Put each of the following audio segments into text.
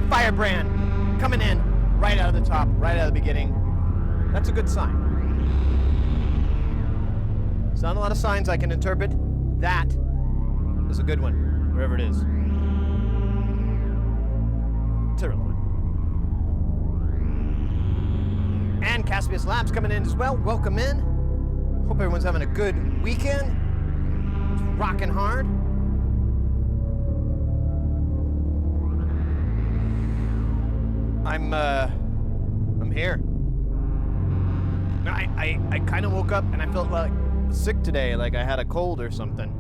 firebrand coming in right out of the top, right out of the beginning. That's a good sign. There's not a lot of signs I can interpret. That is a good one, wherever it is. It's a real one. And Caspius Labs coming in as well. Welcome in. Hope everyone's having a good weekend. It's rocking hard. I'm here. I kind of woke up and I felt like sick today, like I had a cold or something.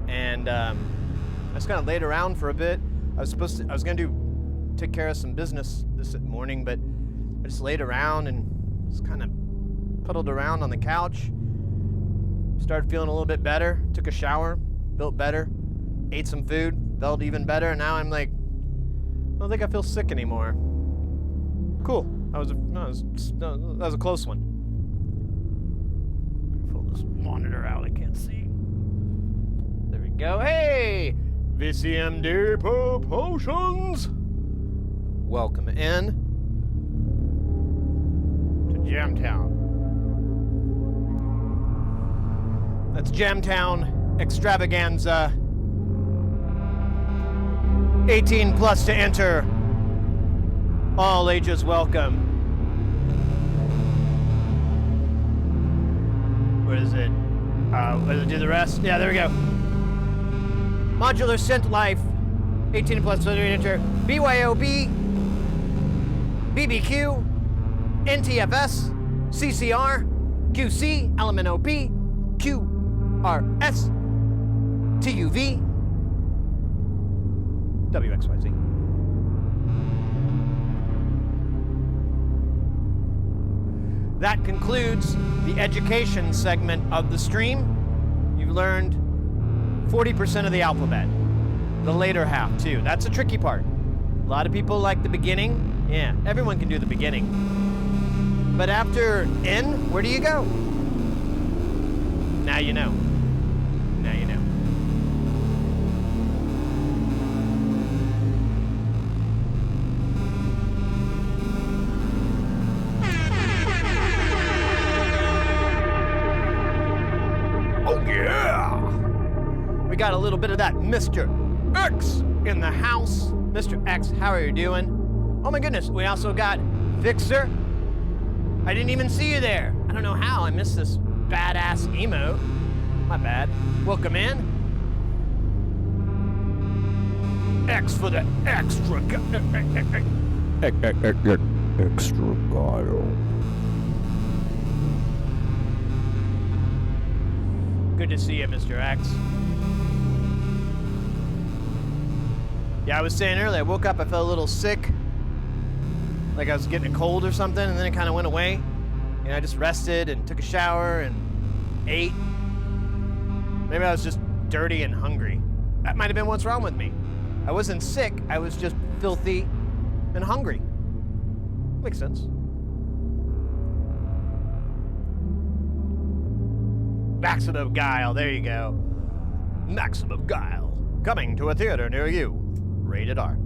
And I just kind of laid around for a bit. I was gonna take care of some business this morning, but I just laid around and just kind of puddled around on the couch. Started feeling a little bit better. Took a shower, felt better. Ate some food, felt even better. And now I'm like, I don't think I feel sick anymore. Cool. That was a close one. Pull this monitor out. I can't see. There we go. Hey, VCMD Potions. Welcome in to Jamtown. That's Jamtown Extravaganza. 18 plus to enter. All ages welcome. Where is it? Does it do the rest? Yeah, there we go. Modular Synth LYFE. 18 plus to enter. BYOB. BBQ. NTSF. CCR. QC. LMNOP. QRS. TUV. WXYZ. That concludes the education segment of the stream. You've learned 40% of the alphabet. The later half, too. That's a tricky part. A lot of people like the beginning. Yeah, everyone can do the beginning. But after N, where do you go? Now you know. Now you know. We got a little bit of that Mr. X in the house. Mr. X, how are you doing? Oh my goodness, we also got Fixer. I didn't even see you there. I don't know how I missed this badass emote. My bad. Welcome in. X for the extra extra guile. Good to see you, Mr. X. Yeah, I was saying earlier, I woke up, I felt a little sick. Like I was getting a cold or something, and then it kind of went away. And I just rested and took a shower and ate. Maybe I was just dirty and hungry. That might have been what's wrong with me. I wasn't sick, I was just filthy and hungry. Makes sense. Maximum Guile, there you go. Maximum Guile, coming to a theater near you. Rated R.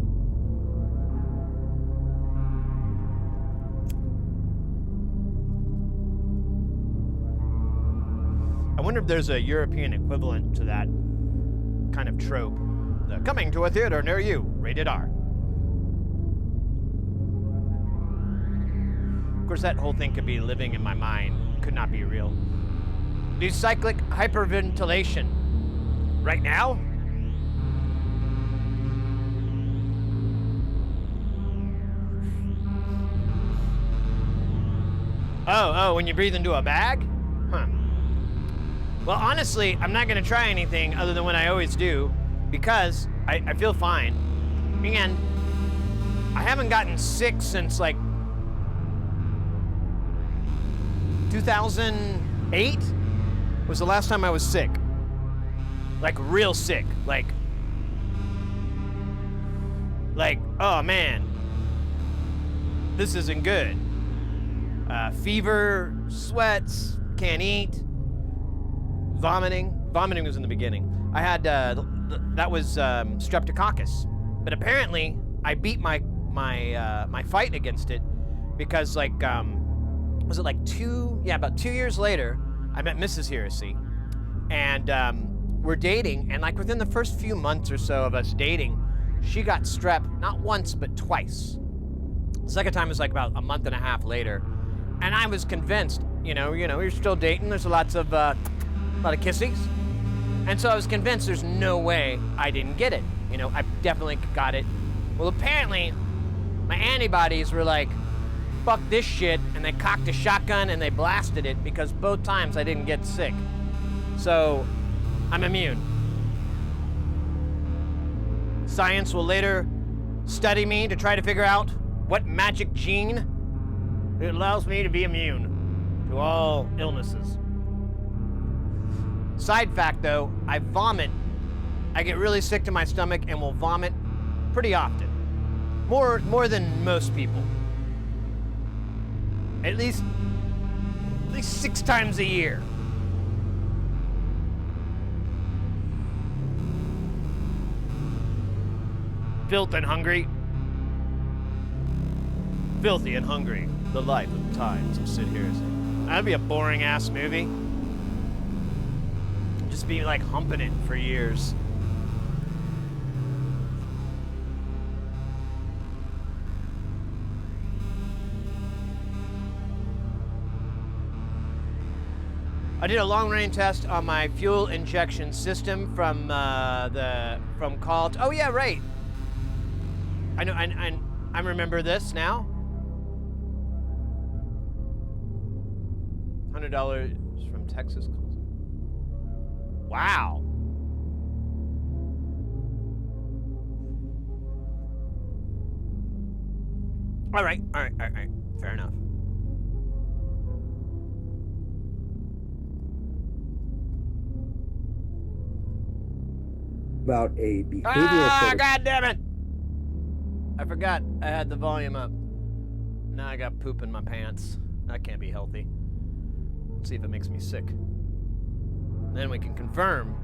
I wonder if there's a European equivalent to that kind of trope. Coming to a theater near you. Rated R. Of course, that whole thing could be living in my mind. Could not be real. Do cyclic hyperventilation. Right now? Oh, when you breathe into a bag? Huh. Well, honestly, I'm not going to try anything other than what I always do because I feel fine. And I haven't gotten sick since like 2008 was the last time I was sick. Like real sick. Like, oh man, this isn't good. Fever, sweats, can't eat, vomiting. Vomiting was in the beginning. I had, that was streptococcus. But apparently, I beat my my fight against it, because like was it like about 2 years later, I met Mrs. Heresy, and we're dating, and like within the first few months or so of us dating, she got strep not once but twice. The second time was like about a month and a half later, and I was convinced, you know, you're still dating. There's lots of a lot of kissies, and so I was convinced there's no way I didn't get it. You know, I definitely got it. Well, apparently, my antibodies were like, fuck this shit, and they cocked a shotgun and they blasted it, because both times I didn't get sick. So, I'm immune. Science will later study me to try to figure out what magic gene it allows me to be immune to all illnesses. Side fact though, I vomit. I get really sick to my stomach and will vomit pretty often. More than most people. At least 6 times a year. Filth and hungry. Filthy and Hungry, The Life of the Times of Sid Heresy. That'd be a boring ass movie. Just be like humping it for years. I did a long-range test on my fuel injection system from call. Oh yeah, right. I know. I remember this now. $100 from Texas. Wow. All right. Fair enough. About a behavioral God damn it! I forgot I had the volume up. Now I got poop in my pants. That can't be healthy. Let's see if it makes me sick. Then we can confirm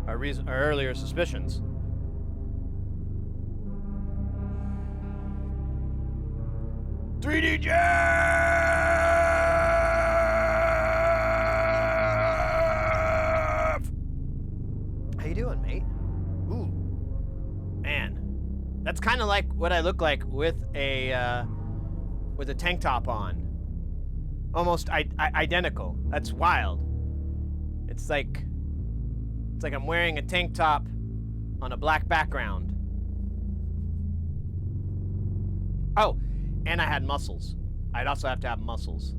our earlier suspicions. "3D Jeff! How you doing, mate? Ooh, man, that's kind of like what I look like with a tank top on. Almost identical. That's wild. It's like I'm wearing a tank top on a black background. Oh, and I had muscles. I'd also have to have muscles.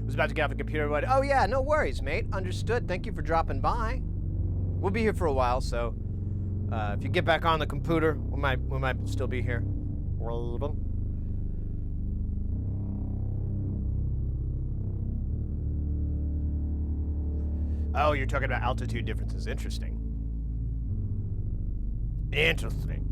Was about to get off the computer, but oh yeah, no worries, mate. Understood. Thank you for dropping by. We'll be here for a while, so if you get back on the computer, we might still be here. Oh, you're talking about altitude differences. Interesting. Interesting.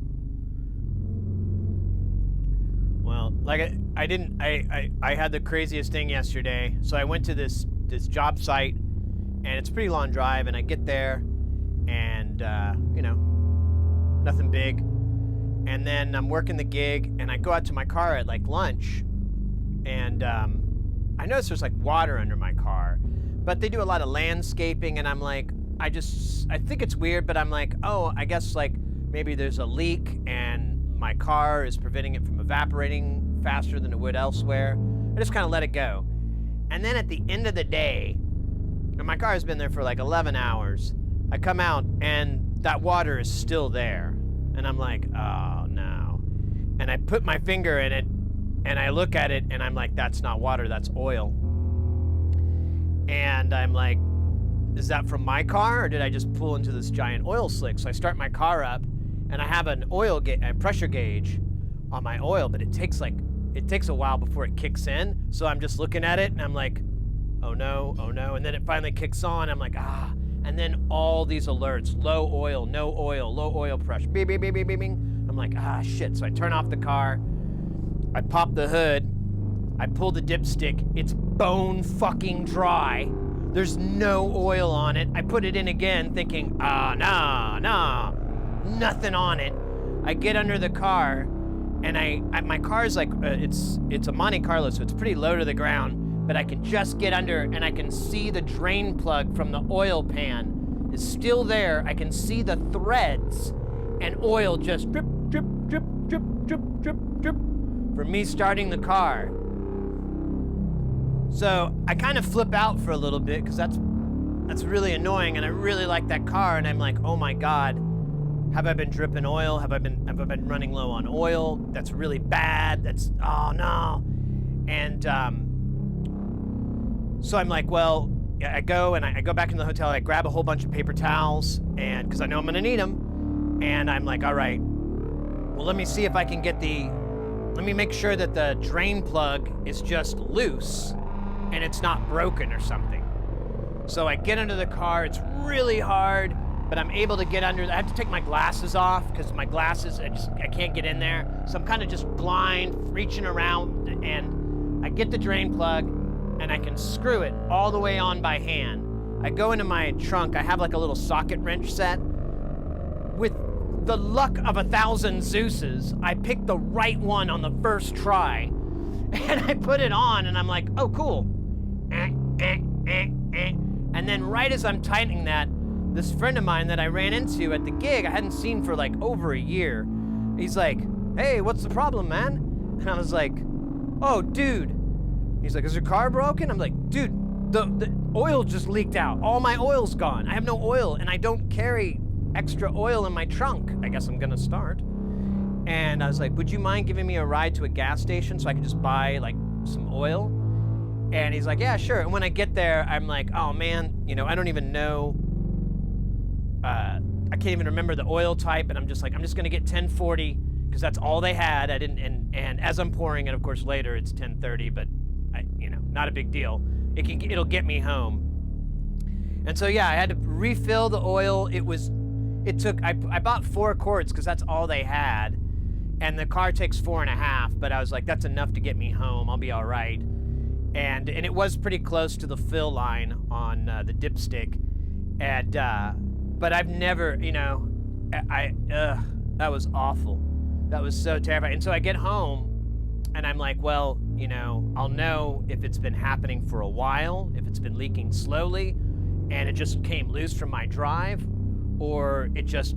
Well, like I had the craziest thing yesterday. So I went to this job site, and it's a pretty long drive, and I get there, and you know, nothing big. And then I'm working the gig, and I go out to my car at like lunch, and I notice there's like water under my car, but they do a lot of landscaping, and I'm like, I think it's weird, but I'm like, oh, I guess like maybe there's a leak and my car is preventing it from evaporating faster than it would elsewhere. I just kind of let it go. And then at the end of the day, and my car has been there for like 11 hours, I come out and that water is still there. And I'm like, oh no. And I put my finger in it and I look at it and I'm like, that's not water, that's oil. And I'm like, is that from my car or did I just pull into this giant oil slick? So I start my car up and I have a pressure gauge on my oil, but it takes a while before it kicks in. So I'm just looking at it and I'm like, oh no. And then it finally kicks on. I'm like, ah. And then all these alerts, low oil, no oil, low oil pressure, beep, beep, beep, beep, beep, beep. I'm like, ah, shit. So I turn off the car. I pop the hood. I pull the dipstick. It's bone fucking dry. There's no oil on it. I put it in again thinking, nah, nothing on it. I get under the car and my car's like, it's a Monte Carlo, so it's pretty low to the ground, but I can just get under and I can see the drain plug from the oil pan is still there. I can see the threads and oil just drip, drip, drip, drip, drip, drip, drip from me starting the car. So I kind of flip out for a little bit because that's really annoying, and I really like that car, and I'm like, oh my God, have I been dripping oil? Have I been running low on oil? That's really bad. Oh no. And so I'm like, well, I go back in the hotel. I grab a whole bunch of paper towels, and because I know I'm gonna need them, and I'm like, all right, well, let me see if I can get let me make sure that the drain plug is just loose and it's not broken or something. So I get under the car. It's really hard, but I'm able to get under. I have to take my glasses off because my glasses, I can't get in there. So I'm kind of just blind, reaching around, and I get the drain plug and I can screw it all the way on by hand. I go into my trunk. I have like a little socket wrench set. With the luck of 1,000 Zeuses, I picked the right one on the first try, and I put it on, and I'm like, oh, cool. And then right as I'm tightening that, this friend of mine that I ran into at the gig, I hadn't seen for like over a year, he's like, hey, what's the problem, man? And I was like, oh, dude. He's like, is your car broken? I'm like, dude, the oil just leaked out. All my oil's gone. I have no oil, and I don't carry extra oil in my trunk. I guess I'm gonna start. And I was like, would you mind giving me a ride to a gas station so I can just buy like some oil? And he's like, yeah, sure. And when I get there, I'm like, oh man, I don't even know. I can't even remember the oil type. And I'm just like, I'm just gonna get 1040 because that's all they had. I didn't, and as I'm pouring it, of course, later it's 1030, but not a big deal. It'll get me home. And so yeah, I had to refill the oil. I bought 4 quarts because that's all they had. And the car takes 4.5, but I was like, that's enough to get me home. I'll be all right. And it was pretty close to the fill line on the dipstick. And, but I've never, that was awful. That was so terrifying. And so I get home and I'm like, well, I'll know if it's been happening for a while, if it's been leaking slowly and it just came loose from my drive, or it just,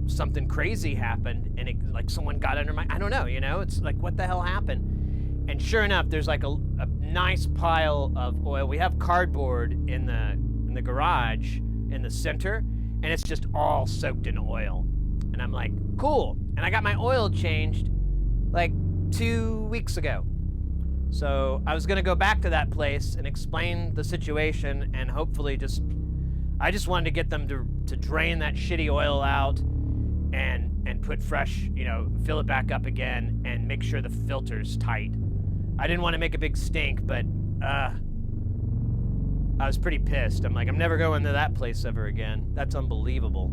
something crazy happened and it like someone got under I don't know, it's like, what the hell happened? And sure enough, there's like a nice pile of oil. We have cardboard in the garage in the center, and it's just all soaked in oil. And I'm like, cool. And I got my oil changed like 2 weeks ago. So I was gonna go back to that place and explain the situation and hopefully I just wanted to get them to drain that shitty oil out and put fresh, fill it back up again and make sure the filter's tight. I didn't want to make a big stink, but I was pretty pissed. I'm like, I'm never going to that place ever again. That's unbelievable.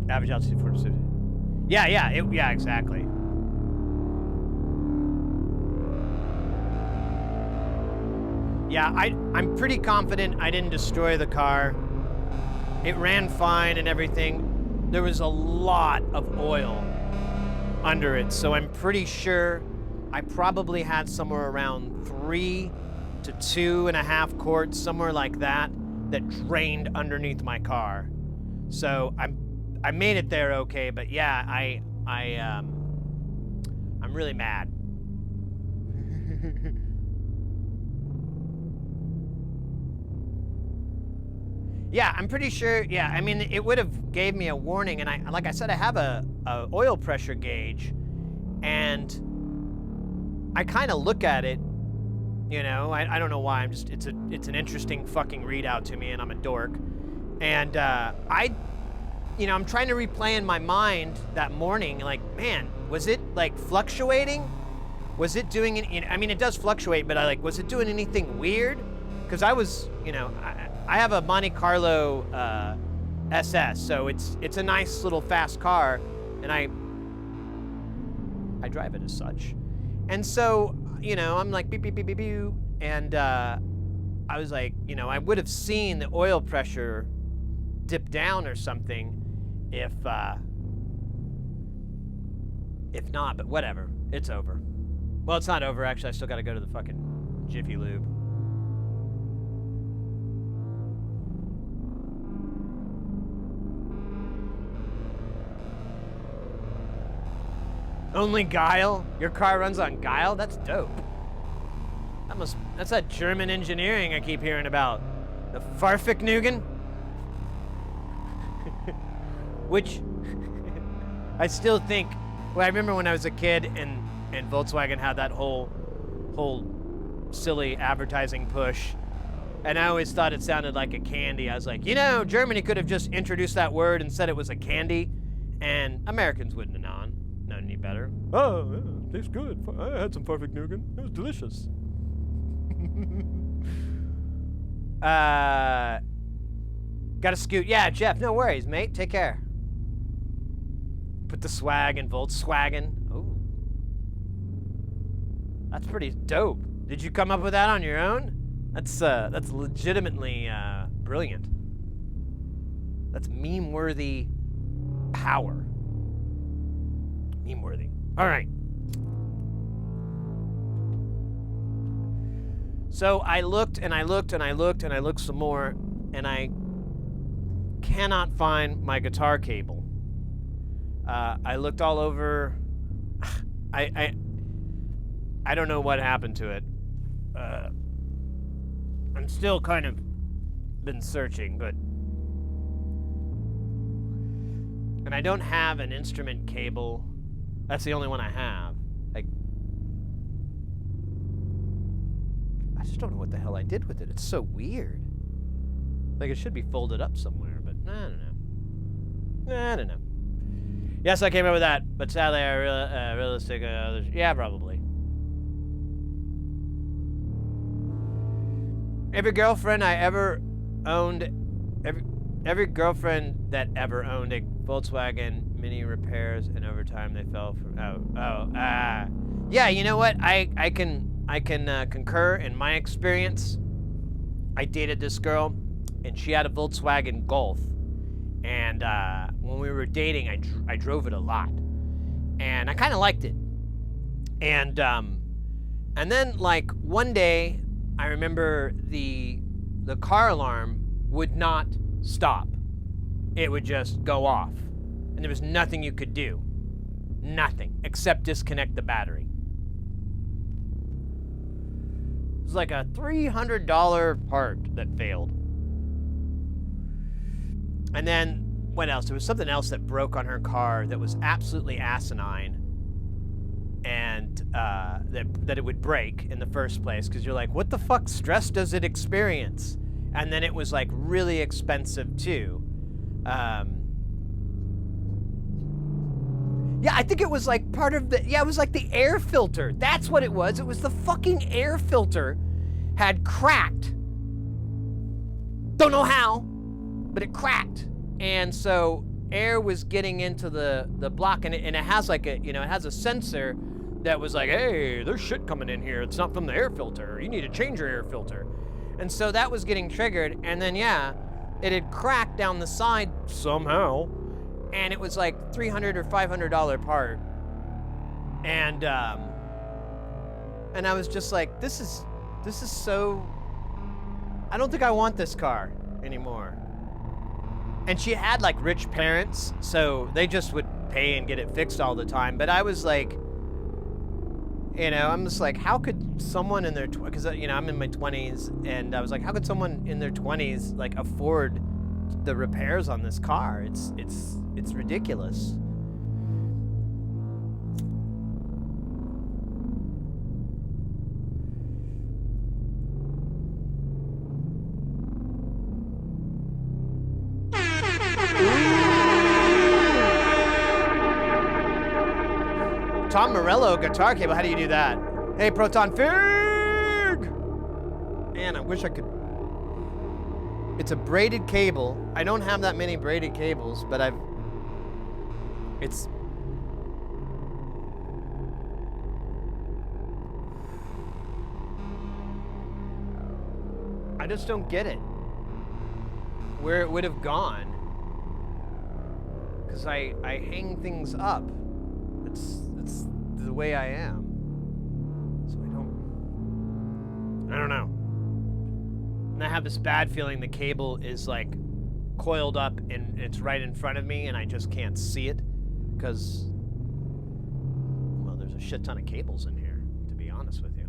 Average altitude 4%. Yeah, exactly. Yeah, I'm pretty confident I didn't destroy the car. It ran fine and everything. There was a lot of oil under it, so I'm pretty sure I probably had somewhere around 3 to 2.5 quarts, somewhere like that drained underneath my car. So I made it there okay, but yeah, I'm really mad. Yeah, I'm pretty sure. Yeah, I mean, it would have gave me a warning, and like I said, I have a oil pressure gauge, and I kind of look at it. I don't know why. It's an interesting fucking readout to me, and I'm a dork, and I'm trying to replay in my mind that morning. Like, man, was it like fluctuating? Was it doing it? I mean, it does fluctuate, but was it doing anything weird? Because I was, I have a Monte Carlo SS, so it's a nice little fast car, and I drive it as such. And so, you know, I'm like beep, beep, beep, beep, beep. And I was like, you know, I would have seen the oil pressure dip down or something if not, but whatever. It's over. Well, it's not over, actually. I still got to go to the fucking Jiffy Lube. Only Guile? Your car runs on Guile? That's dope. That's that German engineering I keep hearing about. The Farfignugan? Which I still think, well, I remember when I was a kid and Volkswagen had that whole silly advertising push, and I always thought it sounded like a candy. I was like, you know, Germany could have just introduced that word and said it was a candy, and Americans wouldn't have known any better. Oh, yeah, tastes good. I had some Farfignugan. It was delicious. Gotta scoot. Yeah, Jeff, no worries, mate. Take care. Put the swag in Volkswagen. Oh. That's pretty dope. Did you come up with that on your own? That's legitimately brilliant. That's meme-worthy power. Meme-worthy. All right. So I looked and I looked and I looked and I looked some more, and I cannot find my guitar cable. I looked all over. I don't know what happened to it. I'm still kind of been searching, but, and I don't have an instrument cable. That's the only one I have. I just don't know what the hell I did with it. It's so weird. Like, it should be folded up somewhere, but I don't know. I don't know. Yes, I came up with that, but sadly, realistic. Yeah, probably. Every girlfriend I ever owned, every girlfriend that ever owned a Volkswagen Mini repairs, and over time they fell from. Yeah, you know what? I can concur. In my experience, I dated this girl, and she had a Volkswagen Golf, and when we were dating, I drove it a lot, and I kind of liked it, and then like one day, I remember the car alarm would not stop. It would just go off, and there was nothing you could do, nothing except disconnect the battery. It was like a $300 part that failed. And then, what else? There was something else that broke on her car that was absolutely asinine, and that it would break in the first place, because you're like, what the fuck stress does it experience? And then it was like really expensive too. Yeah, I think it was like part of the, yeah, it was like the air filter. That's what it was. It was the fucking air filter had cracked. Don't know how, but it cracked. And so air was getting into the block, and it has like a, you know, it has a sensor that was like, hey, there's shit coming in here. It's not from the air filter. You need to change your air filter. And so that was getting triggered, and then yeah, it had cracked down the side somehow, and it was like $300 or $500 part. And I was just like, this is so, I don't think I want this car anymore. And she had like rich parents, so they just would pay and get it fixed all the time. But I was like, you know, I'm just like, how could someone in their, because, you know, I'm in my 20s, and I was like, how could someone in their 20s like afford the repairs on this car? It's ridiculous. Tom Morello guitar cable, how do you do that? Hey, Proton Fig! Man, I wish I could. It's a braided cable. I don't have that many braided cables, but just don't get it. Where it would have gone. Because I hang things up. It's the way I am. So I don't know. And I have this bad feeling the cable is like coiled up and it's right in front of me and I just can't see it. Because, well, there's a shit ton of cables in here, to be honest with you.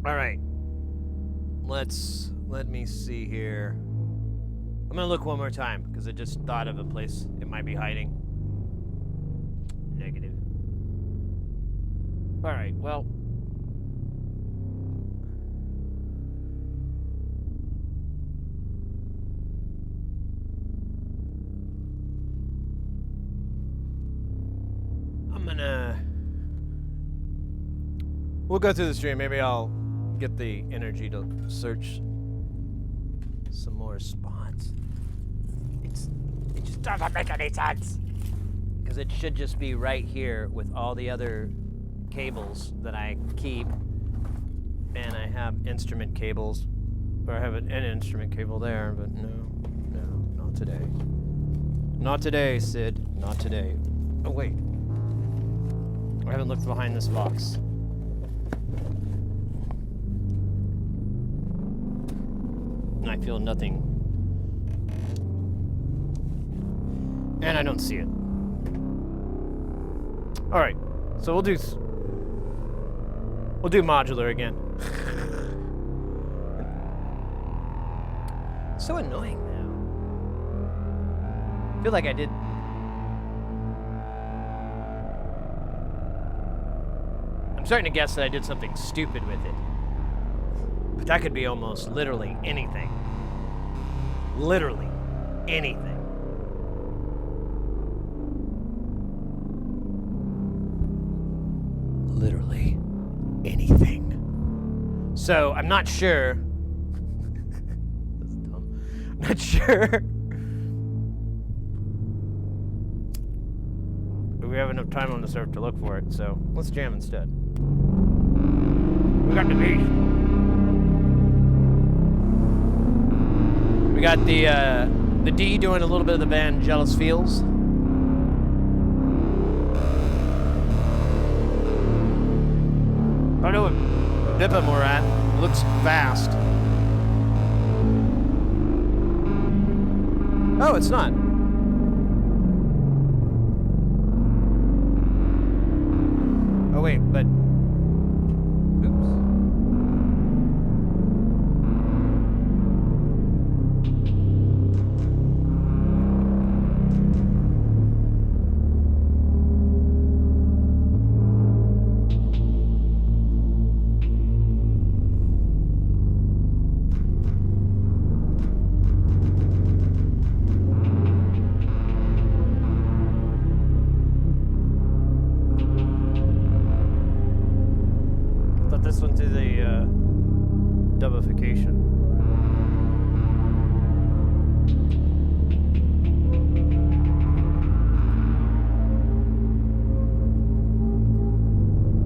All right, let me see here. I'm gonna look one more time because I just thought of a place it might be hiding. Negative. All right, well. We'll go through the stream. Maybe I'll get the energy to search some more spots. It just doesn't make any sense. Because it should just be right here with all the other cables that I keep. And I have instrument cables. Or I have an instrument cable there, but no, not today. Not today, Sid. Not today. Oh, wait. I haven't looked behind this box. And I feel nothing. And I don't see it. All right, so we'll do modular again. It's so annoying now. I feel like I did. I'm starting to guess that I did something stupid with it. But that could be almost literally anything. Literally anything. Literally anything. So I'm not sure. That's dumb. I'm not sure. We have enough time on the server to look for it, so let's jam instead. We got the beast. We got the D doing a little bit of the band Jealous Feels. I don't know what BIPM we're at. It looks fast. Oh, it's not. Oh wait, but oops. This one to the dubification.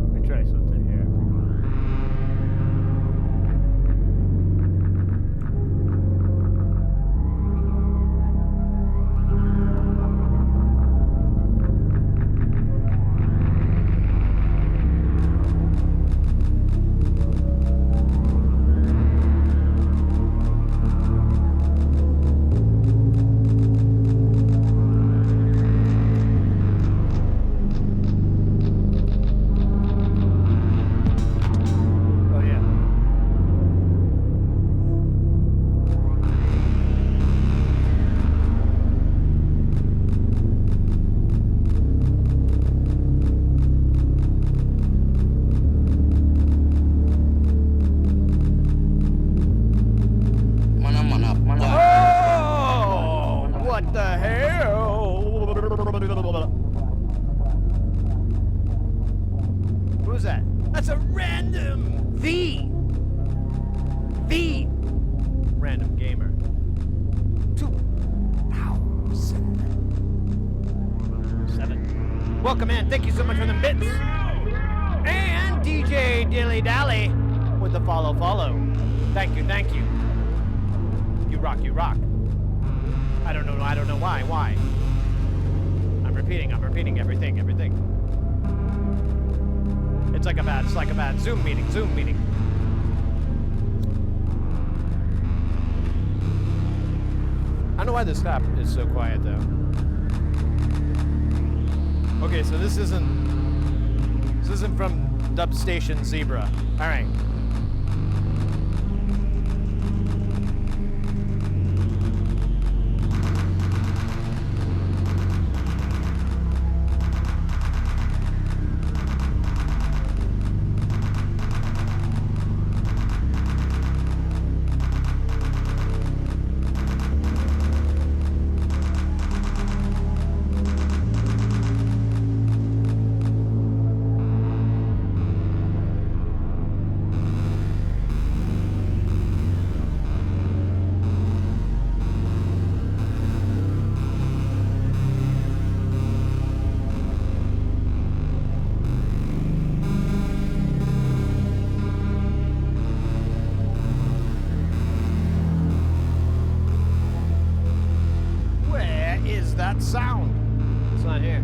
Let me try something here. Welcome in. Thank you so much for the bits. And DJ Dilly Dally with the follow. Thank you. You rock. I don't know why. I'm repeating everything. It's like a bad Zoom meeting. I don't know why this app is so quiet though. Okay, so this isn't from Dub Station Zebra. All right. Sound. It's not here.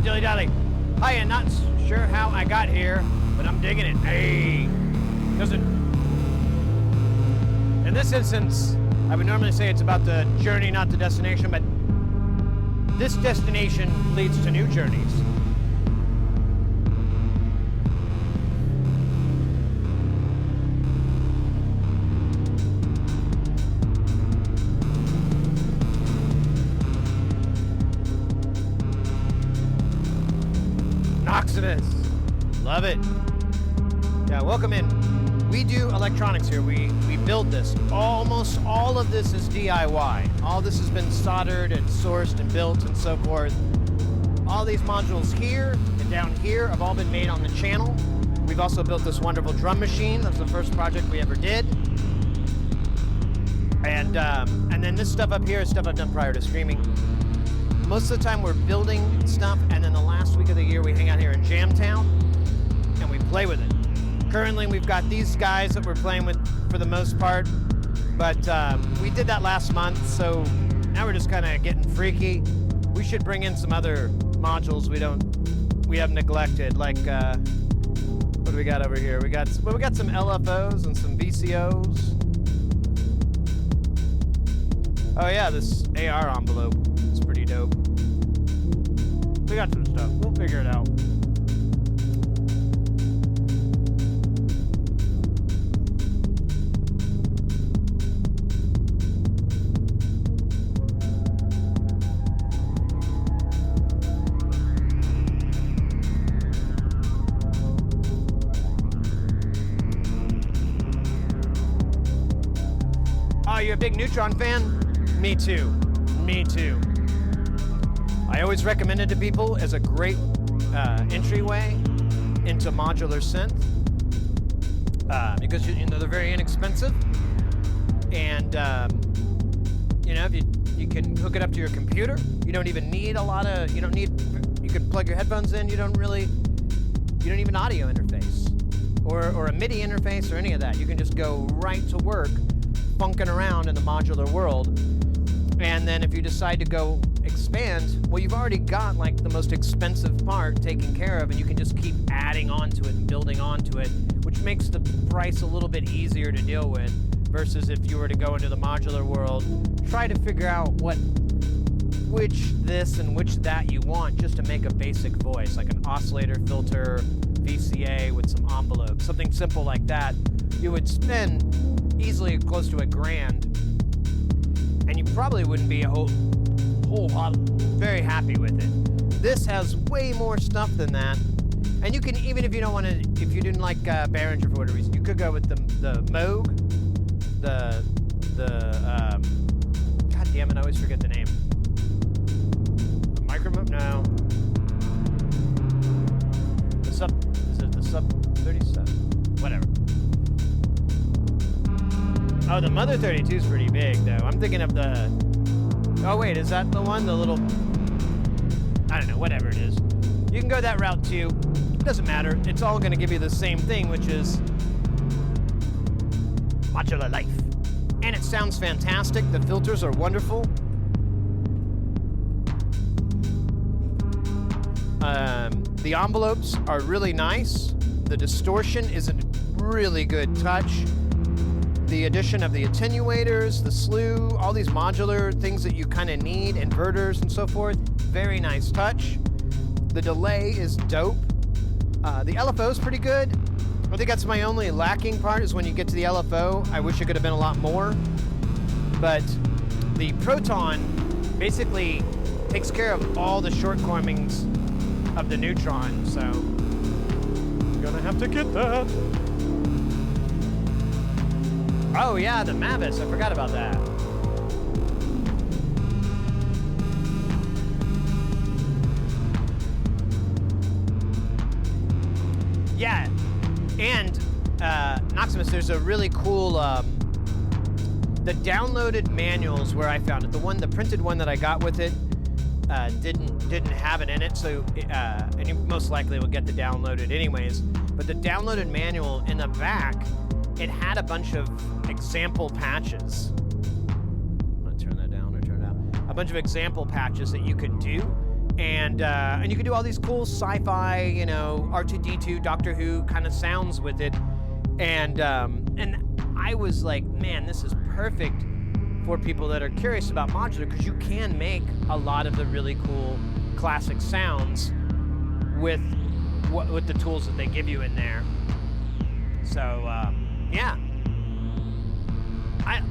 Dilly Dally. Hiya, not sure how I got here, but I'm digging it. Hey, in this instance, I would normally say it's about the journey, not the destination, but this destination leads to new journeys. Love it. Yeah, welcome in. We do electronics here. We build this. Almost all of this is DIY. All this has been soldered and sourced and built and so forth. All these modules here and down here have all been made on the channel. We've also built this wonderful drum machine. That's the first project we ever did. And then this stuff up here is stuff I've done prior to streaming. Most of the time we're building stuff, and then the last week of the year we hang out here in Jamtown and we play with it. Currently we've got these guys that we're playing with for the most part, but we did that last month, so now we're just kind of getting freaky. We should bring in some other modules we have neglected, like what do we got over here? We got some LFOs and some VCOs. Oh yeah, this AR envelope is pretty dope. We got some stuff. We'll figure it out. Oh, you're a big Neutron fan? Me too. Me too. I always recommend it to people as a great entryway into modular synth because you know they're very inexpensive, and you know, if you can hook it up to your computer. You don't even need a lot of. You can plug your headphones in. You don't even audio interface or a MIDI interface or any of that. You can just go right to work, funking around in the modular world. And then if you decide to go expand, well, you've already got like the most expensive part taken care of, and you can just keep adding onto it and building onto it, which makes the price a little bit easier to deal with versus if you were to go into the modular world, try to figure out which this and which that you want just to make a basic voice, like an oscillator filter, VCA with some envelopes, something simple like that. You would spend easily close to $1,000, and you probably wouldn't be a whole lot very happy with it. This has way more stuff than that, and you can, even if you don't want to, if you didn't like Behringer for whatever reason, you could go with the Moog, God damn it, I always forget the name. Micromoog? No. Is it the Sub 37? Whatever. Oh, the Mother 32 is pretty big, though. I'm thinking of the... Oh, wait, is that the one? The little... I don't know, whatever it is. You can go that route, too. It doesn't matter. It's all going to give you the same thing, which is... Modular LYFE. And it sounds fantastic. The filters are wonderful. The envelopes are really nice. The distortion is a really good touch. The addition of the attenuators, the slew, all these modular things that you kind of need, inverters and so forth, very nice touch. The delay is dope. The LFO is pretty good. I think that's my only lacking part is when you get to the LFO. I wish it could have been a lot more. But the Proton basically takes care of all the shortcomings of the Neutron, so you're gonna have to get that. Oh yeah, the Mavis, I forgot about that. Yeah, and Noximus, there's a really cool, the downloaded manuals where I found it, the printed one that I got with it, didn't have it in it, so and you most likely will get the downloaded anyways, but the downloaded manual in the back, it had a bunch of example patches. I'm gonna turn that down or turn it down. A bunch of example patches that you could do, and you could do all these cool sci-fi, you know, R2-D2, Doctor Who kind of sounds with it, and I was like, man, this is perfect for people that are curious about modular, because you can make a lot of the really cool classic sounds with the tools that they give you in there. So yeah, I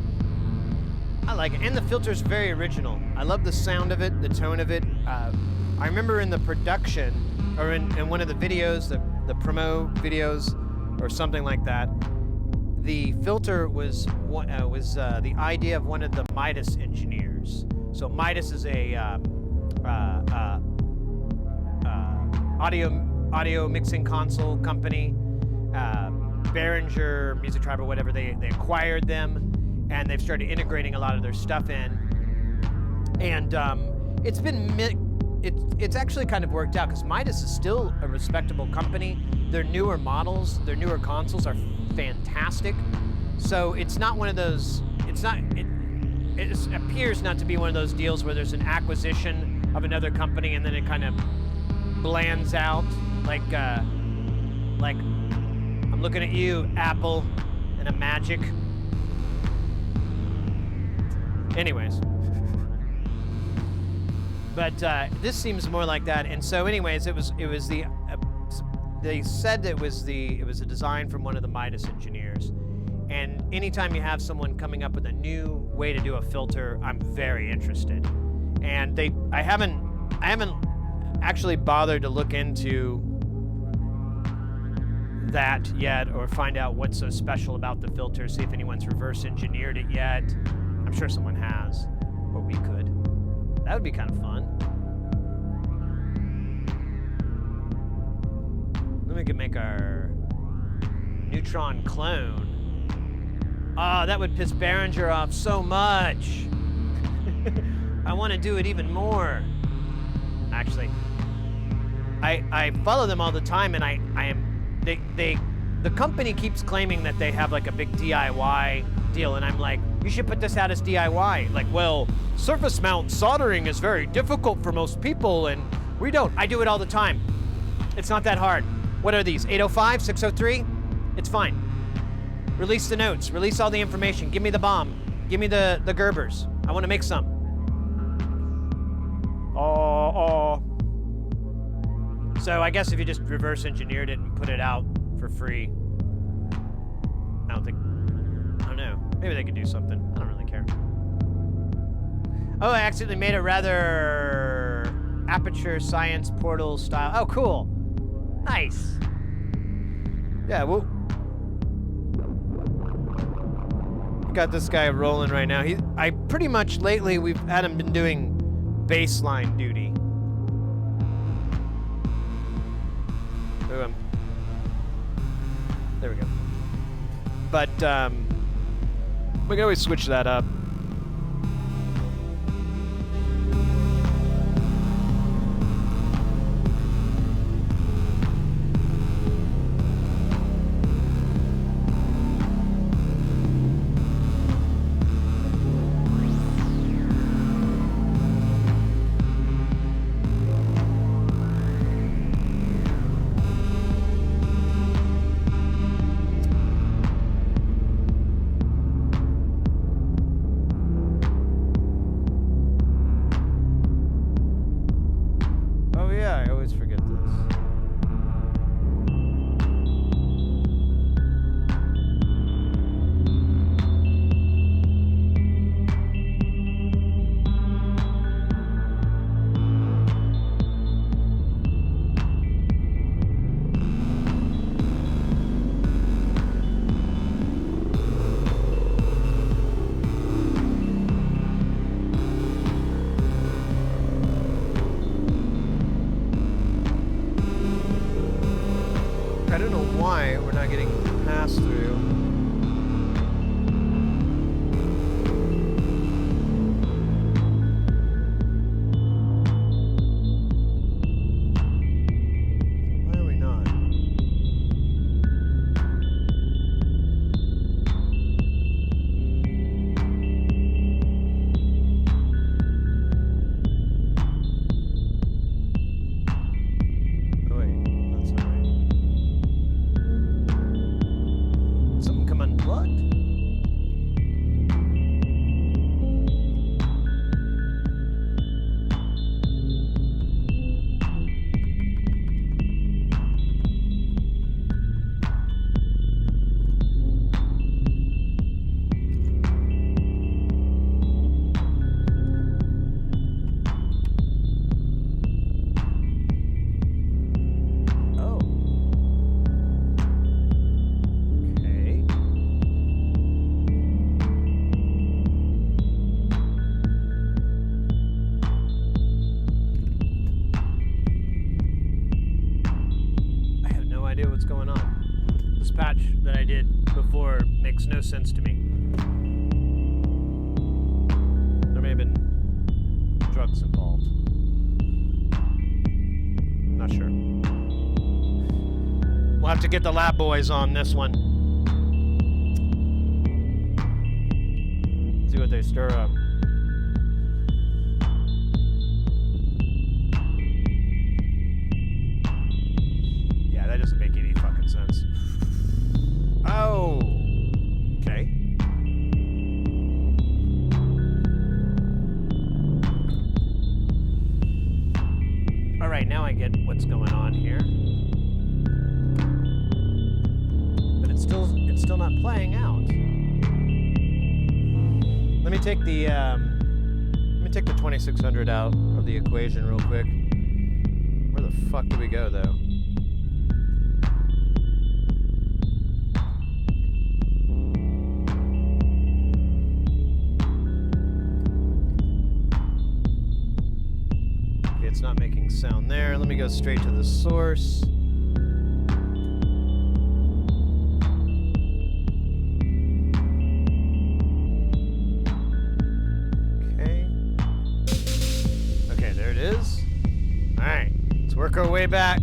like it, and the filter's very original. I love the sound of it, the tone of it. I remember in the production, or in one of the videos, the promo videos, or something like that, the filter was the idea of one of the Midas engineers. So Midas is a audio mixing console company. Behringer, Music Tribe, or whatever, they acquired them, and they've started integrating a lot of their stuff in. And it's actually kind of worked out, because Midas is still a respectable company. Their newer models, their newer consoles are fantastic. So it's not one of those, it appears not to be one of those deals where there's an acquisition of another company and then it kind of blands out, like I'm looking at you, Apple, and a Magic. Anyways. But this seems more like that. And so anyways, it was the, they said that it was a design from one of the Midas engineers. And anytime you have someone coming up with a new way to do a filter, I'm very interested. And I haven't actually bothered to look into that yet, or find out what's so special about the filter, see if anyone's reverse engineered it yet. I'm sure someone has, or we could. That would be kind of fun. Then we could make our neutron clone. Oh, that would piss Behringer off so much. I want to do it even more. Actually, I follow them all the time, and the company keeps claiming that they have like a big DIY deal, and I'm like, you should put this out as DIY. Like, well, surface mount soldering is very difficult for most people, and we don't. I do it all the time. It's not that hard. What are these? 805, 603? It's fine. Release the notes. Release all the information. Give me the bomb. Give me the Gerbers. I want to make some. So I guess if you just reverse engineered it and put it out for free, I don't know. Maybe they could do something. I don't really care. Oh, I accidentally made a rather Aperture Science Portal style. Oh, cool. Nice. Yeah, well, got this guy rolling right now. I pretty much lately we've had him been doing baseline duty. Ooh, there we go. But we can always switch that up. No sense to me. There may have been drugs involved. Not sure. We'll have to get the lab boys on this one. See what they stir up. Yeah, that doesn't make any fucking sense. Oh! Okay. All right, now I get what's going on here. But it's still not playing out. Let me take the 2600 out of the equation real quick. Where the fuck do we go though? it's not making sound there. Let me go straight to the source. Okay, there it is. All right, let's work our way back.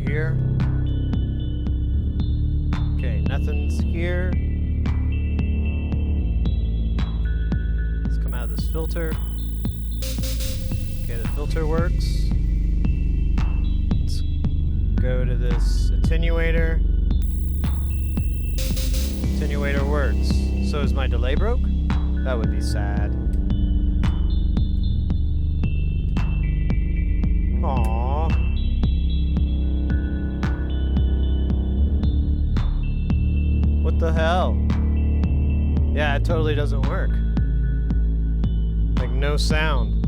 Here. Okay, nothing's here. Let's come out of this filter. Okay, the filter works. Let's go to this attenuator. Attenuator works. So is my delay broke? That would be sad. Aww. What the hell? Yeah, it totally doesn't work. Like, no sound.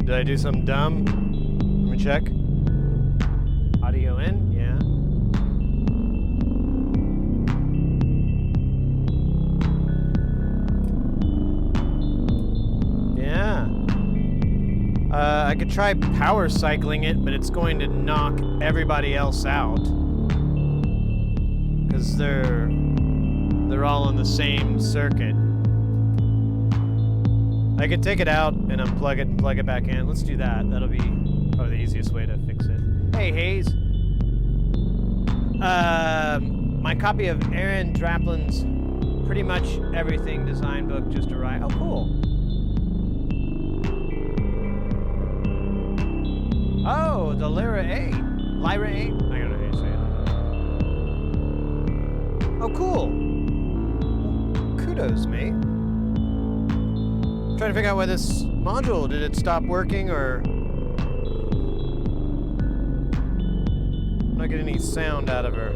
Did I do something dumb? Let me check. Audio in? Yeah. Yeah. I could try power cycling it, but it's going to knock everybody else out. Because they're all on the same circuit. I could take it out and unplug it and plug it back in. Let's do that. That'll be probably the easiest way to fix it. Hey, Hayes. My copy of Aaron Draplin's Pretty Much Everything design book just arrived. Oh, cool. Oh, the Lyra 8. Lyra 8? I don't know how you say it. Oh, cool. Well, kudos, mate. I'm trying to figure out why this module, did it stop working or... I'm not getting any sound out of her.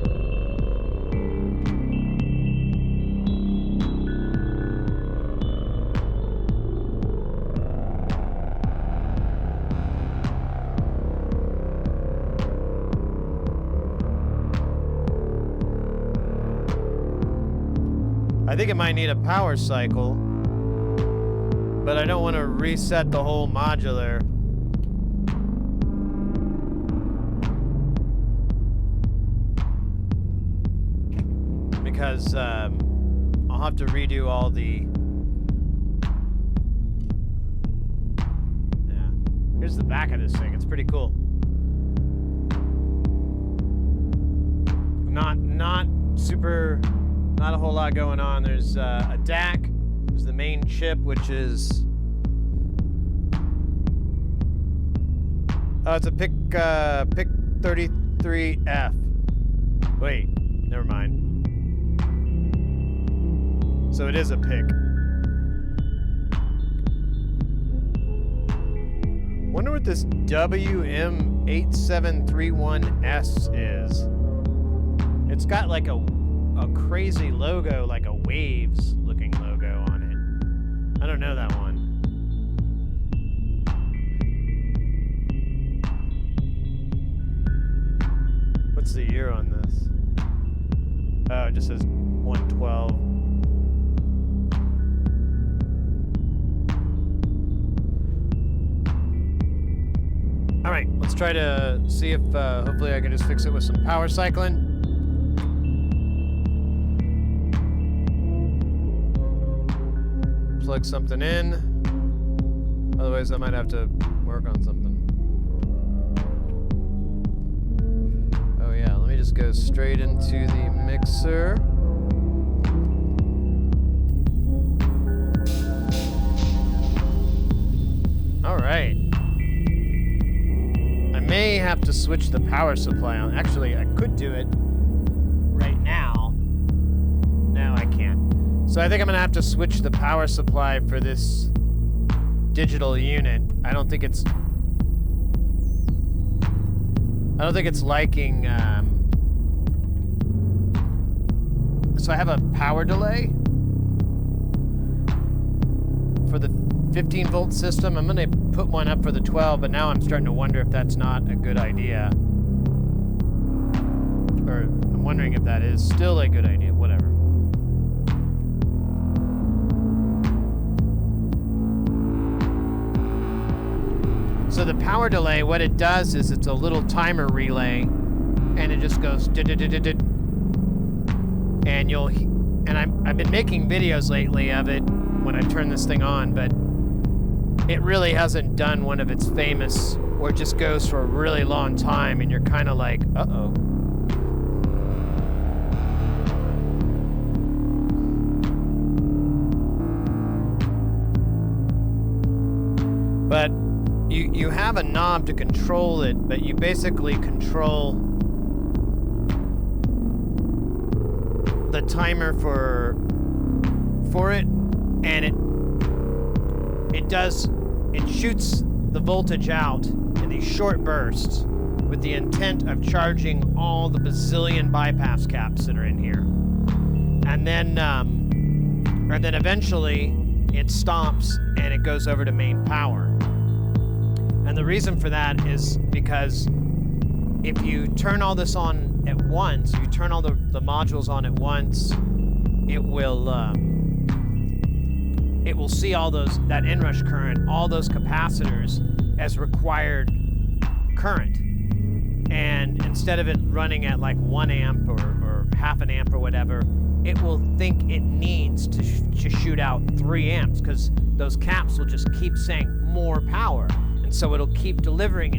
I think it might need a power cycle, but I don't want to reset the whole modular. Because I'll have to redo all the... Yeah. Here's the back of this thing. It's pretty cool. Not super... Not a whole lot going on. There's a DAC. There's the main chip, which is... Oh, it's a PIC 33F. Wait, never mind. So it is a PIC. Wonder what this WM8731S is. It's got like a crazy logo, like a Waves looking logo on it. I don't know that one. What's the year on this? Oh, it just says 112. All right, let's try to see if hopefully I can just fix it with some power cycling. Plug something in. Otherwise, I might have to work on something. Oh yeah, let me just go straight into the mixer. All right. I may have to switch the power supply on. Actually, I could do it right now. No, I can't. So I think I'm gonna have to switch the power supply for this digital unit. I don't think it's liking, so I have a power delay for the 15 volt system. I'm gonna put one up for the 12, but now I'm starting to wonder if that's not a good idea. Or I'm wondering if that is still a good idea, whatever. So the power delay, what it does is it's a little timer relay, and it just goes and I've been making videos lately of it when I turn this thing on, but it really hasn't done one of its famous where it just goes for a really long time and you're kind of like, uh-oh. But you have a knob to control it, but you basically control the timer for it, and it shoots the voltage out in these short bursts with the intent of charging all the bazillion bypass caps that are in here. And then eventually it stops and it goes over to main power. And the reason for that is because if you turn all this on at once, you turn all the modules on at once, it will see all that inrush current, all those capacitors as required current. And instead of it running at like 1 amp or half an amp or whatever, it will think it needs to shoot out 3 amps because those caps will just keep saying more power. And so it'll keep delivering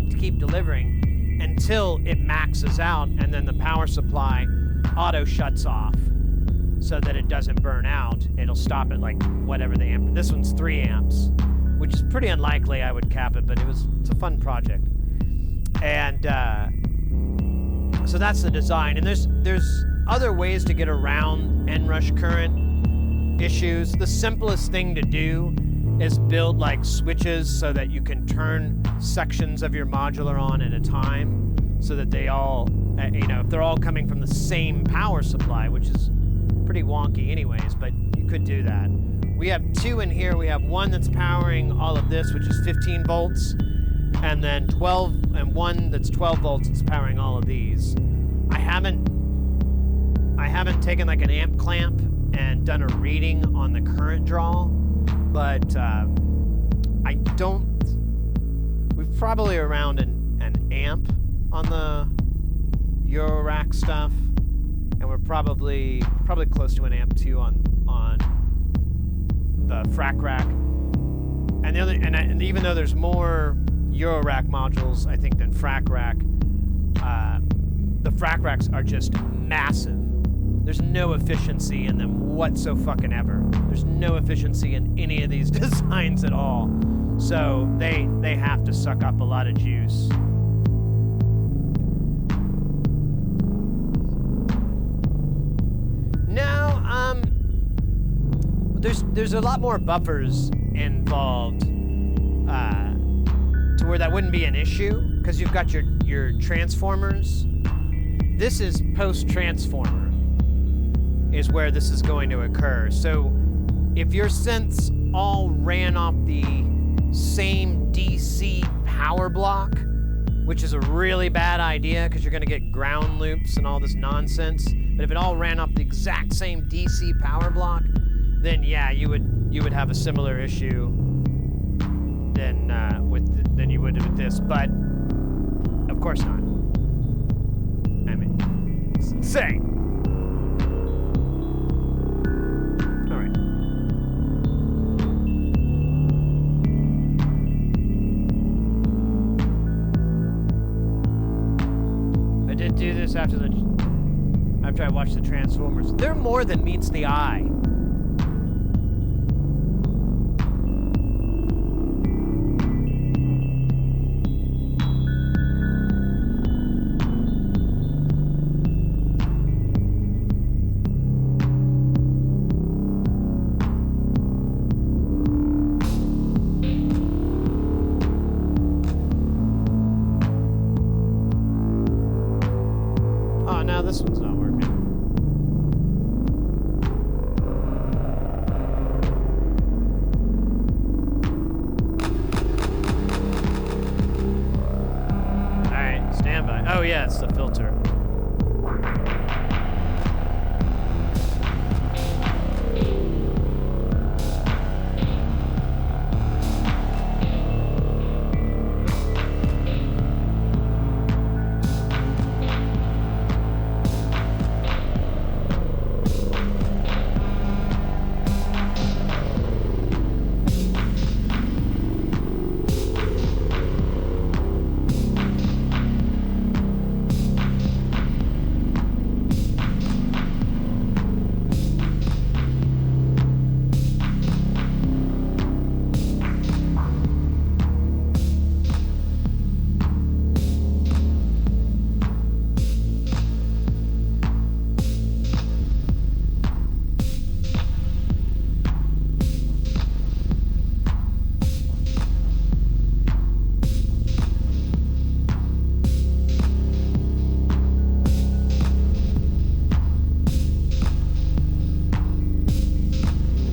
until it maxes out, and then the power supply auto shuts off so that it doesn't burn out. It'll stop at like whatever the amp. This one's 3 amps, which is pretty unlikely I would cap it, but it's a fun project. And so that's the design. And there's other ways to get around inrush current issues. The simplest thing to do is build like switches so that you can turn sections of your modular on at a time so that they all, if they're all coming from the same power supply, which is pretty wonky anyways, but you could do that. We have 2 in here. We have one that's powering all of this, which is 15 volts, and then 12, and one that's 12 volts that's powering all of these. I haven't taken like an amp clamp and done a reading on the current draw, but we've probably around an amp on the Eurorack stuff, and we're probably close to an amp too on the frac rack. And and even though there's more Eurorack modules, I think, than frac rack, the frac racks are just massive. There's no efficiency in them whatsoever. There's no efficiency in any of these designs at all. So they have to suck up a lot of juice. Now, there's a lot more buffers involved to where that wouldn't be an issue, because you've got your transformers. This is post-transformer is where this is going to occur. So if your synths all ran off the same DC power block, which is a really bad idea because you're going to get ground loops and all this nonsense, but if it all ran off the exact same DC power block, then yeah, you would have a similar issue than you would with this, but of course not. I mean, it's insane. Do this after I watch the Transformers. They're more than meets the eye. This one's not working. that's the filter.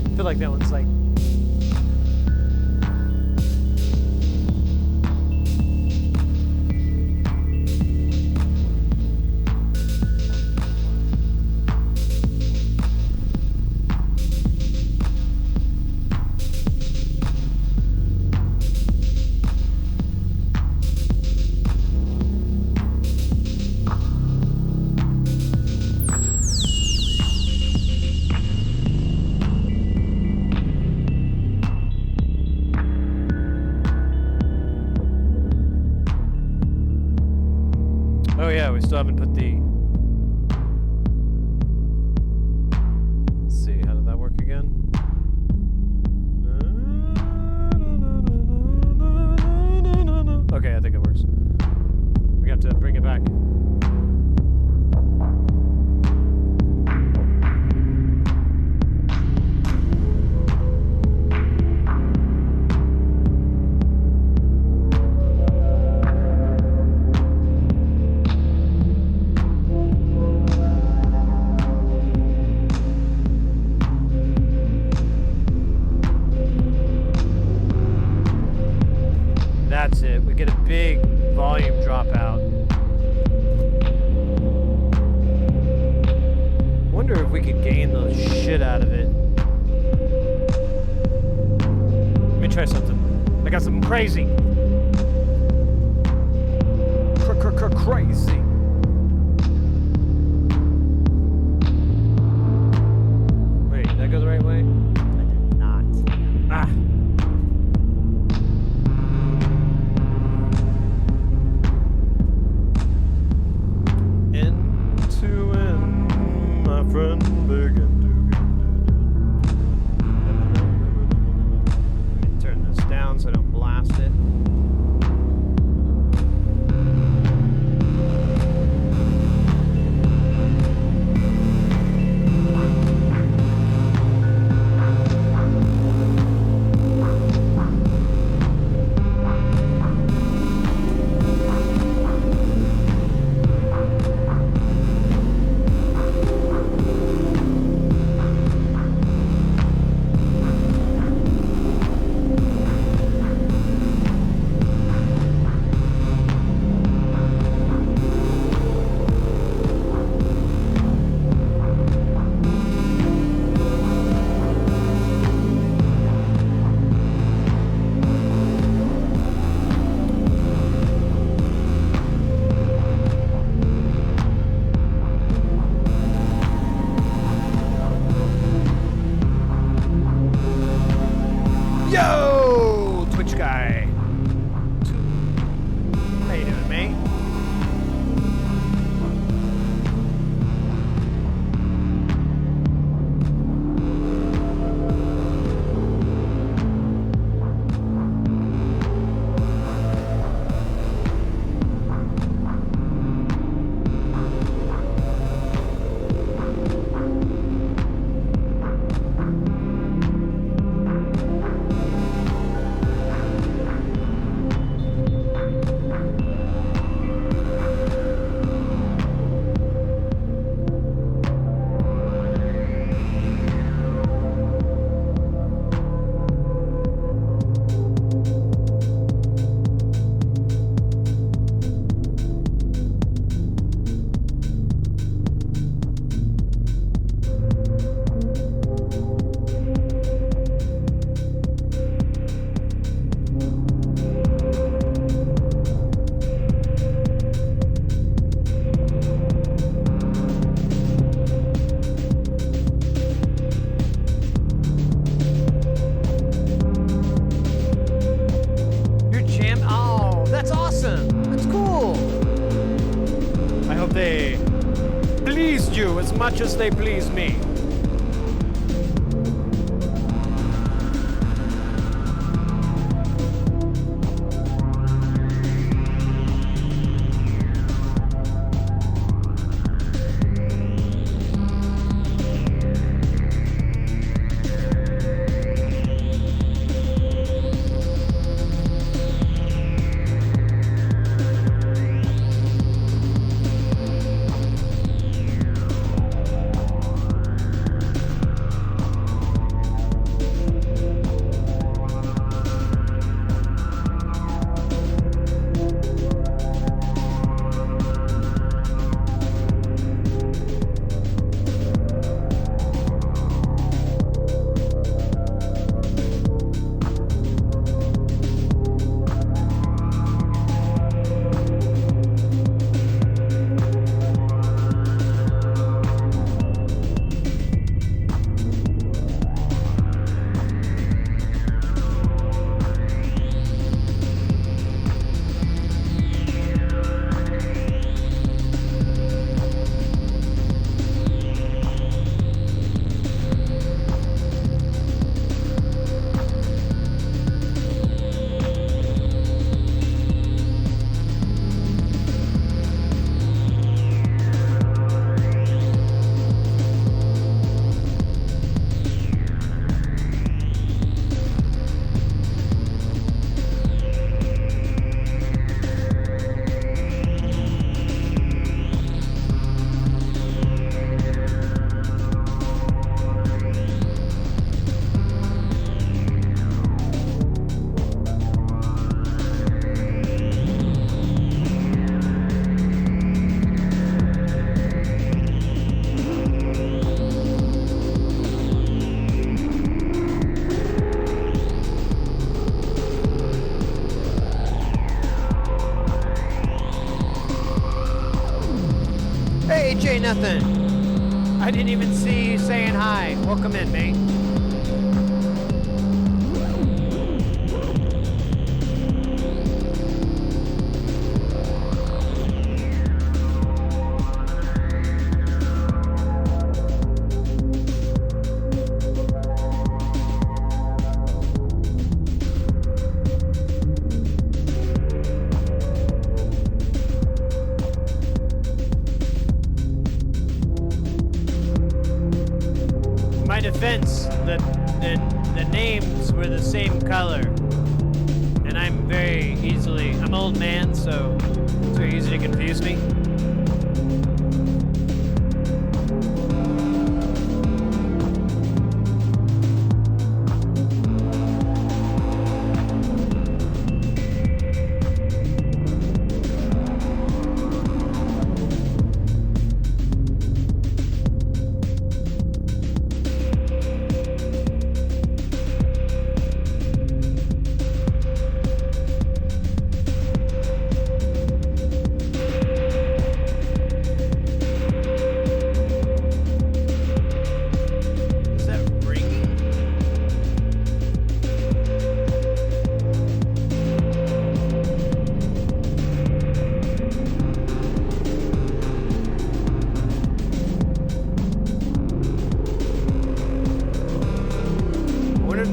I feel like that one's like oh yeah, we still haven't put the... Let's see, how did that work again? Okay, I think it works. We have to bring it back. That's it. We get a big volume dropout. Wonder if we could gain the shit out of it. Let me try something. I got something crazy. Crazy. Wait, did that go the right way? I did not. Ah. Into and my friend began to get turn this down so I don't blast it. Yo, Twitch guy. How you doing, mate? much as they please me. Nothing. I didn't even see you saying hi. Welcome in, mate. Defense, the names were the same color, and I'm an old man, so it's very easy to confuse me.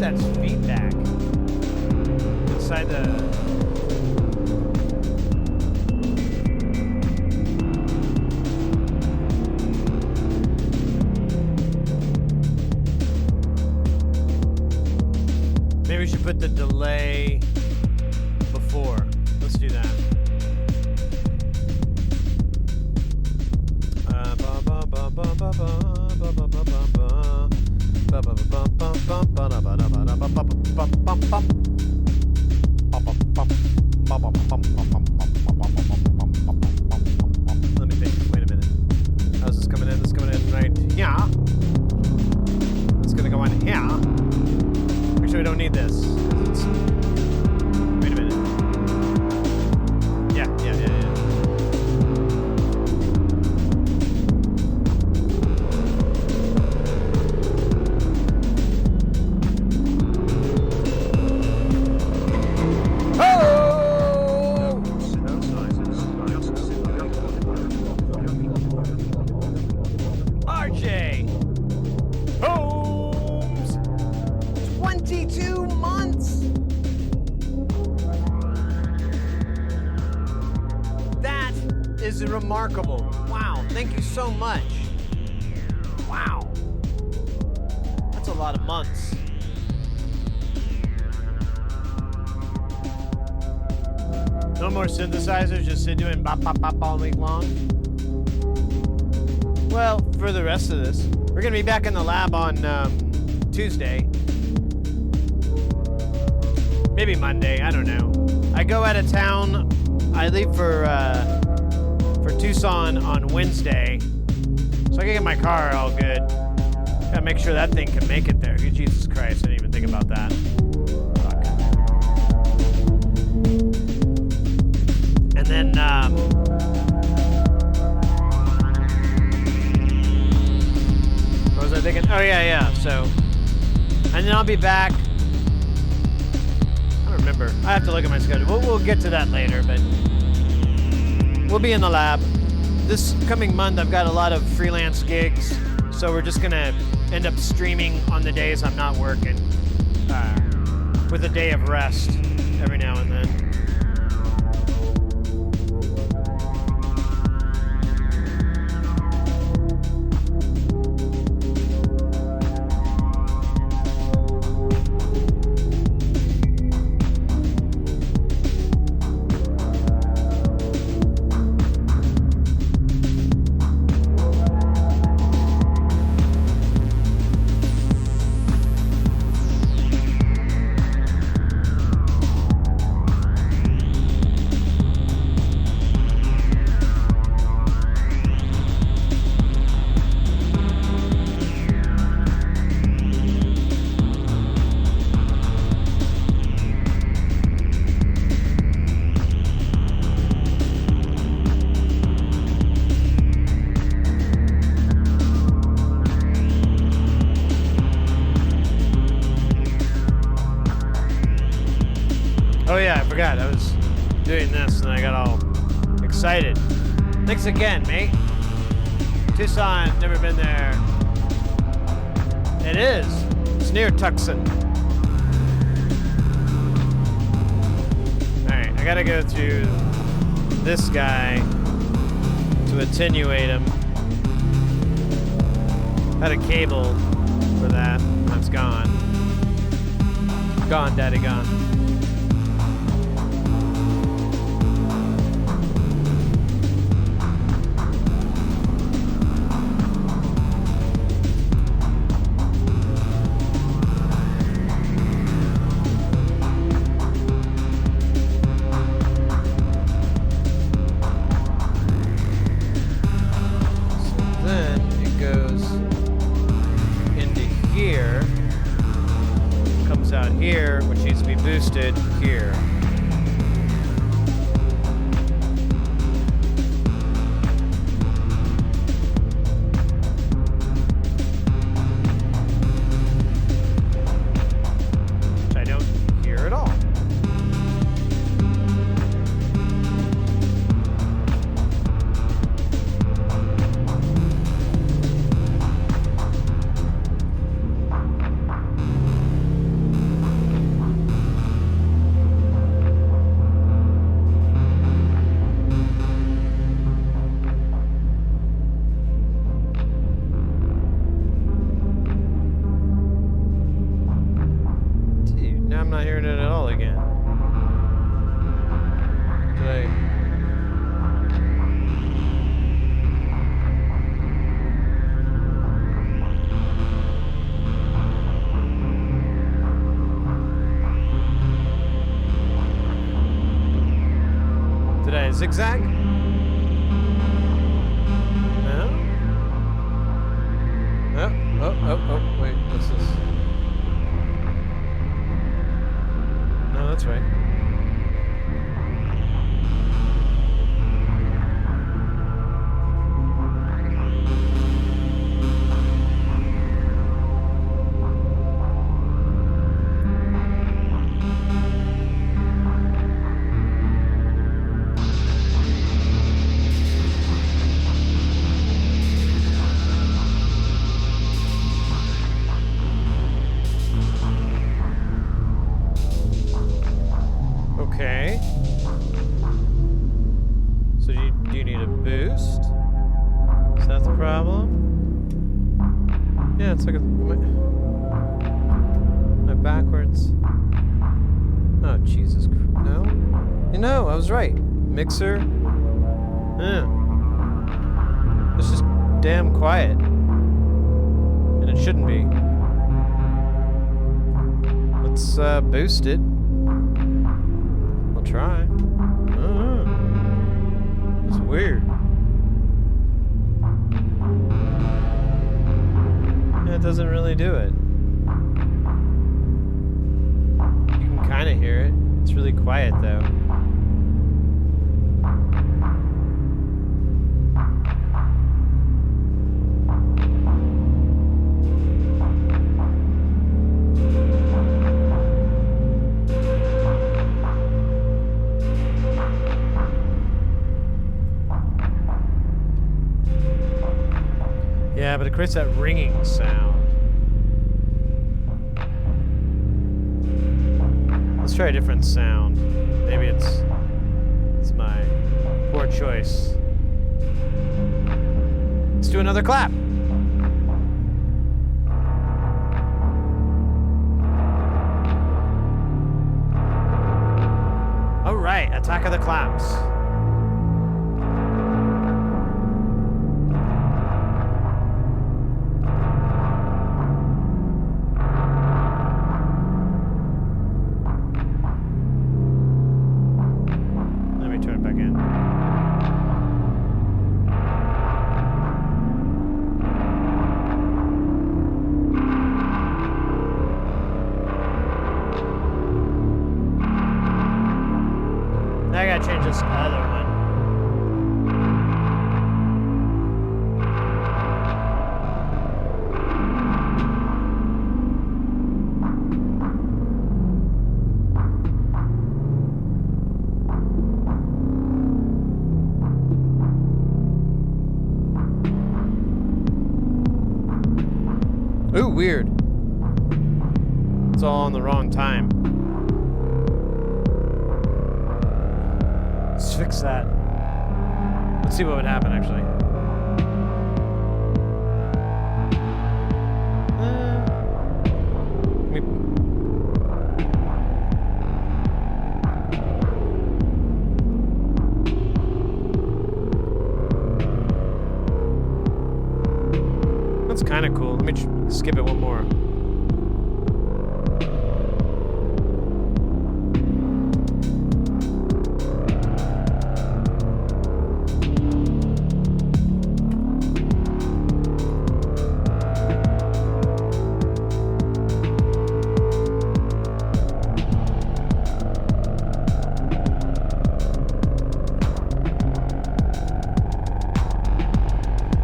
That's feedback inside the... Maybe we should put the delay before. Let's do that. Let me think. Wait a minute. How's this coming in? This is coming in right here. It's gonna go in here. Make sure we don't need this. Wait a minute. Yeah. 22 months! That is remarkable. Wow, thank you so much. Wow. That's a lot of months. No more synthesizers, just sit doing bop bop bop all week long. Well, for the rest of this, we're gonna be back in the lab on Tuesday. Maybe Monday, I don't know. I go out of town. I leave for Tucson on Wednesday, so I can get my car all good. Gotta make sure that thing can make it there. Jesus Christ, I didn't even think about that. Fuck. And then, what was I thinking? Oh yeah, so, and then I'll be back. I don't remember. I have to look at my schedule. We'll get to that later, but we'll be in the lab. This coming month, I've got a lot of freelance gigs, so we're just gonna end up streaming on the days I'm not working, with a day of rest every now and then. Oh yeah, I forgot. I was doing this and I got all excited. Thanks again, mate. Tucson, never been there. It is. It's near Tucson. Alright, I gotta go through this guy to attenuate him. Had a cable for that. That's gone. Gone, daddy, gone. Here, which needs to be boosted here. Which I don't hear at all. I'm not hearing it at all again. Did I zigzag? No? Oh, wait, what's this? No, that's right. Okay. So do you need a boost? Is that the problem? Yeah, it's like my backwards. Oh, Jesus Christ. No? You know, I was right. Mixer. Yeah. It's just damn quiet. And it shouldn't be. Let's boost it. I'll try. It's weird. Yeah, it doesn't really do it. You can kind of hear it. It's really quiet though. Yeah, but it creates that ringing sound. Let's try a different sound. Maybe it's my poor choice. Let's do another clap. All right, attack of the claps. I gotta change this other one. Ooh, weird. It's all on the wrong time. Let's fix that. Let's see what would happen, actually. That's kind of cool. Let me skip it one more.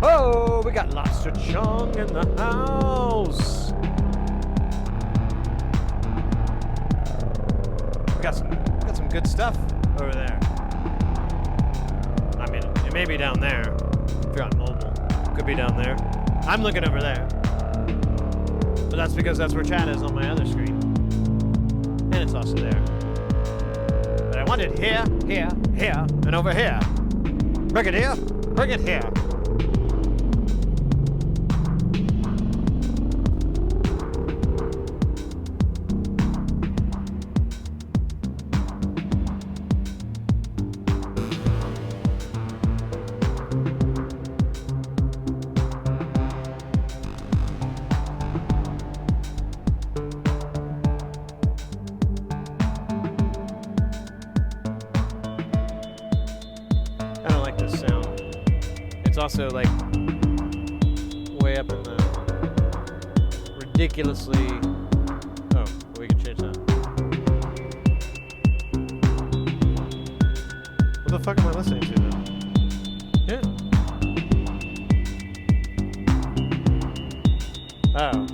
Oh, we got Lobster Chung in the house. We got some good stuff over there. I mean, it may be down there. If you're on mobile, could be down there. I'm looking over there, but that's because that's where chat is on my other screen, and it's also there. But I want it here, here, here, and over here. Bring it here. Bring it here. Also, like, way up in the ridiculously... Oh, we can change that. What the fuck am I listening to then? Yeah. Oh.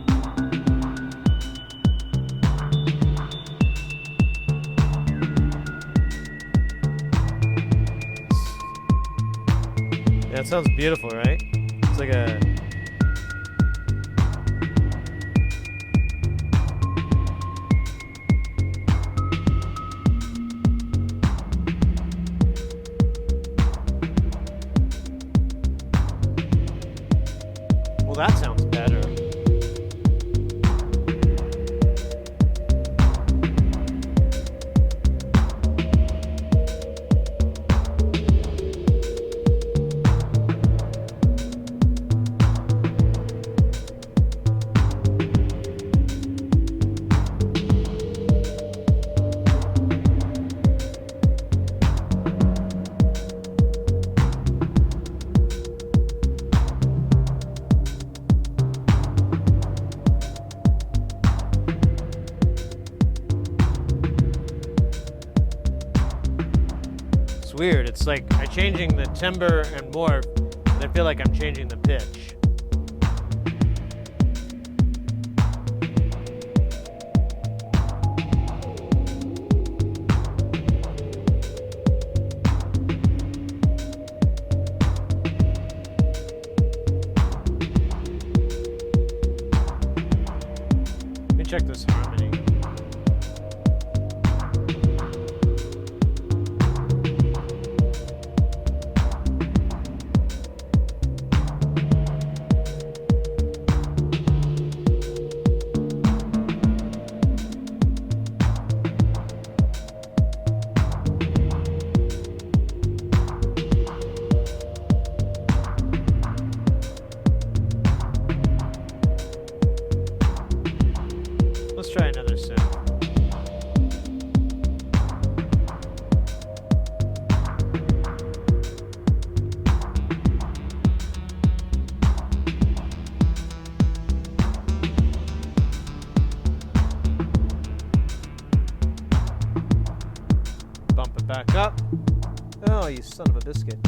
Yeah, it sounds beautiful, right? It's like a... weird. It's like I'm changing the timbre and morph, and I feel like I'm changing the pitch. Let me check this harmony. Let's try another synth. Bump it back up. Oh, you son of a biscuit.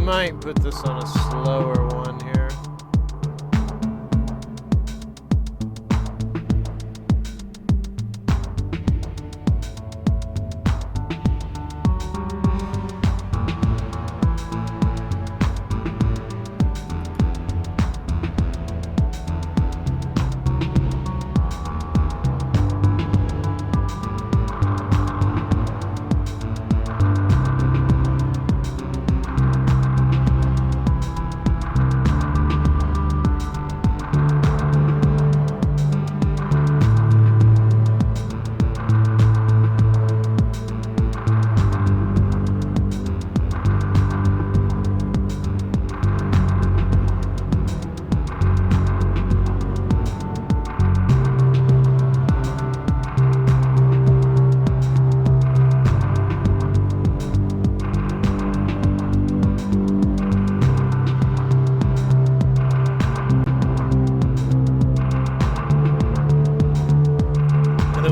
Might put this on a slower one here.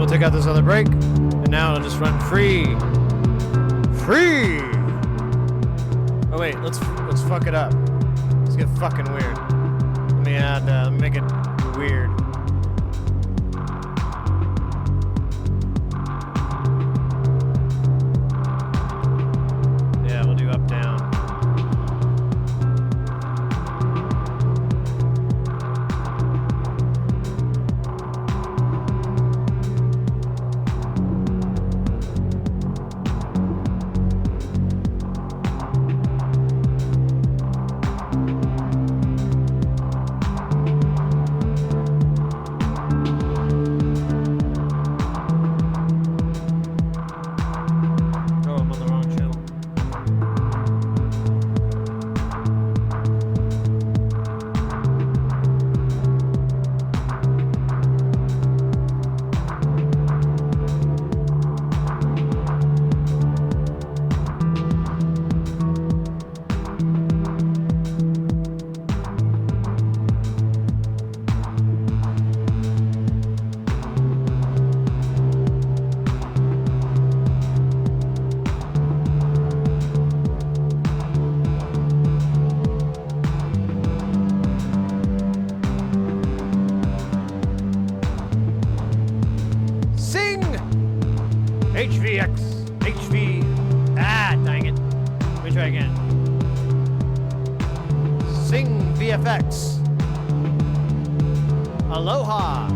Take out this other brake, and now it'll just run free. Free! Oh wait, let's fuck it up. Let's get fucking weird. Let me make it weird. Yeah, we'll do up, down. Dang it. Let me try again. Sing VFX. Aloha.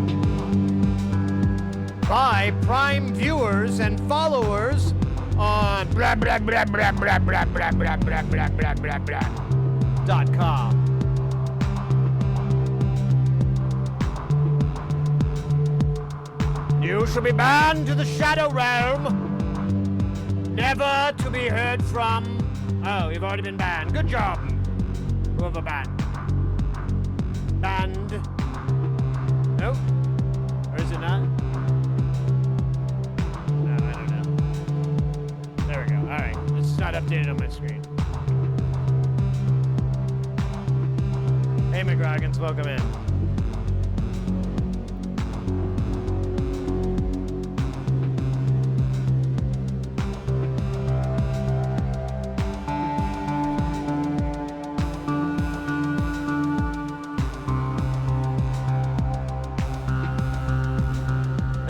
By Prime viewers and followers on blah blah blah blah blah blah blah blah blah blah blah blah blah.com. You shall be banned to the Shadow Realm. Never to be heard from. Oh, you've already been banned. Good job. Whoever banned. Banned. No? Or is it not? No, I don't know. There we go. Alright. It's not updated on my screen. Hey, McGroggins, welcome in.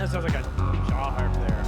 Sounds like a jaw harp there.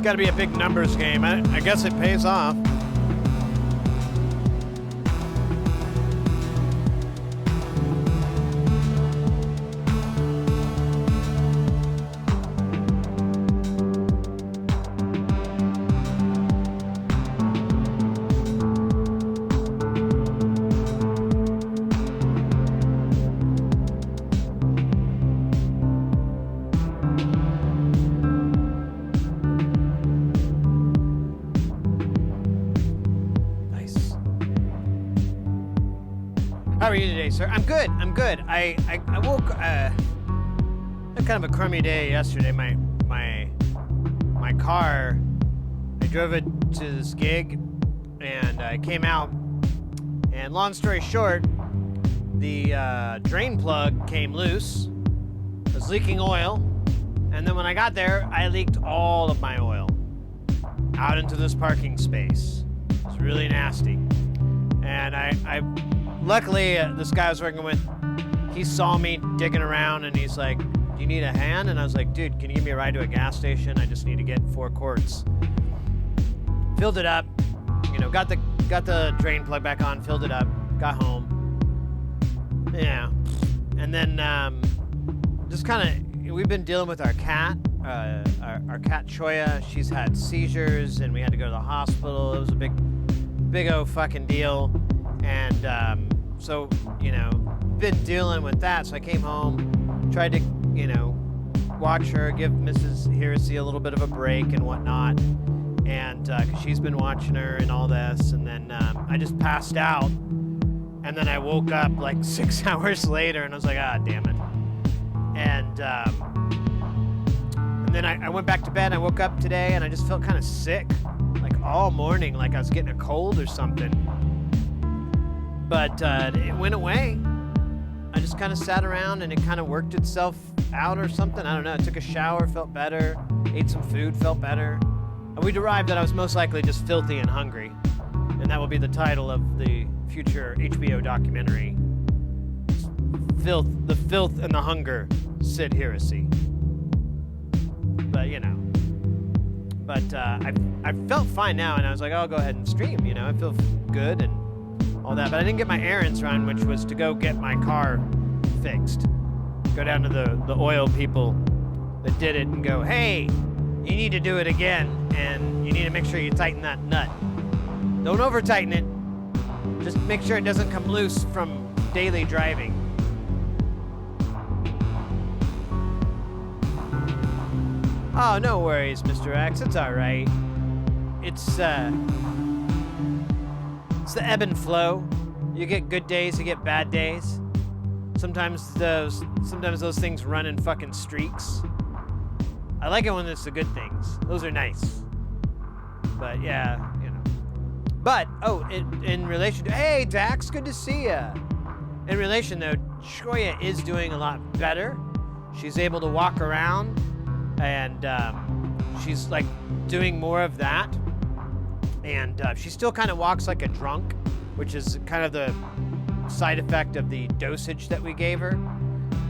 Got to be a big numbers game. I guess it pays off. How are you today, sir? I'm good. I woke had kind of a crummy day yesterday. My car, I drove it to this gig and I came out, and long story short, the drain plug came loose. It was leaking oil, and then when I got there, I leaked all of my oil out into this parking space. It's really nasty. And I luckily, this guy I was working with, he saw me digging around and he's like, do you need a hand? And I was like, dude, can you give me a ride to a gas station? I just need to get 4 quarts. Filled it up, you know, got the drain plug back on, filled it up, got home. Yeah. And then just kind of, we've been dealing with our cat, our cat Choya. She's had seizures and we had to go to the hospital. It was a big old fucking deal. And so, you know, been dealing with that. So I came home, tried to, you know, watch her, give Mrs. Heresy a little bit of a break and whatnot. And because she's been watching her and all this. And then I just passed out. And then I woke up like 6 hours later and I was like, ah, damn it. And then I went back to bed. I woke up today and I just felt kind of sick, like all morning, like I was getting a cold or something. But it went away. I just kind of sat around and it kind of worked itself out or something. I don't know. I took a shower, felt better. Ate some food, felt better. And we derived that I was most likely just filthy and hungry. And that will be the title of the future HBO documentary. Filth, the filth and the hunger, Sid Heresy. But, you know. But I felt fine now and I was like, oh, I'll go ahead and stream, you know. I feel good and all that, but I didn't get my errands run, which was to go get my car fixed. Go down to the oil people that did it and go, hey, you need to do it again, and you need to make sure you tighten that nut. Don't over-tighten it. Just make sure it doesn't come loose from daily driving. Oh, no worries, Mr. X. It's all right. It's the ebb and flow. You get good days, you get bad days. Sometimes those things run in fucking streaks. I like it when it's the good things. Those are nice. But yeah, you know. But, in relation to, hey, Dax, good to see ya. In relation, though, Choya is doing a lot better. She's able to walk around, and she's, like, doing more of that. And she still kind of walks like a drunk, which is kind of the side effect of the dosage that we gave her.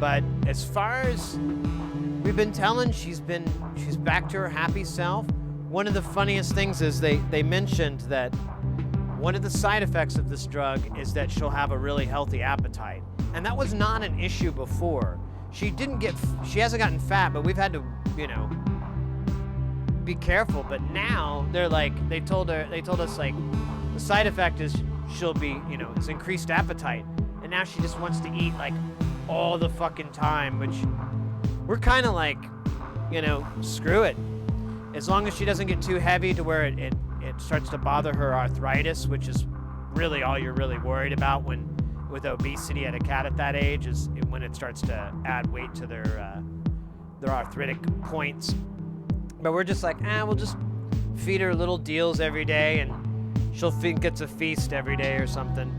But as far as we've been telling, she's back to her happy self. One of the funniest things is they mentioned that one of the side effects of this drug is that she'll have a really healthy appetite. And that was not an issue before. She hasn't gotten fat, but we've had to, you know, be careful. But now they told us like the side effect is she'll be, you know, it's increased appetite. And now she just wants to eat like all the fucking time, which we're kind of like, you know, screw it. As long as she doesn't get too heavy to where it starts to bother her arthritis, which is really all you're really worried about with obesity at a cat at that age, is when it starts to add weight to their arthritic points. But we're just like, we'll just feed her little deals every day, and she'll think it's a feast every day or something.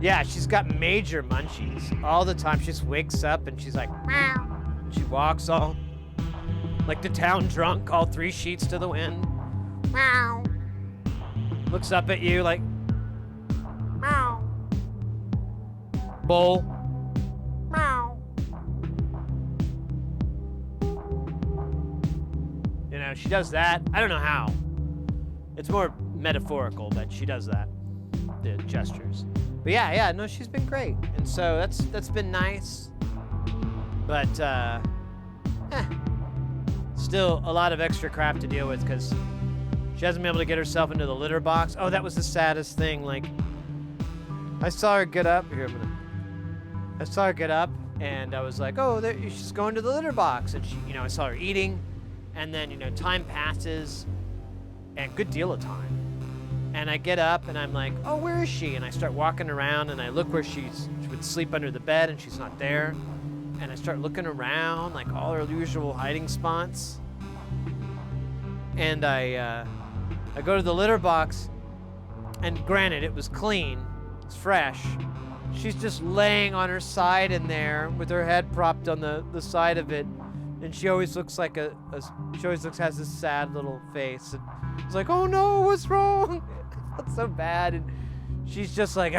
Yeah, she's got major munchies all the time. She just wakes up and she's like, meow. She walks all like the town drunk, all 3 sheets to the wind. Meow. Looks up at you like, meow. Bowl. Meow. You know, she does that. I don't know how. It's more metaphorical that she does that, the gestures. But yeah, no, she's been great. And so that's been nice. But still a lot of extra crap to deal with because she hasn't been able to get herself into the litter box. Oh, that was the saddest thing. Like, I saw her get up. I saw her get up, and I was like, oh, she's going to the litter box. And she, you know, I saw her eating, and then, you know, time passes, and good deal of time. And I get up, and I'm like, oh, where is she? And I start walking around, and I look where she would sleep under the bed, and she's not there. And I start looking around, like all her usual hiding spots. And I go to the litter box, and granted, it was clean, it's fresh. She's just laying on her side in there with her head propped on the side of it, and she always looks like has this sad little face. And it's like, oh no, what's wrong? I felt so bad, and she's just like,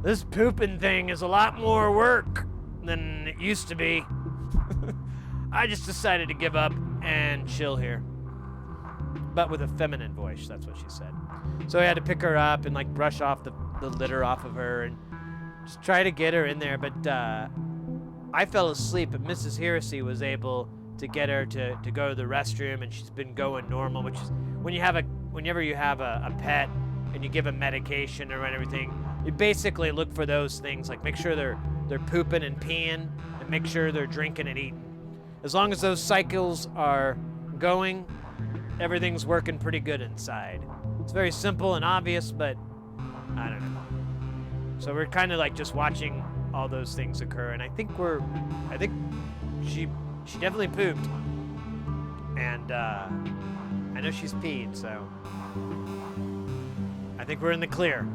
this pooping thing is a lot more work than it used to be. I just decided to give up and chill here. But with a feminine voice, that's what she said. So I had to pick her up and like brush off the litter off of her and just try to get her in there. But I fell asleep, but Mrs. Heresy was able to get her to go to the restroom, and she's been going normal, which is whenever you have a pet and you give them medication or everything, you basically look for those things, like make sure they're pooping and peeing, and make sure they're drinking and eating. As long as those cycles are going, everything's working pretty good inside. It's very simple and obvious, but I don't know. So we're kind of like just watching all those things occur, and I think she definitely pooped, and I know she's peed, so I think we're in the clear.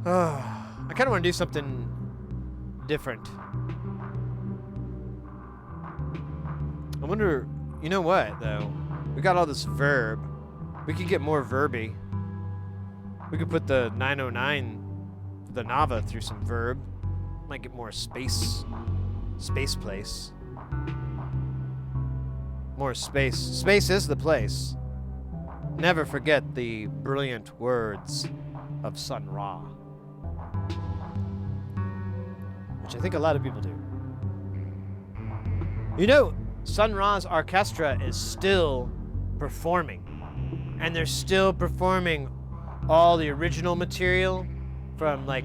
I kind of want to do something different. I wonder, you know what, though? We got all this verb. We could get more verby. We could put the 909, the Nava, through some verb. Might get more space place. More space. Space is the place. Never forget the brilliant words of Sun Ra. Which I think a lot of people do. You know, Sun Ra's orchestra is still performing. And they're still performing all the original material from, like,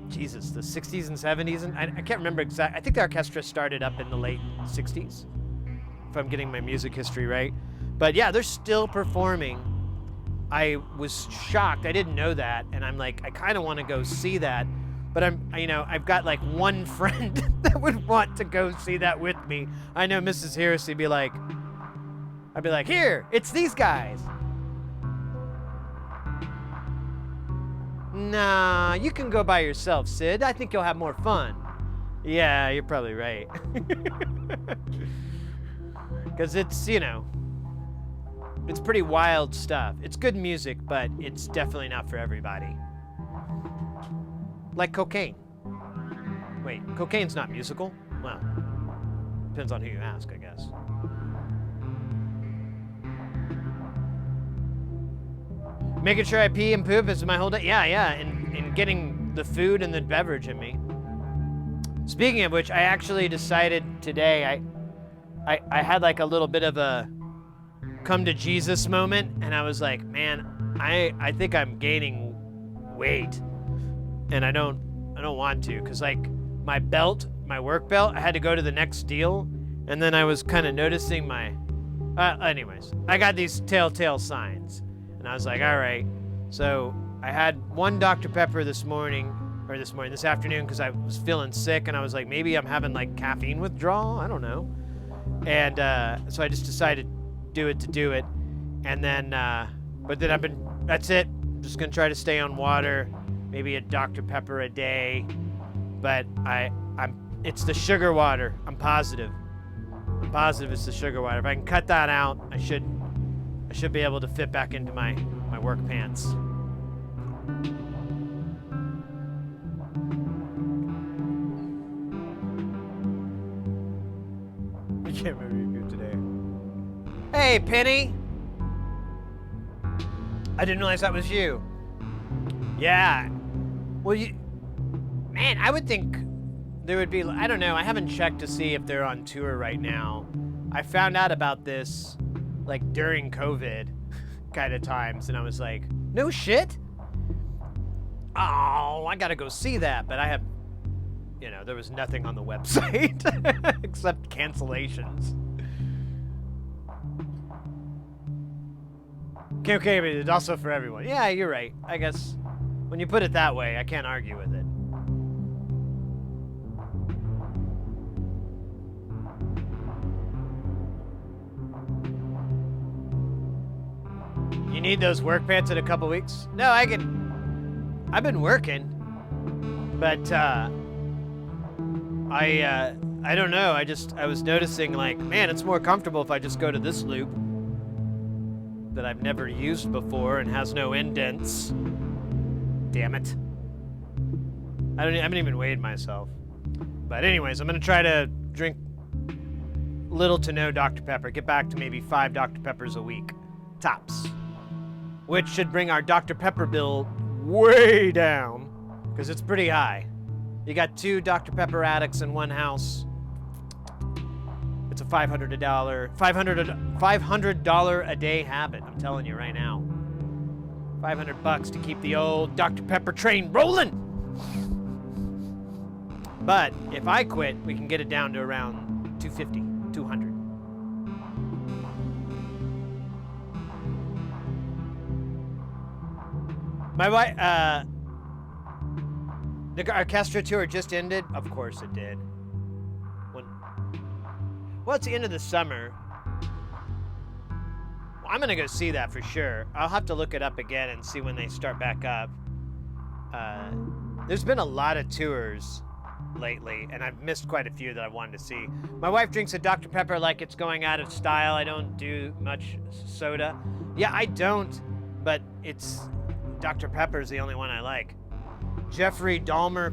Jesus, the 60s and 70s. And I can't remember exactly. I think the orchestra started up in the late 60s, if I'm getting my music history right. But yeah, they're still performing I was shocked. I didn't know that, and I'm like, I kind of want to go see that, but I've got like one friend that would want to go see that with me. I know Mrs. Harris would be like, I'd be like, here, it's these guys. Nah, you can go by yourself, Sid. I think you'll have more fun. Yeah, you're probably right. Because it's, it's pretty wild stuff. It's good music, but it's definitely not for everybody. Like cocaine. Wait, cocaine's not musical? Well, depends on who you ask, I guess. Making sure I pee and poop is my whole day. Yeah, and getting the food and the beverage in me. Speaking of which, I actually decided today, I had like a little bit of a come to Jesus moment, and I was like, man, I think I'm gaining weight, and I don't want to, because like my work belt, I had to go to the next deal, and then I was kind of noticing my, anyways, I got these telltale signs. And I was like, all right. So I had one Dr. Pepper this afternoon, because I was feeling sick, and I was like, maybe I'm having like caffeine withdrawal. I don't know. And so I just decided to do it. And then, but then that's it. I'm just going to try to stay on water, maybe a Dr. Pepper a day. But it's the sugar water. I'm positive it's the sugar water. If I can cut that out, I should be able to fit back into my work pants. I can't remember you today. Hey, Penny! I didn't realize that was you. Yeah. Well, man, I would think there would be, I don't know, I haven't checked to see if they're on tour right now. I found out about this like during COVID kind of times, and I was like, no shit? Oh, I gotta go see that. But I have, there was nothing on the website except cancellations. Okay, but it's also for everyone. Yeah, you're right. I guess when you put it that way, I can't argue with it. You need those work pants in a couple weeks? No, I've been working, but I don't know. I was noticing like, man, it's more comfortable if I just go to this loop that I've never used before and has no indents. Damn it. I haven't even weighed myself. But anyways, I'm gonna try to drink little to no Dr. Pepper. Get back to maybe 5 Dr. Peppers a week, tops. Which should bring our Dr. Pepper bill way down, because it's pretty high. You got 2 Dr. Pepper addicts in one house. It's a $500 a day habit, I'm telling you right now. $500 to keep the old Dr. Pepper train rolling. But if I quit, we can get it down to around $250, $200. My wife, the orchestra tour just ended. Of course it did. Well, it's the end of the summer. Well, I'm gonna go see that for sure. I'll have to look it up again and see when they start back up. There's been a lot of tours lately, and I've missed quite a few that I wanted to see. My wife drinks a Dr. Pepper like it's going out of style. I don't do much soda. Yeah, I don't, but it's Dr. Pepper's the only one I like. Jeffrey Dahmer ?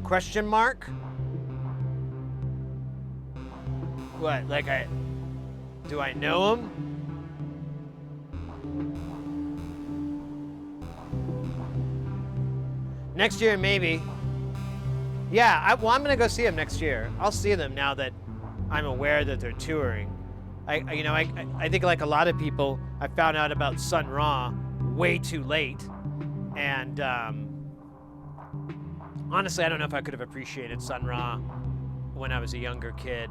What, like do I know him? Next year, maybe. Yeah, I'm gonna go see them next year. I'll see them now that I'm aware that they're touring. I think like a lot of people, I found out about Sun Ra way too late. And honestly, I don't know if I could have appreciated Sun Ra when I was a younger kid.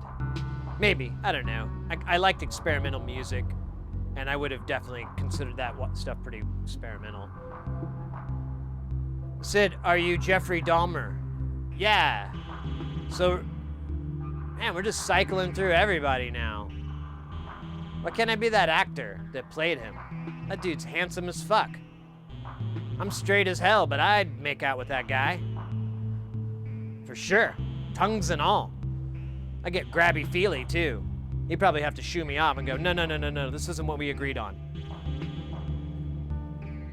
Maybe, I don't know. I liked experimental music, And I would have definitely considered that stuff pretty experimental. Sid, are you Jeffrey Dahmer? Yeah. So, man, we're just cycling through everybody now. Why can't I be that actor that played him? That dude's handsome as fuck. I'm straight as hell, but I'd make out with that guy. For sure. Tongues and all. I get grabby-feely, too. He'd probably have to shoo me off and go, no, this isn't what we agreed on.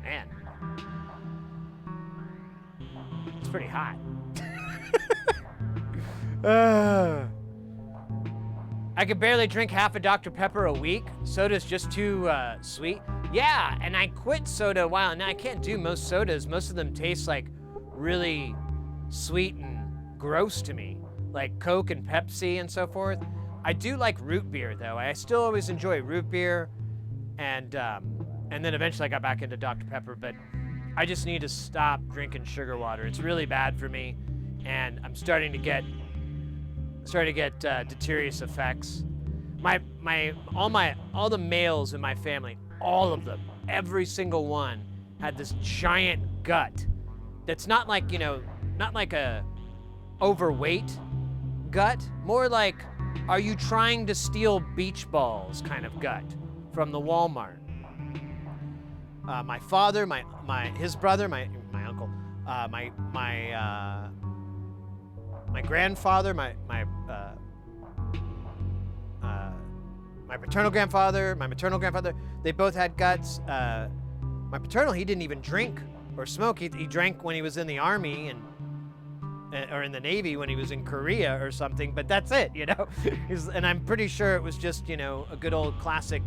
Man. It's pretty hot. I could barely drink half a Dr. Pepper a week. Soda's just too sweet. Yeah, and I quit soda a while. Now I can't do most sodas. Most of them taste like really sweet and gross to me, like Coke and Pepsi and so forth. I do like root beer though. I still always enjoy root beer, and then eventually I got back into Dr. Pepper. But I just need to stop drinking sugar water. It's really bad for me, and I'm starting to get deleterious effects. All the males in my family, all of them, every single one had this giant gut. That's not like, not like a overweight gut, more like, are you trying to steal beach balls kind of gut from the Walmart. My father, his brother, my uncle, my grandfather, my paternal grandfather, my maternal grandfather, they both had guts. My paternal, he didn't even drink or smoke. He drank when he was in the Army or in the Navy when he was in Korea or something, but that's it, and I'm pretty sure it was just, a good old classic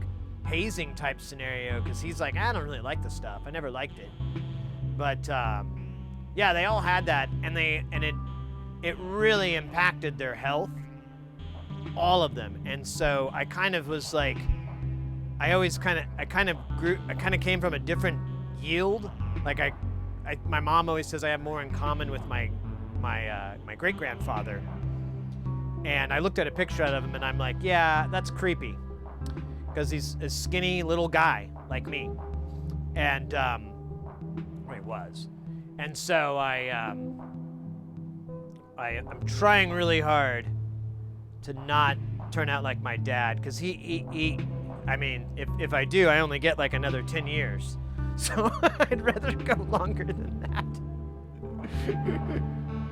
hazing type scenario, because he's like, I don't really like this stuff. I never liked it. But yeah, they all had that, and it really impacted their health, all of them. And so I kind of was like, I kind of came from a different yield. Like my mom always says I have more in common with my great grandfather. And I looked at a picture of him, and I'm like, yeah, that's creepy, because he's a skinny little guy like me, and or he was. And so I'm trying really hard to not turn out like my dad, because I mean, if I do, I only get like another 10 years. So I'd rather go longer than that.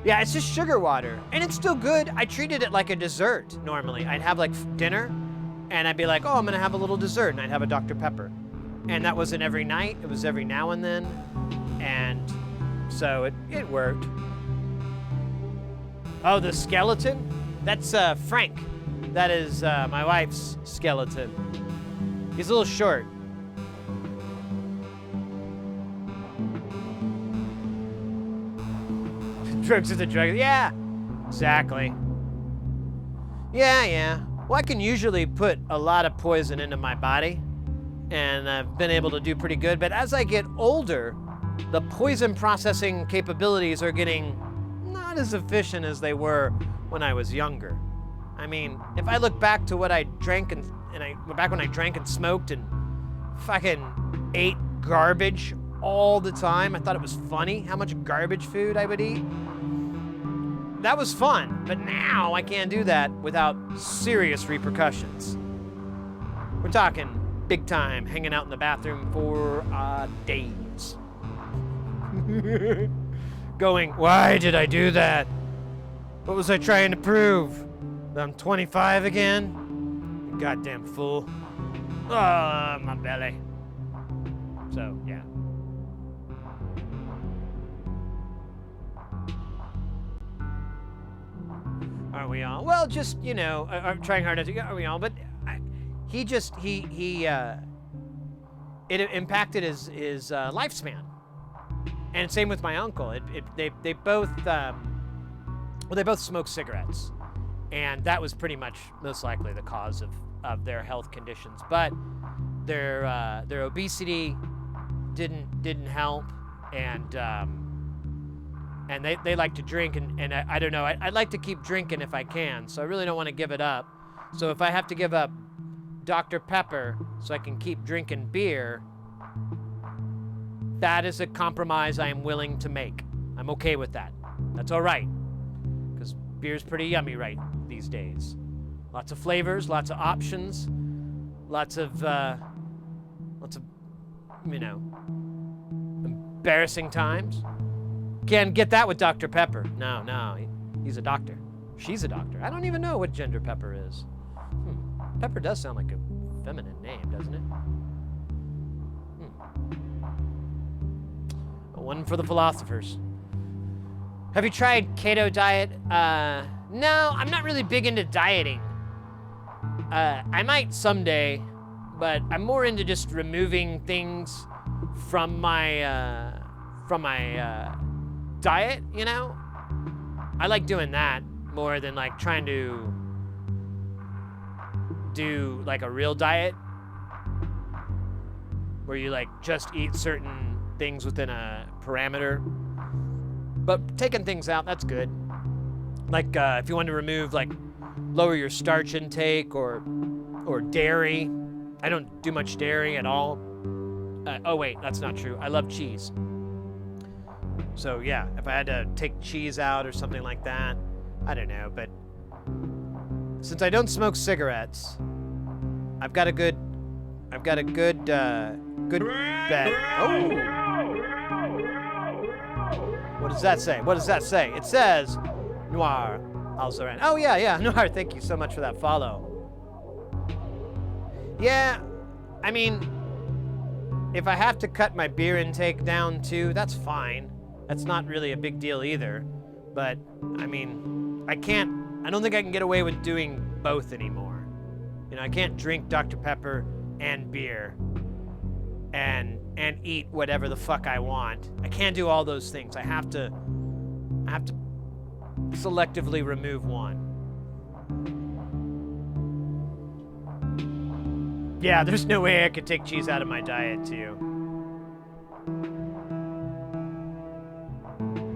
Yeah, it's just sugar water, and it's still good. I treated it like a dessert normally. I'd have like dinner, and I'd be like, oh, I'm gonna have a little dessert, and I'd have a Dr. Pepper. And that wasn't every night, it was every now and then. And so it worked. Oh, the skeleton? That's Frank. That is my wife's skeleton. He's a little short. Drugs is a drug. Yeah, exactly. Yeah. Well, I can usually put a lot of poison into my body, and I've been able to do pretty good. But as I get older, the poison processing capabilities are getting not as efficient as they were when I was younger. I mean, if I look back to what I drank back when I drank and smoked and fucking ate garbage all the time, I thought it was funny how much garbage food I would eat. That was fun, but now I can't do that without serious repercussions. We're talking big time, hanging out in the bathroom for days. Going, why did I do that? What was I trying to prove? That I'm 25 again? You goddamn fool. Oh, my belly. So, yeah. Are we all? Well, just, I'm trying hard not to, are we all? But it impacted his lifespan. And same with my uncle. They both smoked cigarettes. And that was pretty much most likely the cause of their health conditions. But their obesity didn't help, and they like to drink, and I don't know, I'd like to keep drinking if I can, so I really don't want to give it up. So if I have to give up Dr. Pepper so I can keep drinking beer, that is a compromise I am willing to make. I'm okay with that. That's all right. Because beer's pretty yummy right these days. Lots of flavors, lots of options, lots of, you know, embarrassing times. Can't get that with Dr. Pepper. No, he's a doctor. She's a doctor. I don't even know what gender Pepper is. Pepper does sound like a feminine name, doesn't it? One for the philosophers. Have you tried keto diet? No, I'm not really big into dieting. I might someday, but I'm more into just removing things from my diet, you know? I like doing that more than like trying to do like a real diet where you like just eat certain things within a parameter. But taking things out, that's good. Like if you want to remove, like lower your starch intake or dairy. I don't do much dairy at all. Oh wait, that's not true. I love cheese. So yeah, if I had to take cheese out or something like that, I don't know. But since I don't smoke cigarettes, I've got a good bet. Oh. What does that say? What does that say? It says Noir Alzaran. Oh yeah, Noir, thank you so much for that follow. Yeah, I mean, if I have to cut my beer intake down too, that's fine. That's not really a big deal either. But I mean, I don't think I can get away with doing both anymore. You know, I can't drink Dr. Pepper and beer and eat whatever the fuck I want. I can't do all those things. I have to selectively remove one. Yeah, there's no way I could take cheese out of my diet too.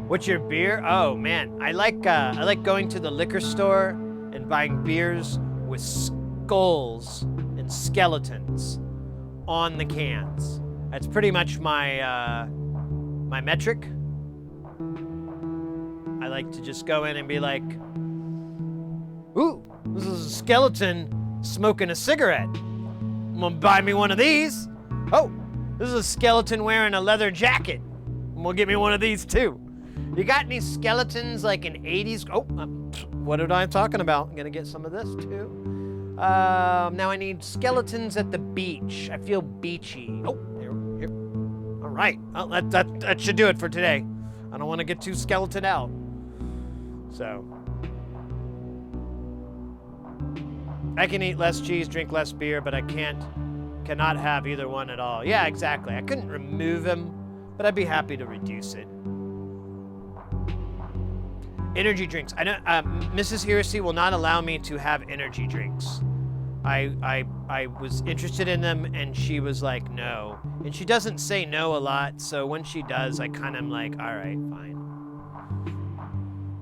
What's your beer? Oh man, I like going to the liquor store and buying beers with skulls and skeletons on the cans. That's pretty much my my metric. I like to just go in and be like, ooh, this is a skeleton smoking a cigarette. I'm gonna buy me one of these. Oh, this is a skeleton wearing a leather jacket. I'm gonna get me one of these too. You got any skeletons like in 80s? Oh, what am I talking about? I'm gonna get some of this too. Now I need skeletons at the beach. I feel beachy. Oh, here. All right, well, that should do it for today. I don't want to get too skeleton out. So I can eat less cheese, drink less beer, but I cannot have either one at all. Yeah, exactly. I couldn't remove them, but I'd be happy to reduce it. Energy drinks. I know Mrs. Heresy will not allow me to have energy drinks. I was interested in them, and she was like, no. And she doesn't say no a lot, so when she does, I kind of am like, all right, fine.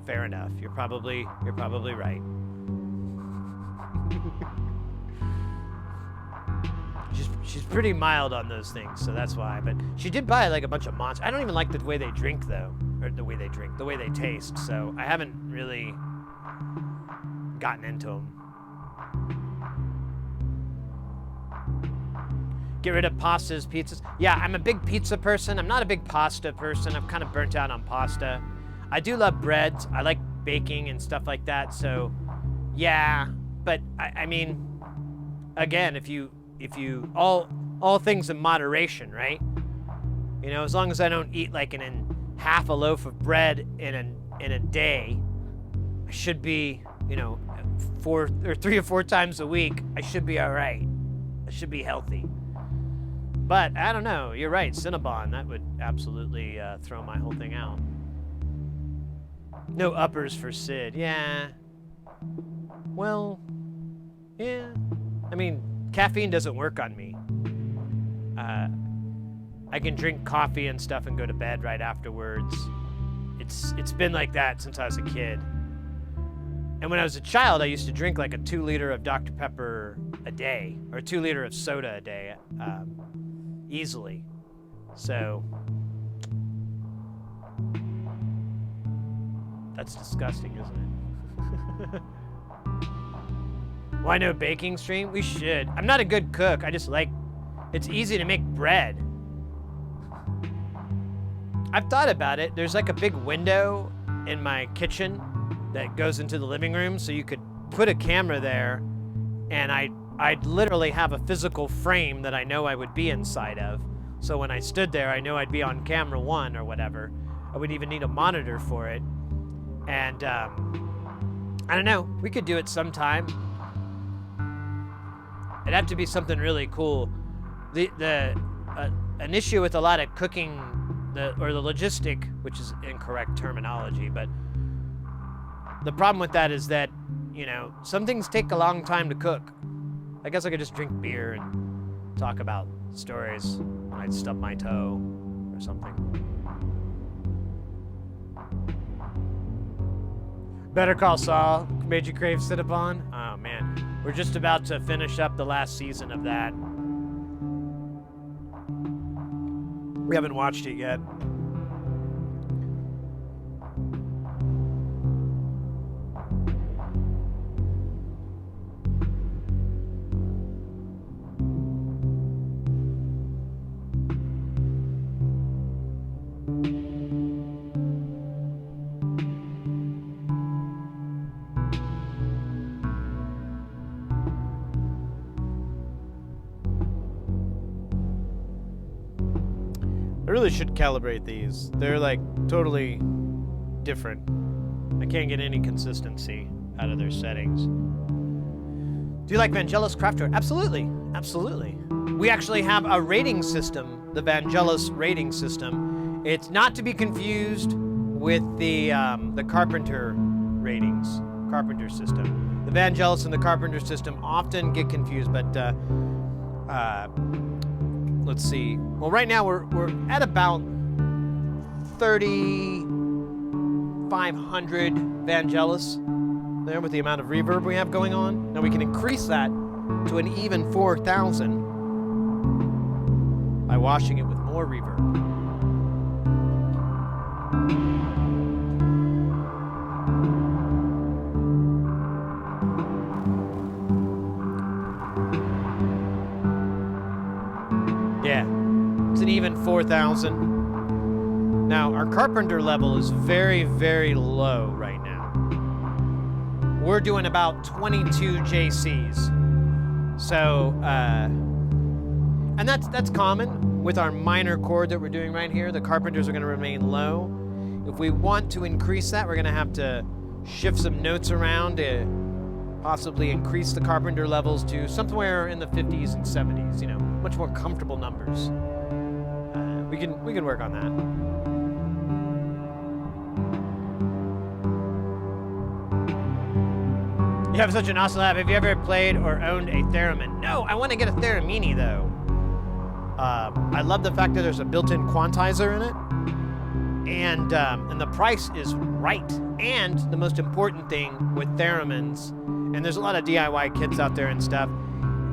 Fair enough. You're probably right. She's pretty mild on those things, so that's why. But she did buy like a bunch of monsters. I don't even like the way they drink though, or the way they taste. So I haven't really gotten into them. Get rid of pastas, pizzas. Yeah, I'm a big pizza person. I'm not a big pasta person. I'm kind of burnt out on pasta. I do love breads. I like baking and stuff like that. So yeah, but I mean, again, if you all things in moderation, right? You know, as long as I don't eat like half a loaf of bread in a day, I should be, you know, 3 or 4 times a week, I should be all right. I should be healthy. But I don't know. You're right, Cinnabon. That would absolutely throw my whole thing out. No uppers for Sid. Yeah. Well, yeah. I mean, caffeine doesn't work on me. I can drink coffee and stuff and go to bed right afterwards. It's been like that since I was a kid. And when I was a child, I used to drink like a 2 liter of Dr. Pepper a day, or 2 liter of soda a day, easily. So, that's disgusting, isn't it? Why no baking stream? We should. I'm not a good cook. I just like, it's easy to make bread. I've thought about it. There's like a big window in my kitchen that goes into the living room, so you could put a camera there, and I'd literally have a physical frame that I know I would be inside of. So when I stood there, I know I'd be on camera 1 or whatever. I wouldn't even need a monitor for it. And I don't know, we could do it sometime. It'd have to be something really cool. An issue with a lot of cooking, the logistic, which is incorrect terminology, but the problem with that is that, you know, some things take a long time to cook. I guess I could just drink beer and talk about stories when I'd stub my toe or something. Better Call Saul made you crave Cinnabon? Oh man, we're just about to finish up the last season of that. We haven't watched it yet. I really should calibrate these. They're like totally different. I can't get any consistency out of their settings. Do you like Vangelis Craftware? Absolutely, absolutely. We actually have a rating system, the Vangelis rating system. It's not to be confused with the Carpenter ratings, Carpenter system. The Vangelis and the Carpenter system often get confused, but let's see. Well, right now we're at about 3,500 Vangelis there with the amount of reverb we have going on. Now we can increase that to an even 4,000 by washing it with more reverb. Yeah, it's an even 4,000. Now, our Carpenter level is very, very low right now. We're doing about 22 JCs. So, and that's common with our minor chord that we're doing right here. The Carpenters are gonna remain low. If we want to increase that, we're gonna have to shift some notes around to possibly increase the Carpenter levels to somewhere in the 50s and 70s, you know, much more comfortable numbers. We can work on that. You have such an awesome lab. Have you ever played or owned a theremin? No, I want to get a theremin though. I love the fact that there's a built-in quantizer in it, and the price is right. And the most important thing with theremins, and there's a lot of DIY kits out there and stuff,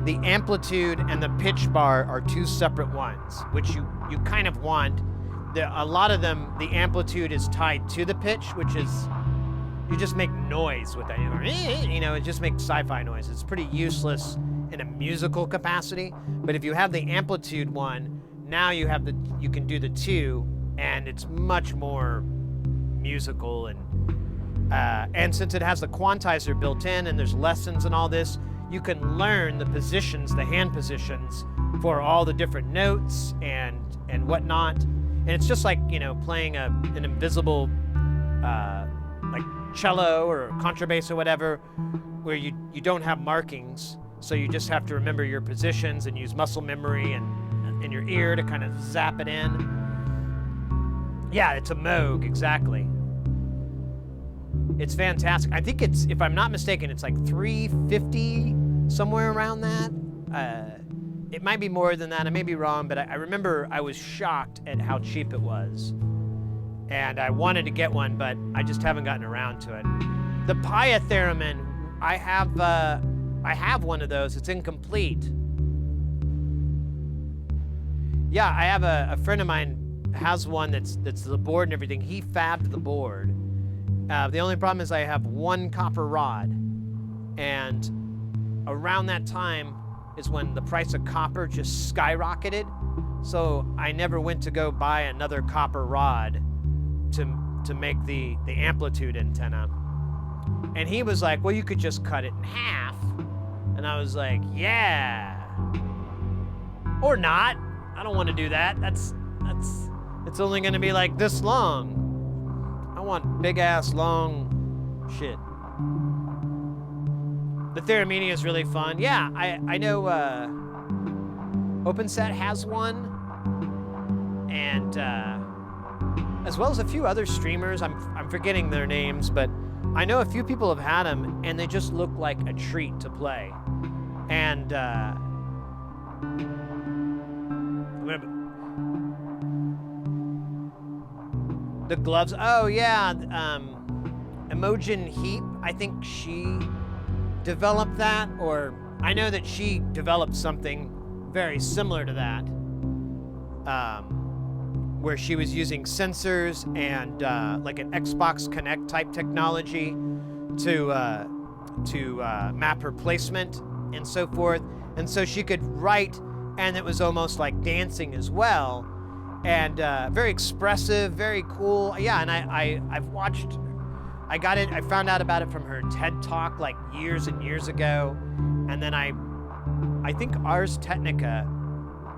the amplitude and the pitch bar are two separate ones, which you kind of want. A lot of them, the amplitude is tied to the pitch, which is, you just make noise with that. You know, it just makes sci-fi noise. It's pretty useless in a musical capacity. But if you have the amplitude one, now you can do the two, and it's much more musical. And since it has the quantizer built in, and there's lessons and all this, you can learn the positions, the hand positions for all the different notes and whatnot. And it's just like, you know, playing an invisible like cello or contrabass or whatever, where you don't have markings, so you just have to remember your positions and use muscle memory and in your ear to kind of zap it in. Yeah, it's a Moog, exactly. It's fantastic. I think it's, if I'm not mistaken, it's like $350, somewhere around that. It might be more than that. I may be wrong, but I remember I was shocked at how cheap it was. And I wanted to get one, but I just haven't gotten around to it. The Paya theremin, I have one of those. It's incomplete. Yeah, I have a friend of mine has one that's the board and everything. He fabbed the board. The only problem is I have one copper rod, and around that time is when the price of copper just skyrocketed. So I never went to go buy another copper rod to make the amplitude antenna. And he was like, well, you could just cut it in half. And I was like, yeah. Or not. I don't want to do that. It's only going to be like this long. I want big ass long shit. The Theremin is really fun. Yeah, I know OpenSet has one. And as well as a few other streamers. I'm forgetting their names, but I know a few people have had them, and they just look like a treat to play. And the gloves. Oh yeah, Imogen Heap. I think she developed that, or I know that she developed something very similar to that, where she was using sensors and like an Xbox Connect type technology to map her placement and so forth. And so she could write, and it was almost like dancing as well. And very expressive, very cool. Yeah, and I've watched, I found out about it from her TED Talk like years and years ago. And then I think Ars Technica,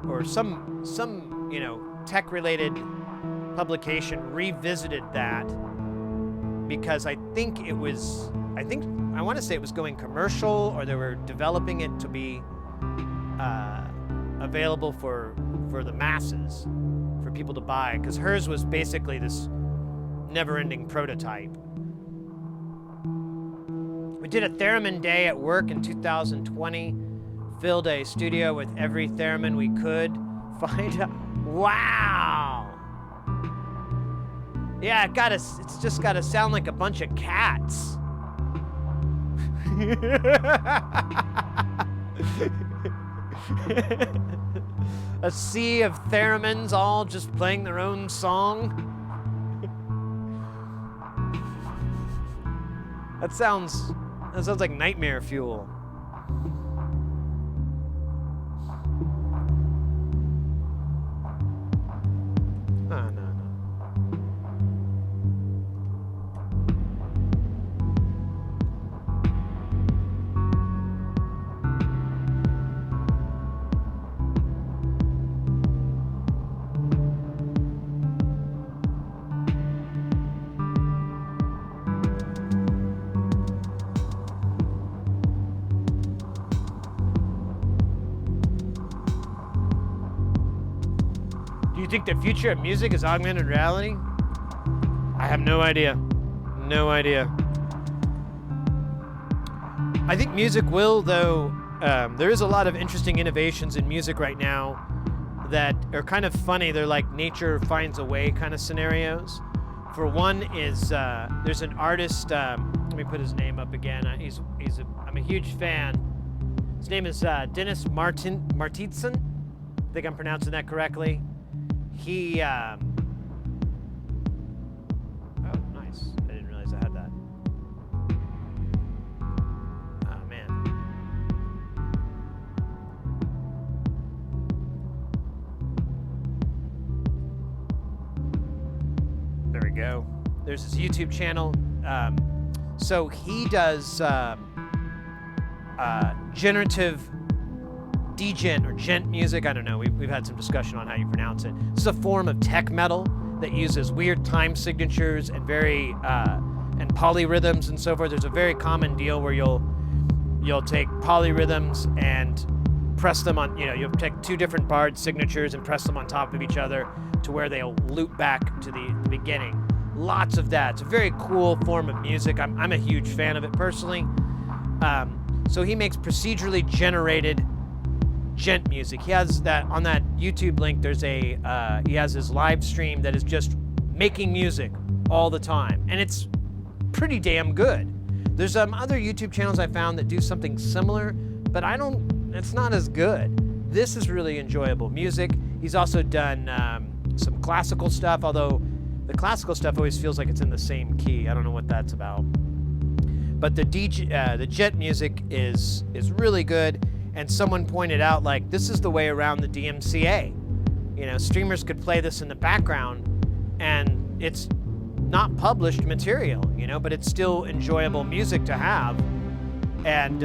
or some you know, tech-related publication revisited that, because I want to say it was going commercial, or they were developing it to be available for the masses, for people to buy, because hers was basically this never-ending prototype. We did a theremin day at work in 2020, filled a studio with every theremin we could find. Wow! Yeah, it's just gotta sound like a bunch of cats. A sea of theremins all just playing their own song. That sounds like nightmare fuel. Oh, no. Do you think the future of music is augmented reality? I have no idea. No idea. I think music will, though. There is a lot of interesting innovations in music right now that are kind of funny. They're like nature finds a way kind of scenarios. For one is, there's an artist, let me put his name up again. I'm a huge fan. His name is Dennis Martinson. I think I'm pronouncing that correctly. He, oh, nice. I didn't realize I had that. Oh, man. There we go. There's his YouTube channel. So he does generative degen or gent music. I don't know. We've had some discussion on how you pronounce it. This is a form of tech metal that uses weird time signatures and very and polyrhythms and so forth. There's a very common deal where you'll take polyrhythms and press them on. You'll take two different bard signatures and press them on top of each other to where they'll loop back to the beginning. Lots of that. It's a very cool form of music. I'm a huge fan of it personally. So he makes procedurally generated gent music. He has that on that YouTube link. There's he has his live stream that is just making music all the time, and it's pretty damn good. There's other YouTube channels I found that do something similar, but it's not as good. This is really enjoyable music. He's also done some classical stuff, although the classical stuff always feels like it's in the same key. I don't know what that's about. But the jet music is really good, and someone pointed out, like, this is the way around the DMCA. You know, streamers could play this in the background, and it's not published material, you know, but it's still enjoyable music to have. And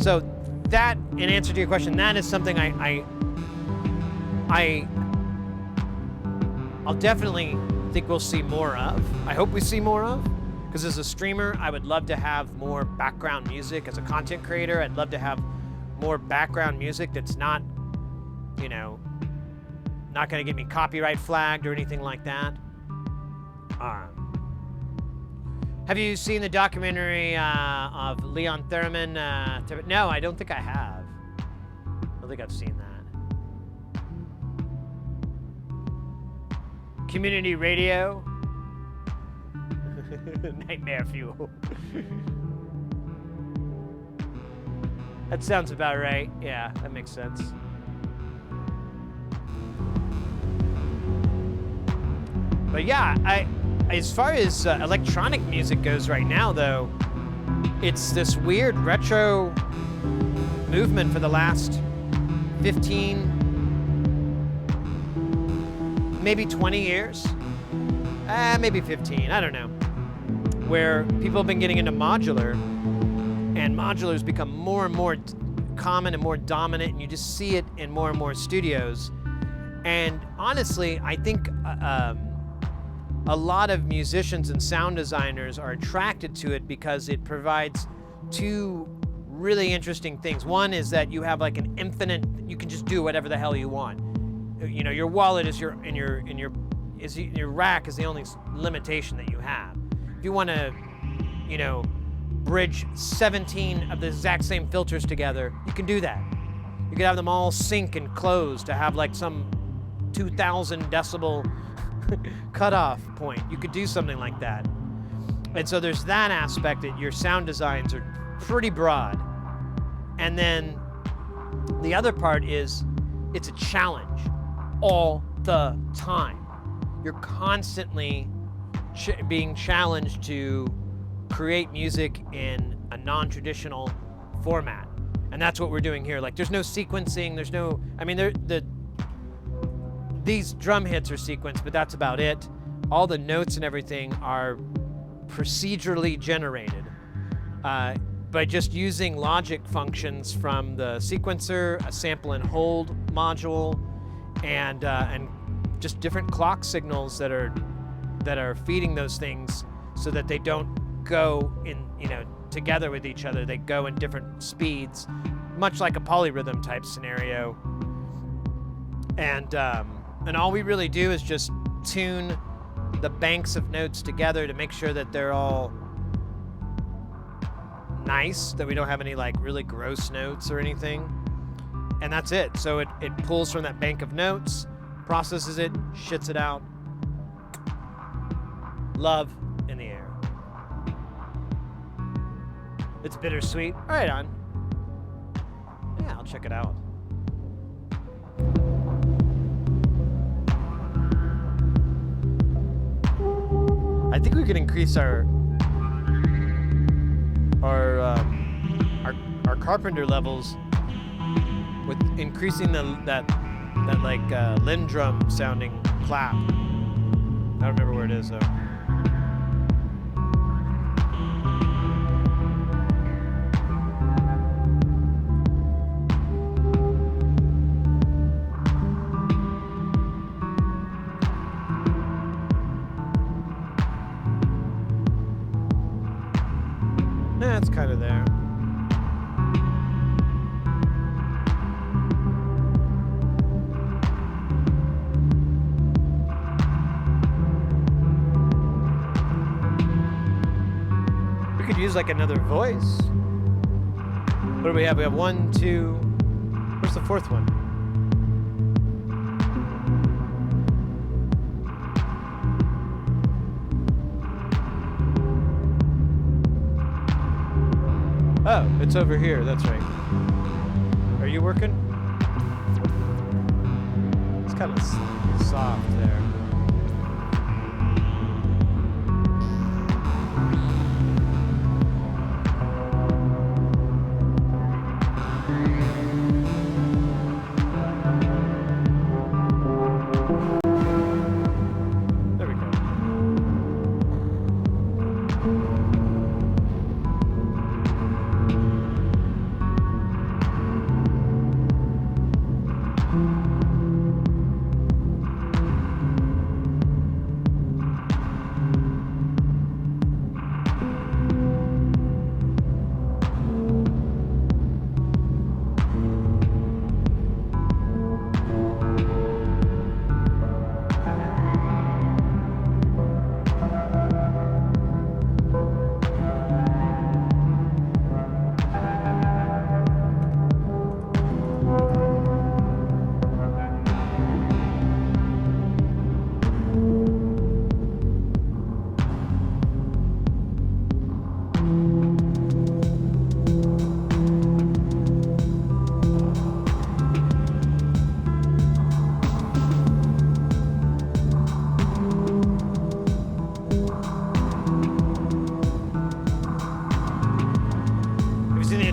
so that, in answer to your question, that is something I'll definitely think we'll see more of. I hope we see more of, because as a streamer, I would love to have more background music. As a content creator, I'd love to have more background music that's not, you know, not going to get me copyright flagged or anything like that. Have you seen the documentary of Leon Theremin? No, I don't think I have. I don't think I've seen that. Community radio. Nightmare fuel. That sounds about right. Yeah, that makes sense. But yeah, as far as electronic music goes right now, though, it's this weird retro movement for the last 15, maybe 20 years, maybe 15, I don't know, where people have been getting into modular, and modular's become more and more common and more dominant, and you just see it in more and more studios. And honestly, I think a lot of musicians and sound designers are attracted to it because it provides two really interesting things. One is that you have like an infinite, you can just do whatever the hell you want. You know, your wallet is your rack is the only limitation that you have. If you want to, you know, bridge 17 of the exact same filters together, you can do that. You could have them all sync and close to have like some 2,000 decibel cutoff point. You could do something like that. And so there's that aspect, that your sound designs are pretty broad. And then the other part is it's a challenge all the time. You're constantly being challenged to create music in a non-traditional format. And that's what we're doing here. Like, there's no sequencing, there's no, I mean, these drum hits are sequenced, but that's about it. All the notes and everything are procedurally generated by just using logic functions from the sequencer, a sample and hold module, and just different clock signals that are feeding those things so that they don't go in, you know, together with each other. They go in different speeds, much like a polyrhythm type scenario. And all we really do is just tune the banks of notes together to make sure that they're all nice, that we don't have any like really gross notes or anything. And that's it. So it pulls from that bank of notes, processes it, shits it out. Love in the air. It's bittersweet. Right on. Yeah, I'll check it out. I think we could increase our carpenter levels with increasing that like Lindrum sounding clap. I don't remember where it is though. Yeah, it's kind of there. We could use like another voice. What do we have? We have 1, 2. Where's the fourth one? Oh, it's over here. That's right. Are you working? It's kind of soft there. There we go.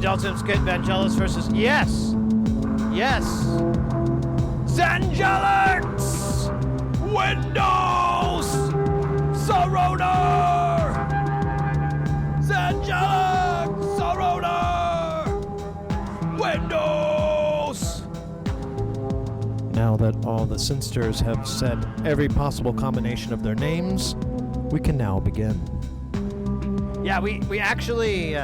Delta skit Vangelis versus yes, Zangelix, Windows, Sorona, Zangelix, Sorona, Windows. Now that all the synthsters have said every possible combination of their names, we can now begin. Yeah, we actually.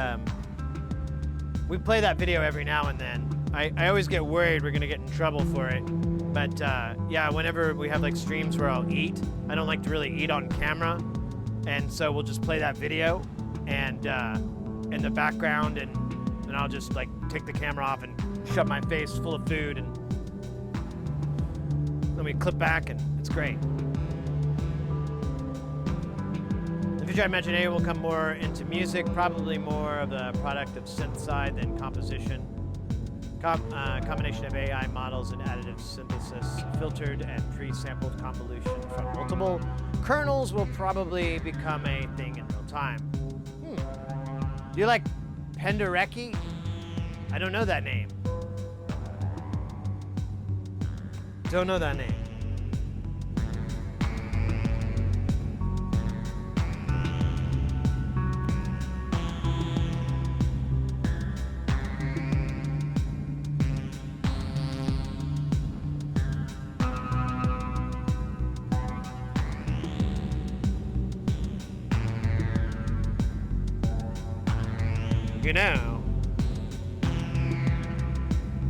We play that video every now and then. I always get worried we're gonna get in trouble for it. But yeah, whenever we have like streams where I'll eat, I don't like to really eat on camera. And so we'll just play that video and in the background and I'll just like take the camera off and shove my face full of food and then we clip back and it's great. In the future, I imagine A will come more into music, probably more of the product of synth side than composition. Combination of AI models and additive synthesis, filtered and pre-sampled convolution from multiple kernels will probably become a thing in real time. Do you like Penderecki? I don't know that name. Don't know that name. You know.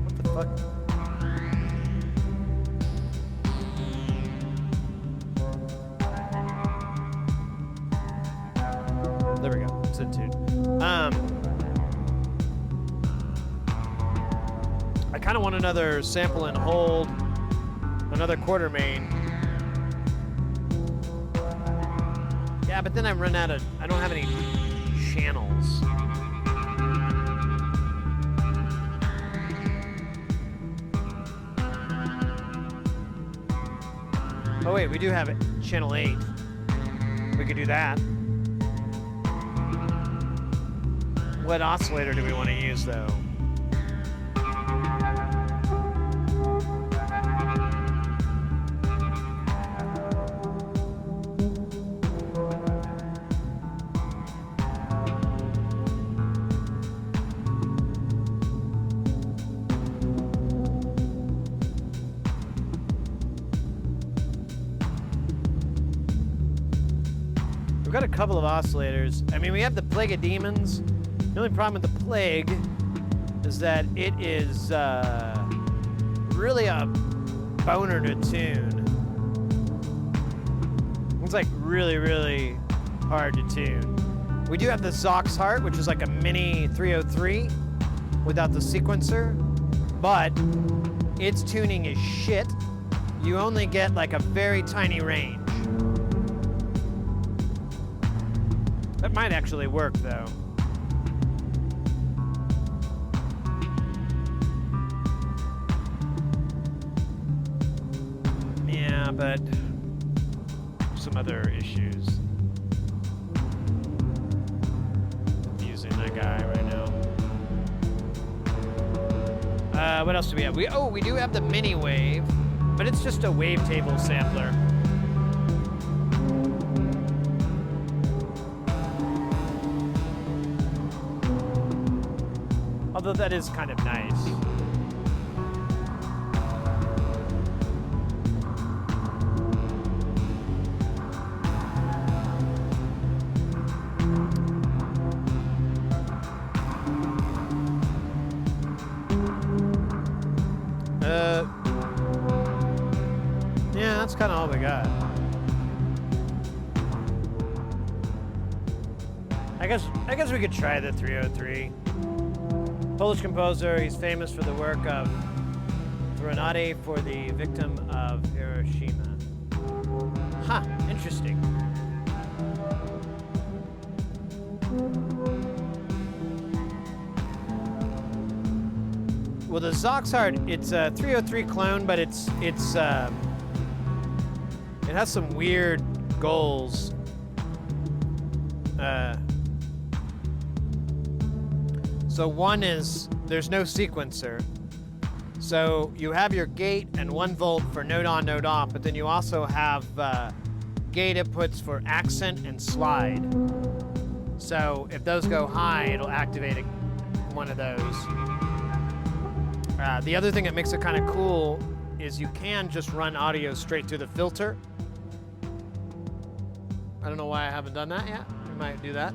What the fuck? There we go. It's in tune. I kind of want another sample and hold, another quarter main. Yeah, but then I run out of. I don't have any channels. Oh wait, we do have it. Channel 8. We could do that. What oscillator do we want to use though? We've got a couple of oscillators. I mean, we have the Plague of Demons. The only problem with the Plague is that it is really a boner to tune. It's like really, really hard to tune. We do have the Zox Heart, which is like a mini 303 without the sequencer, but its tuning is shit. You only get like a very tiny range. That might actually work though. Yeah, but some other issues. Using that guy right now. What else do we have? We do have the mini wave, but it's just a wavetable sampler. Although that is kind of nice. Yeah, that's kind of all we got. I guess we could try the 303. Polish composer, he's famous for the work of Serenade for the victim of Hiroshima. Huh, interesting. Well, the Zoxhard, it's a 303 clone, but it has some weird goals. So one is, there's no sequencer. So you have your gate and 1 volt for node on, node off, but then you also have gate inputs for accent and slide. So if those go high, it'll activate one of those. The other thing that makes it kind of cool is you can just run audio straight through the filter. I don't know why I haven't done that yet. We might do that.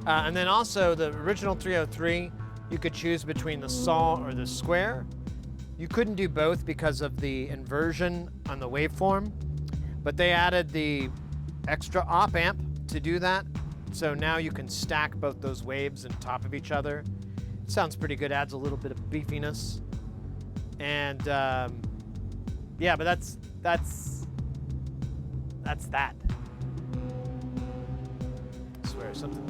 And then also the original 303, you could choose between the saw or the square. You couldn't do both because of the inversion on the waveform, but they added the extra op amp to do that. So now you can stack both those waves on top of each other. It sounds pretty good, adds a little bit of beefiness. And yeah, but that's that. I swear something.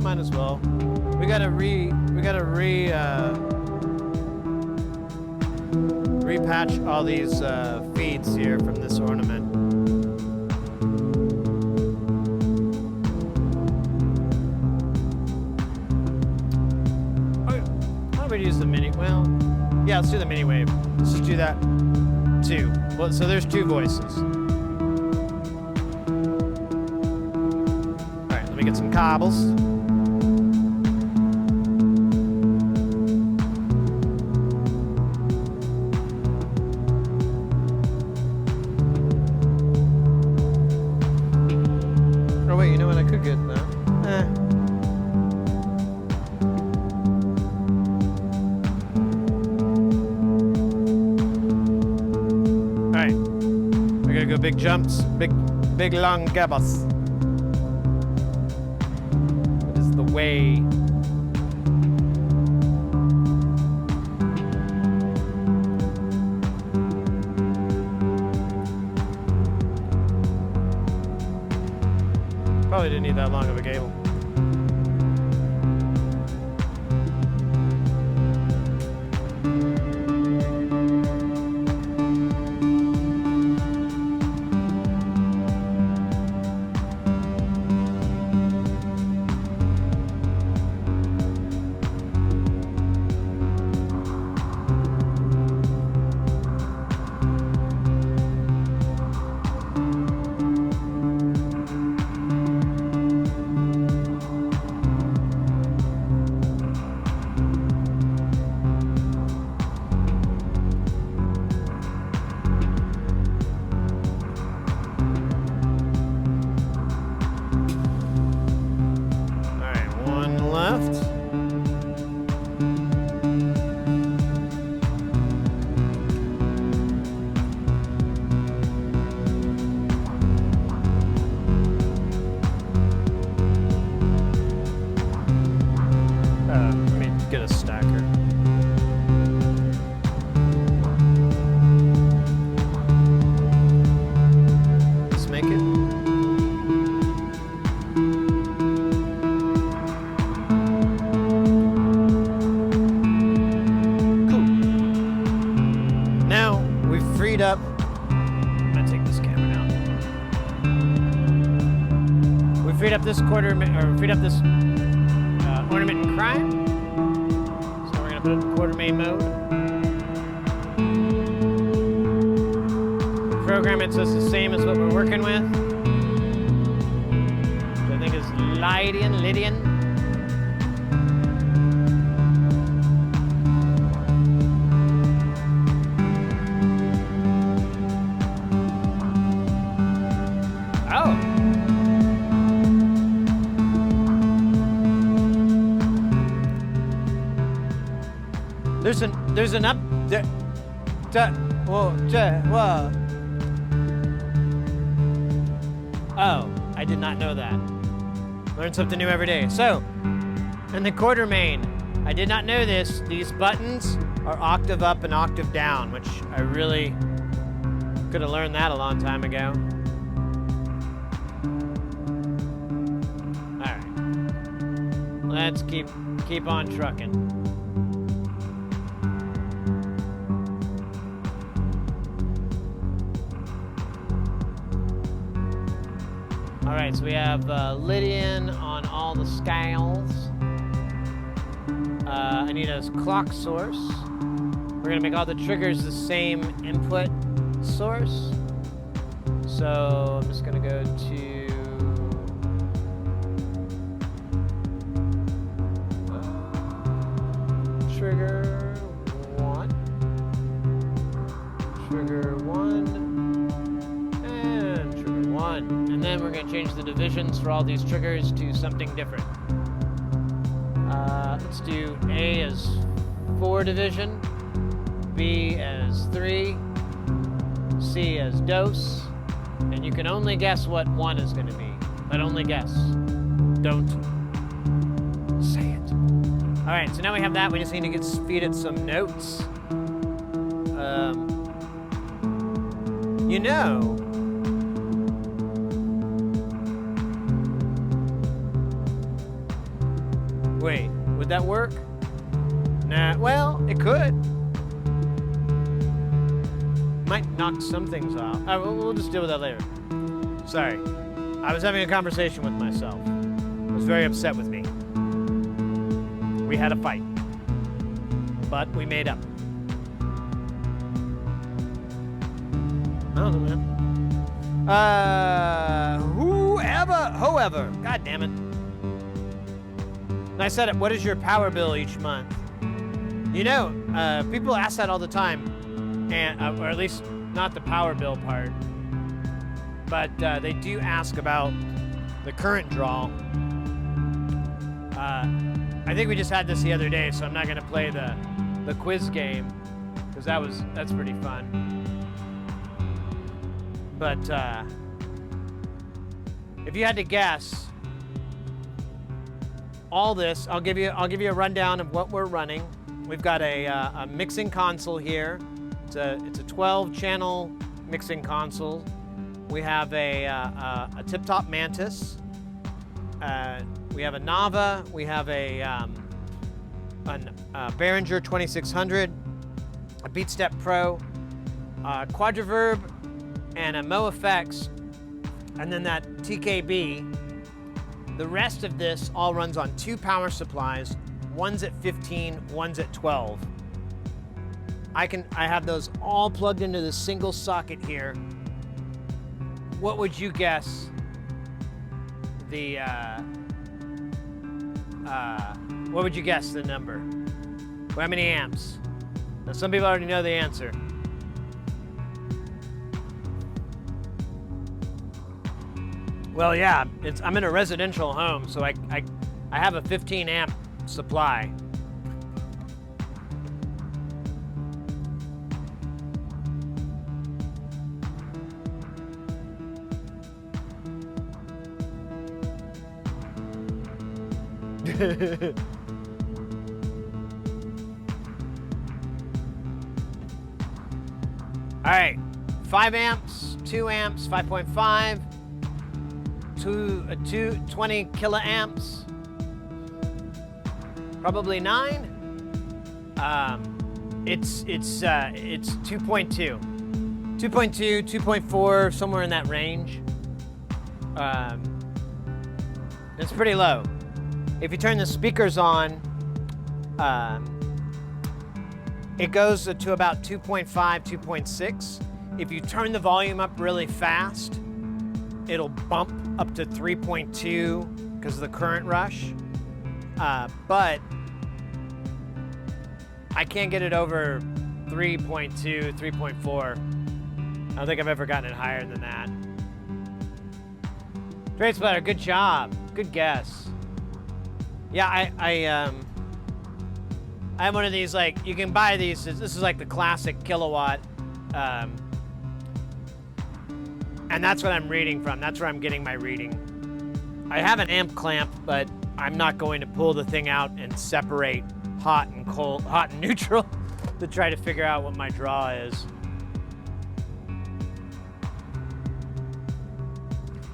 Might as well. We gotta repatch all these feeds here from this ornament. Okay. Why don't we use the mini? Well, yeah, let's do the mini wave. Let's just do that too. Well, so there's 2 voices. All right, let me get some cobbles. Big jumps, big long gabbas. What is the way? Probably didn't need that long of a cable. freed up. I'm gonna take this camera out. We freed up this ornament in crime. So we're gonna put it in quarter main mode. Program it so it's the same as what we're working with. Which I think is Lydian. There's an up there. Whoa. Oh, I did not know that. Learn something new every day. So, in the quarter main, I did not know this. These buttons are octave up and octave down, which I really could have learned that a long time ago. All right, let's keep on trucking. All right, so we have Lydian on all the scales. I need a clock source. We're gonna make all the triggers the same input source. So I'm just gonna go to trigger 1, and trigger 1. And then we're gonna change the divisions for all these triggers to something different. Let's do A as 4 division, B as 3, C as dose, and you can only guess what 1 is going to be, but only guess. Don't say it. All right, so now we have that. We just need to feed it some notes. You know, wait, would that work? Nah, well, it could. Might knock some things off. We'll just deal with that later. Sorry. I was having a conversation with myself. I was very upset with me. We had a fight. But we made up. I don't know, man. Whoever. God damn it. And I said it, what is your power bill each month? You know, people ask that all the time. And, or at least not the power bill part, but they do ask about the current draw. I think we just had this the other day, so I'm not going to play the quiz game because that's pretty fun. But if you had to guess all this, I'll give you a rundown of what we're running. We've got a mixing console here. It's a 12-channel mixing console. We have a tip-top Mantis. We have a Nava. We have a Behringer 2600, a BeatStep Pro, Quadraverb, and a Mo Effects, and then that TKB. The rest of this all runs on 2 power supplies. One's at 15, one's at 12. I have those all plugged into this single socket here. What would you guess the what would you guess the number? How many amps? Now some people already know the answer. Well, yeah, I'm in a residential home, so I have a 15 amp supply. All right, 5 amps, 2 amps, 5.5, 20 kiloamps, probably 9. It's 2.2. 2.2, 2.4, somewhere in that range. It's pretty low. If you turn the speakers on, it goes to about 2.5, 2.6. If you turn the volume up really fast, it'll bump up to 3.2 because of the current rush. But I can't get it over 3.2, 3.4. I don't think I've ever gotten it higher than that. Trade Splitter, good job. Good guess. Yeah, I have one of these, like, you can buy these. This is like the classic kilowatt. And that's what I'm reading from. That's where I'm getting my reading. I have an amp clamp, but I'm not going to pull the thing out and separate hot and cold, hot and neutral to try to figure out what my draw is.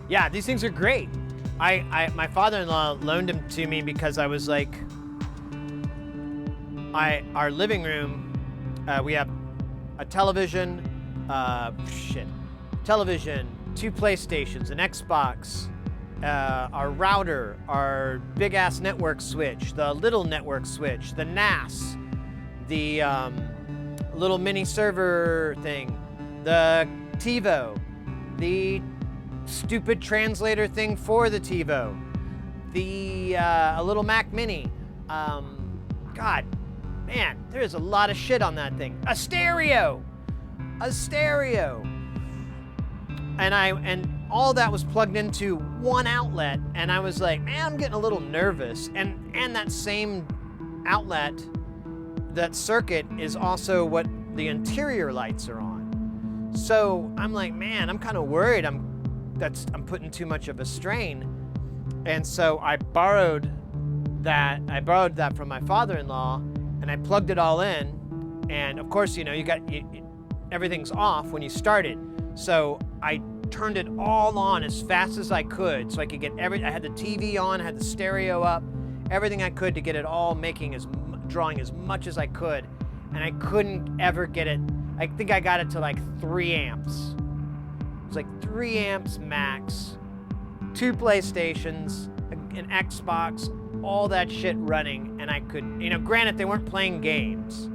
Yeah, these things are great. My father-in-law loaned them to me because I was like, our living room, we have a television, television, 2 PlayStations, an Xbox, our router, our big-ass network switch, the little network switch, the NAS, the little mini server thing, the TiVo, the stupid translator thing for the TiVo, a little Mac Mini. God, man, there's a lot of shit on that thing. A stereo. And all that was plugged into one outlet, and I was like, man, I'm getting a little nervous. And that same outlet, that circuit, is also what the interior lights are on. So I'm like, man, I'm kind of worried I'm putting too much of a strain. And so I borrowed that from my father-in-law, and I plugged it all in. And of course, you know, everything's off when you start it. So I turned it all on as fast as I could so I could get I had the TV on, I had the stereo up, everything I could to get it all drawing as much as I could. And I couldn't ever get it. I think I got it to like 3 amps. It was like 3 amps max, 2 PlayStations, an Xbox, all that shit running, and I could, you know, granted they weren't playing games,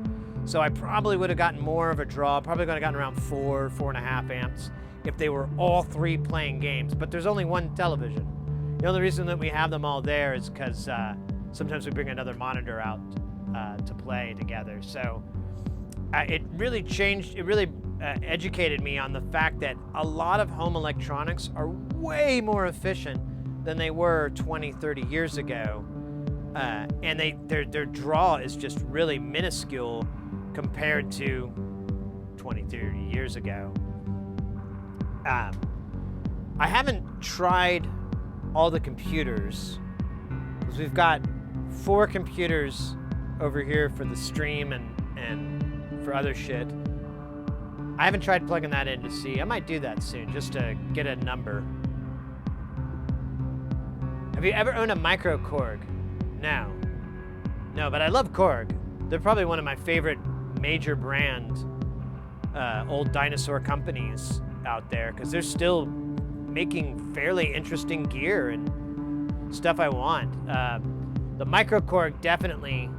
so I probably would have gotten more of a draw, probably would have gotten around 4.5 amps if they were all 3 playing games, but there's only one television. The only reason that we have them all there is because sometimes we bring another monitor out to play together, so it really educated me on the fact that a lot of home electronics are way more efficient than they were 20, 30 years ago. And their draw is just really minuscule compared to 20, 30 years ago. I haven't tried all the computers, because we've got 4 computers over here for the stream and for other shit. I haven't tried plugging that in to see. I might do that soon, just to get a number. Have you ever owned a micro Korg? No, but I love Korg. They're probably one of my favorite major brand old dinosaur companies out there, because they're still making fairly interesting gear and stuff I want. The micro Korg, definitely,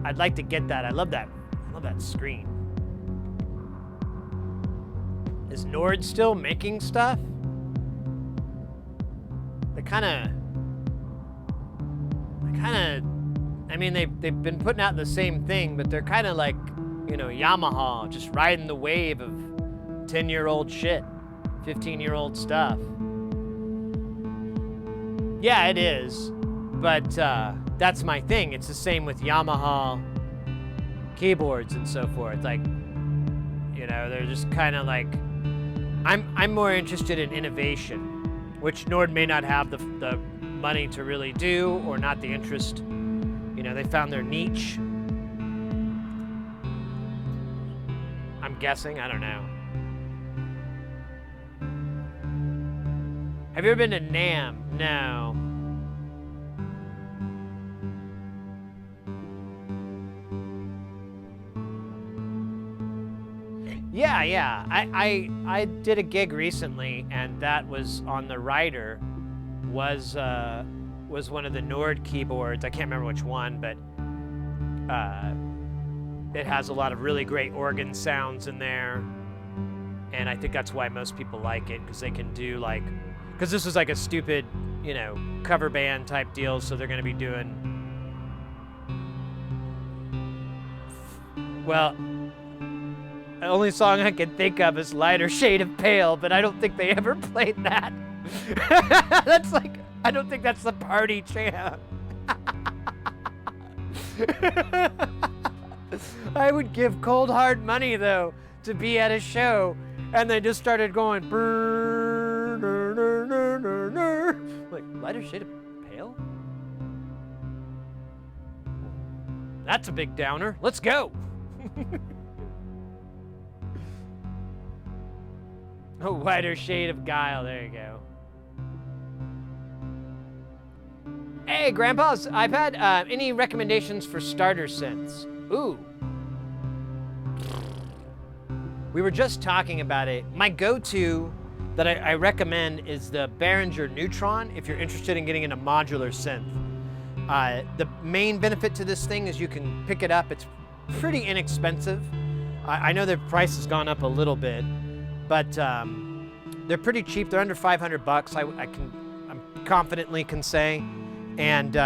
I'd like to get that. I love that screen. Is Nord still making stuff? I mean, they've been putting out the same thing, but they're kind of like, you know, Yamaha, just riding the wave of 10-year-old shit, 15-year-old stuff. Yeah, it is, but that's my thing. It's the same with Yamaha keyboards and so forth. Like, you know, they're just kind of like, I'm more interested in innovation, which Nord may not have the money to really do, or not the interest. You know, they found their niche. I'm guessing, I don't know. Have you ever been to NAMM? No. Yeah. I did a gig recently, and that was on the rider. Was one of the Nord keyboards. I can't remember which one, but it has a lot of really great organ sounds in there, and I think that's why most people like it, because they can do like, because this is like a stupid, you know, cover band type deal, so they're going to be doing, well, the only song I can think of is Lighter Shade of Pale, but I don't think they ever played that. That's like, I don't think that's the party chant. I would give cold hard money though to be at a show and they just started going like Lighter Shade of Pale? That's a big downer. Let's go. A Lighter Shade of Guile. There you go. Hey, Grandpa's iPad. Any recommendations for starter synths? Ooh. We were just talking about it. My go-to that I recommend is the Behringer Neutron if you're interested in getting into modular synth. The main benefit to this thing is you can pick it up. It's pretty inexpensive. I know their price has gone up a little bit, but they're pretty cheap. They're under 500 bucks. I confidently can say. And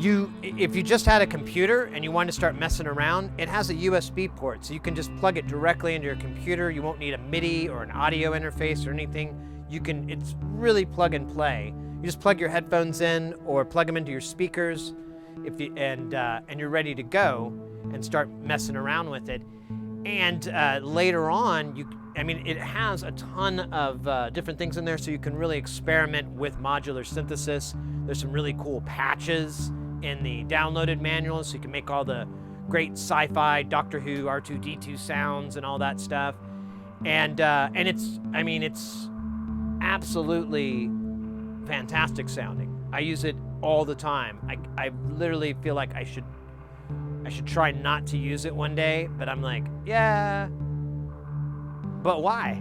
if you just had a computer and you wanted to start messing around, it has a USB port, so you can just plug it directly into your computer. You won't need a MIDI or an audio interface or anything. It's really plug and play. You just plug your headphones in or plug them into your speakers, and you're ready to go and start messing around with it. And later on, it has a ton of different things in there, so you can really experiment with modular synthesis. There's some really cool patches in the downloaded manual, so you can make all the great sci-fi Doctor Who R2-D2 sounds and all that stuff. And it's absolutely fantastic sounding. I use it all the time. I literally feel like I should try not to use it one day, but I'm like, yeah, but why?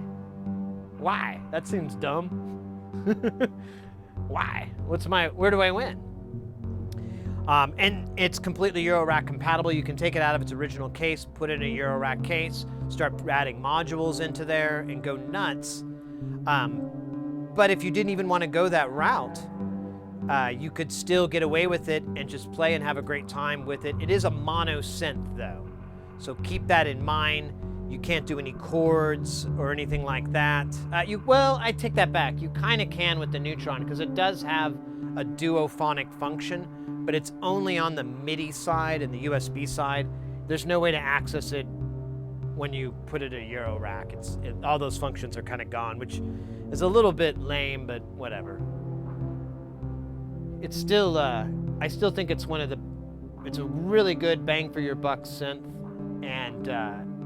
Why? That seems dumb. Why? Where do I win? And it's completely Eurorack compatible. You can take it out of its original case, put it in a Eurorack case, start adding modules into there and go nuts. But if you didn't even want to go that route, you could still get away with it and just play and have a great time with it. It is a mono synth though, so keep that in mind. You can't do any chords or anything like that. Well, I take that back. You kind of can with the Neutron because it does have a duophonic function, but it's only on the MIDI side and the USB side. There's no way to access it when you put it in a Eurorack. All those functions are kind of gone, which is a little bit lame, but whatever. It's still, I still think it's it's a really good bang for your buck synth, and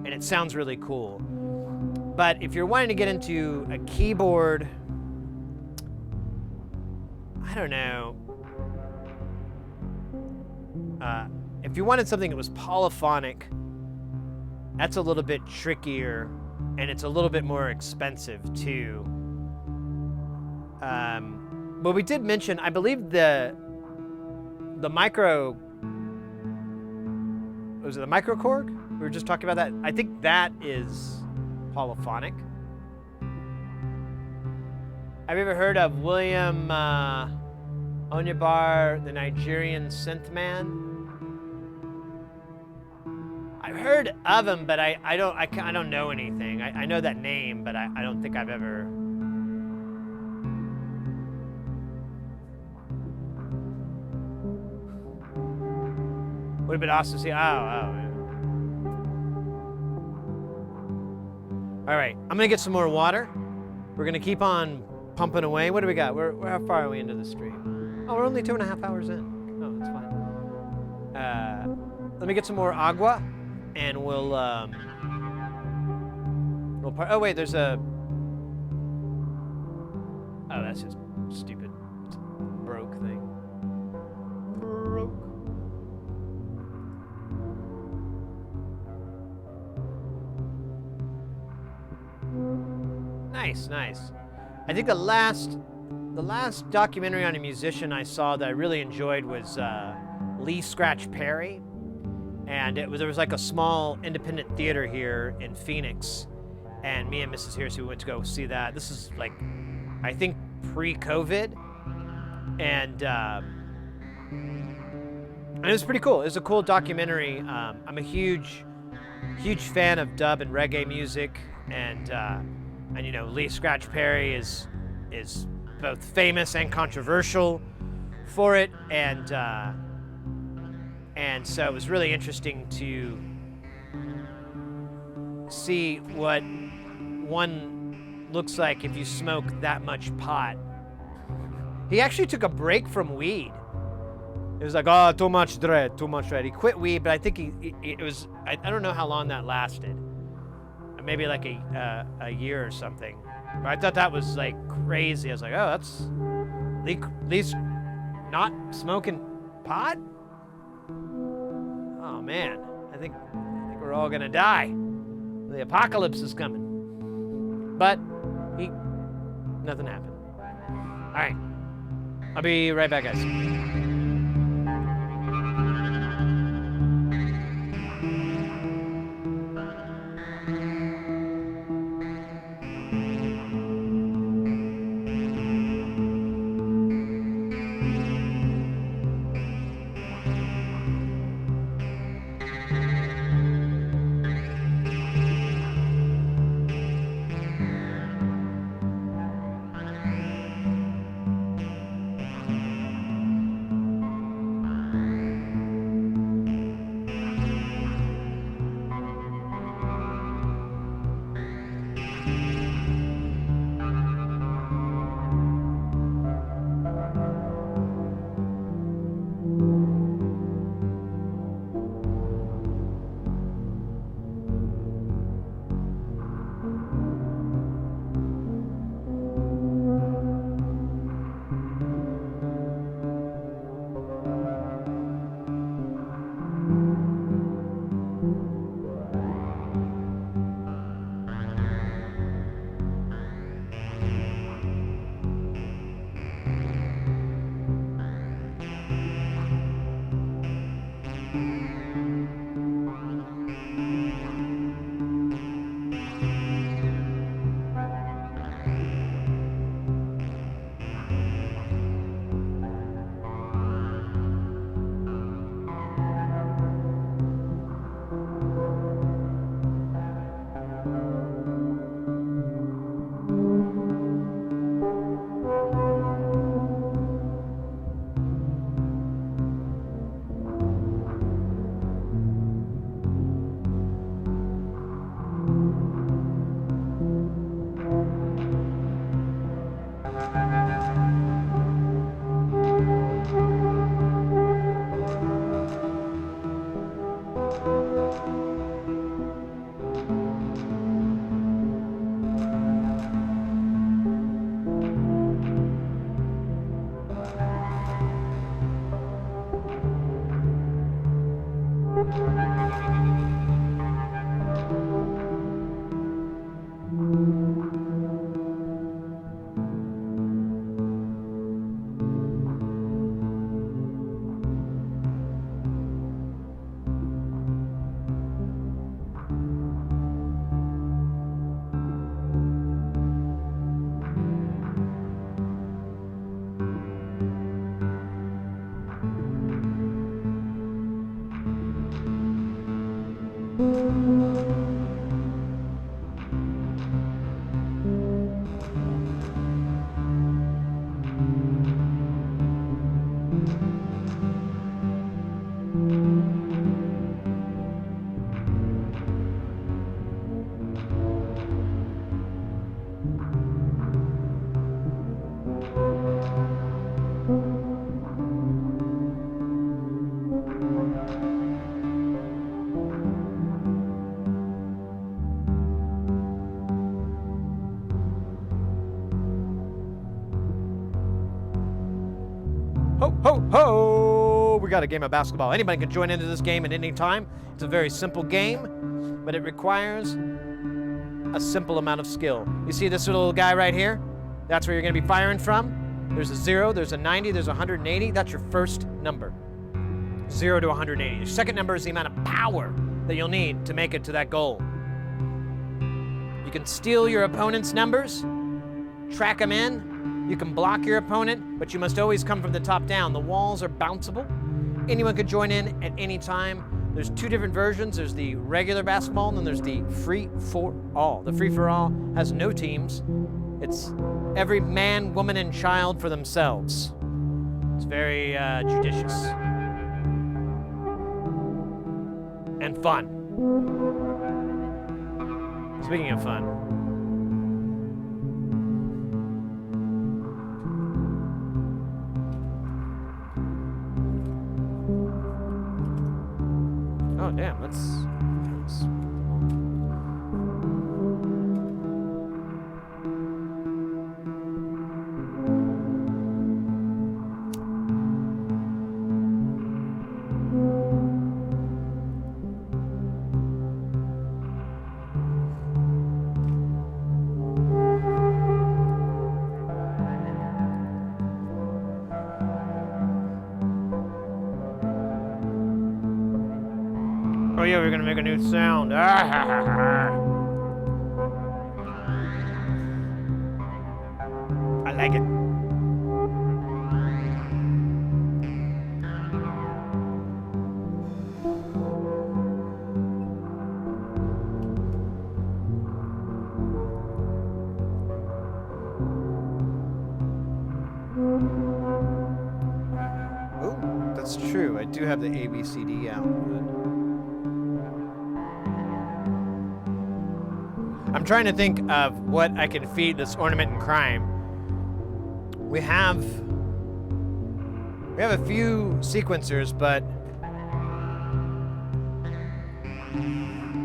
it sounds really cool. But if you're wanting to get into a keyboard, I don't know. If you wanted something that was polyphonic, that's a little bit trickier, and it's a little bit more expensive too. But we did mention, I believe the micro, was it the microkorg? We were just talking about that. I think that is polyphonic. Have you ever heard of William Onyebar, the Nigerian synth man? I've heard of him, but I don't know anything. I know that name, but I don't think I've ever. Would have been awesome to see. Oh, yeah. All right, I'm gonna get some more water. We're gonna keep on pumping away. What do we got? How far are we into the stream? Oh, we're only 2.5 hours in. Oh, that's fine. Let me get some more agua, and we'll oh wait, there's a. Oh, that's just stupid. It's a broke thing. Broke. Nice, nice. I think the last documentary on a musician I saw that I really enjoyed was Lee Scratch Perry, and there was like a small independent theater here in Phoenix, and me and Mrs. Hearsey went to go see that. This is like, I think pre-COVID, and it was pretty cool. It was a cool documentary. I'm a huge fan of dub and reggae music, and you know, Lee Scratch Perry is both famous and controversial for it, and so it was really interesting to see what one looks like if you smoke that much pot. He actually took a break from weed. It was like, oh, too much dread. He quit weed, but I think it was, I don't know how long that lasted. Maybe like a year or something. But I thought that was like crazy. I was like, oh, that's Lee's not smoking pot? Oh man, I think we're all gonna die. The apocalypse is coming. But nothing happened. All right, I'll be right back, guys. Ho, ho, ho! We got a game of basketball. Anybody can join into this game at any time. It's a very simple game, but it requires a simple amount of skill. You see this little guy right here? That's where you're gonna be firing from. There's a 0, there's a 90, there's a 180. That's your first number. 0 to 180. Your second number is the amount of power that you'll need to make it to that goal. You can steal your opponent's numbers, track them in. You can block your opponent, but you must always come from the top down. The walls are bounceable. Anyone could join in at any time. There's 2 different versions. There's the regular basketball, and then there's the free-for-all. The free-for-all has no teams. It's every man, woman, and child for themselves. It's very judicious. And fun. Speaking of fun. Oh, damn, that's Oh yeah, we're gonna make a new sound. I like it. Oh, that's true. I do have the ABCD output. I'm trying to think of what I can feed this ornament in crime. We have a few sequencers, but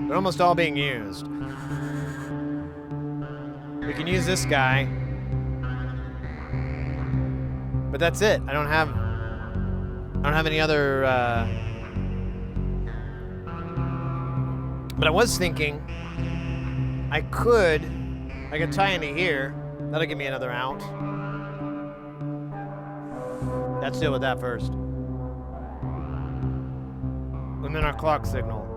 they're almost all being used. We can use this guy, but that's it. I don't have any other. But I was thinking. I could tie into here. That'll give me another out. Let's deal with that first. And then our clock signal.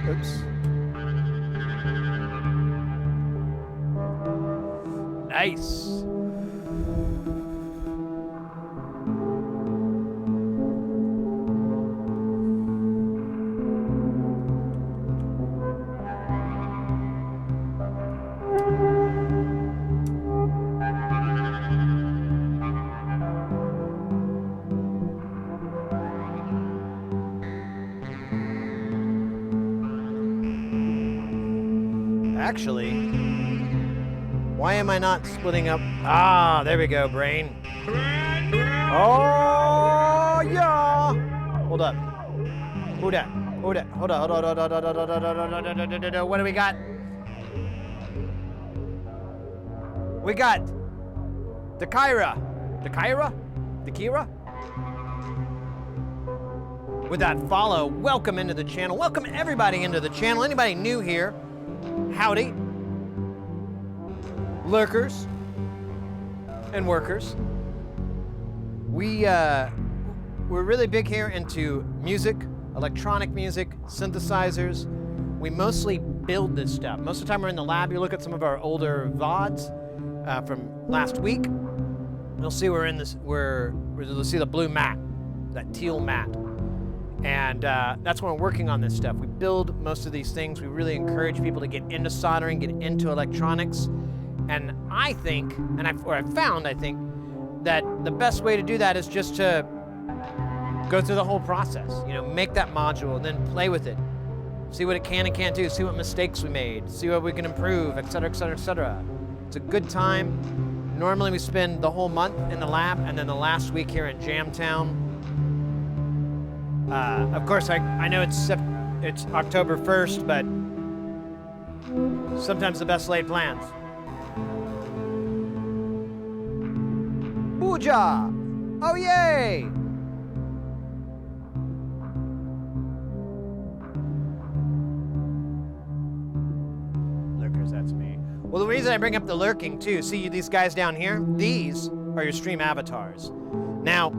Oops. Nice. Actually, why am I not splitting up? Ah, there we go, brain. Oh, yeah. Hold up. Who that? Hold on. What do we got? We got Dakira. With that follow, welcome into the channel. Welcome everybody into the channel. Anybody new here? Howdy. Lurkers and workers. We're really big here into music, electronic music, synthesizers. We mostly build this stuff. Most of the time we're in the lab. You look at some of our older VODs from last week. You'll see you'll see the blue mat, that teal mat. And that's when we're working on this stuff. We build most of these things. We really encourage people to get into soldering, get into electronics. And I think, I've found, that the best way to do that is just to go through the whole process. You know, make that module and then play with it. See what it can and can't do, see what mistakes we made, see what we can improve, et cetera, et cetera, et cetera. It's a good time. Normally we spend the whole month in the lab and then the last week here in Jamtown. Of course, I know it's October 1st, but sometimes the best laid plans. Booja! Oh, yay! Lurkers, that's me. Well, the reason I bring up the lurking, too, see these guys down here? These are your stream avatars. Now,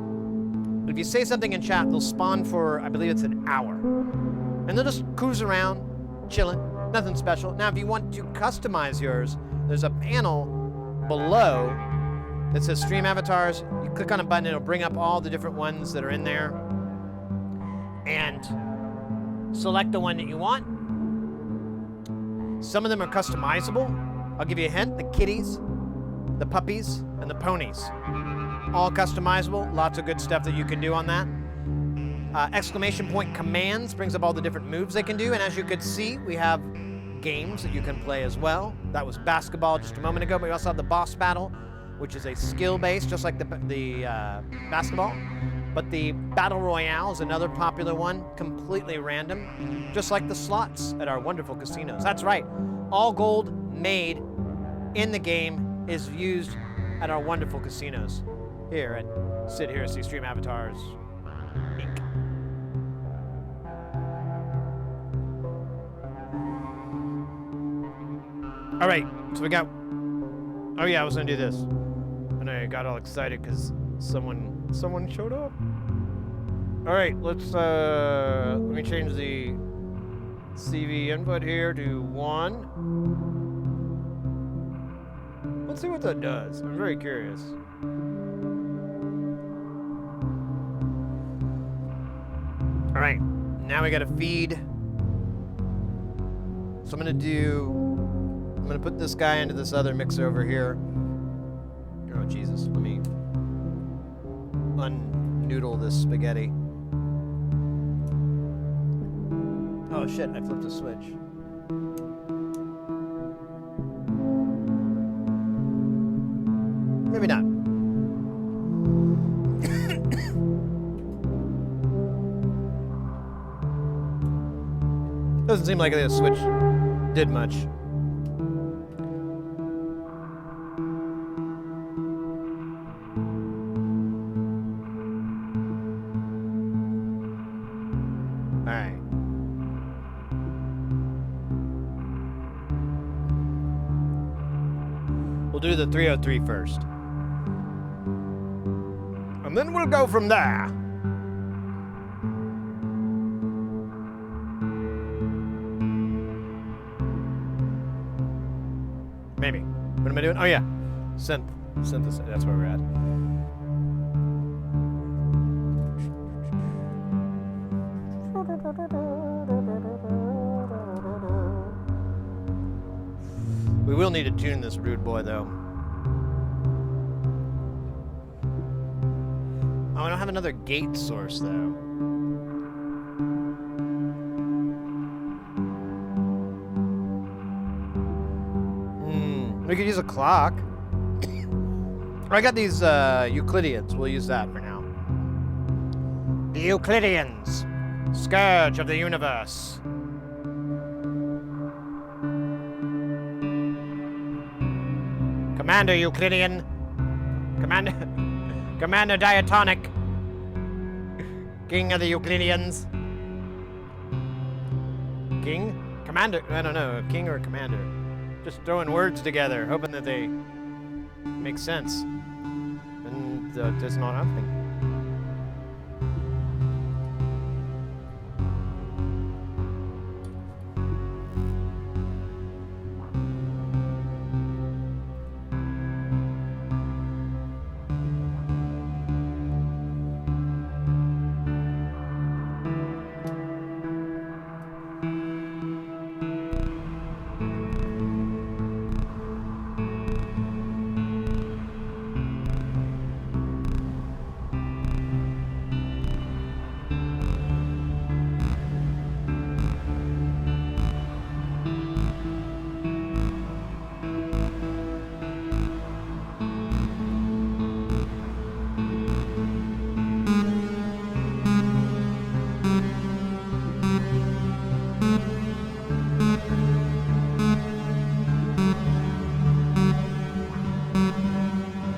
if you say something in chat, they'll spawn for, I believe it's an hour. And they'll just cruise around, chilling, nothing special. Now, if you want to customize yours, there's a panel below that says Stream Avatars. You click on a button, it'll bring up all the different ones that are in there. And select the one that you want. Some of them are customizable. I'll give you a hint, the kitties, the puppies, and the ponies. All customizable, lots of good stuff that you can do on that. Exclamation point commands brings up all the different moves they can do, and as you could see, we have games that you can play as well. That was basketball just a moment ago, but we also have the boss battle, which is a skill-based, just like the basketball. But the Battle Royale is another popular one, completely random, just like the slots at our wonderful casinos. That's right, all gold made in the game is used at our wonderful casinos. Here at Sit Here, See Stream Avatars, Inc. All right, so we got, oh yeah, I was gonna do this. And I got all excited because someone showed up. All right, let me change the CV input here to 1. Let's see what that does. I'm very curious. All right, now we got to feed. So I'm gonna put this guy into this other mixer over here. Oh Jesus, let me unnoodle this spaghetti. Oh shit, I flipped a switch. Maybe not. Doesn't seem like the switch did much. Alright. We'll do the 303 first. And then we'll go from there. Maybe. What am I doing? Oh yeah. Synth. Synthesis. That's where we're at. We will need to tune this rude boy though. Oh, I don't have another gate source though. We could use a clock. I got these Euclideans. We'll use that for now. The Euclideans, scourge of the universe. Commander Euclidean. Commander Diatonic. King of the Euclideans. King? Commander? I don't know. King or commander? Just throwing words together, hoping that they make sense. And that's not happening.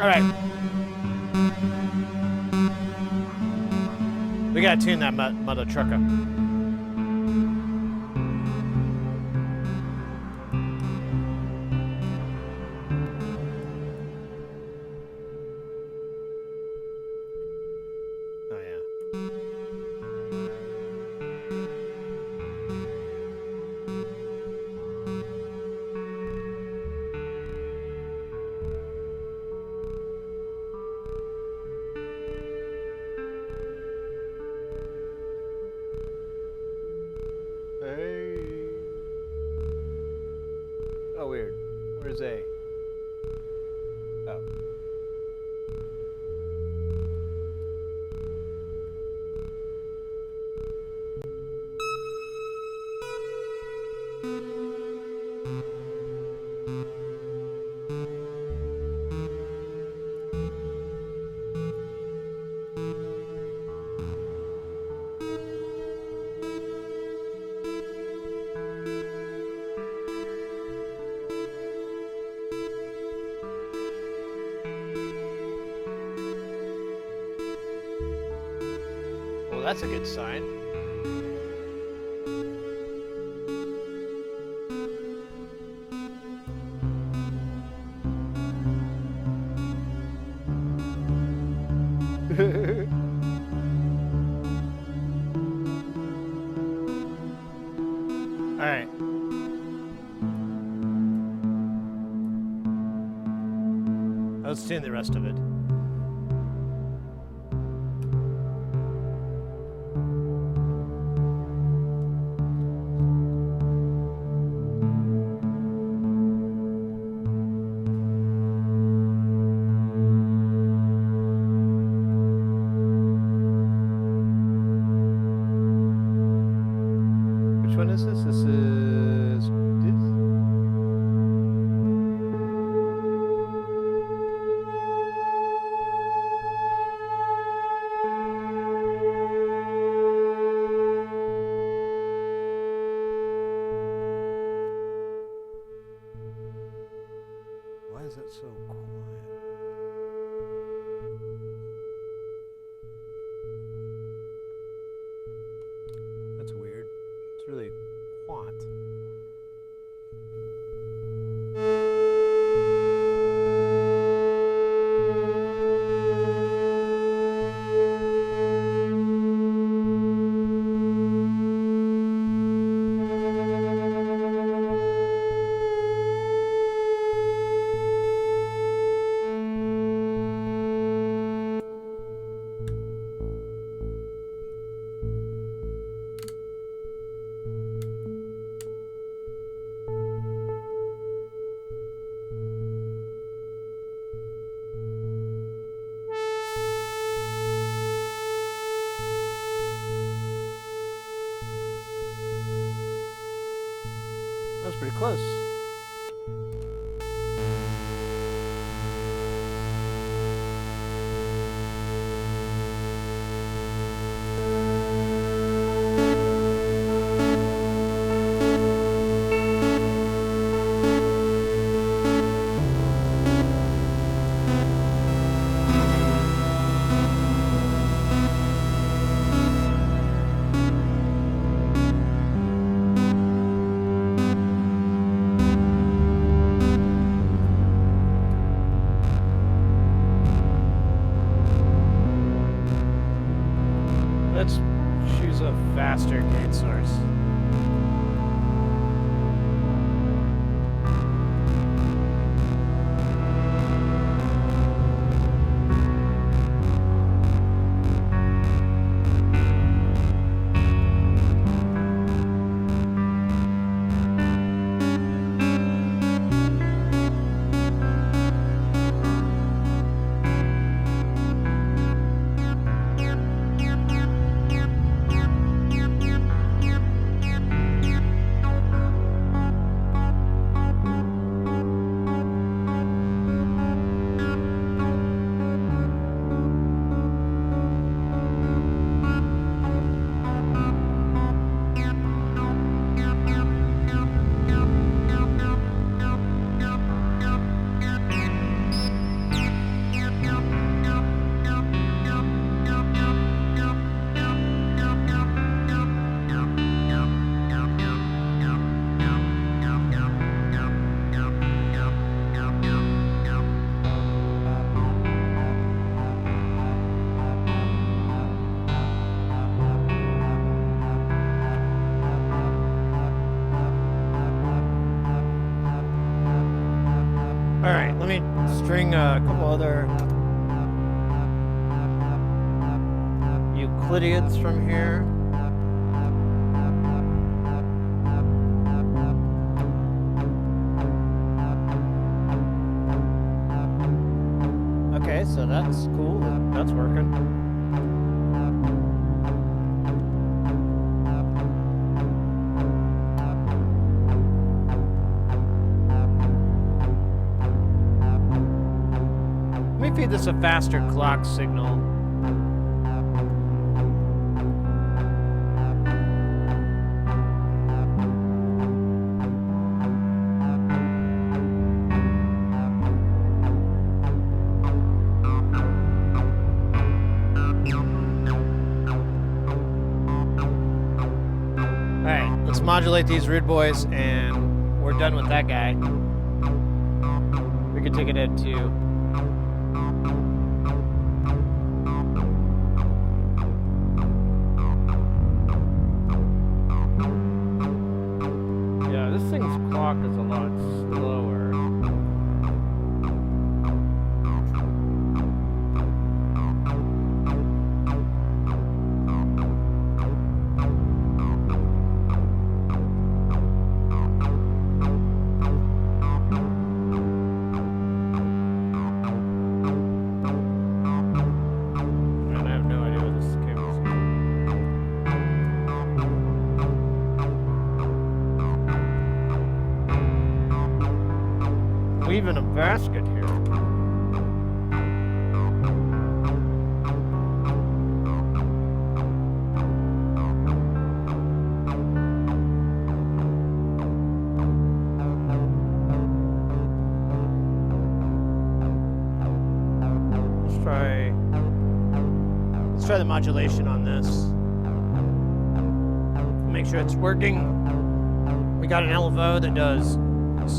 All right. We gotta tune that mother trucker. Oh yeah. Hey. Oh, weird. Where's A? Oh. Well, that's a good sign. All right. Let's tune the rest of it. Which one is this? This is this. Why is it so quiet? That's weird. It's really quiet. That was pretty close. Let's choose a faster gate source. string a couple other Euclideans from here. Okay, so that's cool. That's working. Let me feed this a faster clock signal. Alright, let's modulate these rude boys, and we're done with that guy. We can take it into this thing's clock is a lot slower. And I have no idea what this cable's weaving a basket here. Let's try the modulation on this. Make sure it's working. We got an LFO that does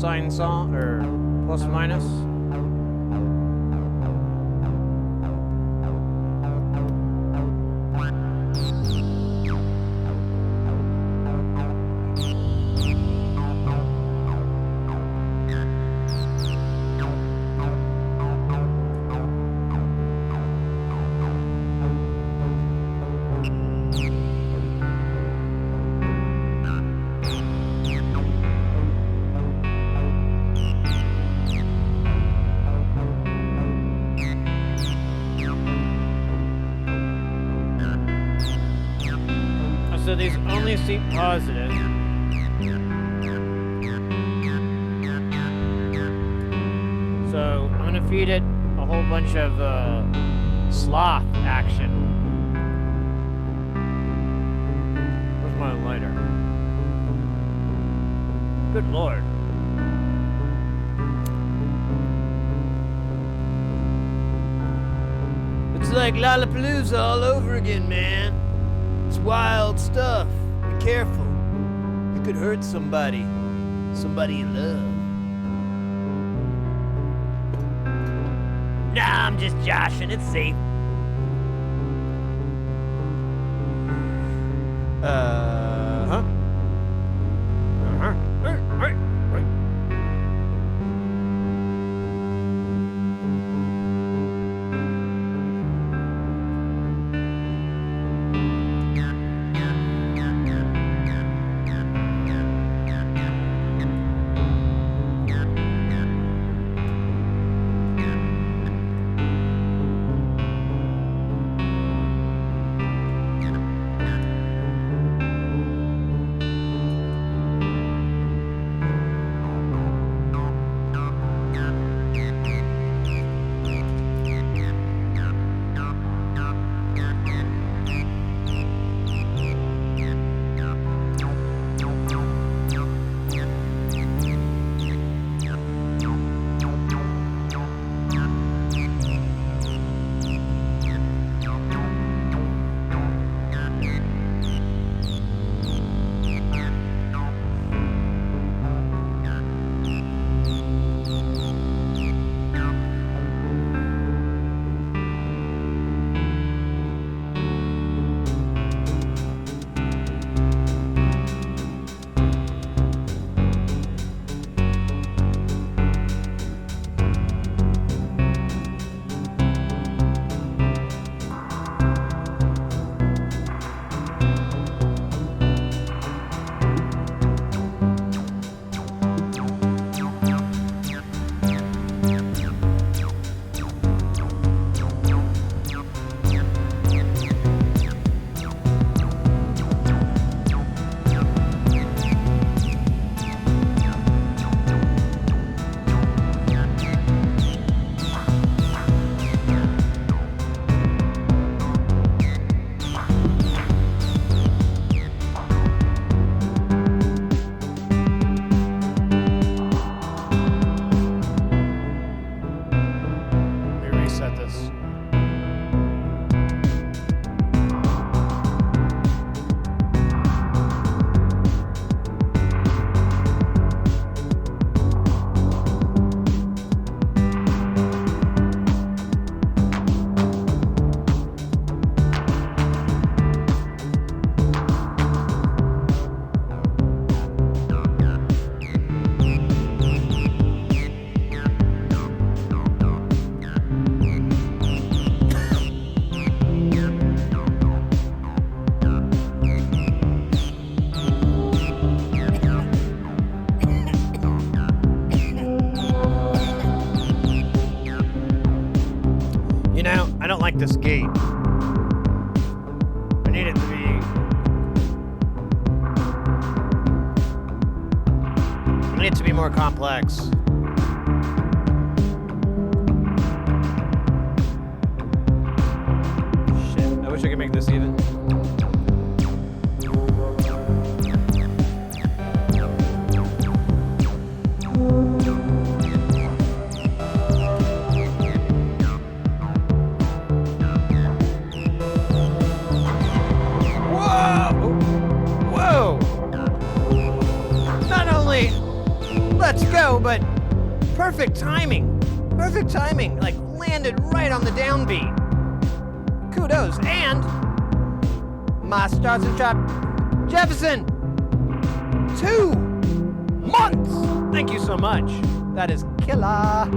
sine saw or plus minus. So these only seat positive. So I'm gonna feed it a whole bunch of sloth action. Where's my lighter? Good lord. It's like Lollapalooza all over again, man. It's wild stuff. Be careful. You could hurt somebody. Somebody you love. Nah, I'm just joshing. It's safe. Uh-huh. reset this. I don't like this gate. I need it to be... I need it to be more complex. Shit, I wish I could make this even. Let's go, but perfect timing. Perfect timing. Like, landed right on the downbeat. Kudos. And my starts and drop Jefferson. 2 months. Thank you so much. That is killer.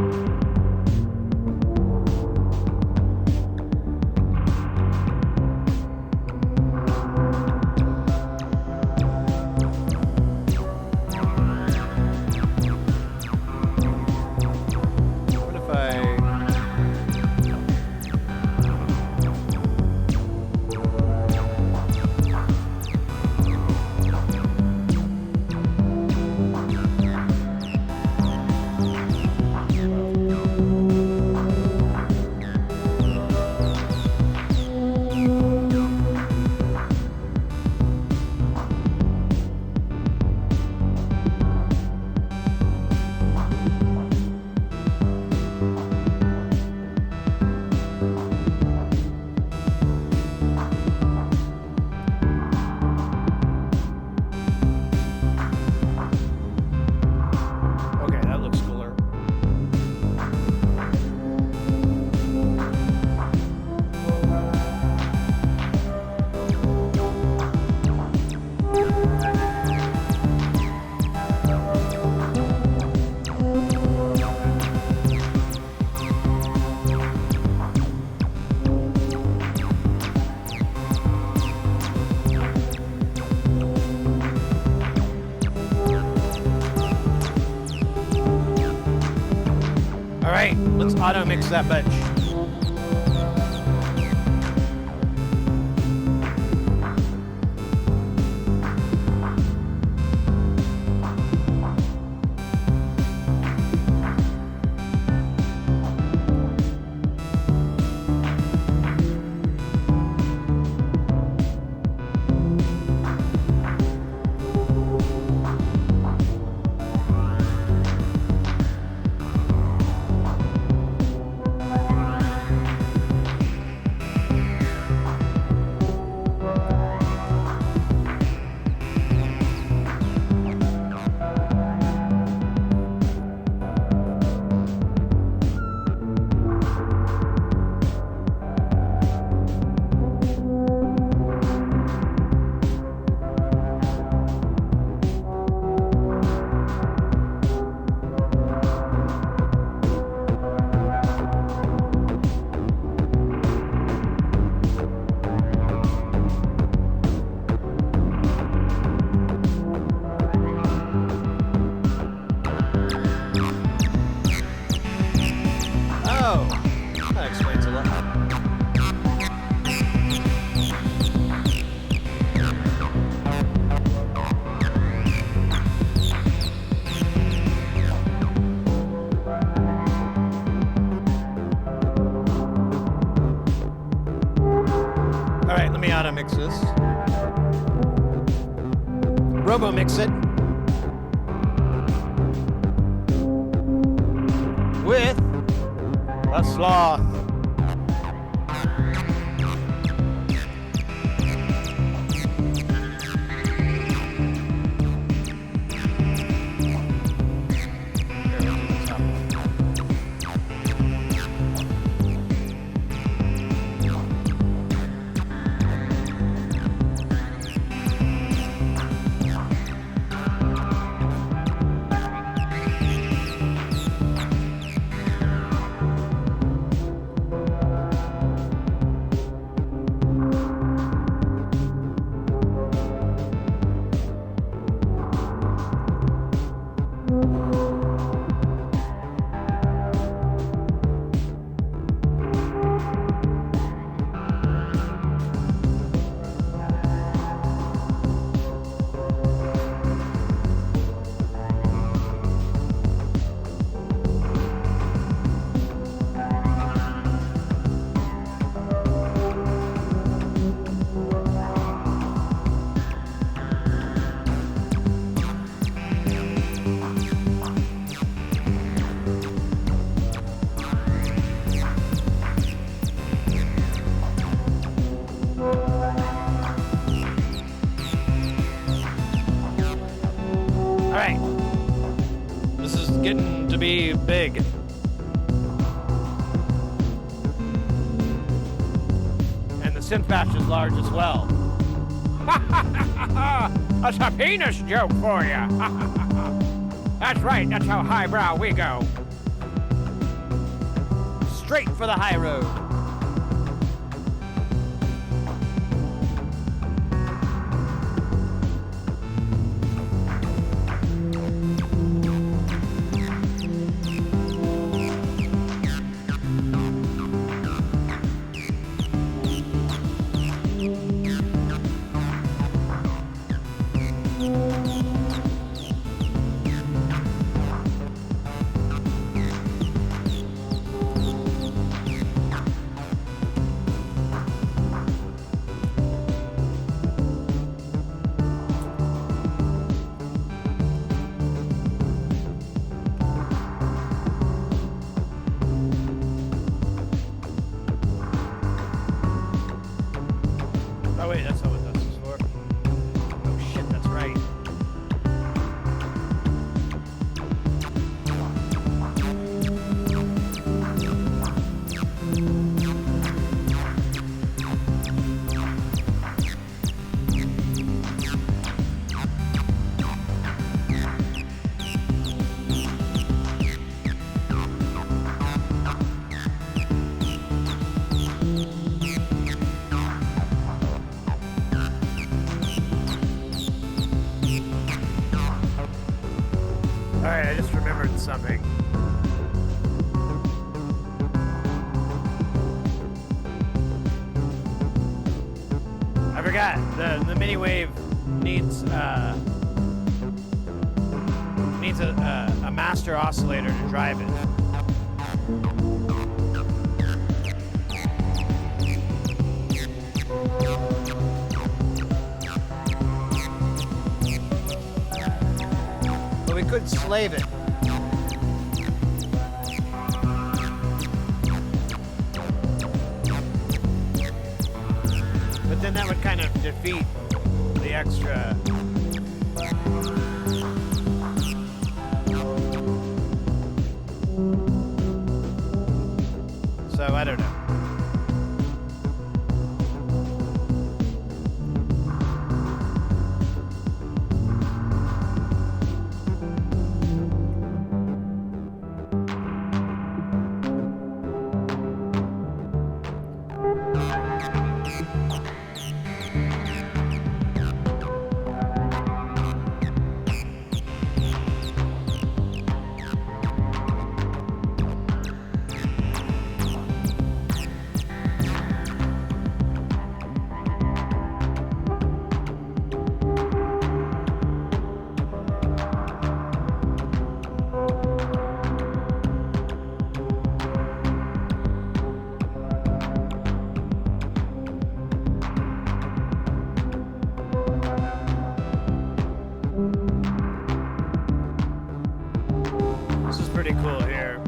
All right, let's auto mix that bitch. Let me auto mix this. Robo mix it with a sloth. to be big. And the synth bash is large as well. That's a penis joke for you. That's right, that's how highbrow we go. Straight for the high road. Oh wait, that's not what this is for. Oh shit, that's right. Alright, I just remembered something. I forgot, the mini wave needs a master oscillator to drive it. But we could slave it. But then that would kind of defeat the extra. So I don't know. This is pretty cool here.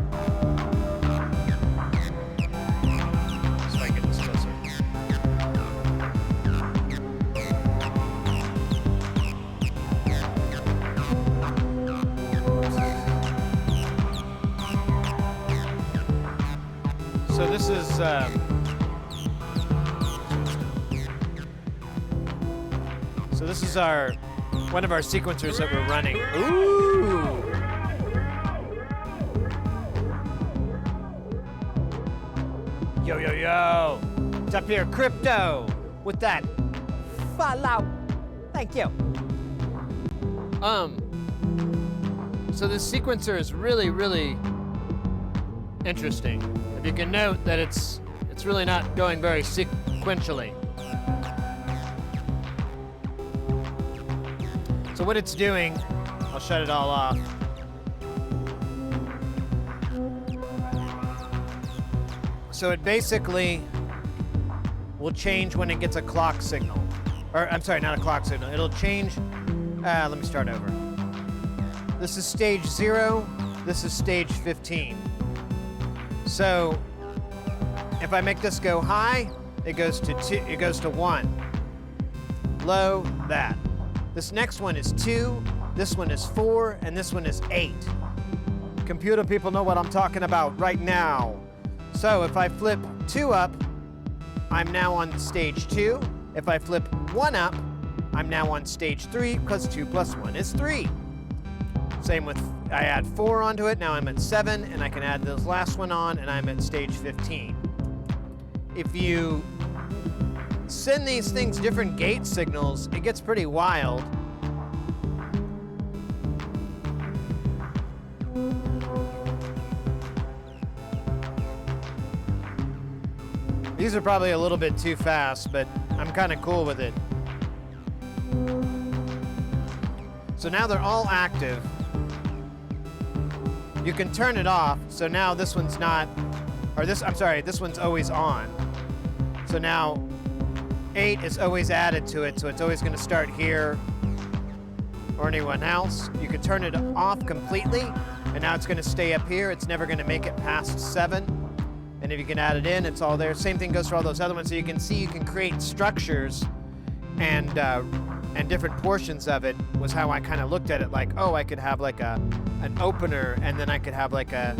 So I get this closer. So this is our one of our sequencers that we're running. Ooh. Yo, yo, yo. It's up here, Crypto, with that follow. Thank you. So this sequencer is really, really interesting. If you can note that it's really not going very sequentially. So what it's doing, I'll shut it all off. So it basically will change when it gets a clock signal. Or, I'm sorry, not a clock signal. It'll change, let me start over. This is stage 0, this is stage 15. So, if I make this go high, it goes to 1. Low, that. This next one is 2, this one is 4, and this one is 8. Computer people know what I'm talking about right now. So if I flip 2 up, I'm now on stage 2. If I flip 1 up, I'm now on stage 3 because 2 plus 1 is 3. Same with, I add 4 onto it, now I'm at 7, and I can add this last one on, and I'm at stage 15. If you send these things different gate signals, it gets pretty wild. These are probably a little bit too fast, but I'm kind of cool with it. So now they're all active. You can turn it off, so now this one's not, or this, I'm sorry, this one's always on. So now 8 is always added to it, so it's always going to start here or anyone else. You can turn it off completely, and now it's going to stay up here. It's never going to make it past 7. And if you can add it in, it's all there. Same thing goes for all those other ones. So you can see you can create structures and different portions of it was how I kind of looked at it. Like, oh, I could have like an opener, and then I could have like a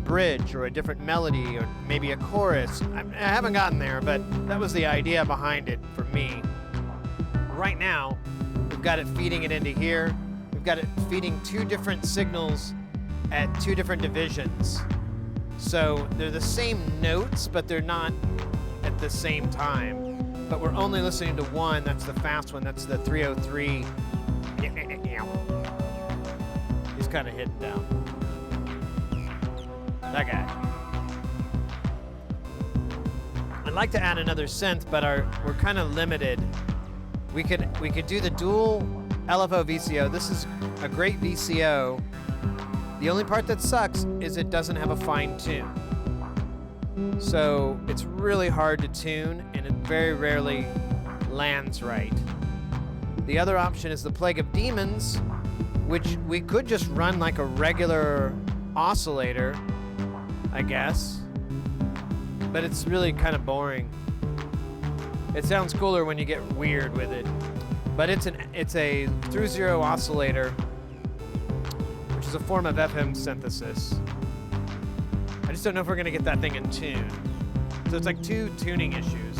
bridge or a different melody or maybe a chorus. I haven't gotten there, but that was the idea behind it for me. Right now, we've got it feeding it into here. We've got it feeding 2 different signals at 2 different divisions. So they're the same notes, but they're not at the same time. But we're only listening to one. That's the fast one. That's the 303. He's kind of hidden down. That guy. I'd like to add another synth, but we're kind of limited. We could do the dual LFO VCO. This is a great VCO. The only part that sucks is it doesn't have a fine tune. So it's really hard to tune, and it very rarely lands right. The other option is the Plague of Demons, which we could just run like a regular oscillator, I guess. But it's really kind of boring. It sounds cooler when you get weird with it. But it's a through zero oscillator, which is a form of FM synthesis. I just don't know if we're gonna get that thing in tune. So it's like 2 tuning issues.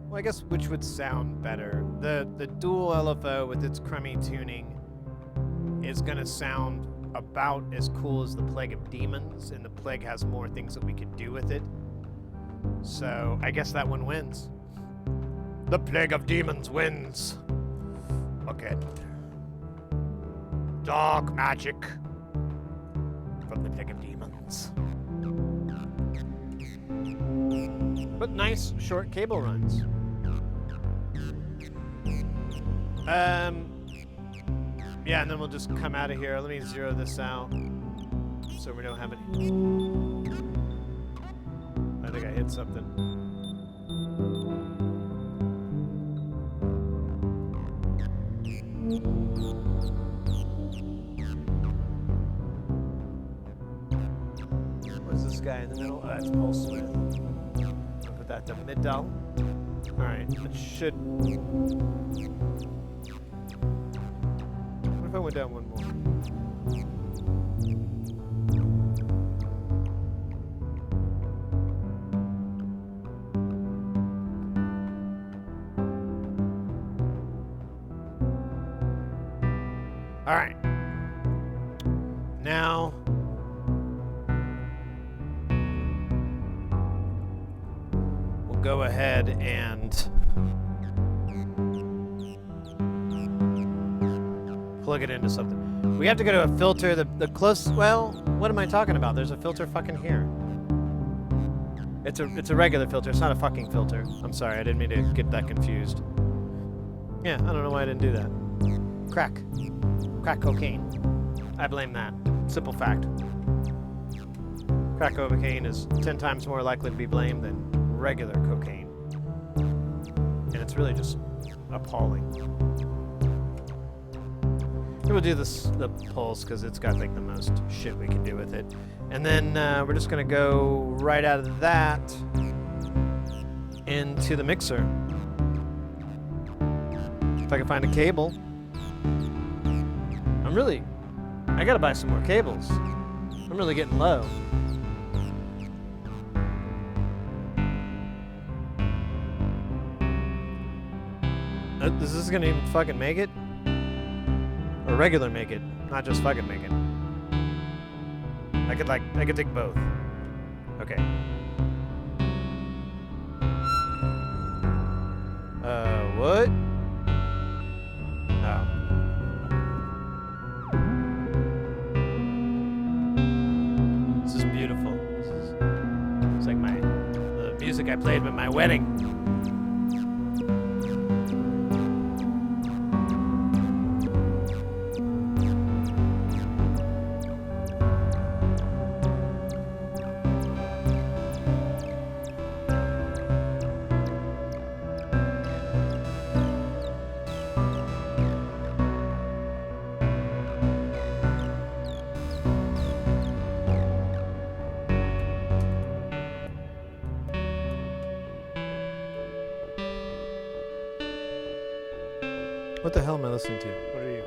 Well, I guess which would sound better? The dual LFO with its crummy tuning is gonna sound about as cool as the Plague of Demons, and the Plague has more things that we could do with it. So I guess that one wins. The Plague of Demons wins. Okay. Dark magic from the Plague of Demons. But nice short cable runs. Yeah, and then we'll just come out of here. Let me zero this out so we don't have any. I think I hit something. What's this guy in the middle? Oh, that's pulse width. I'll put that to mid dial. All right, that should. What if I went down one more? All right. Now, we'll go ahead and plug it into something. We have to go to a filter. The close. Well, what am I talking about? There's a filter fucking here. It's a regular filter. It's not a fucking filter. I'm sorry. I didn't mean to get that confused. Yeah, I don't know why I didn't do that. Crack cocaine. I blame that. Simple fact. Crack cocaine is 10 times more likely to be blamed than regular cocaine. And it's really just appalling. We'll do the pulse because it's got like the most shit we can do with it. And then we're just gonna go right out of that into the mixer. If I can find a cable. I gotta buy some more cables. I'm really getting low. Is this gonna even fucking make it? Or regular make it, not just fucking make it. I could take both. Okay. What? Oh. This is beautiful. It's like the music I played at my wedding. What the hell am I listening to? What are you?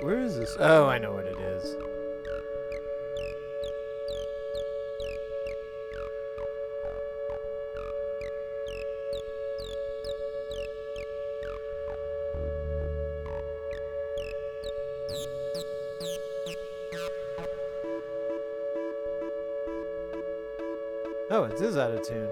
Where is this? Oh, I know what it is. Oh, it is out of tune.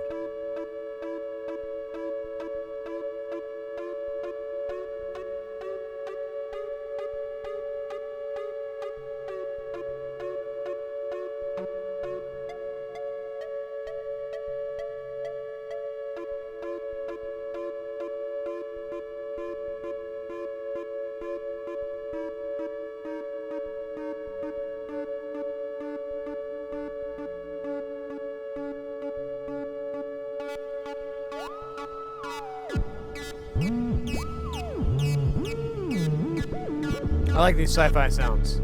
I like these sci-fi sounds.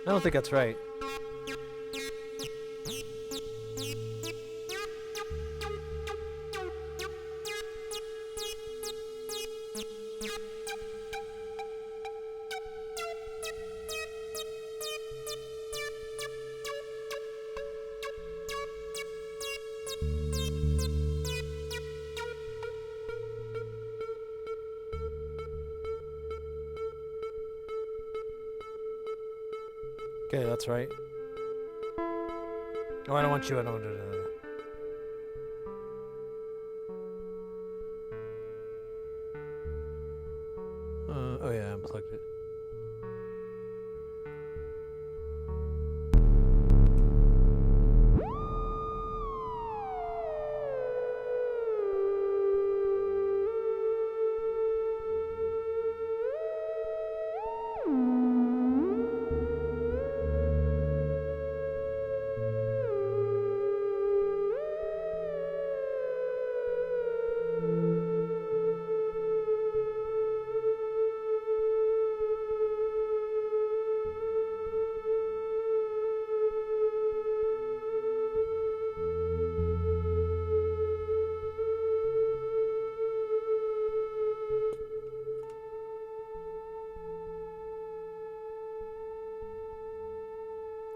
I don't think that's right. Okay, that's right. Oh, I don't want you. I don't want to. Oh yeah, I unplugged it.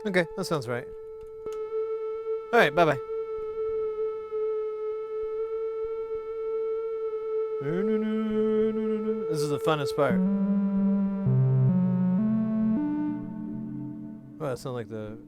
Okay, that sounds right. Alright, bye-bye. This is the funnest part. Oh, that sounds like the...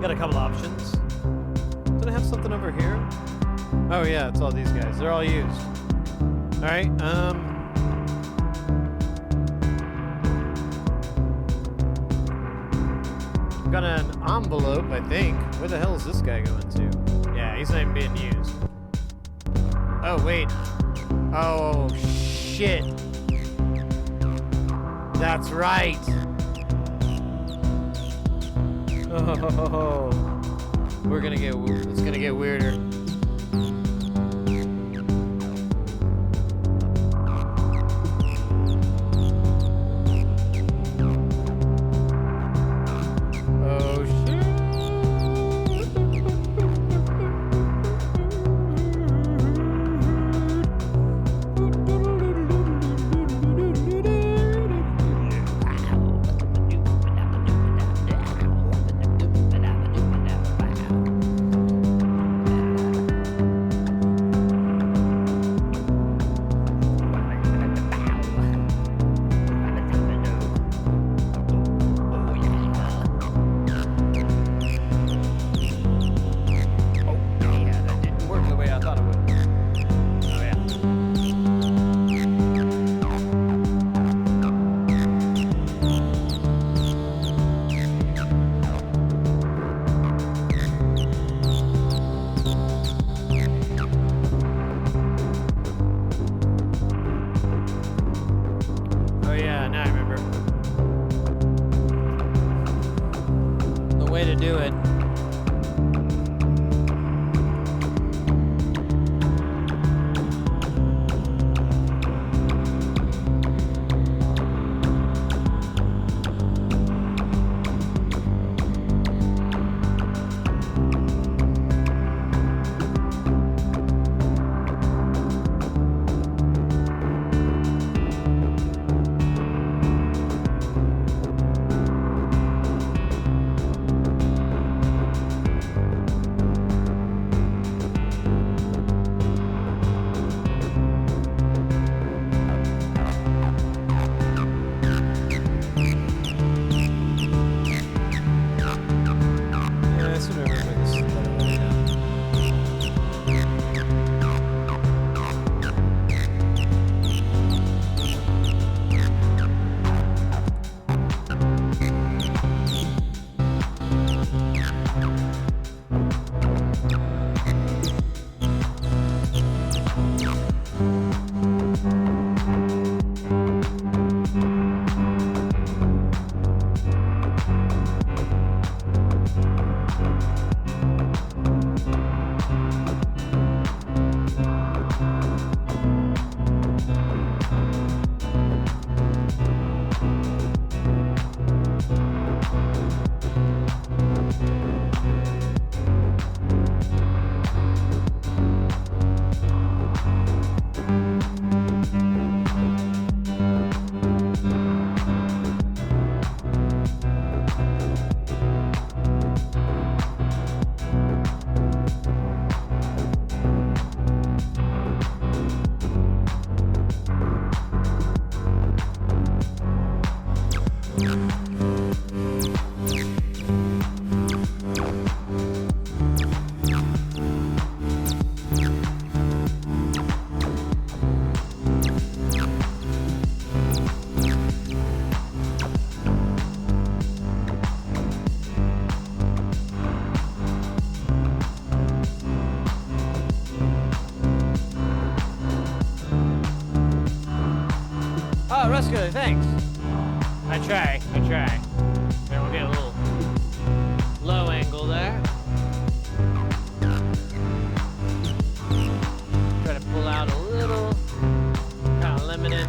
Got a couple options. Did I have something over here? Oh yeah, it's all these guys. They're all used. All right. Got an envelope, I think. Where the hell is this guy going to? Yeah, he's not even being used. Oh wait. Oh shit. That's right. Oh, it's gonna get weirder. Oh shit. Do it. Oh, Rusko, thanks. I try. Then we'll get a little low angle there. Try to pull out a little, kind of limited.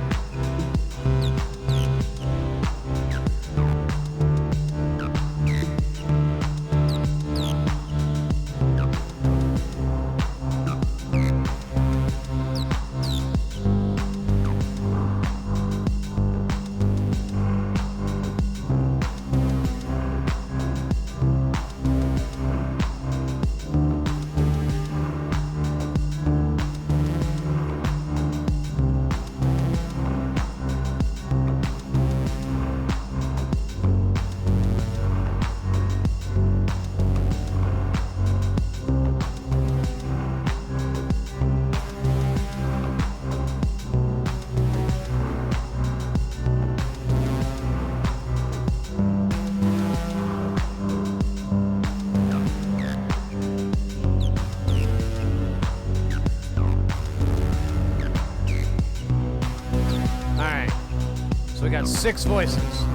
6 voices.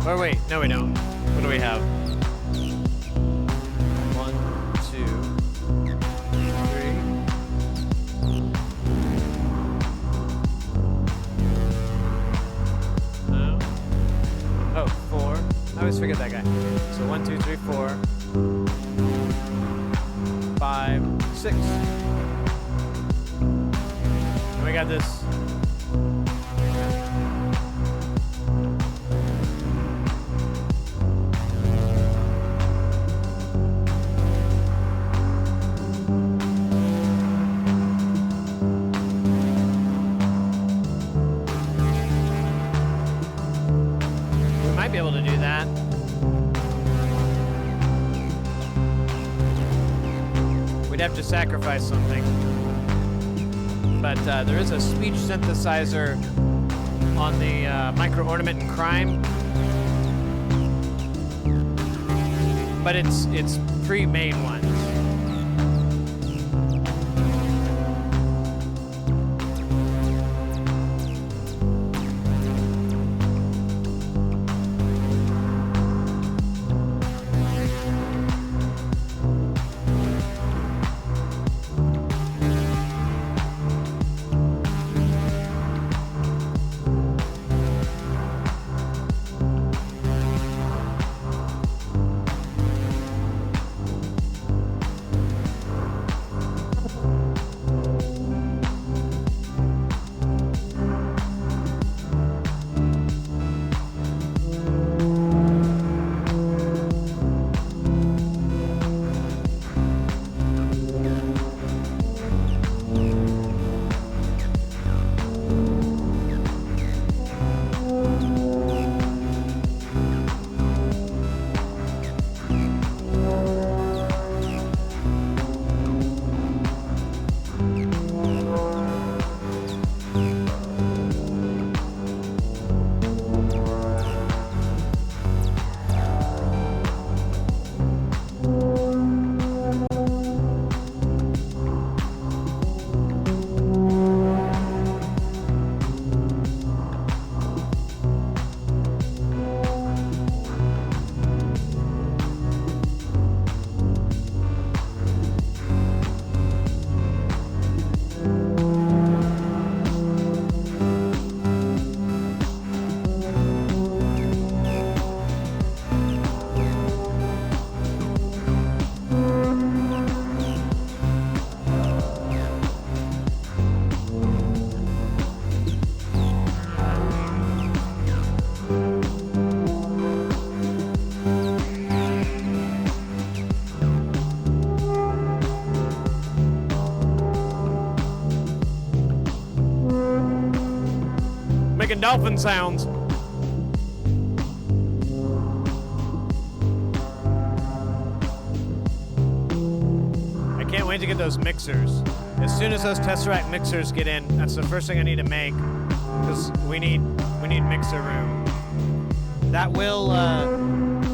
Or wait, no we don't. What do we have? 1, 2, 3. No. Oh, 4. I always forget that guy. So 1, 2, 3, 4, 5, 6. And we got this. Be able to do that. We'd have to sacrifice something. But there is a speech synthesizer on the Micro Ornament and Crime. But it's pre-made ones. Making dolphin sounds. I can't wait to get those mixers. As soon as those Tesseract mixers get in, that's the first thing I need to make, because we need mixer room. That will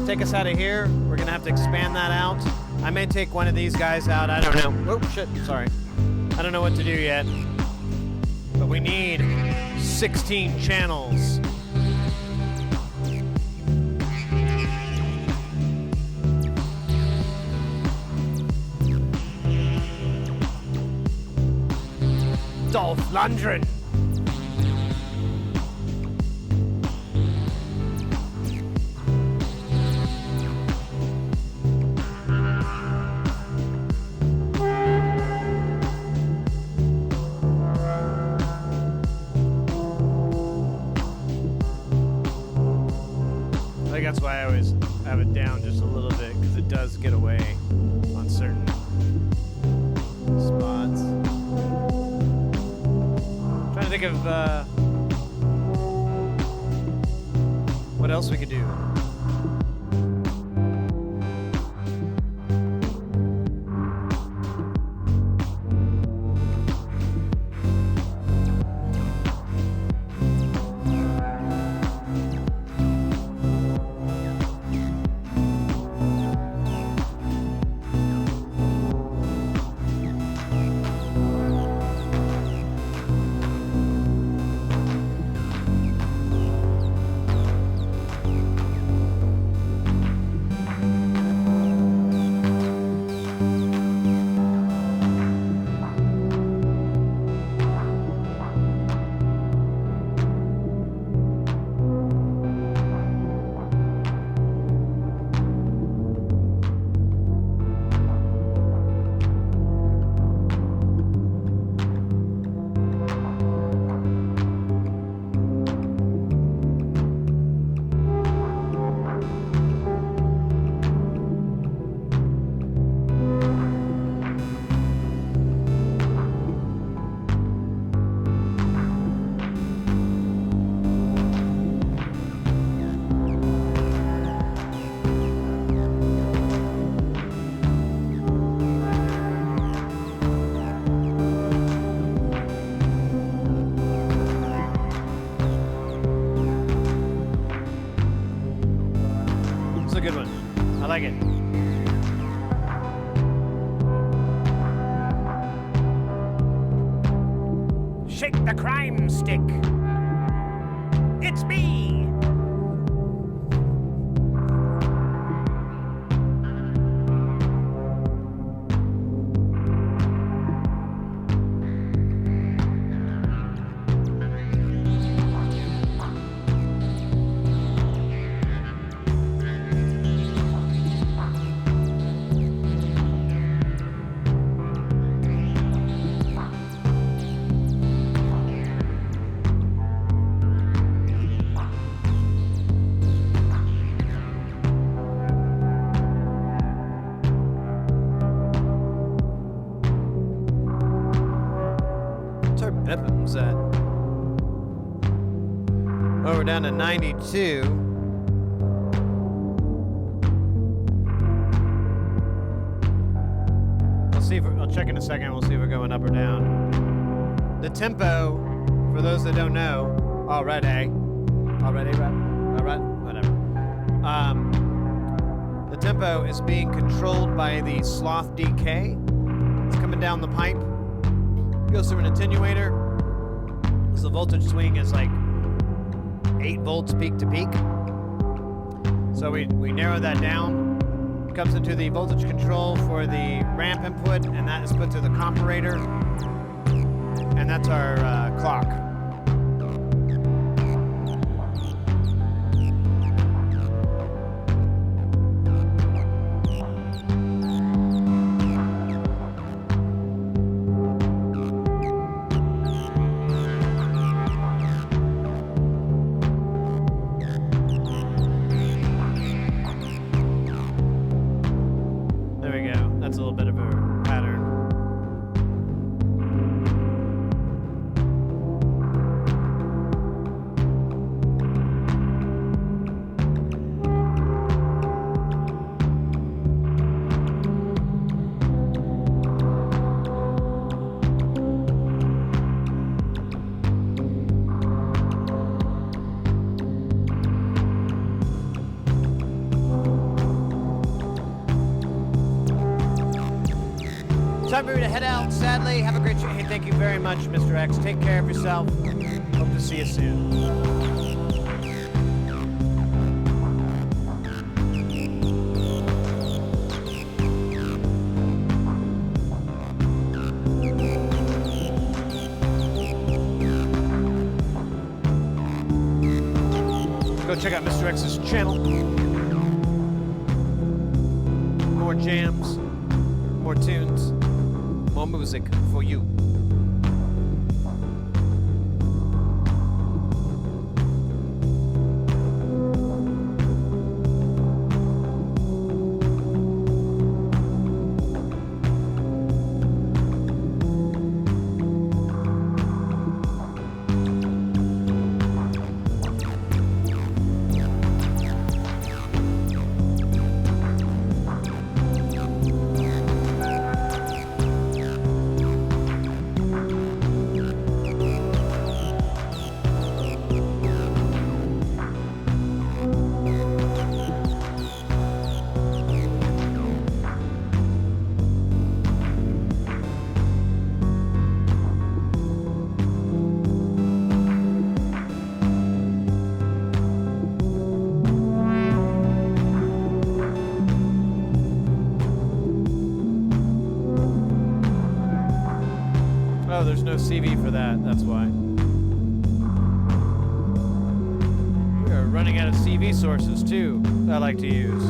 take us out of here. We're gonna have to expand that out. I may take one of these guys out. I don't know. Oh shit! Sorry. I don't know what to do yet. But we need 16 channels. Dolph Lundgren. That's why I always have it down just a little bit, because it does get away on certain spots. I'm trying to think of what else we could do. It's a good one. I like it. Shake the crime stick. It's me. BPM's at. Oh, we're down to 92. I'll check in a second. We'll see if we're going up or down. The tempo, for those that don't know, already, whatever. The tempo is being controlled by the sloth DK. It's coming down the pipe. Goes through an attenuator. So the voltage swing is like 8 volts peak to peak. So we narrow that down. It comes into the voltage control for the ramp input, and that is put to the comparator. And that's our clock. That's a little bit of a pattern. Time for me to head out, sadly. Have a great trip. Hey, thank you very much, Mr. X. Take care of yourself. Hope to see you soon. Go check out Mr. X's channel. More jams, more tunes. More music for you. Oh, there's no CV for that, that's why. We are running out of CV sources too, that I like to use.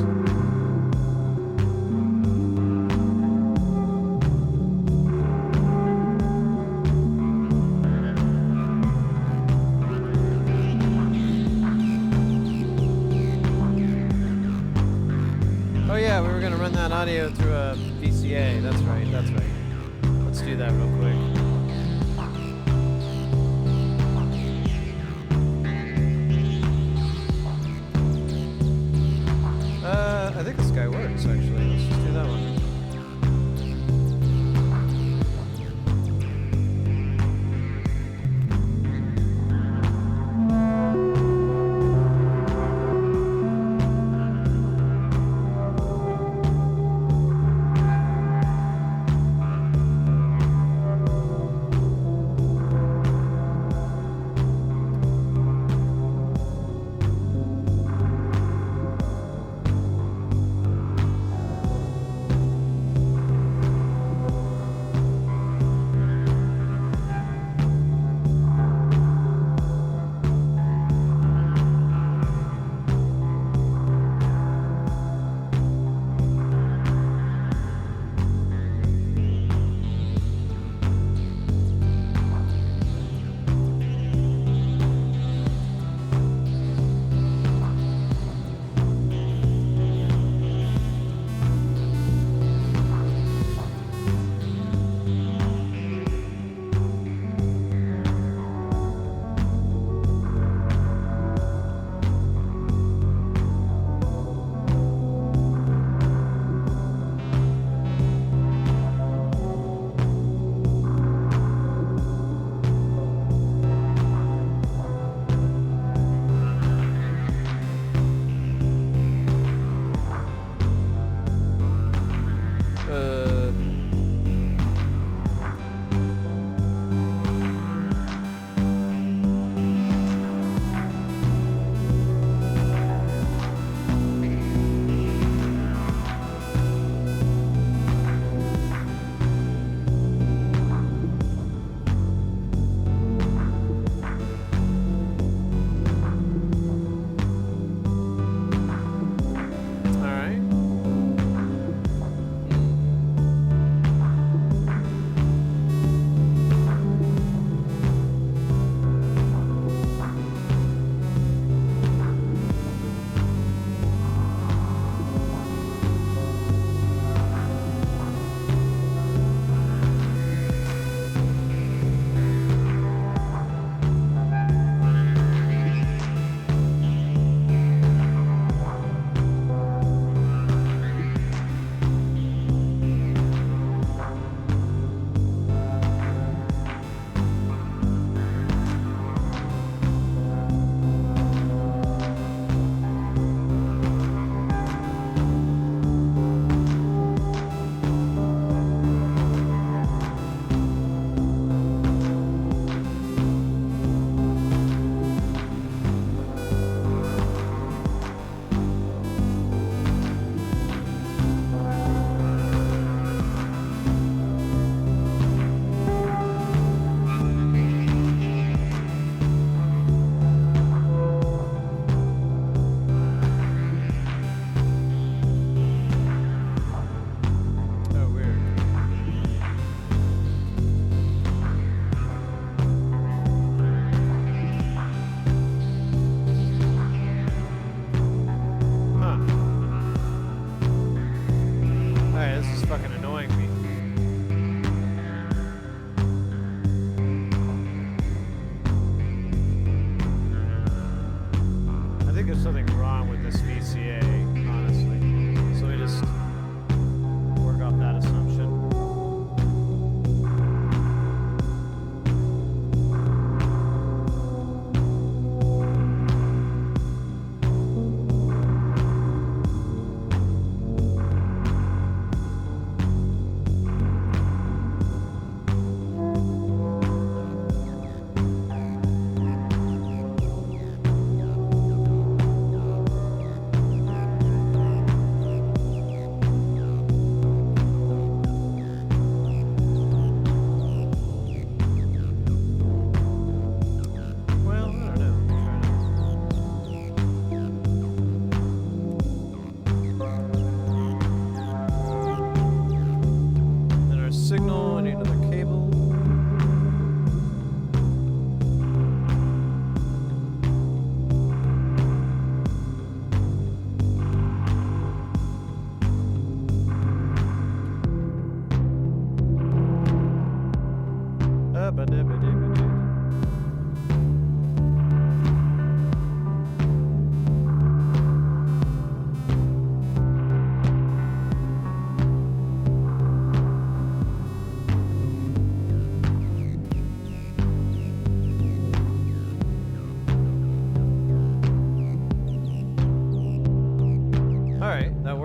Oh yeah, we were gonna run that audio through a VCA, that's right. Let's do that real quick. I think this guy works, actually. Let's just do that one.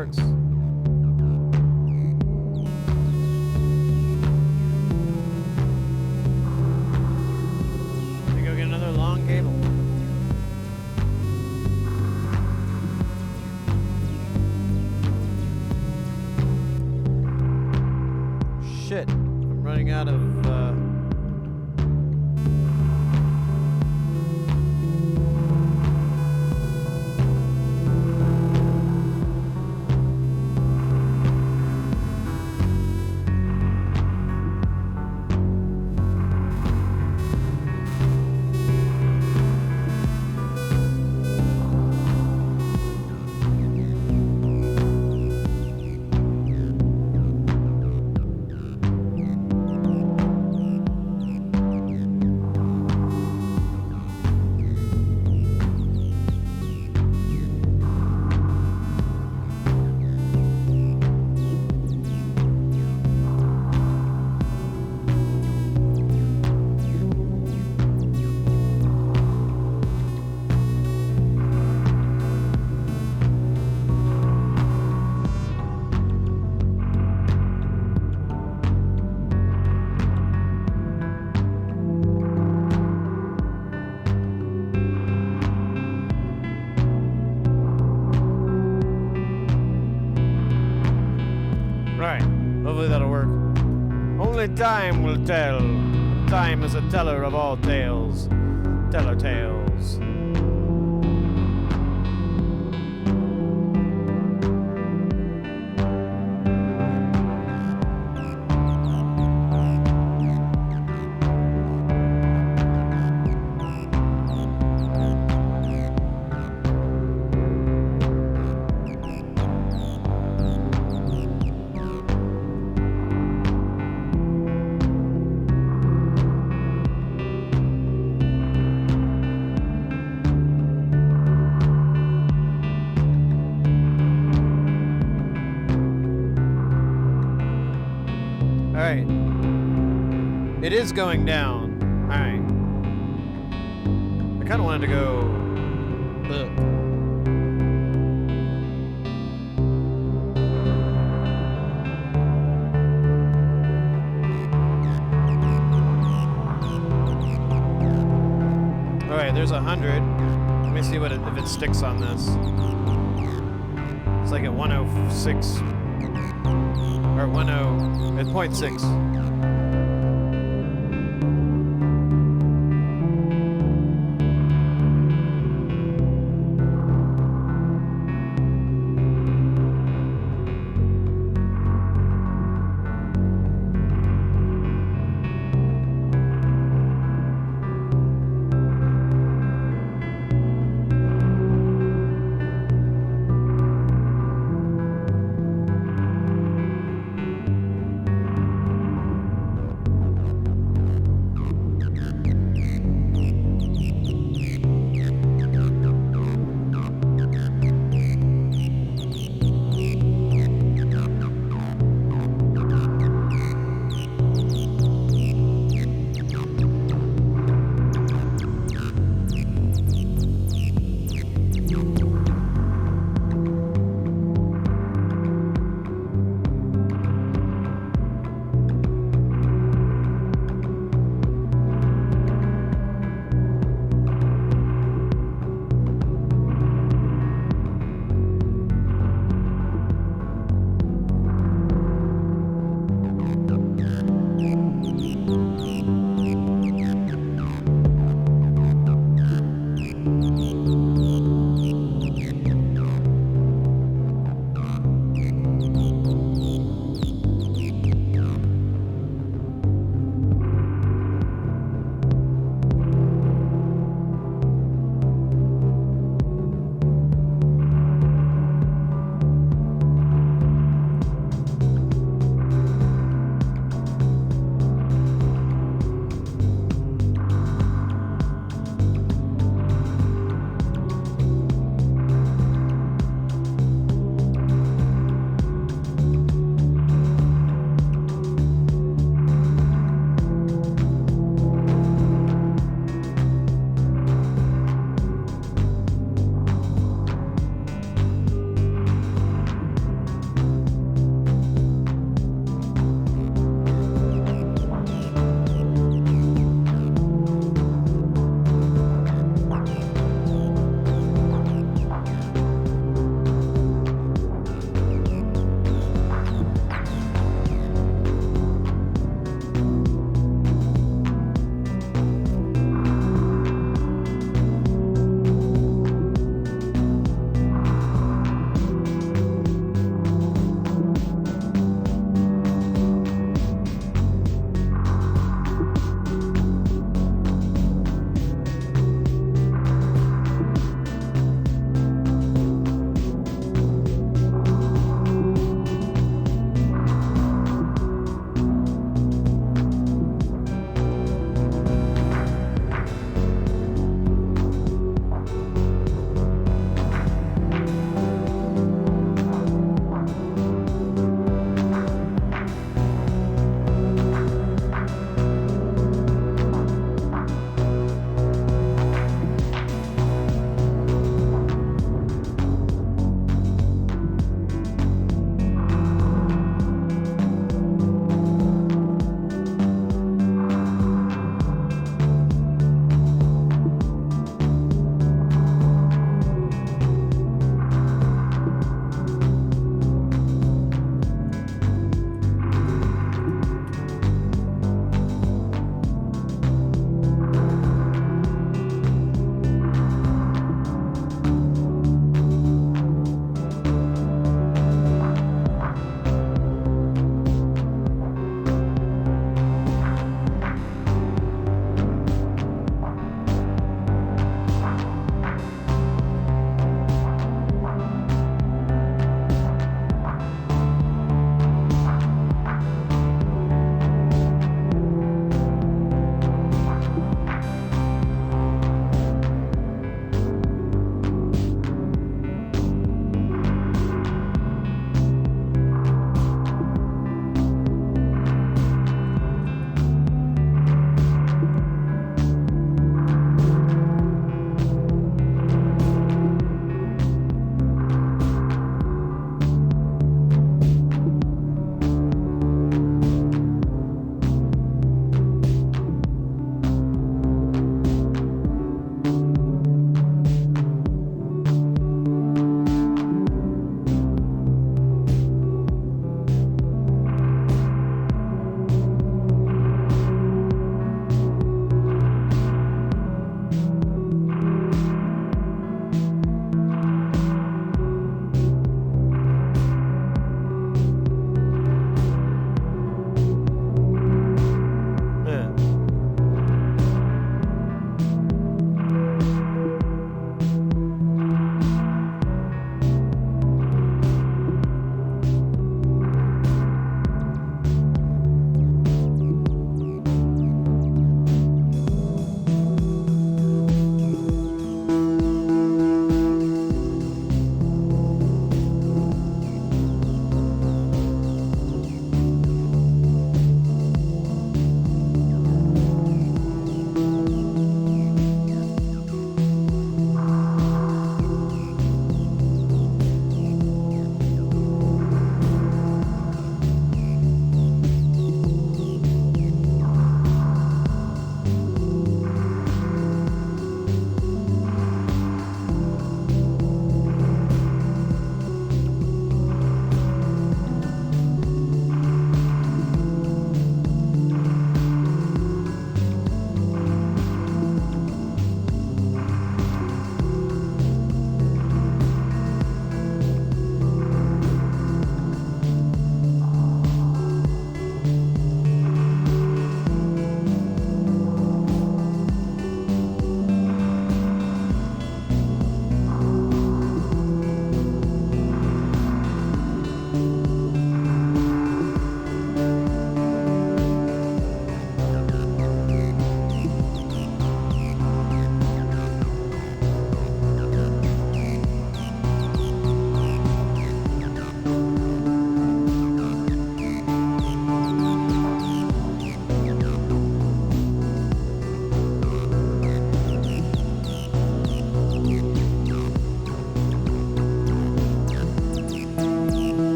works. Let me go get another long cable. Shit, I'm running out of right. Hopefully that'll work. Only time will tell. Time is a teller of all tales. Teller tales. Alright. It is going down. Alright. I kind of wanted to go up. Alright, there's 100. Let me see what if it sticks on this. It's like at 106. Or 10 at 0.6.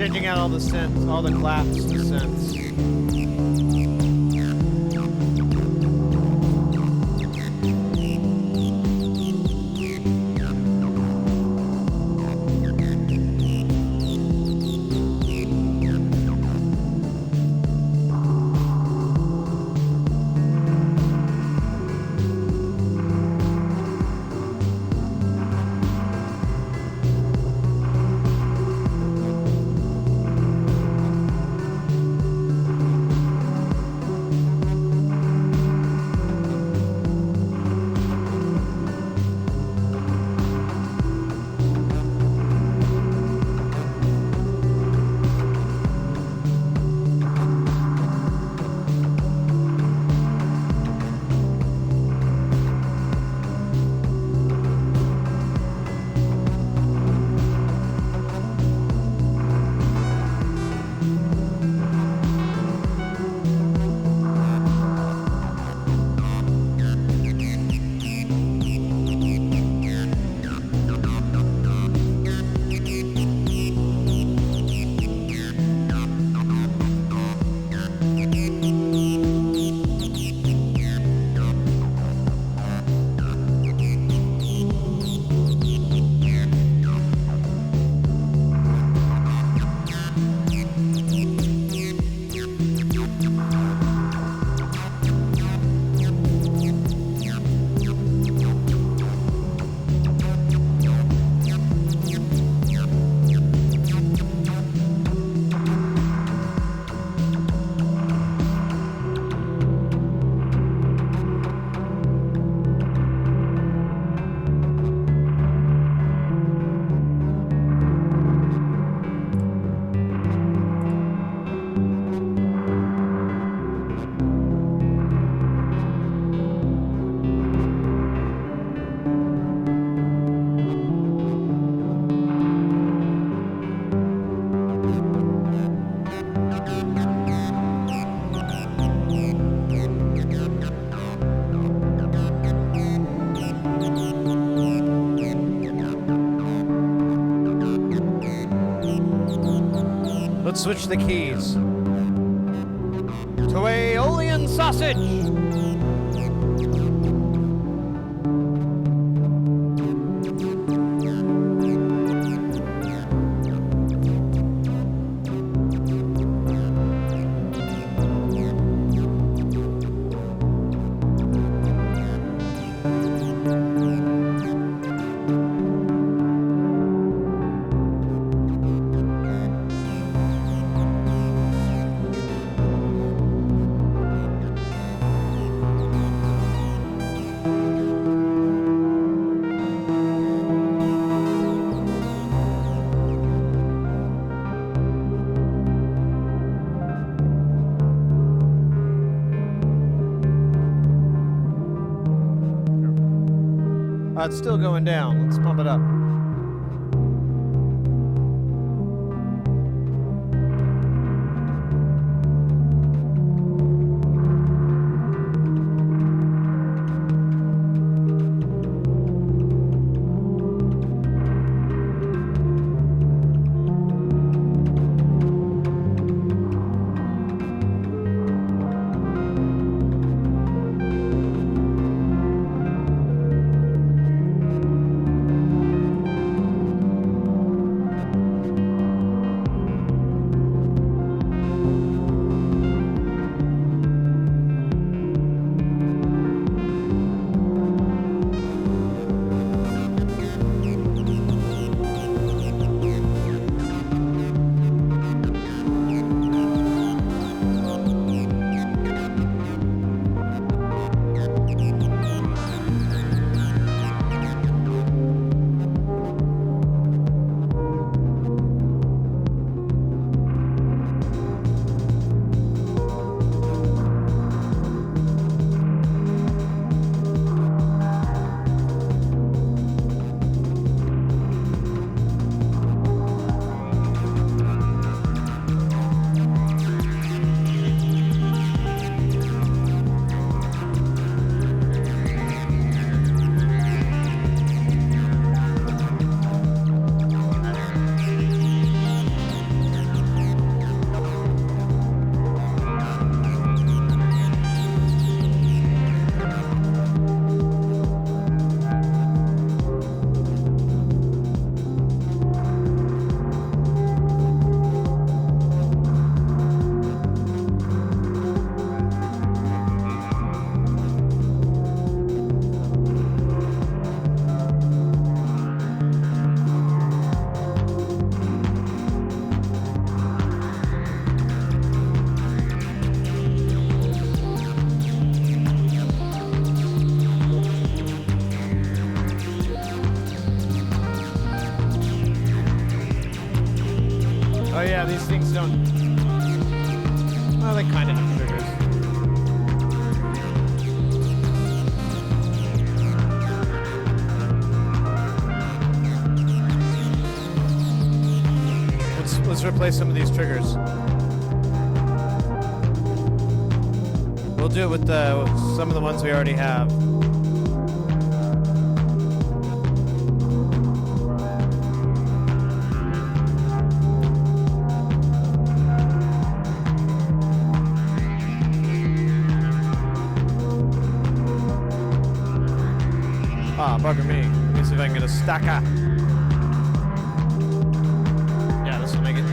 Changing out all the synths, all the claps to synths. Let's switch the keys to Aeolian sausage. It's still going down. Let's pump it up. Oh yeah, these things don't... Well, they kind of have triggers. Let's replace some of these triggers. We'll do it with some of the ones we already have. Ah, bugger me. Let me see if I can get a stacker. Yeah, this will make it.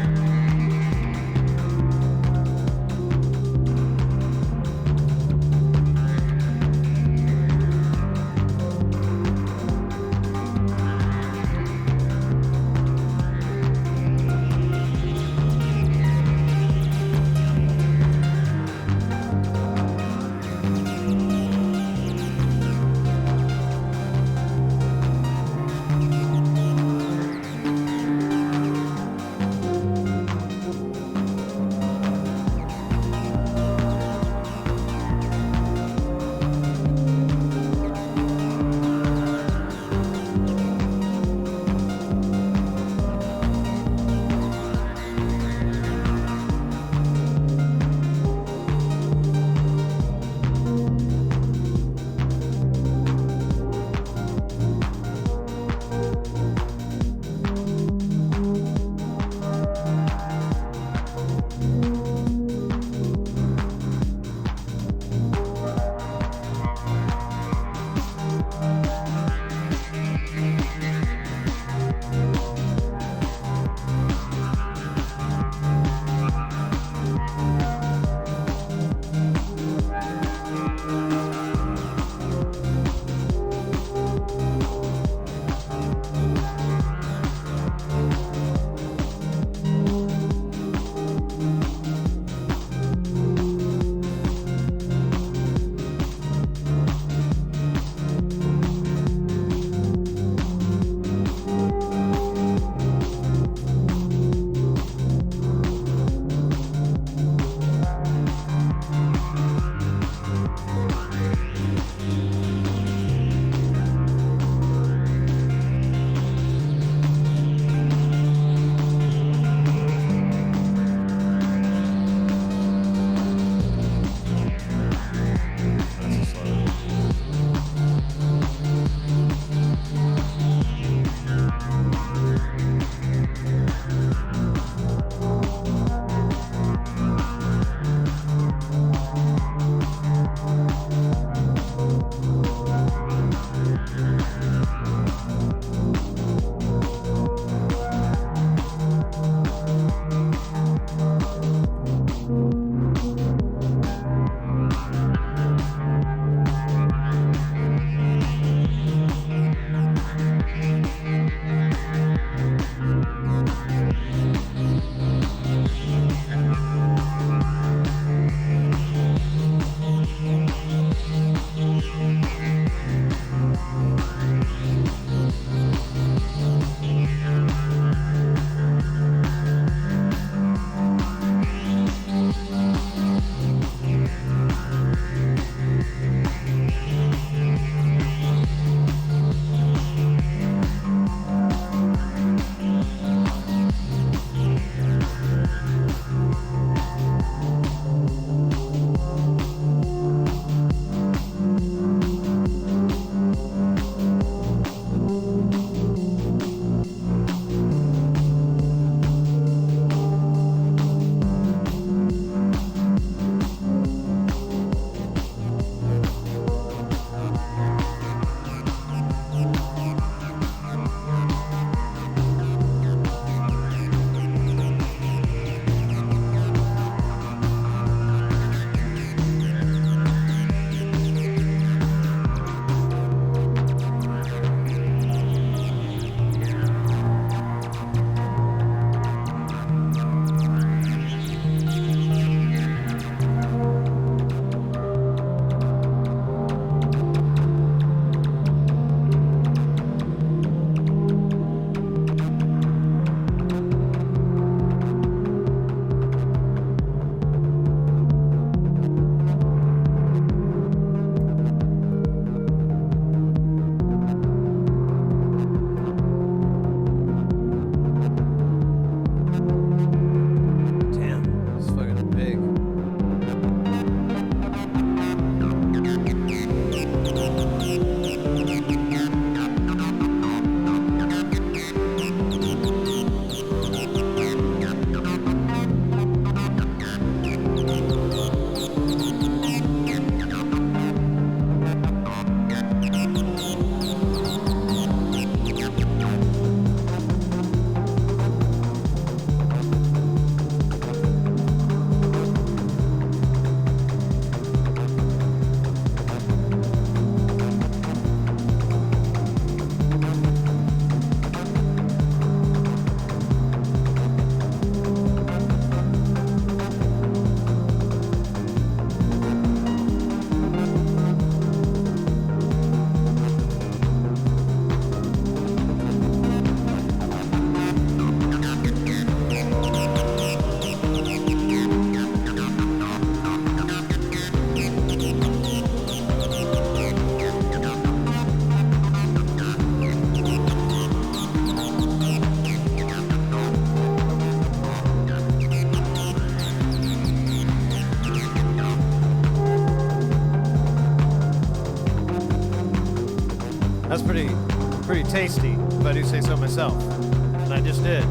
tasty, if I do say so myself. And I just did.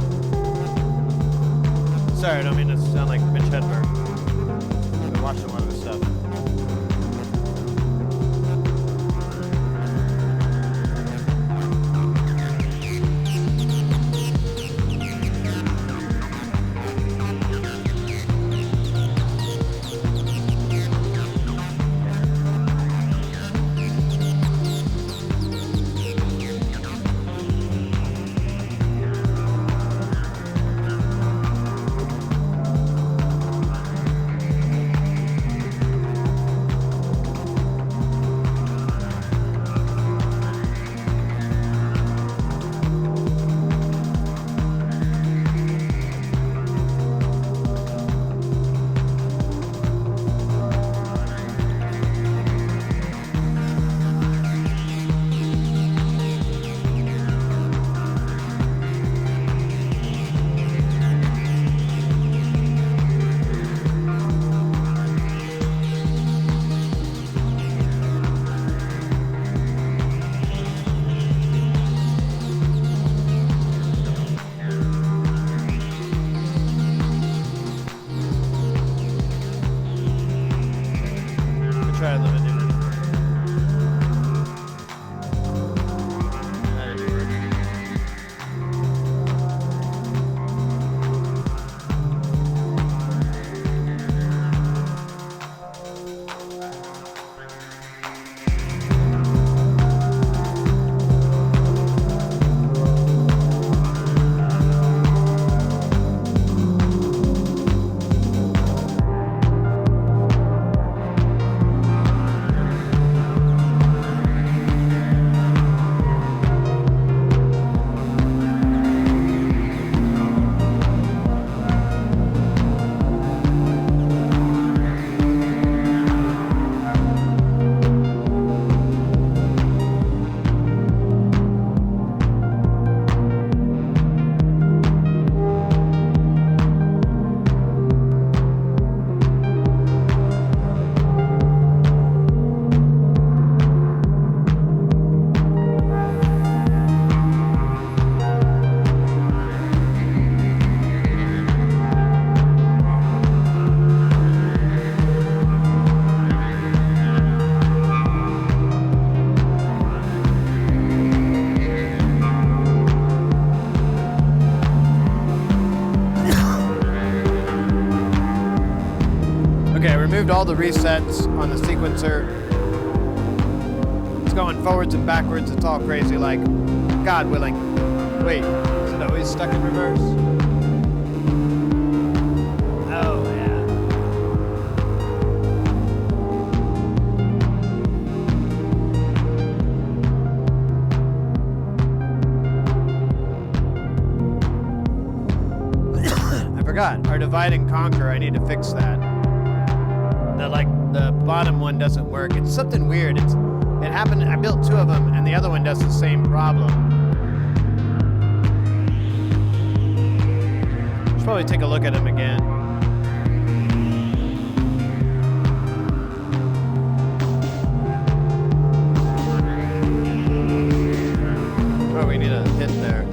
Sorry, I don't mean to sound like Mitch Hedberg. I've been watching a lot of this stuff. Try a little bit different. Removed all the resets on the sequencer. It's going forwards and backwards. It's all crazy, like, God willing. Wait, is it always stuck in reverse? Oh, yeah. I forgot. Our divide and conquer, I need to fix that. The bottom one doesn't work. It's something weird. It happened. I built two of them, and the other one does the same problem. Should probably take a look at them again. Oh, we need a hit there.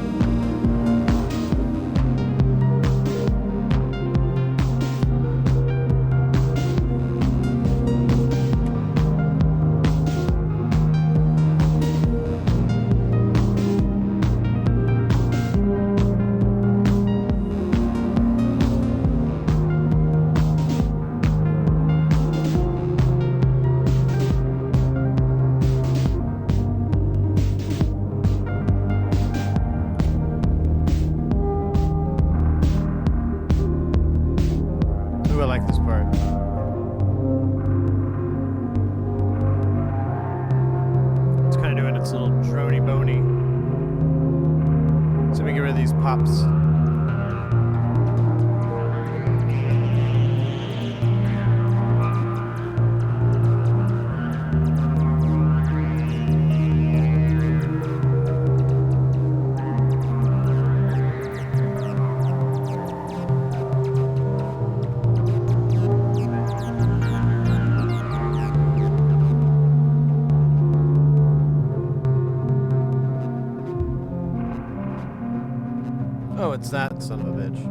Pops. Oh, it's that son of a bitch.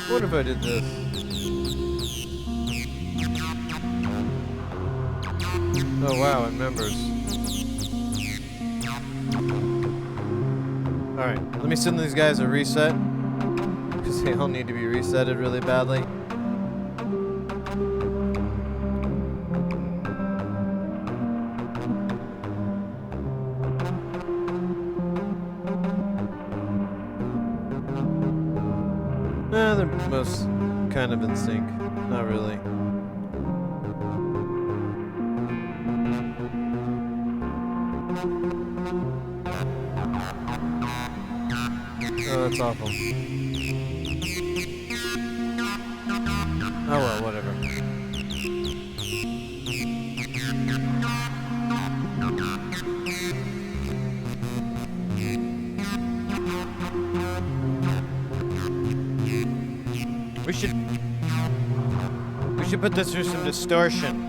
What if I did this? Oh wow, it members. Alright, let me send these guys a reset. Because they all need to be resetted really badly. They're most kind of in sync. Not really. Oh, that's awful. Oh well, whatever. We should put this through some distortion.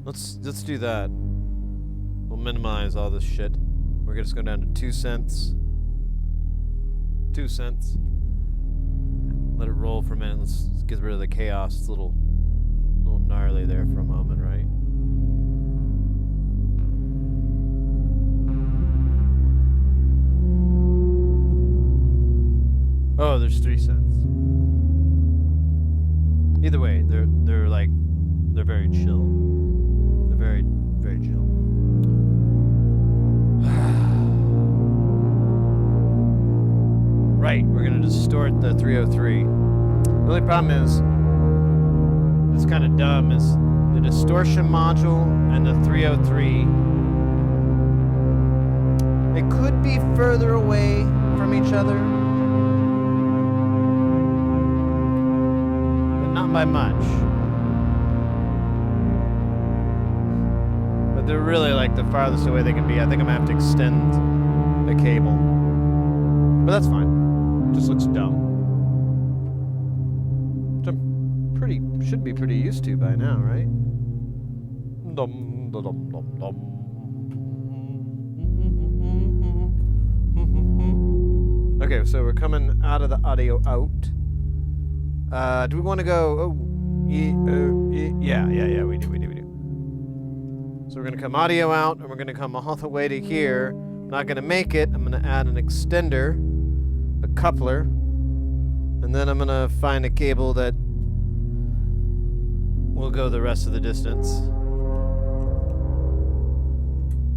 Let's do that. We'll minimize all this shit. We're just going down to 2 cents. 2 cents. Let it roll for a minute. Let's get rid of the chaos. It's a little gnarly there for a moment, right? Oh, there's 3 cents. Either way, they're very chill. They're very, very chill. Right, we're gonna distort the 303. The only problem is, it's kind of dumb, is the distortion module and the 303. They could be further away from each other, but not by much. But they're really like the farthest away they can be. I think I'm gonna have to extend the cable, but that's fine. Just looks dumb. Which I'm should be pretty used to by now, right? Dum, dum, dum, dum. Okay, so we're coming out of the audio out. Do we want to go? Oh, yeah, we do. So we're gonna come audio out, and we're gonna come all the way to here. I'm not gonna make it. I'm gonna add an extender, a coupler, and then I'm gonna find a cable that will go the rest of the distance,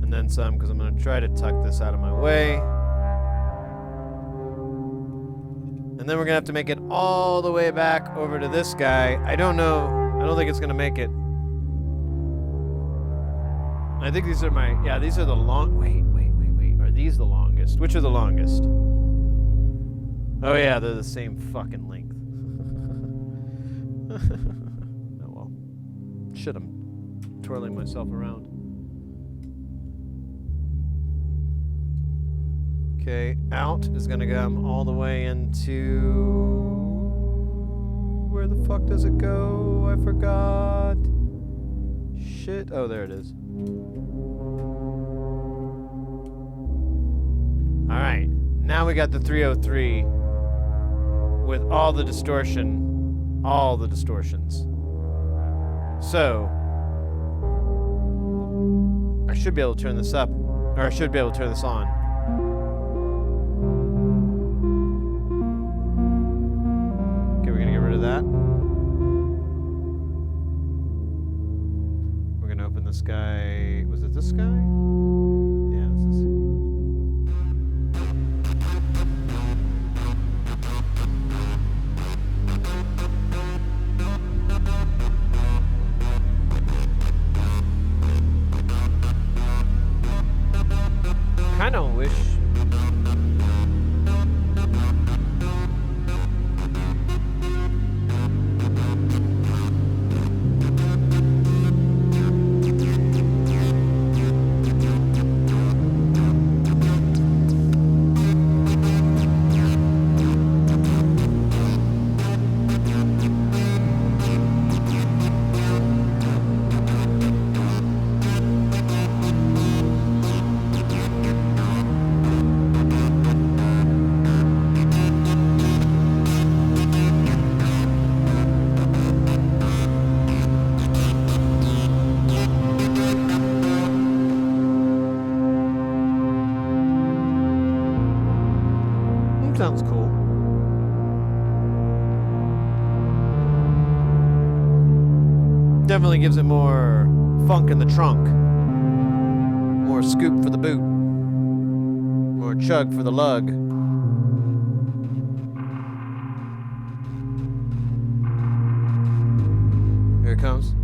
and then some, because I'm gonna try to tuck this out of my way, and then we're gonna have to make it all the way back over to this guy. I don't think it's gonna make it. I think these are these are the long, wait, are these the longest? Which are the longest? Oh yeah, they're the same fucking length. Oh well. Shit, I'm twirling myself around. Okay, out is gonna come all the way into... Where the fuck does it go? I forgot. Shit, oh there it is. Alright, now we got the 303 with all the distortions. So, I should be able to turn this up, or I should be able to turn this on. Okay, we're gonna get rid of that. We're gonna open this guy, was it this guy? Yeah, this is... kind of wish sounds cool. Definitely gives it more funk in the trunk. More scoop for the boot. More chug for the lug. Here it comes.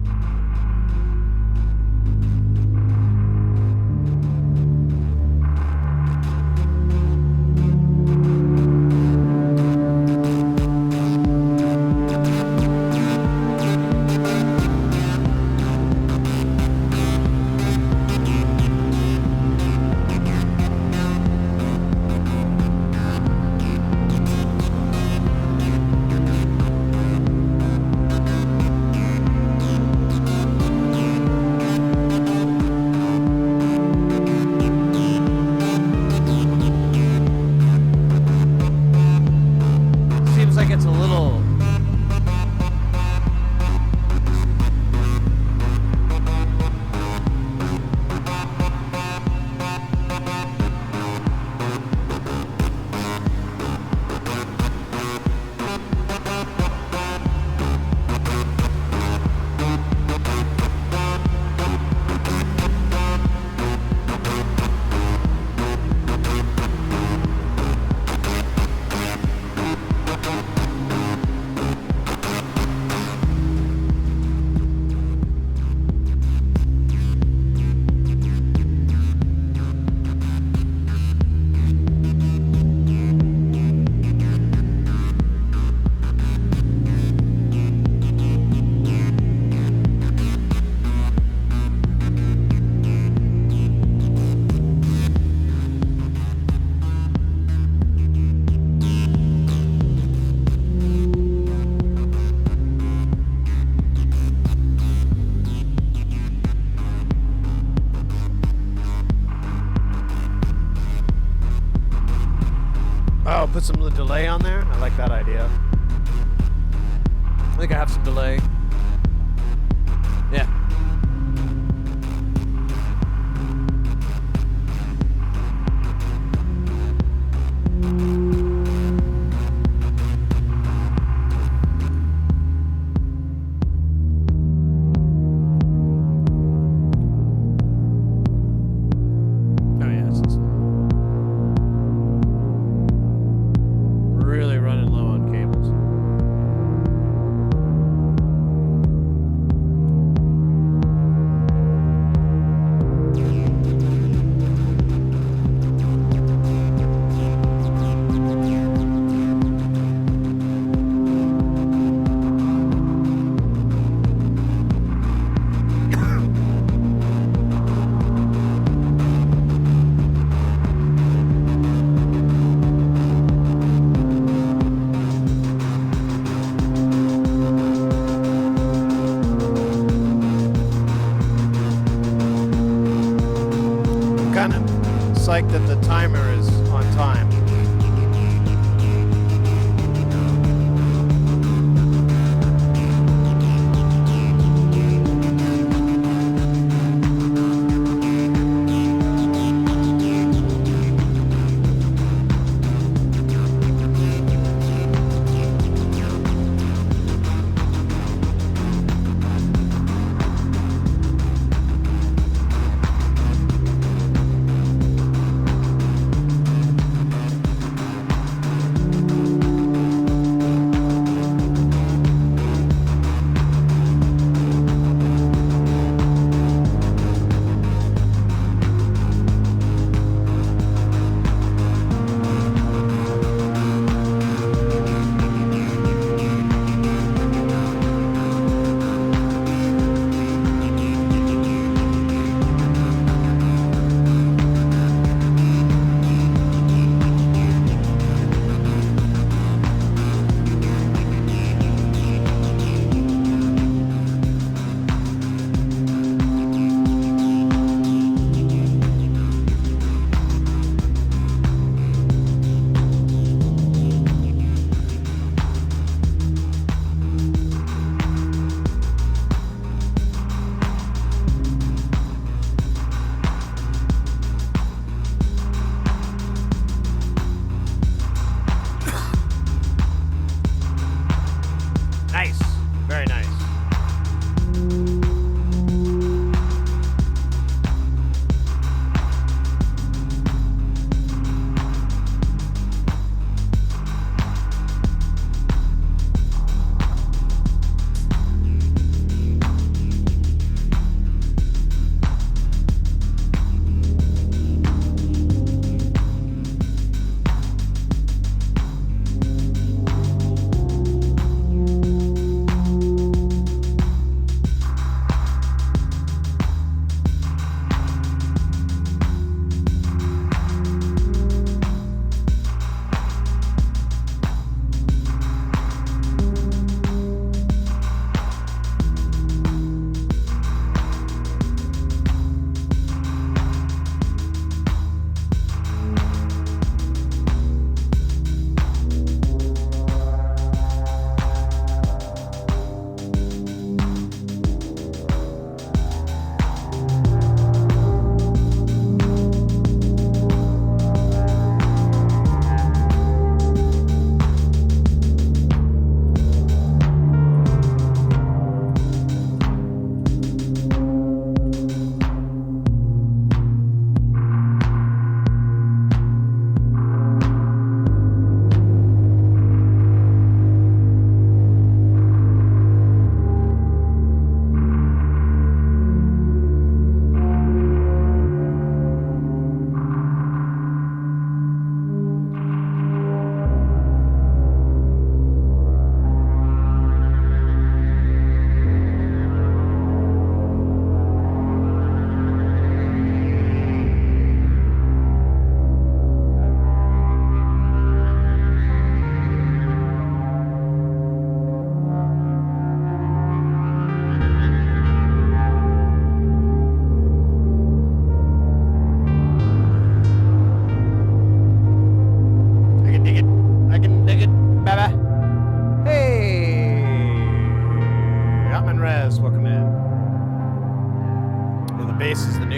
Oh, put some delay on there? I like that idea. I think I have some delay. Yeah. Oh yeah, it's just really running low on cables. Kind of psyched that the timer is on time.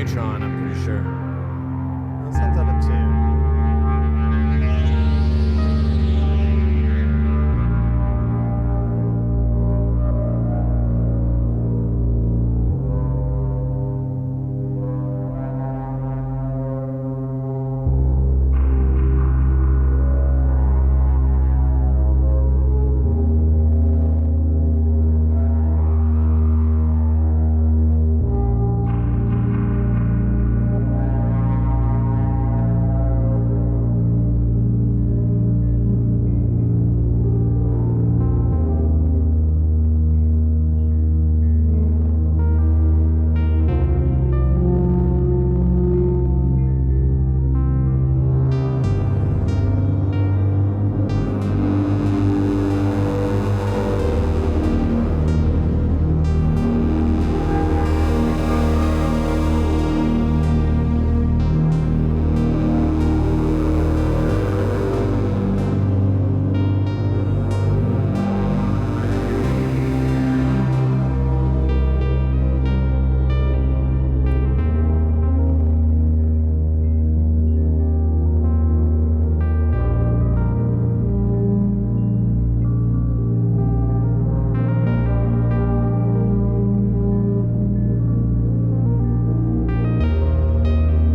neutron, I'm pretty sure. That sounds out of tune.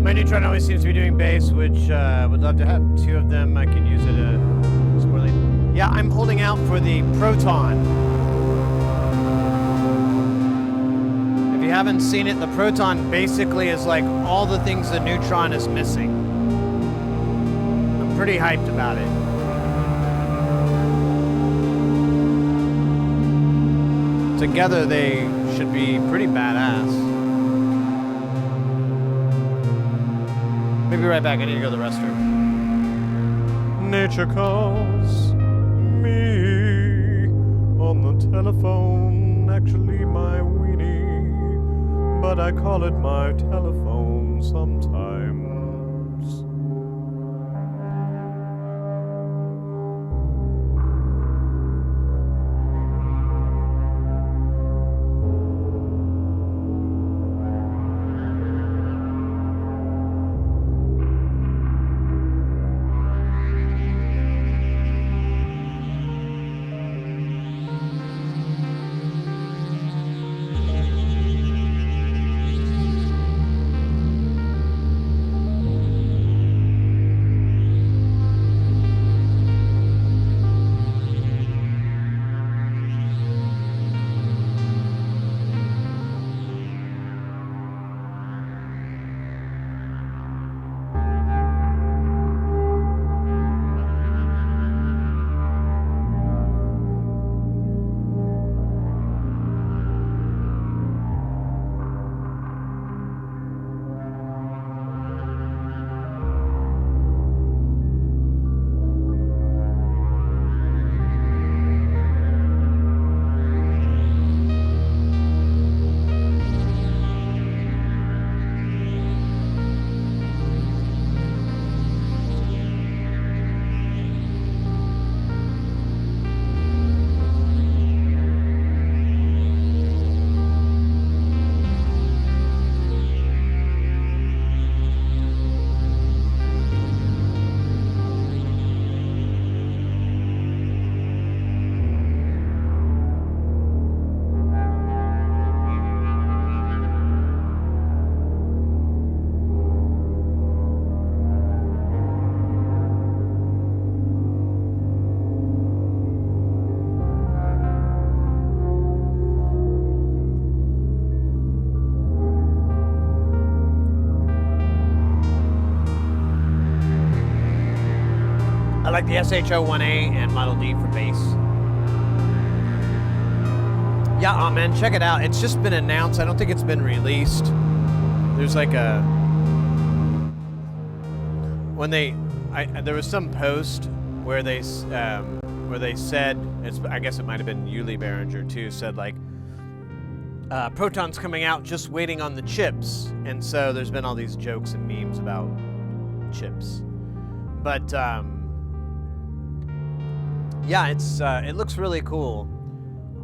Neutron always seems to be doing bass, which would love to have two of them. I can use it squirrely. Yeah, I'm holding out for the Proton. If you haven't seen it, the Proton basically is like all the things the Neutron is missing. I'm pretty hyped about it. Together they should be pretty badass. Maybe right back. I need to go to the restroom. Nature calls me on the telephone. Actually, my weenie, but I call it my telephone sometimes. I like the SH01A and Model D for bass. Yeah, oh man, check it out. It's just been announced. I don't think it's been released. There's like a... When there was some post where they said, I guess it might have been Yuli Behringer too, said like, Proton's coming out, just waiting on the chips. And so there's been all these jokes and memes about chips. But yeah, it looks really cool.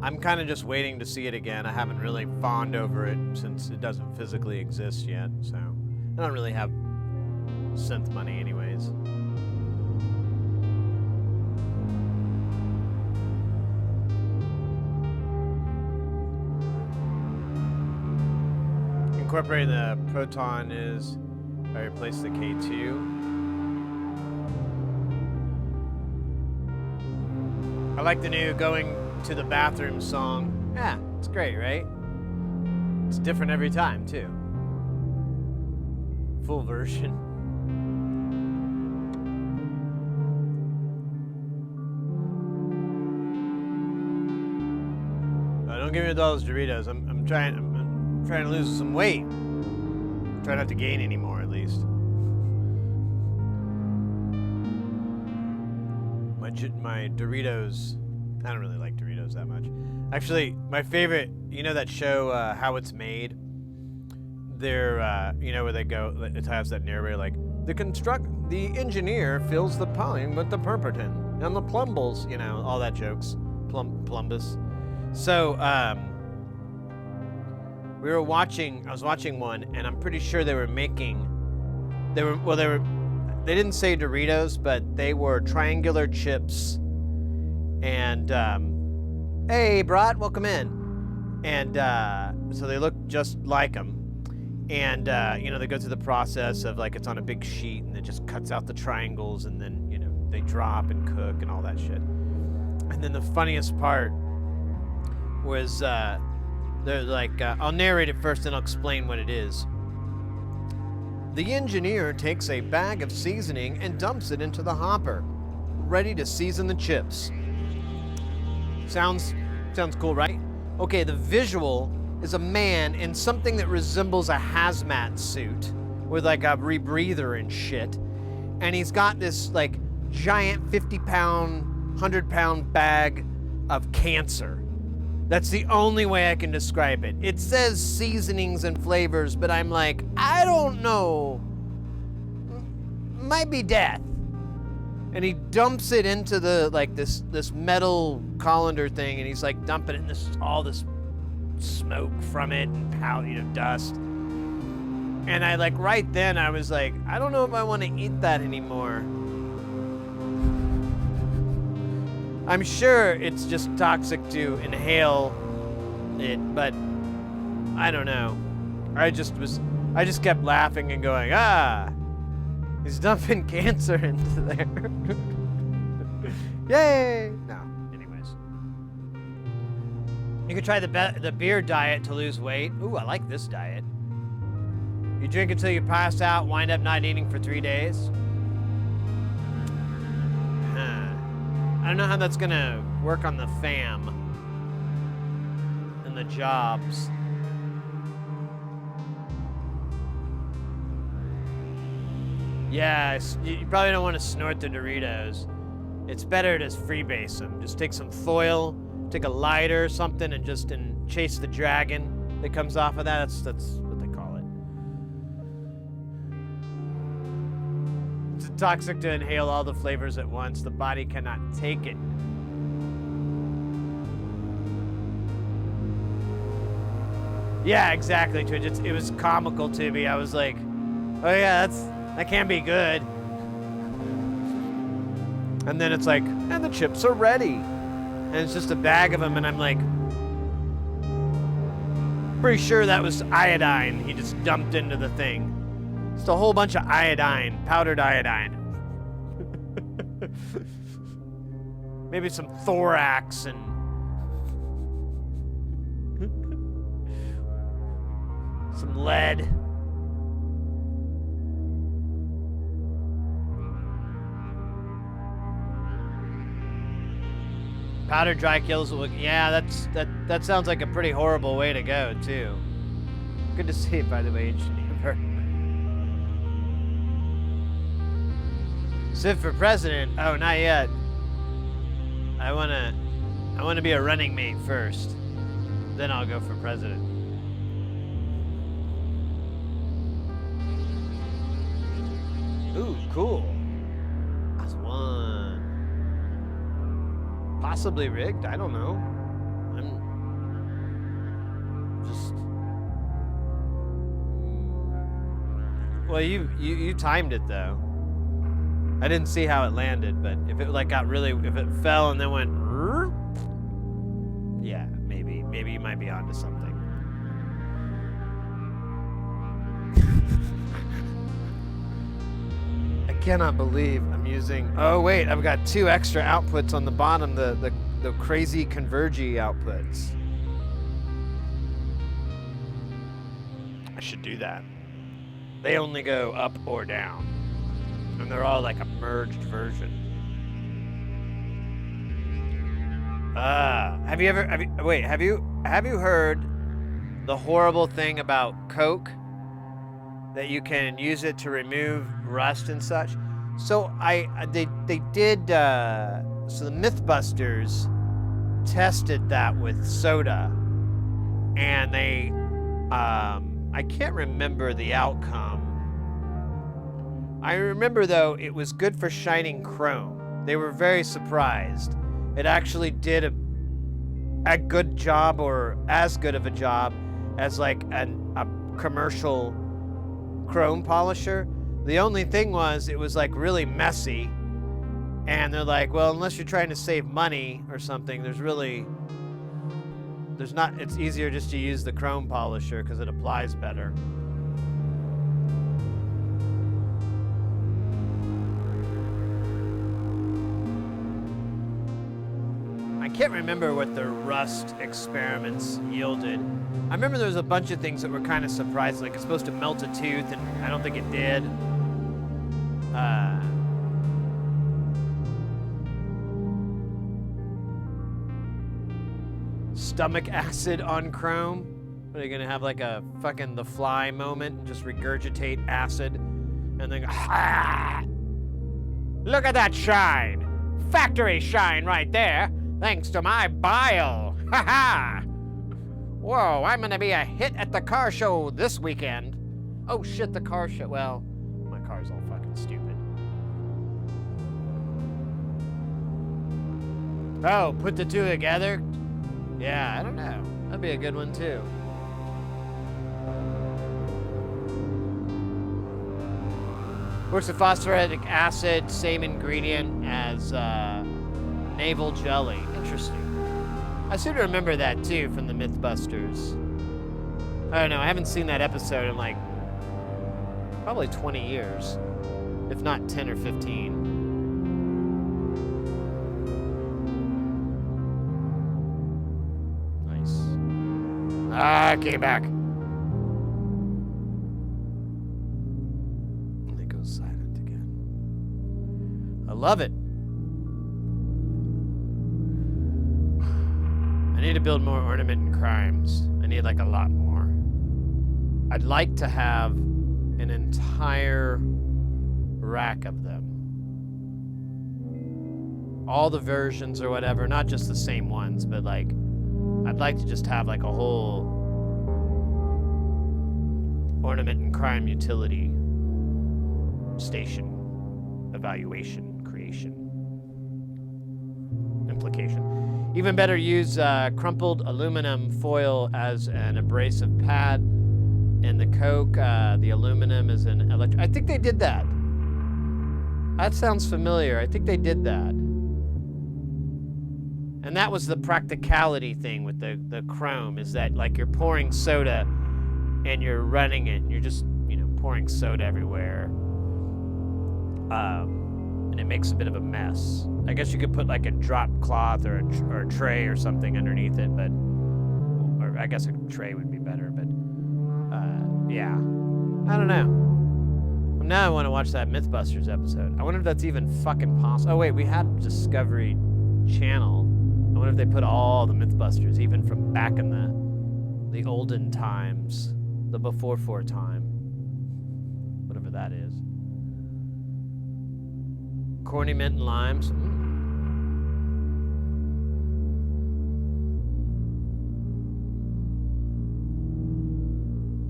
I'm kind of just waiting to see it again. I haven't really fawned over it since it doesn't physically exist yet, so I don't really have synth money anyways. Incorporating the proton is I replace the K2. I like the new going to the bathroom song. Yeah, it's great, right? It's different every time, too. Full version. Don't give me those Doritos. I'm trying to lose some weight. Try not to gain any more, at least. My Doritos, I don't really like Doritos that much. Actually, my favorite, you know that show, How It's Made? They're, you know, where they go, it has that narrator like, the engineer fills the pine with the purportin and the plumbles, you know, all that jokes. Plumbus. So, I was watching one, and I'm pretty sure they didn't say Doritos, but they were triangular chips. And, hey, Brat, welcome in. And, so they look just like them. And, you know, they go through the process of, like, it's on a big sheet, and it just cuts out the triangles, and then, you know, they drop and cook and all that shit. And then the funniest part was, they're like, I'll narrate it first, and I'll explain what it is. The engineer takes a bag of seasoning and dumps it into the hopper, ready to season the chips. Sounds cool, right? Okay, the visual is a man in something that resembles a hazmat suit with like a rebreather and shit. And he's got this like giant 50-pound, 100-pound bag of cancer. That's the only way I can describe it. It says seasonings and flavors, but I'm like, I don't know. Might be death. And he dumps it into the, like, this metal colander thing, and he's like dumping it in all this smoke from it and you know, dust. And I like right then I was like, I don't know if I want to eat that anymore. I'm sure it's just toxic to inhale it, but I don't know. I just kept laughing and going, he's dumping cancer into there. Yay! No, anyways. You could try the beer diet to lose weight. Ooh, I like this diet. You drink until you pass out, wind up not eating for 3 days. I don't know how that's gonna work on the fam and the jobs. Yeah, you probably don't want to snort the Doritos. It's better to freebase them. Just take some foil, take a lighter or something, and just chase the dragon that comes off of that. That's what they call it. It's toxic to inhale all the flavors at once. The body cannot take it. Yeah, exactly, Twitch. It was comical to me. I was like, oh yeah, that can be good. And then it's like, and the chips are ready. And it's just a bag of them, and I'm like, pretty sure that was iodine he just dumped into the thing. Just a whole bunch of iodine, powdered iodine. Maybe some thorax and some lead. Powdered dry kills. Yeah, that sounds like a pretty horrible way to go too. Good to see it, by the way, Engineer. Sit for president? Oh, not yet. I wanna be a running mate first. Then I'll go for president. Ooh, cool. That's one. Possibly rigged, I don't know. Well, you timed it though. I didn't see how it landed, but if it like got really, if it fell and then went, yeah, maybe you might be onto something. I cannot believe I'm using. Oh wait, I've got 2 extra outputs on the bottom, the crazy convergy outputs. I should do that. They only go up or down, and they're all like a merged version. Have you heard the horrible thing about Coke? That you can use it to remove rust and such. So they did, so the Mythbusters tested that with soda, and they, I can't remember the outcome. I remember though, it was good for shining chrome. They were very surprised. It actually did a good job, or as good of a job as like a commercial chrome polisher. The only thing was it was like really messy, and they're like, well, unless you're trying to save money or something, it's easier just to use the chrome polisher because it applies better. I can't remember what the rust experiments yielded. I remember there was a bunch of things that were kind of surprising, like it's supposed to melt a tooth, and I don't think it did. Stomach acid on chrome. Are you gonna have like a fucking The Fly moment and just regurgitate acid and then go, ah! Look at that shine! Factory shine right there, thanks to my bile! Ha ha! Whoa, I'm gonna be a hit at the car show this weekend. Oh shit, the car show. Well, my car's all fucking stupid. Oh, put the 2 together? Yeah, I don't know. That'd be a good one too. Works with phosphoric acid, same ingredient as navel jelly. Interesting. I seem to remember that too from the Mythbusters. I don't know, I haven't seen that episode in like probably 20 years, if not 10 or 15. Nice. Ah, came back. And it goes silent again. I love it. I need to build more ornament and crimes. I need like a lot more. I'd like to have an entire rack of them. All the versions or whatever, not just the same ones, but like, I'd like to just have like a whole ornament and crime utility station, evaluation, creation, implication. Even better, use crumpled aluminum foil as an abrasive pad. And the Coke, the aluminum is an electric. I think they did that. That sounds familiar. I think they did that. And that was the practicality thing with the chrome, is that like you're pouring soda and you're running it and you're just, pouring soda everywhere. And it makes a bit of a mess. I guess you could put like a drop cloth or a tray or something underneath it, or I guess a tray would be better, but yeah. I don't know. Now I want to watch that Mythbusters episode. I wonder if that's even fucking possible. Oh wait, we had Discovery Channel. I wonder if they put all the Mythbusters, even from back in the olden times, the before time, whatever that is. Corny mint and limes.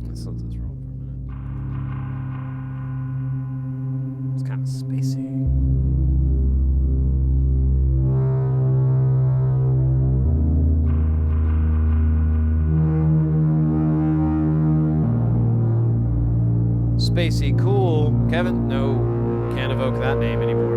Let's let this roll for a minute. It's kind of spacey. spacey cool. Kevin? No, can't evoke that name anymore.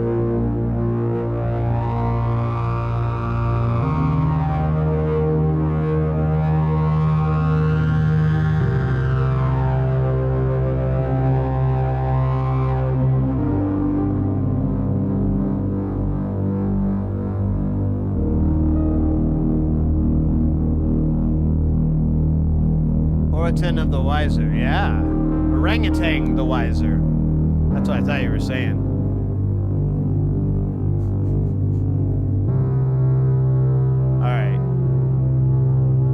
Oraton of the Wiser, yeah. Orangutan the Wiser. That's what I thought you were saying. Alright.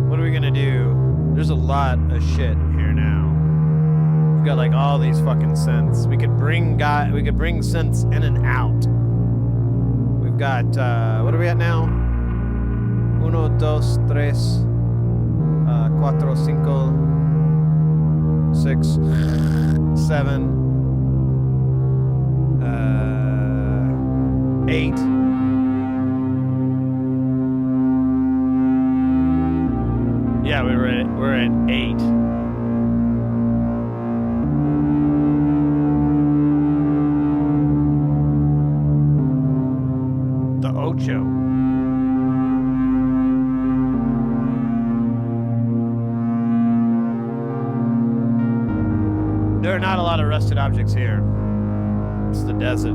What are we gonna do? There's a lot of shit here now. We've got like all these fucking synths. We could bring synths in and out. We've got what are we at now? 1, 2, 3, 4, 5, 6, 7, 8. Yeah, we're at 8. The Ocho. There are not a lot of rusted objects here. It's the desert.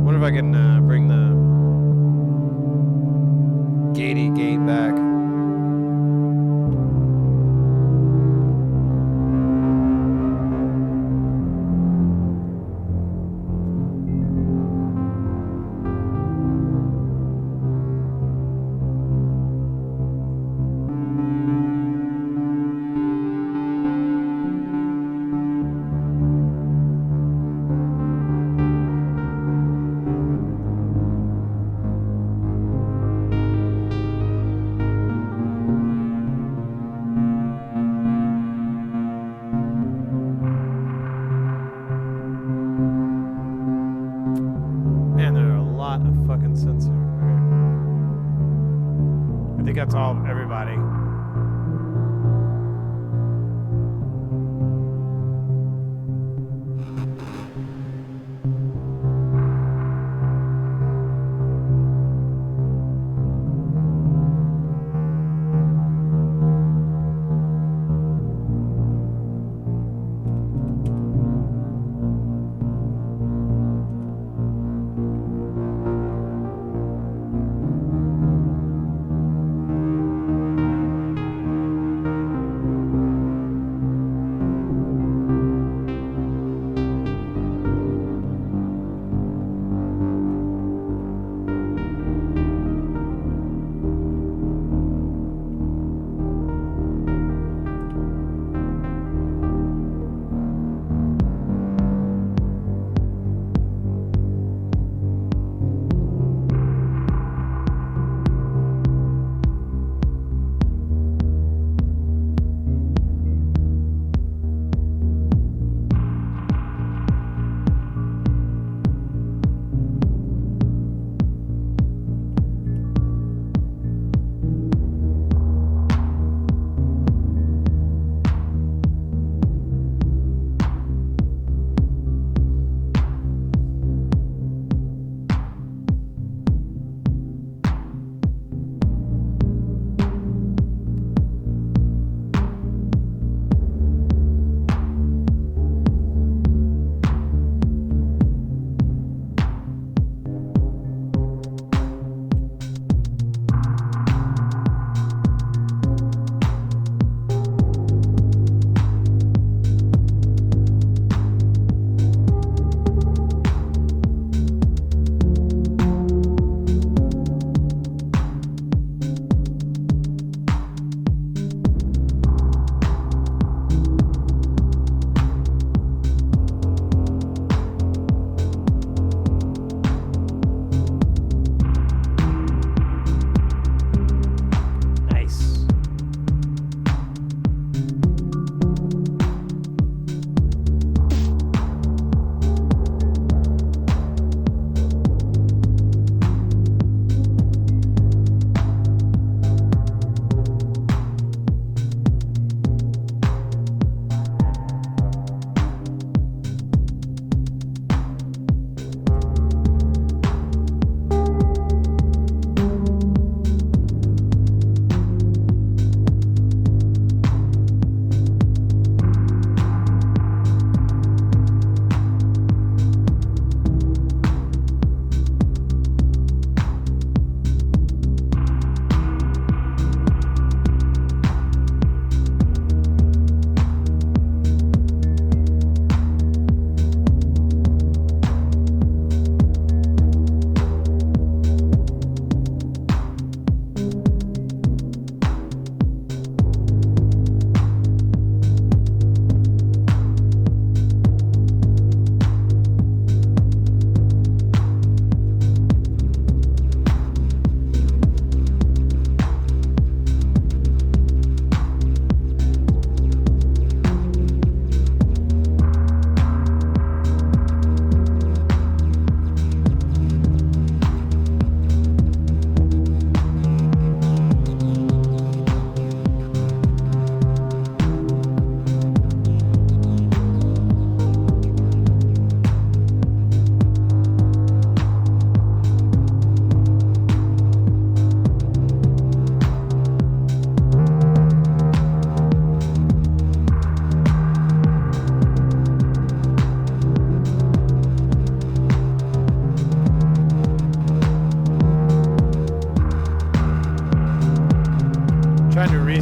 Wonder if I can bring the gatey gate back. That's all, everybody.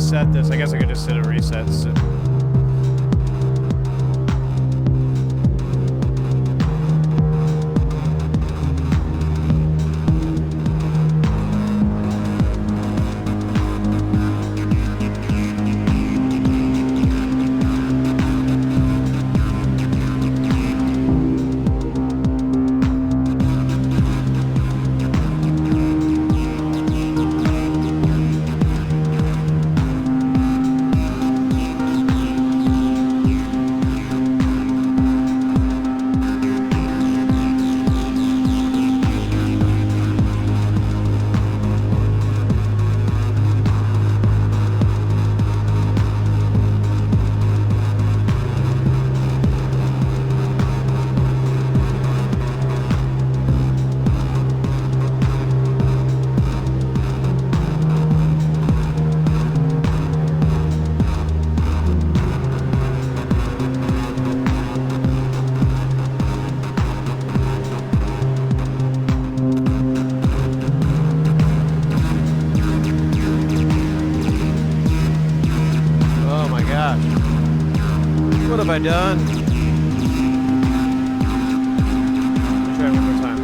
reset this. I guess I could just hit a reset. So. What have I done? Try one more time.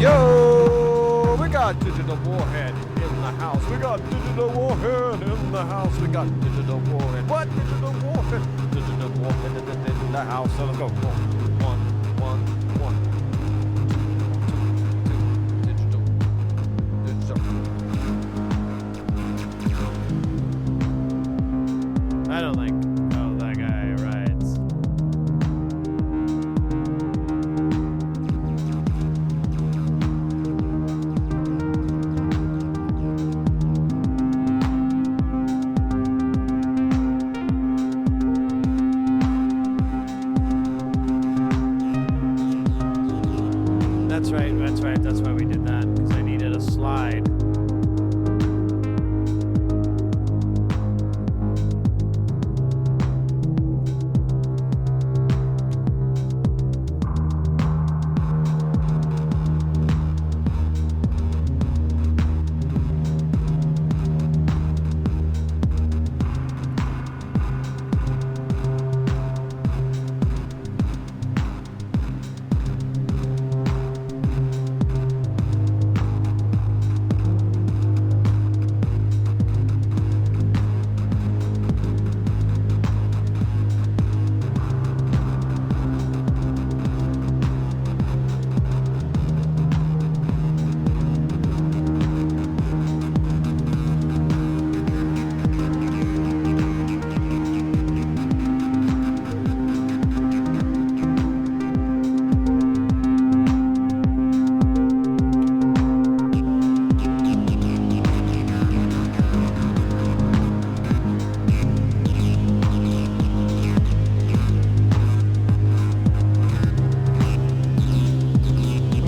Yo, we got digital warhead in the house. We got digital warhead in the house. We got digital warhead. What digital warhead? Digital warhead in the house. So let's go. One. Digital. I don't like how that guy rides. That's right. That's why we did that, because I needed a slide.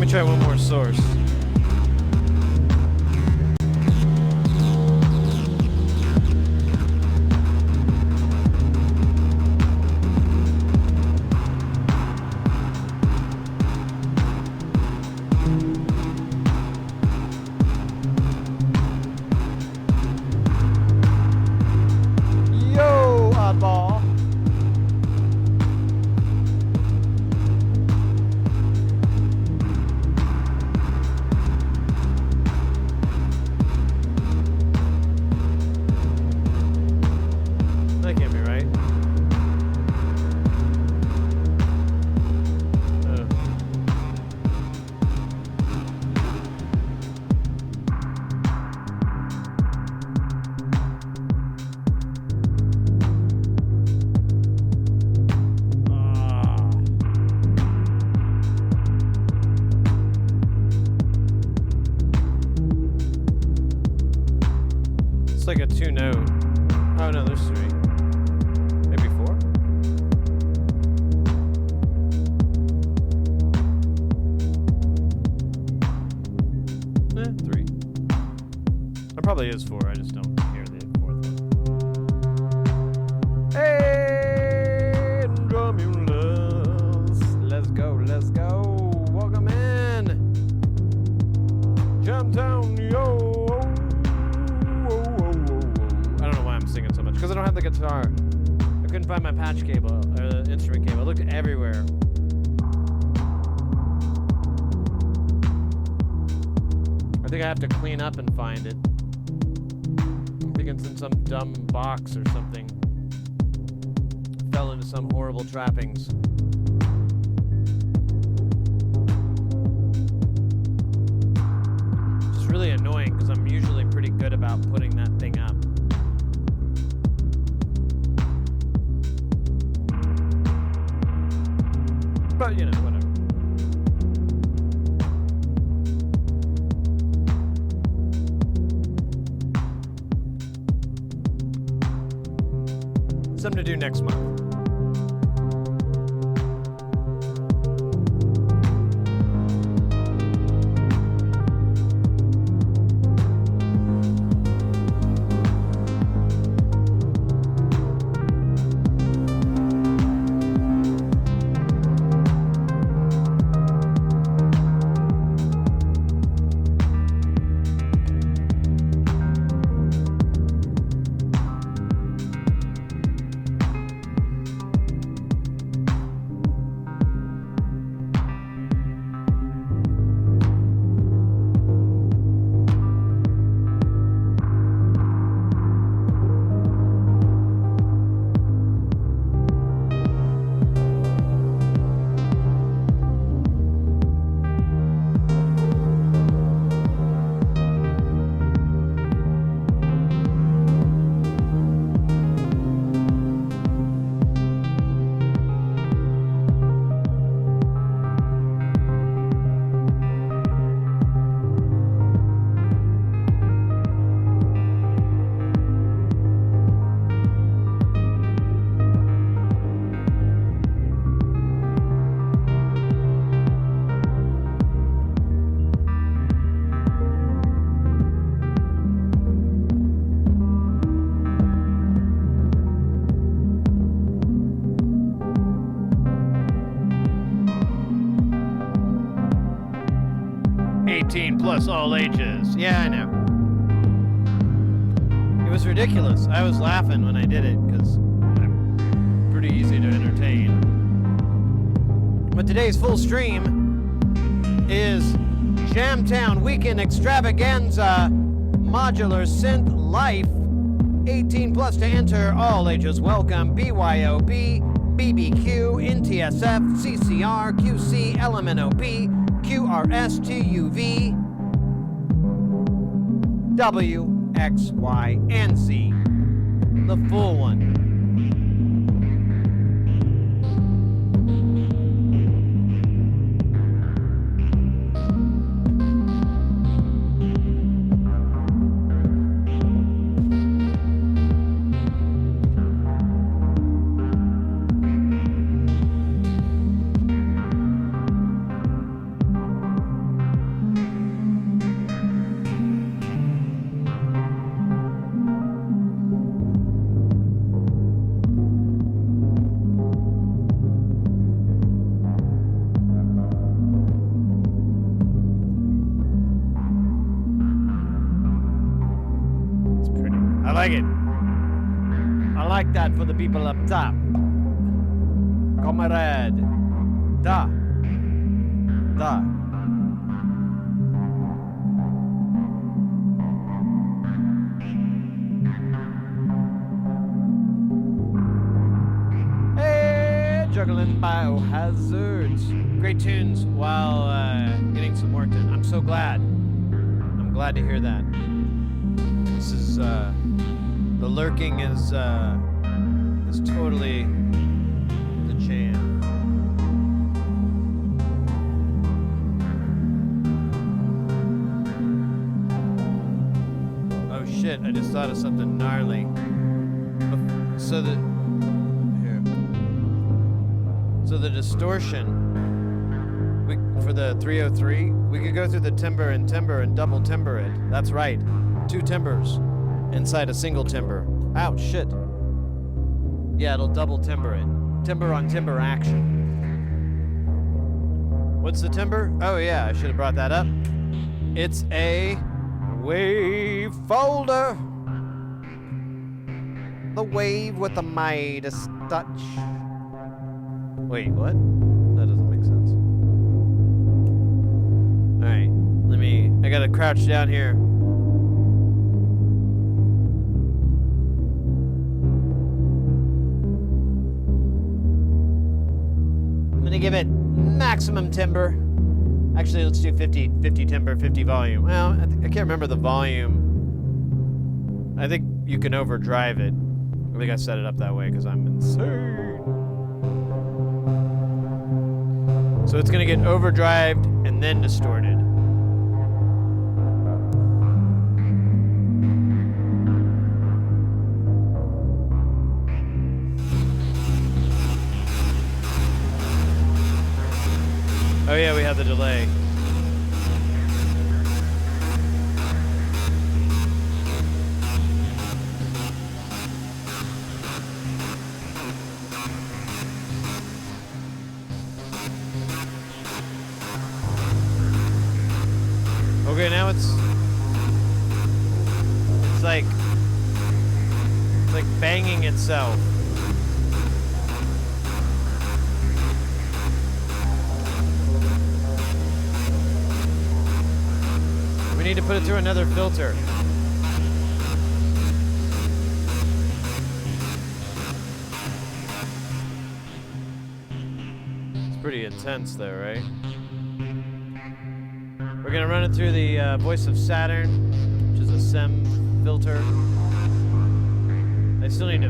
Try one more source. Yo, oddball. That can't be right. It's like a 2-note. Oh no, there's 3. Maybe 4? probably is 4. I just don't hear the 4th one. Hey, Romulus. Let's go, let's go. Welcome in. Jamtown, yo. I don't know why I'm singing so much. Because I don't have the guitar. I couldn't find my patch cable, or the instrument cable. I looked everywhere. I think I have to clean up and find it. I think it's in some dumb box or something. Fell into some horrible trappings. It's really annoying because I'm usually pretty good about putting that thing up. But, you know, whatever. Something to do next month. Plus all ages. Yeah, I know. It was ridiculous. I was laughing when I did it because I'm pretty easy to entertain. But today's full stream is Jamtown Weekend Extravaganza Modular Synth LYFE. 18 plus to enter, all ages welcome. BYOB, BBQ, NTSF, CCR, QC, LMNOP, QRS, TUV, WXYZ. The full one. I like it. I like that for the people up top. Comrade. Da. Da. Hey, juggling biohazards. Great tunes while getting some work done. I'm so glad. I'm glad to hear that. This is the lurking is totally the jam. Oh shit, I just thought of something gnarly. So the distortion for the 303, we could go through the timbre and double timbre it. That's right. two timbers inside a single timber. Ouch, shit. Yeah, it'll double timber it. Timber on timber action. What's the timber? Oh yeah, I should have brought that up. It's a wave folder. The wave with the Midas touch. Wait, what? That doesn't make sense. Alright, I gotta crouch down here. I'm gonna give it maximum timber. Actually, let's do 50 timber, 50 volume. Well, I can't remember the volume. I think you can overdrive it. I think I set it up that way because I'm insane. So it's gonna get overdrived and then distorted. Oh yeah, we have the delay. Okay, now it's like banging itself. We need to put it through another filter. It's pretty intense though, right? We're gonna run it through the Voice of Saturn, which is a SEM filter. I still need to...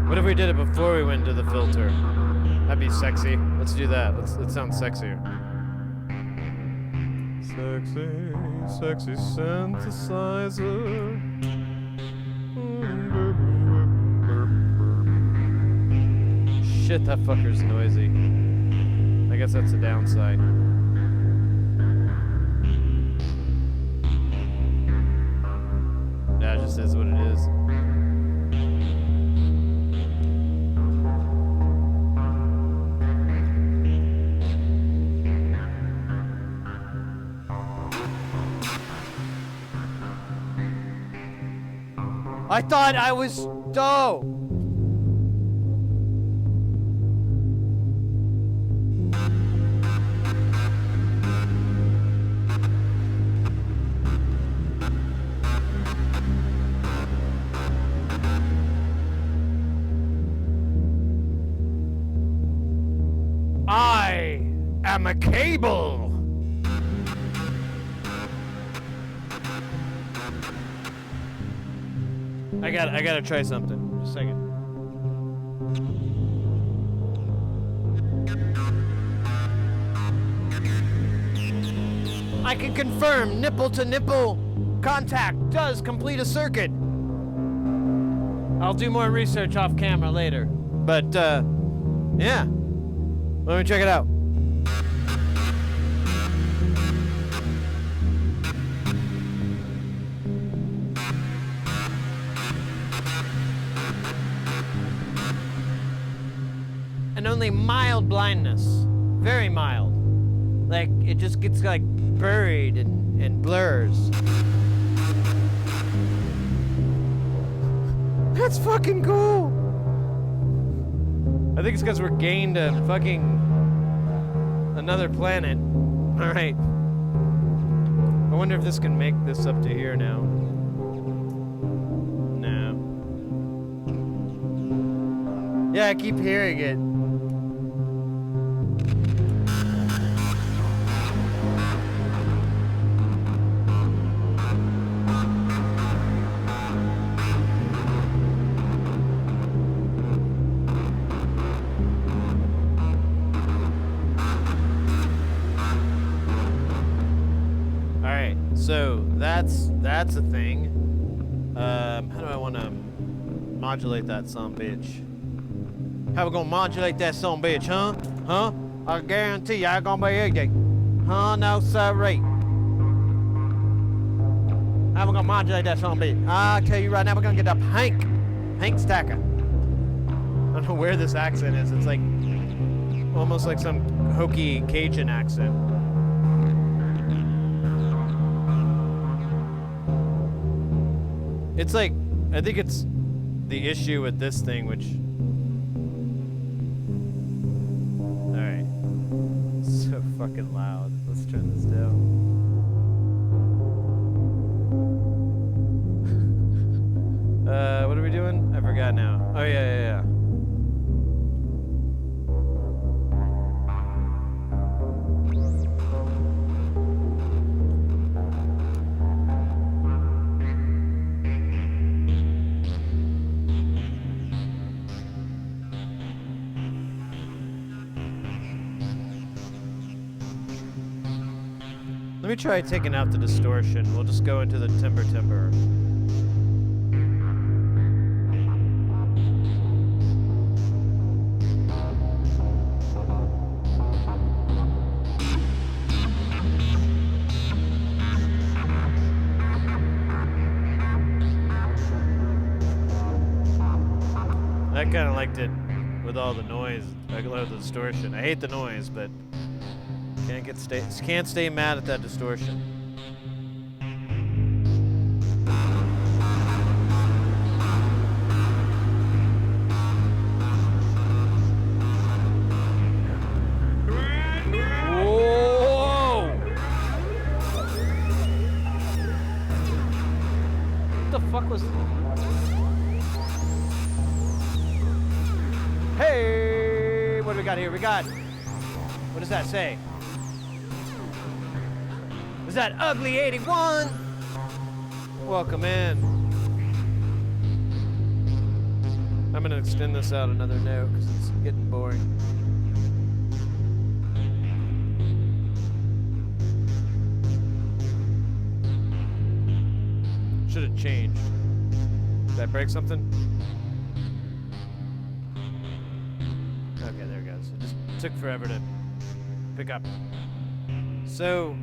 What if we did it before we went to the filter? That'd be sexy. Let's do that. It sounds sexier. Sexy synthesizer. Shit, that fucker's noisy. I guess that's a downside. That just is what it is. I thought I was dope. I am a cable. I gotta try something. Just a second. I can confirm nipple to nipple contact does complete a circuit. I'll do more research off camera later. But yeah. Let me check it out. And only mild blindness. Very mild. Like, it just gets, like, buried and blurs. That's fucking cool! I think it's because we're gained to fucking another planet. Alright. I wonder if this can make this up to here now. No. Yeah, I keep hearing it. Alright, so that's a thing. How do I want to modulate that son bitch? How we gonna modulate that son bitch, huh? Huh? I guarantee you I ain't gonna be easy. Huh? No, sirree. How we gonna modulate that son bitch? I'll tell you right now, we're gonna get up Hank Stacker. I don't know where this accent is. It's like almost like some hokey Cajun accent. It's like, I think it's the issue with this thing, which... Alright. So fucking loud. Let's turn this down. What are we doing? I forgot now. Oh, yeah. Let me try taking out the distortion. We'll just go into the timbre. I kind of liked it with all the noise. I love the distortion. I hate the noise, but can't stay mad at that distortion. Whoa! What the fuck was? Hey, what do we got here? What does that say? Is that ugly 81? Welcome in. I'm gonna extend this out another note because it's getting boring. Should have changed. Did I break something? Okay, there it goes. It just took forever to pick up. So,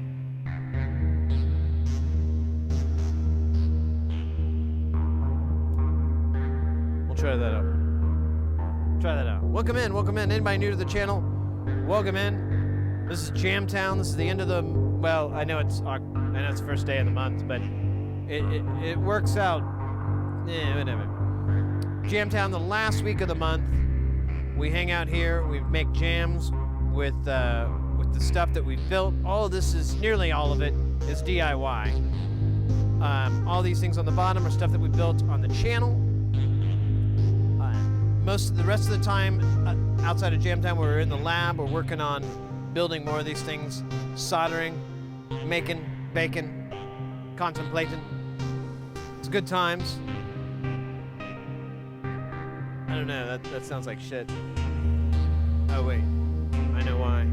try that out. Welcome in. Anybody new to the channel? Welcome in. This is Jamtown. This is the end of the, well, I know it's the first day of the month, but it works out. Whatever. Jamtown, the last week of the month. We hang out here. We make jams with the stuff that we've built. All of this is, nearly all of it, is DIY. All these things on the bottom are stuff that we built on the channel. Most of the rest of the time outside of Jamtown, we're in the lab. We're working on building more of these things, soldering, making, baking, contemplating. It's good times. I don't know. That sounds like shit. Oh wait, I know why.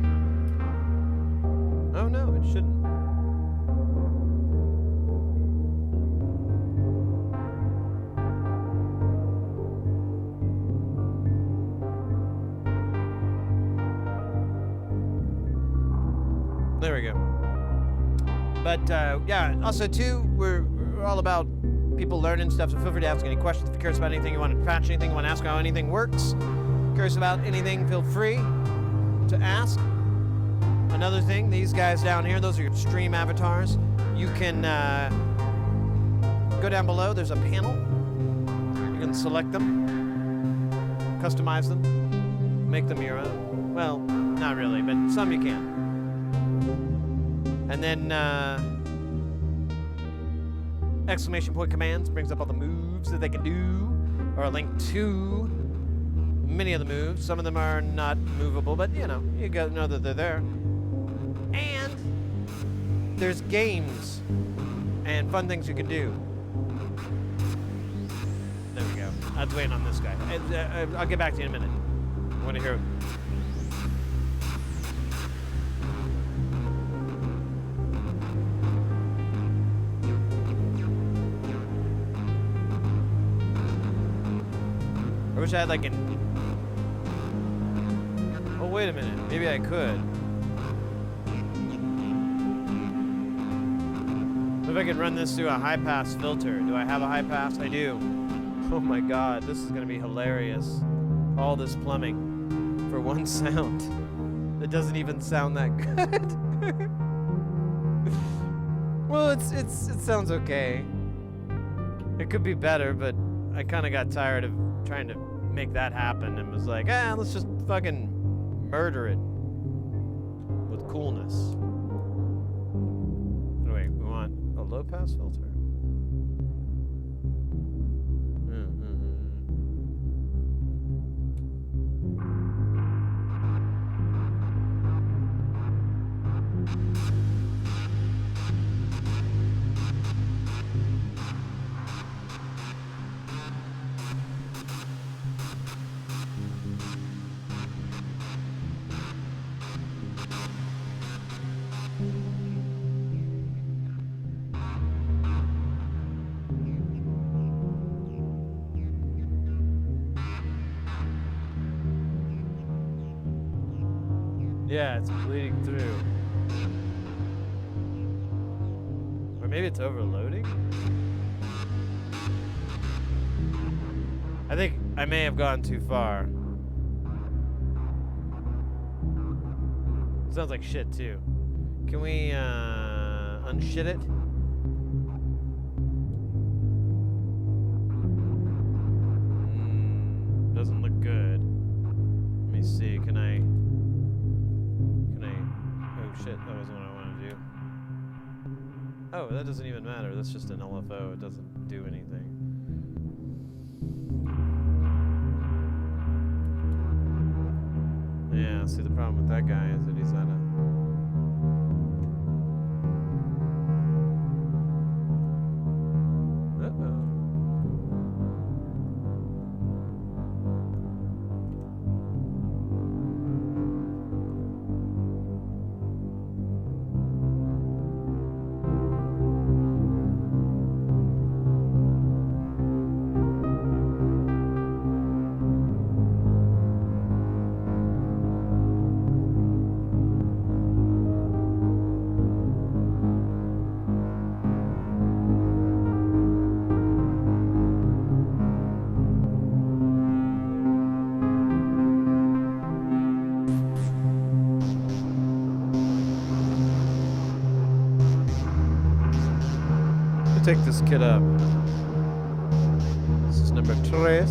Oh no, it shouldn't. There we go. But yeah, also too, we're all about people learning stuff, so feel free to ask any questions. If you're curious about anything, you want to patch anything, you want to ask how anything works, curious about anything, feel free to ask. Another thing, these guys down here, those are your stream avatars. You can go down below, there's a panel. You can select them, customize them, make them your own. Well, not really, but some you can. And then exclamation point commands brings up all the moves that they can do, or a link to many of the moves. Some of them are not movable, but you know, you gotta know that they're there. And there's games and fun things you can do. There we go. I was waiting on this guy. I'll get back to you in a minute. I want to hear. I wish I had like an. Oh, wait a minute. Maybe I could. If I could run this through a high pass filter. Do I have a high pass? I do. Oh my god, this is gonna be hilarious. All this plumbing for one sound. It doesn't even sound that good. Well, it sounds okay. It could be better, but I kind of got tired of trying to make that happen and was like, let's just fucking murder it with coolness. Oh, wait, we want a low pass filter? Yeah, it's bleeding through. Or maybe it's overloading? I think I may have gone too far. Sounds like shit too. Can we unshit it? Doesn't look good. Let me see, can I? Oh shit, that wasn't what I wanted to do. Oh, that doesn't even matter. That's just an LFO. It doesn't do anything. Yeah, see the problem with that guy is that he's at a... Take this kid up. This is number 3.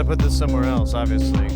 gotta put this somewhere else, obviously.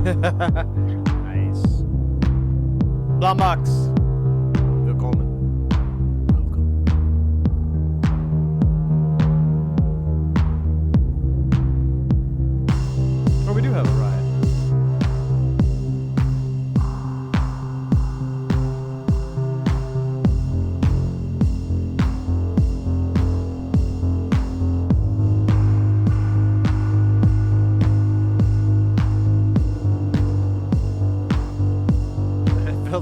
Nice. Blombox. Willkommen. Welcome. Oh, we do have a ride.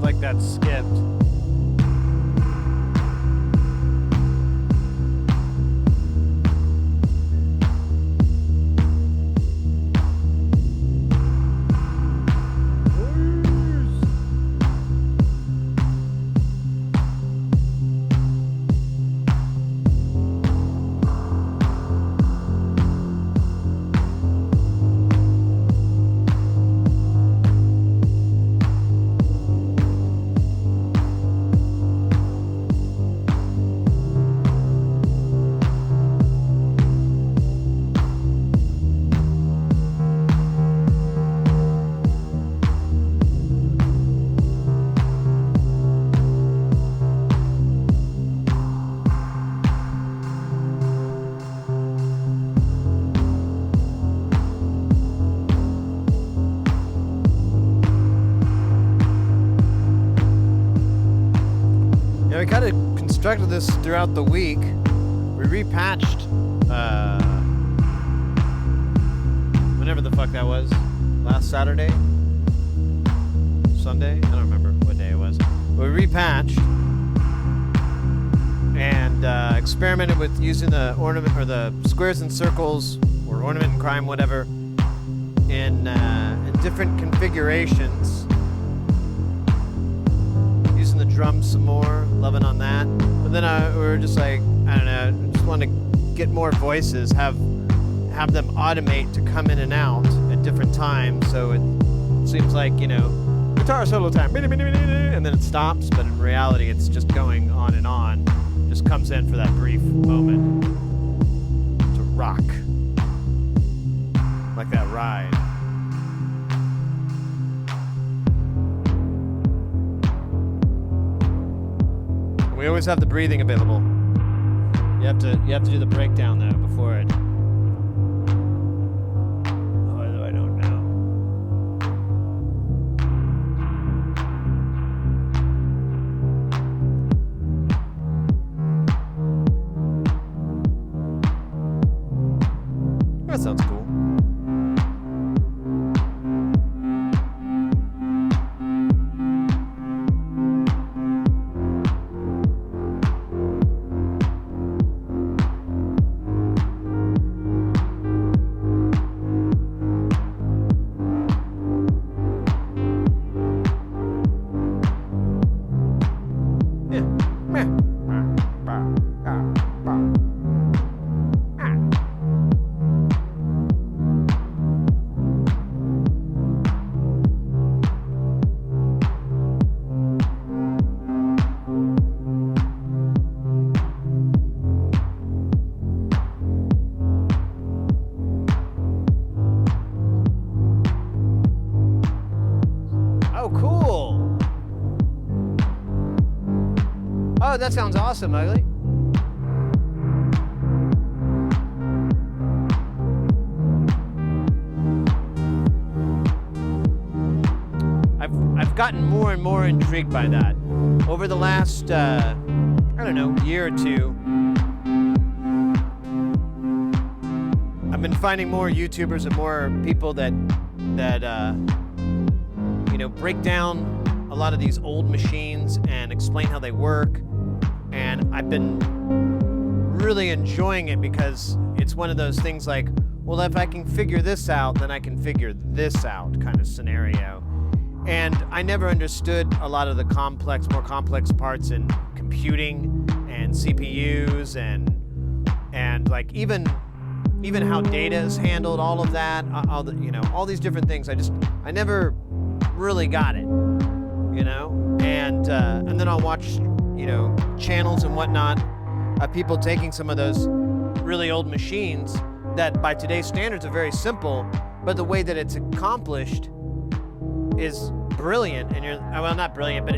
Like that skipped. Yeah, we kind of constructed this throughout the week. We repatched, whenever the fuck that was, last Saturday, Sunday, I don't remember what day it was. But we repatched and experimented with using the ornament or the squares and circles or ornament and crime, whatever, in different configurations. Using the drums some more, loving on that. But then we were just like, I don't know, just want to get more voices, have them automate to come in and out at different times. So it seems like, you know, guitar solo time, and then it stops. But in reality, it's just going on and on. Just comes in for that brief moment to rock, like that ride. We always have the breathing available. You have to do the breakdown though before it. Oh, I don't know. That sounds cool. Oh, that sounds awesome, Ugly. I've gotten more and more intrigued by that. Over the last, I don't know, year or two, I've been finding more YouTubers and more people that you know, break down a lot of these old machines and explain how they work. And I've been really enjoying it because it's one of those things like, well, if I can figure this out, then I can figure this out kind of scenario. And I never understood a lot of the more complex parts in computing and CPUs and like even how data is handled, all of that, all these different things. I never really got it, you know. And then I'll watch, you know, channels and whatnot of people taking some of those really old machines that by today's standards are very simple, but the way that it's accomplished is brilliant. And well, not brilliant, but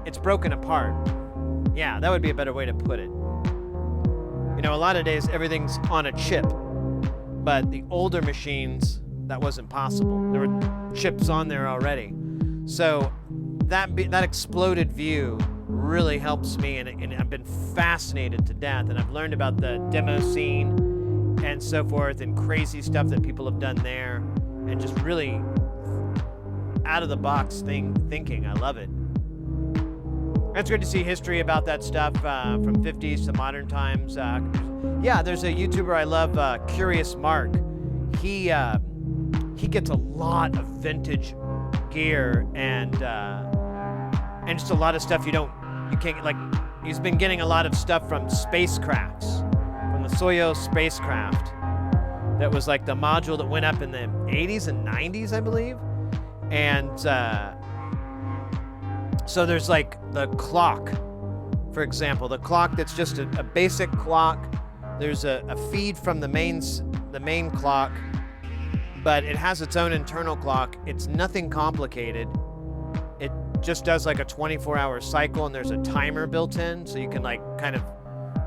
it's broken apart. Yeah, that would be a better way to put it. You know, a lot of days everything's on a chip, but the older machines, that wasn't possible. There were chips on there already. So that exploded view really helps me, and I've been fascinated to death, and I've learned about the demo scene and so forth, and crazy stuff that people have done there, and just really out of the box thinking. I love it. It's good to see history about that stuff from 50s to modern times. Yeah, there's a YouTuber I love, Curious Mark. He gets a lot of vintage gear and just a lot of stuff you can't, like, he's been getting a lot of stuff from spacecrafts, from the Soyuz spacecraft. That was like the module that went up in the 80s and 90s, I believe. And so there's like the clock, for example, the clock that's just a basic clock. There's a feed from the main clock, but it has its own internal clock. It's nothing complicated. It just does like a 24-hour cycle, and there's a timer built in, so you can like kind of,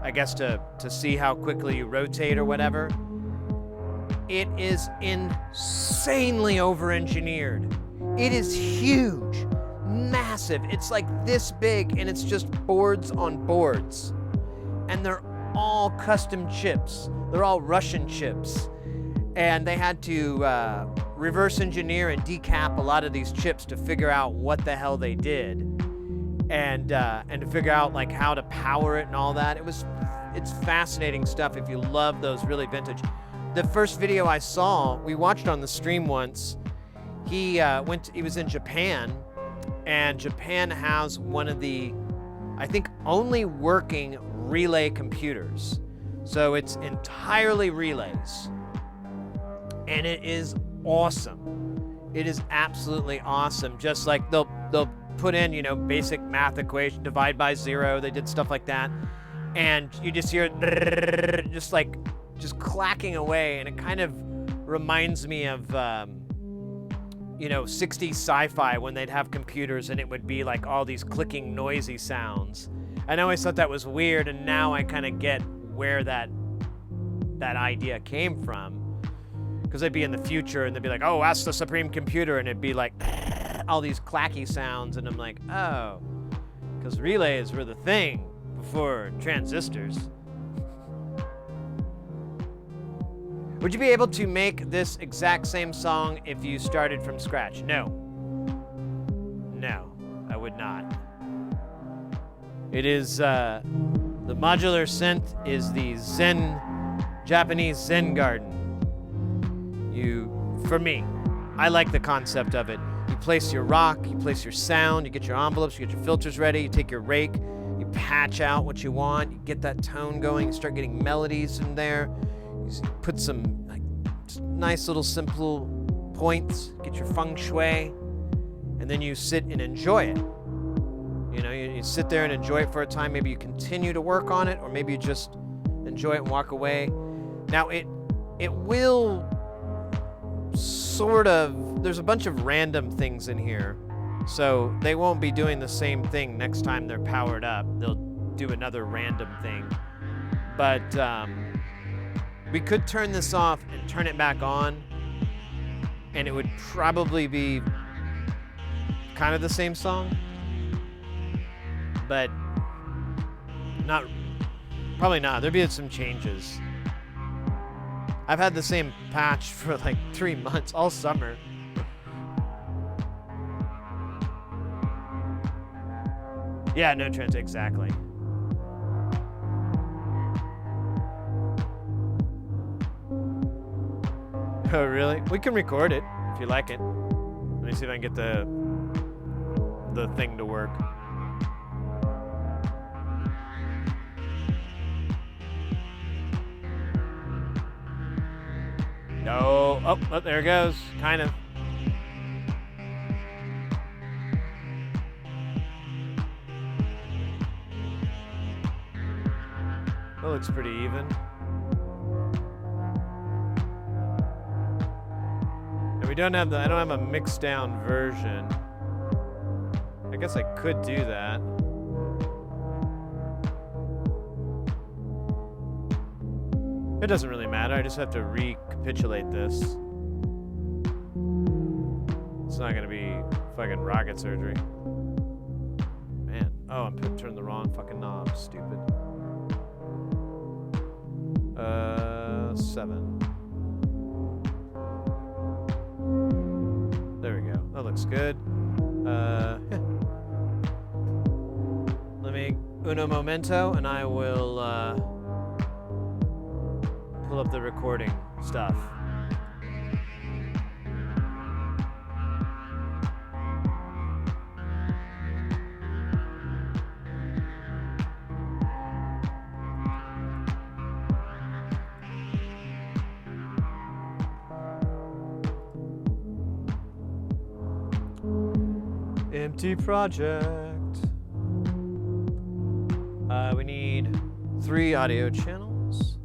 I guess, to see how quickly you rotate or whatever. It is insanely over-engineered. It is huge, massive. It's like this big, and it's just boards on boards. And they're all custom chips. They're all Russian chips. And they had to reverse engineer and decap a lot of these chips to figure out what the hell they did. And to figure out like how to power it and all that. It's fascinating stuff if you love those really vintage. The first video I saw, we watched on the stream once. He was in Japan, and Japan has one of the, I think, only working relay computers. So it's entirely relays. And it is awesome. It is absolutely awesome. Just like they'll put in, you know, basic math equation, divide by 0. They did stuff like that. And you just hear it just clacking away, and it kind of reminds me of 60s sci-fi when they'd have computers and it would be like all these clicking noisy sounds. I always thought that was weird, and now I kind of get where that idea came from. Because they'd be in the future, and they'd be like, oh, ask the supreme computer, and it'd be like all these clacky sounds, and I'm like, oh, because relays were the thing before transistors. Would you be able to make this exact same song if you started from scratch? No. No, I would not. It is, the modular synth is the Japanese Zen garden. For me, I like the concept of it. You place your rock, you place your sound, you get your envelopes, you get your filters ready, you take your rake, you patch out what you want, you get that tone going, you start getting melodies in there, you put some like nice little simple points, get your feng shui, and then you sit and enjoy it. You know, you sit there and enjoy it for a time. Maybe you continue to work on it, or maybe you just enjoy it and walk away. Now, it will sort of, there's a bunch of random things in here, so they won't be doing the same thing next time they're powered up. They'll do another random thing. But we could turn this off and turn it back on, and it would probably be kind of the same song, but probably not. There'd be some changes. I've had the same patch for like 3 months, all summer. Yeah, no trends, exactly. Oh, really? We can record it if you like it. Let me see if I can get the thing to work. No. Oh, there it goes. Kind of. That looks pretty even. And we don't have I don't have a mixed down version. I guess I could do that. It doesn't really matter. I just have to recapitulate this. It's not gonna be fucking rocket surgery. Man. Oh, I'm turning the wrong fucking knob. Stupid. 7. There we go. That looks good. Yeah. Let me uno momento, and I will pull up the recording stuff. Empty project. We need 3 audio channels.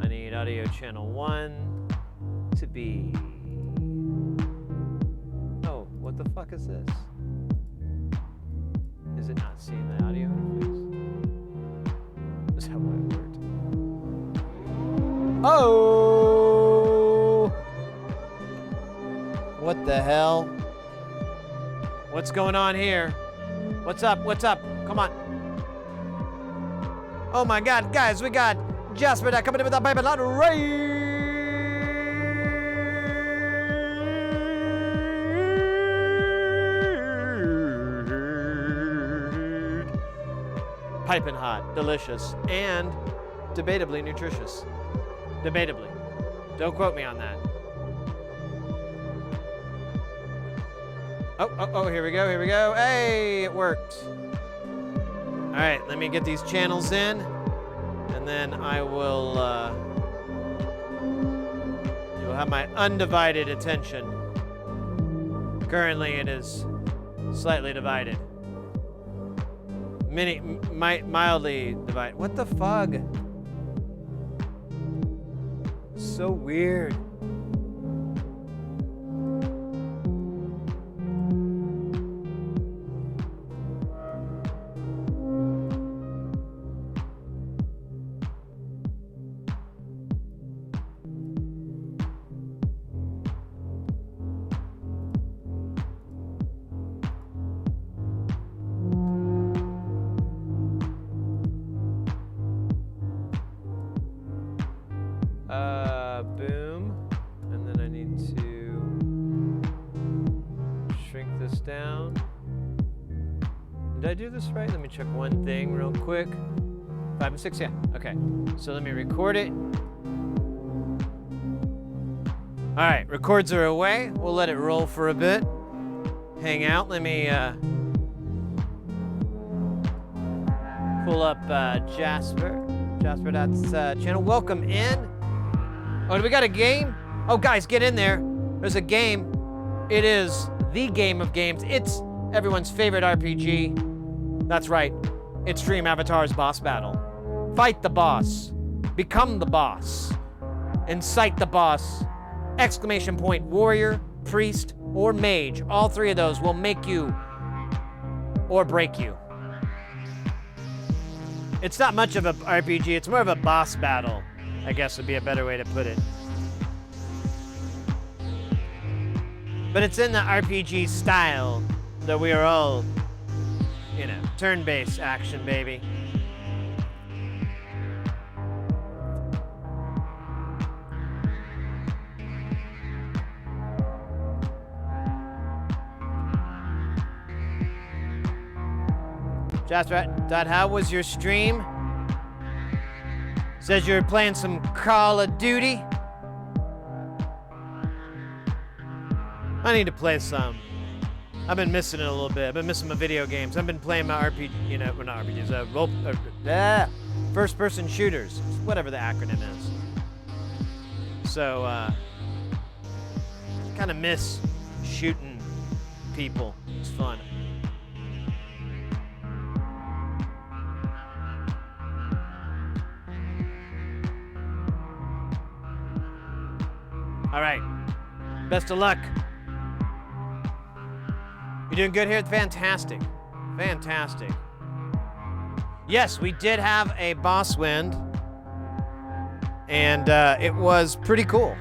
I need audio channel 1 to be... Oh, what the fuck is this? Is it not seeing the audio interface? Is that why it worked? Oh! What the hell? What's going on here? What's up? What's up? Come on. Oh my god, guys, we got Jasper that coming in with a baby lot raid. Piping hot, delicious, and debatably nutritious. Debatably. Don't quote me on that. Oh, here we go. Hey, it worked. All right, let me get these channels in, and then I will, you'll have my undivided attention. Currently, it is slightly divided. Mildly divided. What the fuck? So weird. I do this right? Let me check one thing real quick. 5 and 6, yeah. Okay. So let me record it. All right, records are away. We'll let it roll for a bit. Hang out. Let me pull up Jasper. Jasper, that's channel. Welcome in. Oh, do we got a game? Oh, guys, get in there. There's a game. It is the game of games. It's everyone's favorite RPG. That's right. Extreme Avatar's boss battle. Fight the boss. Become the boss. Incite the boss. Exclamation point warrior, priest, or mage. All three of those will make you or break you. It's not much of a RPG, it's more of a boss battle, I guess would be a better way to put it. But it's in the RPG style that we are all, you know, turn-based action, baby. Jasper, how was your stream? Says you're playing some Call of Duty. I need to play some. I've been missing it a little bit. I've been missing my video games. I've been playing my RPG, you know, well, not RPGs, first-person shooters, whatever the acronym is. So, kind of miss shooting people. It's fun. All right, best of luck. You doing good here? Fantastic, fantastic. Yes, we did have a boss win, and it was pretty cool.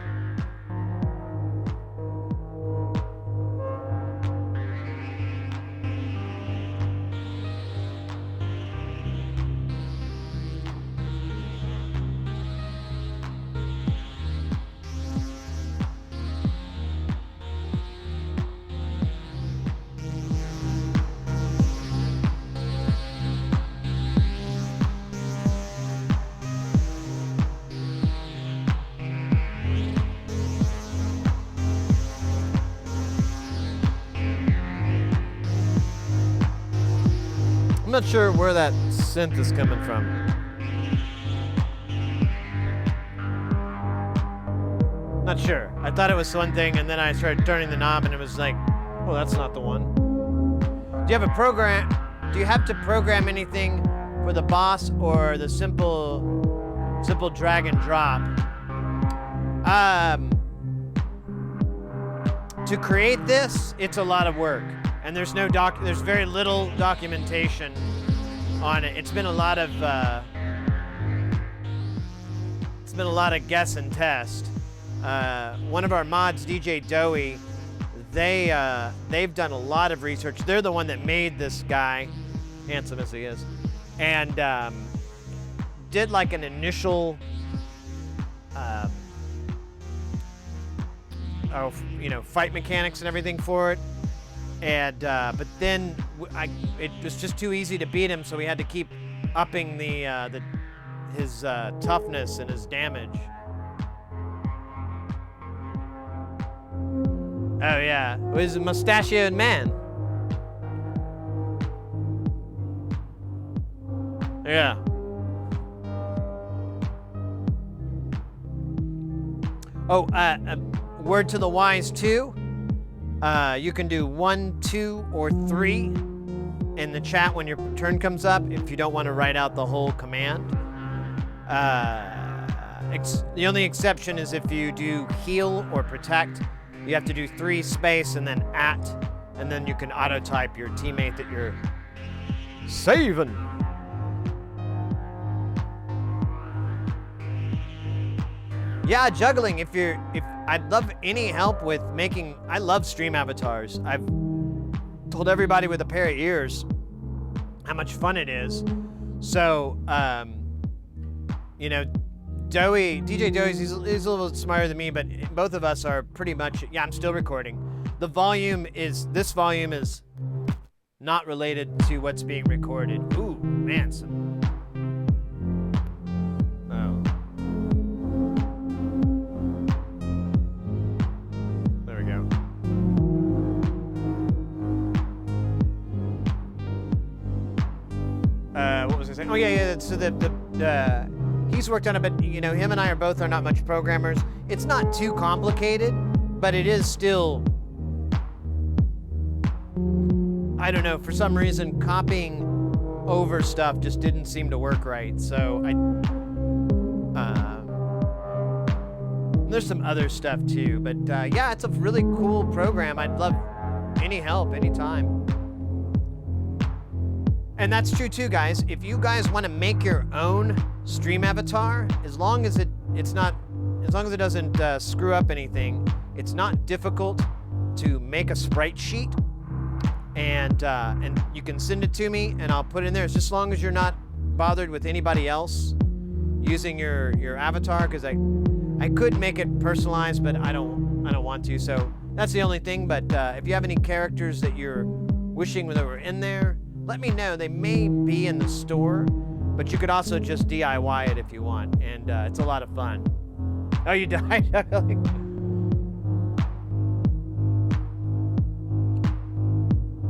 I'm not sure where that synth is coming from. Not sure. I thought it was one thing, and then I started turning the knob, and it was like, oh, that's not the one. Do you have a program? Do you have to program anything for the boss or the simple drag and drop? To create this, it's a lot of work. And there's very little documentation on it. It's been a lot of guess and test. One of our mods, DJ Doey, they've done a lot of research. They're the one that made this guy, handsome as he is, and did like an initial, fight mechanics and everything for it. And but then it was just too easy to beat him, so we had to keep upping his toughness and his damage. Oh yeah, it was a mustachioed man. Yeah. Oh, word to the wise too. You can do 1, 2, or 3 in the chat when your turn comes up if you don't want to write out the whole command. The only exception is if you do heal or protect, you have to do 3 space and then @ and then you can auto type your teammate that you're saving. Yeah, juggling. If I'd love any help with making. I love stream avatars. I've told everybody with a pair of ears how much fun it is. So, DJ Doey's he's a little smarter than me, but both of us are pretty much. Yeah, I'm still recording. This volume is not related to what's being recorded. Ooh, man. Oh. There we go. What was I saying? Oh, yeah. So he's worked on it, but, you know, him and I are not much programmers. It's not too complicated, but it is still, I don't know, for some reason, copying over stuff just didn't seem to work right. So there's some other stuff too, but yeah, it's a really cool program. I'd love any help, anytime. And that's true too, guys. If you guys want to make your own stream avatar, as long as it doesn't screw up anything, it's not difficult to make a sprite sheet, and you can send it to me, and I'll put it in there. It's just as long as you're not bothered with anybody else using your avatar, because I could make it personalized, but I don't want to. So that's the only thing. But if you have any characters that you're wishing that were in there, let me know. They may be in the store, but you could also just DIY it if you want, and it's a lot of fun. Oh, you died?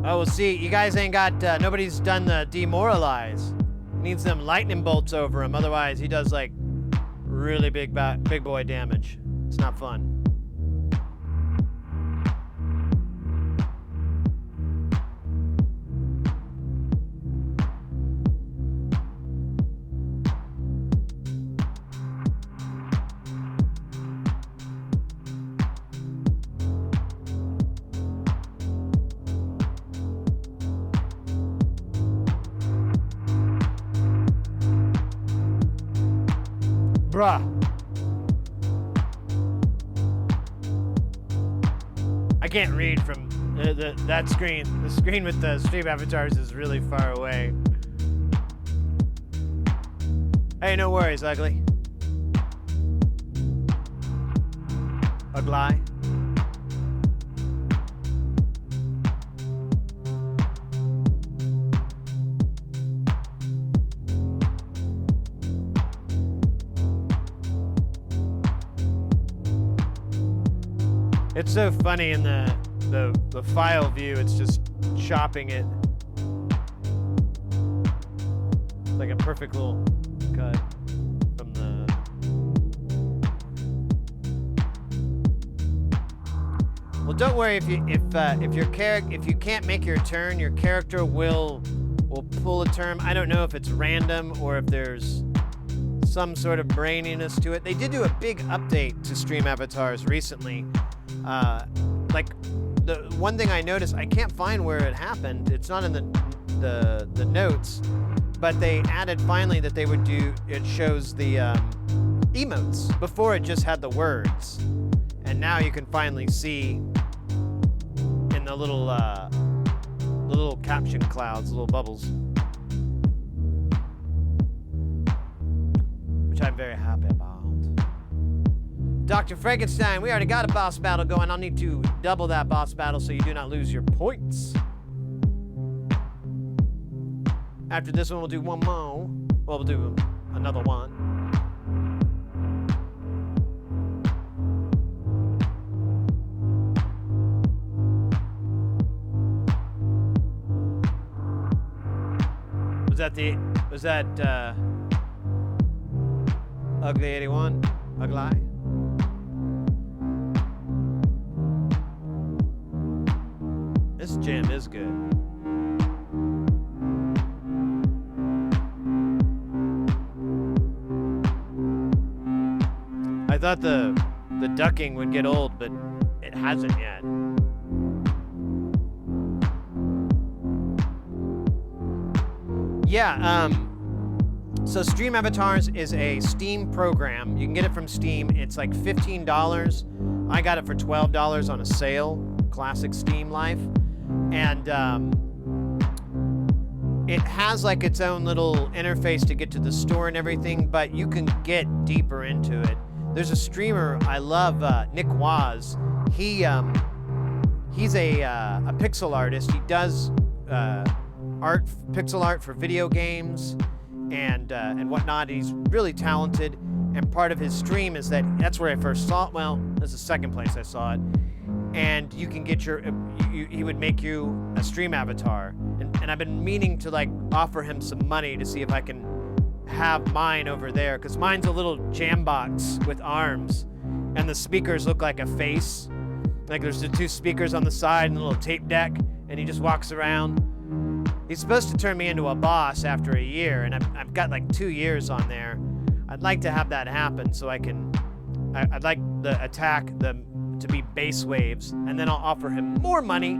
Oh, we'll see. You guys ain't got, nobody's done the demoralize. Needs them lightning bolts over him, otherwise he does like really big boy damage. It's not fun. Bruh. I can't read from that screen. The screen with the stream avatars is really far away. Hey, no worries, Ugly. Ugly. It's so funny in the file view, it's just chopping it. Like a perfect little cut from the... Well, don't worry if you can't make your turn, your character will pull a term. I don't know if it's random or if there's some sort of braininess to it. They did do a big update to stream avatars recently. Like the one thing I noticed, I can't find where it happened. It's not in the notes, but they added finally that they would do. It shows the emotes. Before it just had the words, and now you can finally see in the little caption clouds, little bubbles, which I'm very happy about. Dr. Frankenstein, we already got a boss battle going. I'll need to double that boss battle so you do not lose your points. After this one, we'll do one more. Well, we'll do another one. Was that Ugly 81? Ugly? This jam is good. I thought the ducking would get old, but it hasn't yet. Yeah, so Stream Avatars is a Steam program. You can get it from Steam. It's like $15. I got it for $12 on a sale, classic Steam Life. And it has like its own little interface to get to the store and everything, but you can get deeper into it. There's a streamer I love, Nick Waz. He's a pixel artist. He does pixel art for video games and whatnot. He's really talented, and part of his stream is that's where I first saw it. Well, that's the second place I saw it. And you can get he would make you a stream avatar, and I've been meaning to like offer him some money to see if I can have mine over there, because mine's a little jam box with arms, and the speakers look like a face. Like there's the 2 speakers on the side and a little tape deck, and he just walks around. He's supposed to turn me into a boss after a year, and I've got like 2 years on there. I'd like to have that happen so I'd like the attack to be base waves, and then I'll offer him more money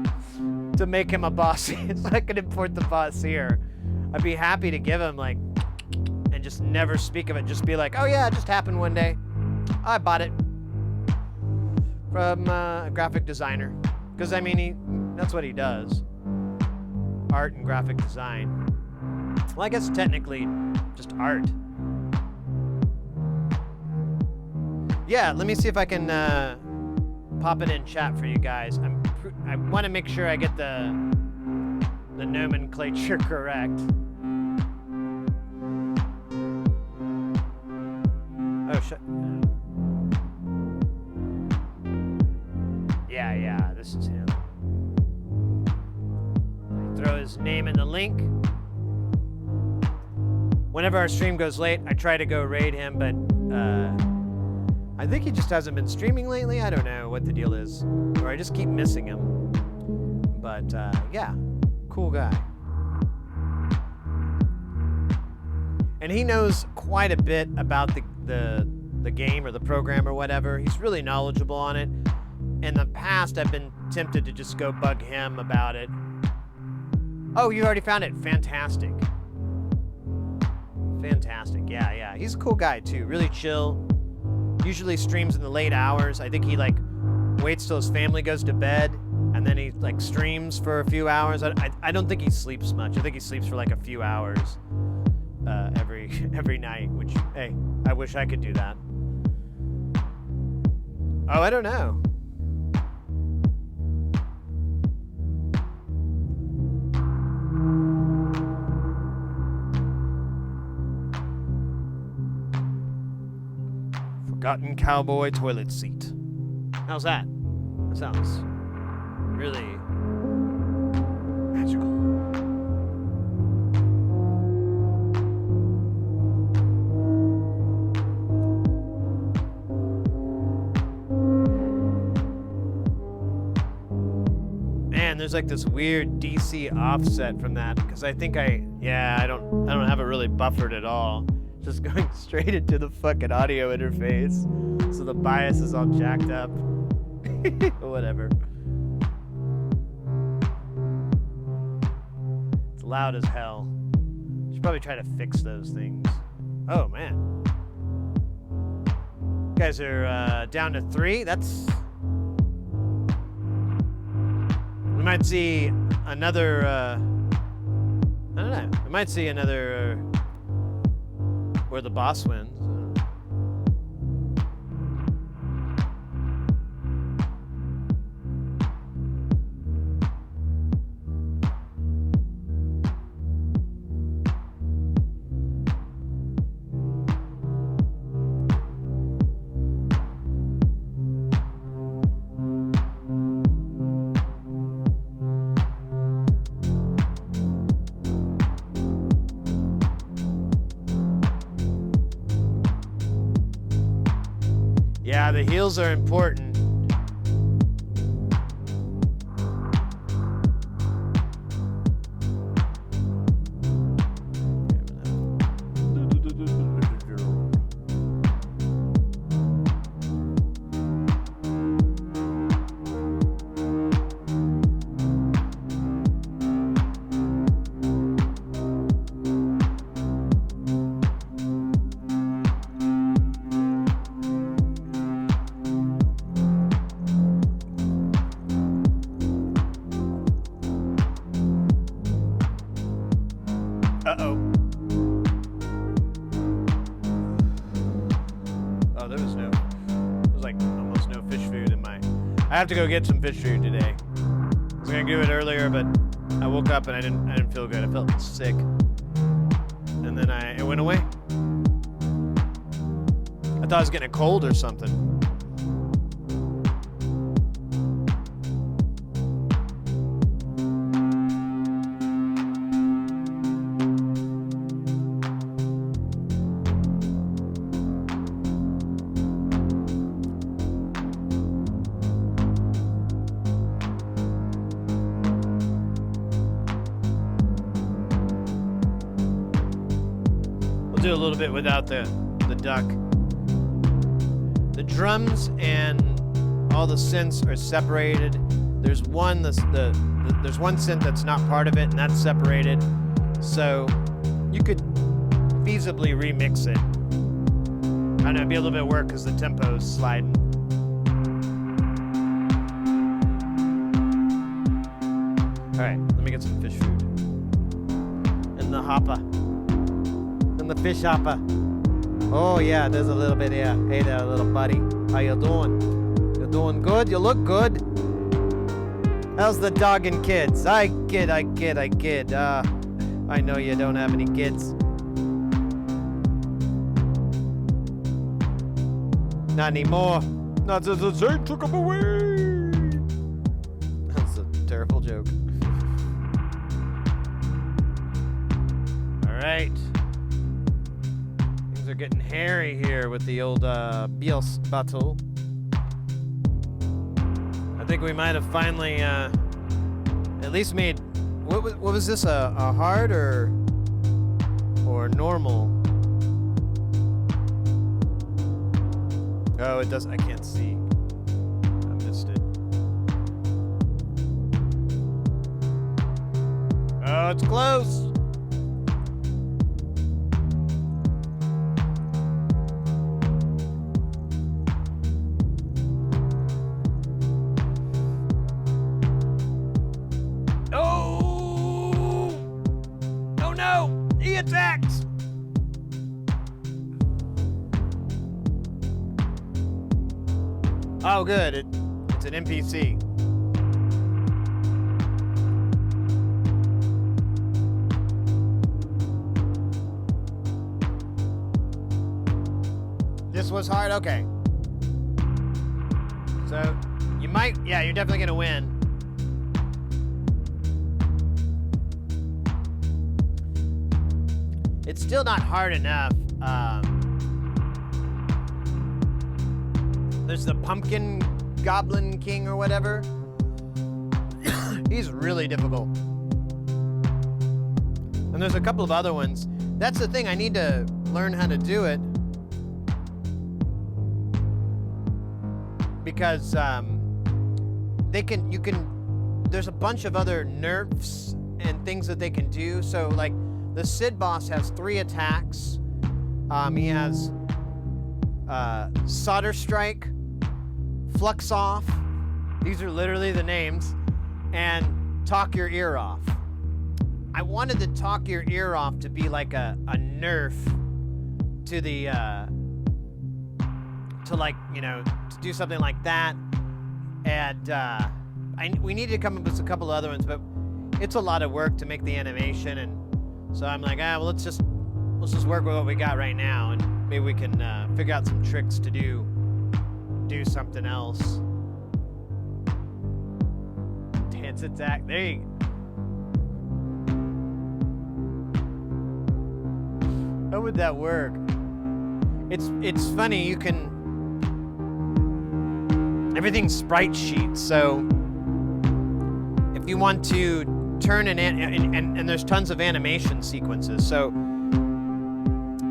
to make him a boss so I can import the boss here. I'd be happy to give him like, and just never speak of it, just be like, oh yeah, it just happened one day. I bought it from a graphic designer. Because I mean, that's what he does. Art and graphic design. Well, I guess technically just art. Yeah, let me see if I can pop it in chat for you guys. I want to make sure I get the nomenclature correct. Oh, shit. Yeah, this is him. Throw his name in the link. Whenever our stream goes late, I try to go raid him, but I think he just hasn't been streaming lately. I don't know what the deal is. Or I just keep missing him. But yeah, cool guy. And he knows quite a bit about the game or the program or whatever. He's really knowledgeable on it. In the past, I've been tempted to just go bug him about it. Oh, you already found it. Fantastic. Fantastic. Yeah. He's a cool guy too. Really chill. Usually streams in the late hours. I think he like waits till his family goes to bed and then he like streams for a few hours. I don't think he sleeps much. I think he sleeps for like a few hours every night, which, hey, I wish I could do that. Oh, I don't know. Forgotten cowboy toilet seat. How's that? That sounds really magical. Man, there's like this weird DC offset from that, because I think I don't have it really buffered at all. Just going straight into the fucking audio interface. So the bias is all jacked up. Whatever. It's loud as hell. Should probably try to fix those things. Oh, man. You guys are down to 3. That's... We might see another... I don't know. We might see another... where the boss wins. Yeah, the heals are important. I have to go get some fish food today. I was gonna do it earlier, but I woke up and I didn't feel good. I felt sick. And then it went away. I thought I was getting a cold or something. Do a little bit without the duck. The drums and all the synths are separated. There's one there's one synth that's not part of it, and that's separated. So you could feasibly remix it. I don't know, it'd be a little bit of work because the tempo's sliding. All right, let me get some fish food in the hopper. The fish hopper. Oh yeah, there's a little bit here. Hey there, little buddy. How you doing? You doing good? You look good. How's the dog and kids? I kid. I know you don't have any kids. Not anymore. Not since the Saint took them away. That's a terrible joke. All right. They're getting hairy here with the old Bios battle. I think we might have finally at least made what was this, a hard or normal? Oh, it doesn't. I can't see. I missed it. Oh, it's close. Attacks! Oh, good. It's an NPC. This was hard? Okay. So, yeah, you're definitely gonna win. It's still not hard enough. There's the Pumpkin Goblin King or whatever. He's really difficult. And there's a couple of other ones. That's the thing, I need to learn how to do it. Because there's a bunch of other nerfs and things that they can do. So like, the Sid boss has 3 attacks. He has Solder Strike, Flux Off. These are literally the names. And Talk Your Ear Off. I wanted to Talk Your Ear Off to be like a nerf to the to do something like that. And we need to come up with a couple of other ones, but it's a lot of work to make the animation, and so I'm like, well, let's just work with what we got right now, and maybe we can figure out some tricks to do something else. Dance attack. There you go. How would that work? It's funny. You can. Everything's sprite sheet, so if you want to turn and there's tons of animation sequences. So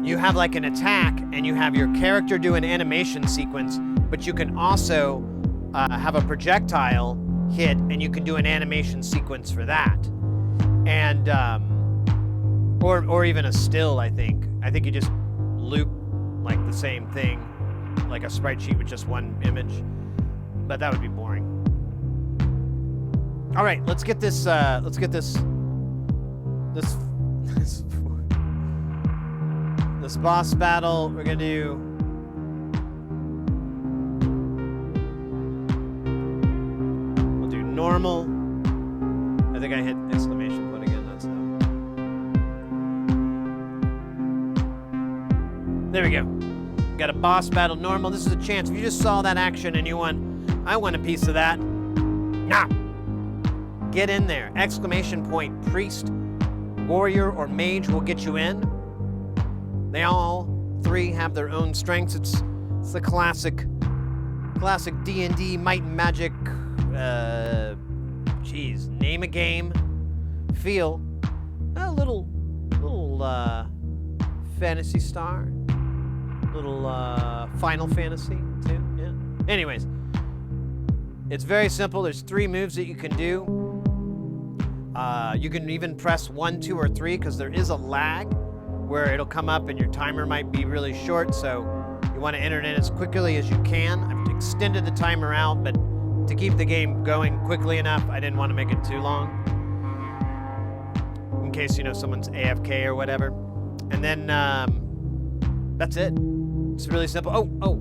you have like an attack and you have your character do an animation sequence, but you can also have a projectile hit and you can do an animation sequence for that. And or even a still, I think you just loop like the same thing, like a sprite sheet with just one image, but that would be boring. All right, let's get this boss battle. We're gonna do. We'll do normal. I think I hit exclamation. got a boss battle normal. This is a chance. If you just saw that action and you won, I want a piece of that. Nah. Get in there. Exclamation point, priest, warrior, or mage will get you in. They all three have their own strengths. It's the classic D&D might and magic, name a game feel. A little Fantasy Star, little Final Fantasy too. Yeah. Anyways, it's very simple. There's 3 moves that you can do. You can even press 1, 2, or 3 because there is a lag where it'll come up and your timer might be really short. So you want to enter it in as quickly as you can. I've extended the timer out, but to keep the game going quickly enough, I didn't want to make it too long. In case, someone's AFK or whatever. And then that's it. It's really simple. Oh,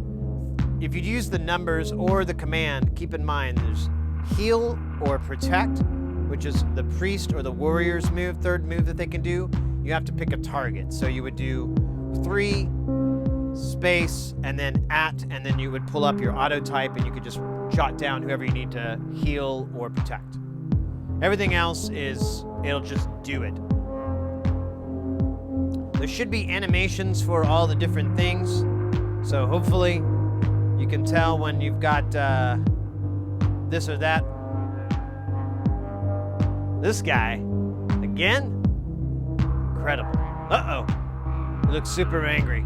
if you use the numbers or the command, keep in mind there's heal or protect, which is the priest or the warrior's move, third move that they can do. You have to pick a target. So you would do 3 space and then and then you would pull up your auto type and you could just jot down whoever you need to heal or protect. Everything else it'll just do it. There should be animations for all the different things. So hopefully you can tell when you've got this or that. This guy, again, incredible. Uh-oh, he looks super angry.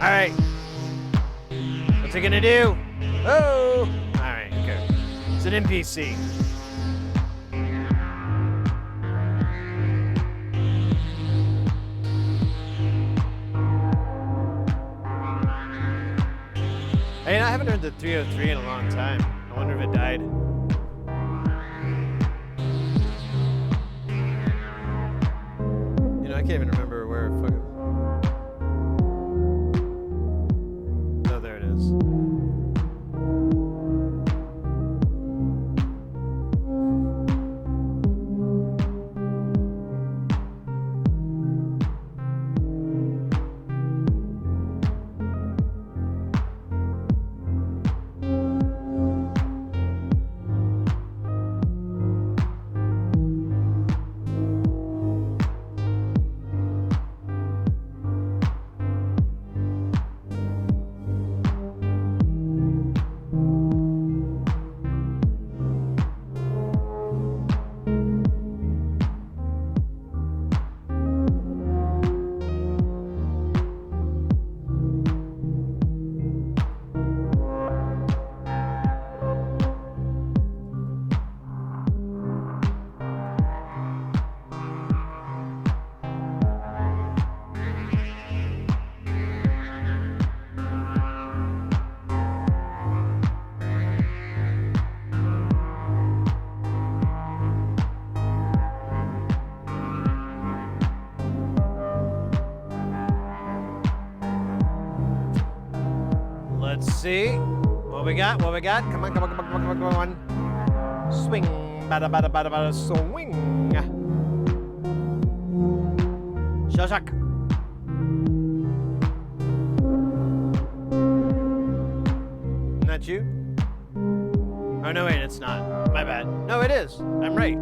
All right, what's it gonna do? Oh, all right, good. It's an NPC. Hey, I haven't heard the 303 in a long time. I wonder if it died. I can't even remember where it fucking... Oh, there it is. Let's see what we got. What we got? Come on, come on, come on, come on, come on, come on. Swing, bada, bada, bada, bada, swing. Shashak. Isn't that you? Oh no, wait, it's not. My bad. No, it is. I'm right.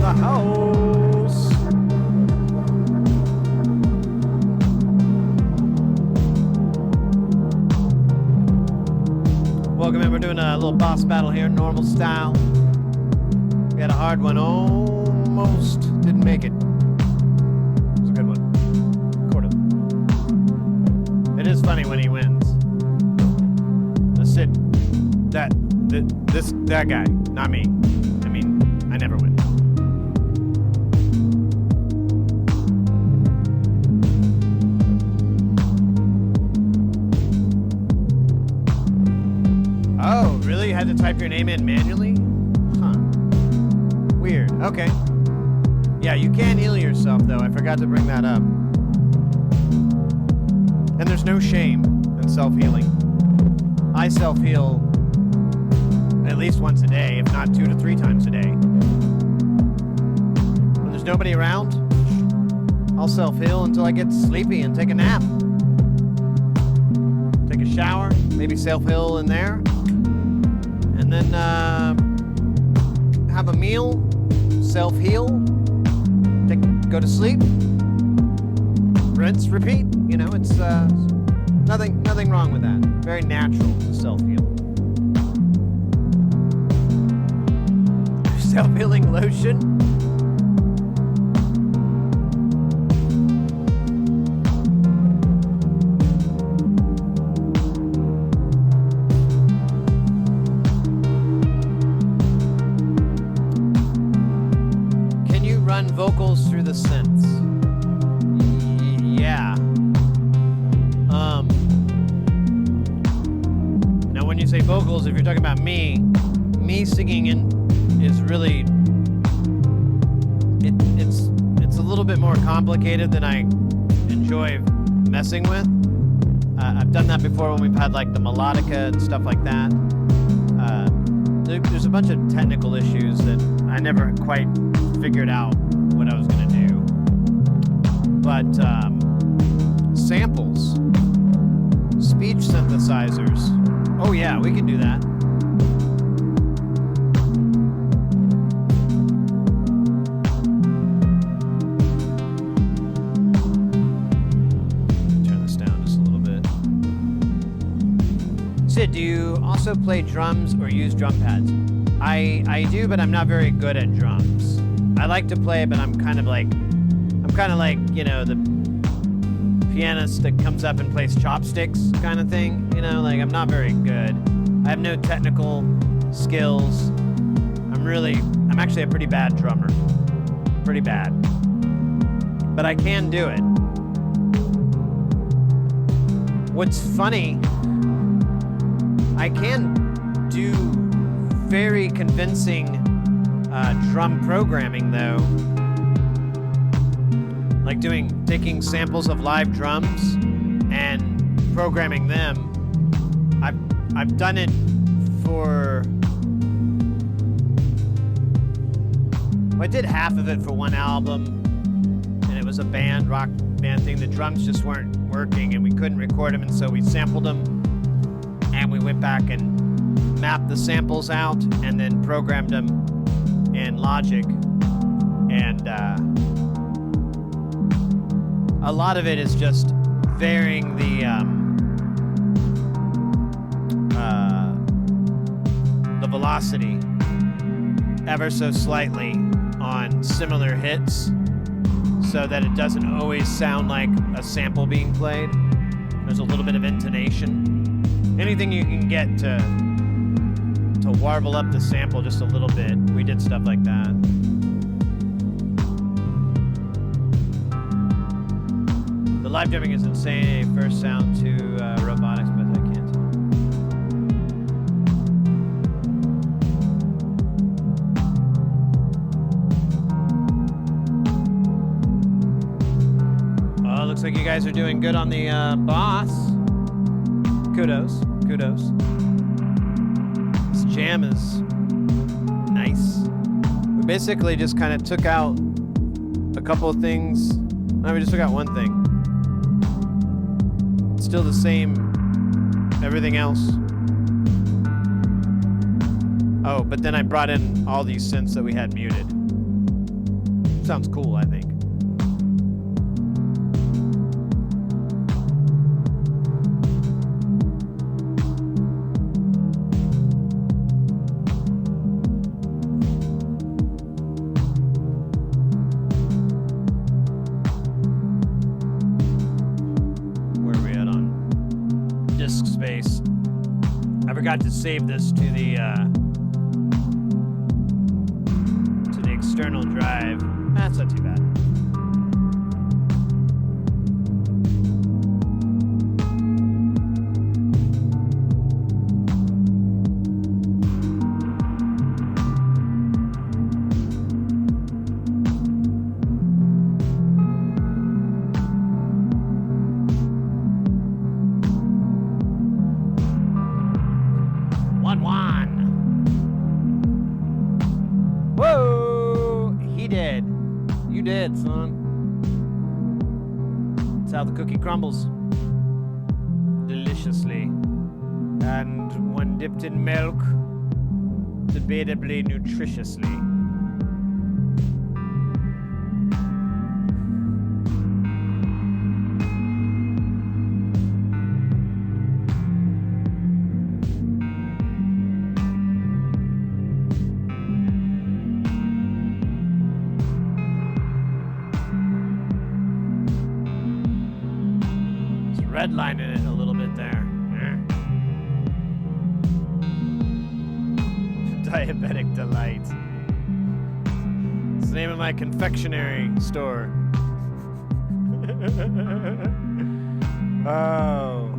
the house. Welcome in. We're doing a little boss battle here, normal style. We had a hard one, almost didn't make it. It was a good one. Quarter. It is funny when he wins. That guy, not me. I mean, I never win. Oh, really? You had to type your name in manually? Huh. Weird. Okay. Yeah, you can heal yourself, though. I forgot to bring that up. And there's no shame in self-healing. I self-heal at least once a day, if not 2 to 3 times a day. When there's nobody around, I'll self-heal until I get sleepy and take a nap. Take a shower, maybe self-heal in there. And then have a meal, self-heal, go to sleep, rinse, repeat. You know, it's nothing wrong with that. Very natural to self-heal. Self-healing lotion. Can you run vocals through the synths? Yeah. Now when you say vocals, if you're talking about me singing in is really it's a little bit more complicated than I enjoy messing with. I've done that before when we've had like the melodica and stuff like that. There's a bunch of technical issues that I never quite figured out what I was gonna do. But samples, speech synthesizers. Oh yeah, we can do that. Sid, do you also play drums or use drum pads? I do, but I'm not very good at drums. I like to play, but I'm kind of like, you know, the pianist that comes up and plays chopsticks kind of thing. You know, like I'm not very good. I have no technical skills. I'm actually a pretty bad drummer. Pretty bad. But I can do it. What's funny, I can do very convincing drum programming though. Like taking samples of live drums and programming them. I've done it for, well, I did half of it for one album, and it was a rock band thing. The drums just weren't working and we couldn't record them, and so we sampled them. And we went back and mapped the samples out and then programmed them in Logic. And a lot of it is just varying the velocity ever so slightly on similar hits so that it doesn't always sound like a sample being played. There's a little bit of intonation. Anything you can get to warble up the sample just a little bit. We did stuff like that. The live drumming is insane. First sound to robotics, but I can't tell. Oh, looks like you guys are doing good on the boss. Kudos. This jam is nice. We basically just kind of took out a couple of things. No, we just took out one thing. It's still the same, everything else. Oh, but then I brought in all these synths that we had muted. Sounds cool, I think. Where are we at on disk space? I forgot to save this to the external drive. That's not too bad. Whoa! He did. You did, son. That's how the cookie crumbles. Deliciously. And when dipped in milk, debatably nutritiously. Redlining it a little bit there. Diabetic Delight. It's the name of my confectionery store. Oh.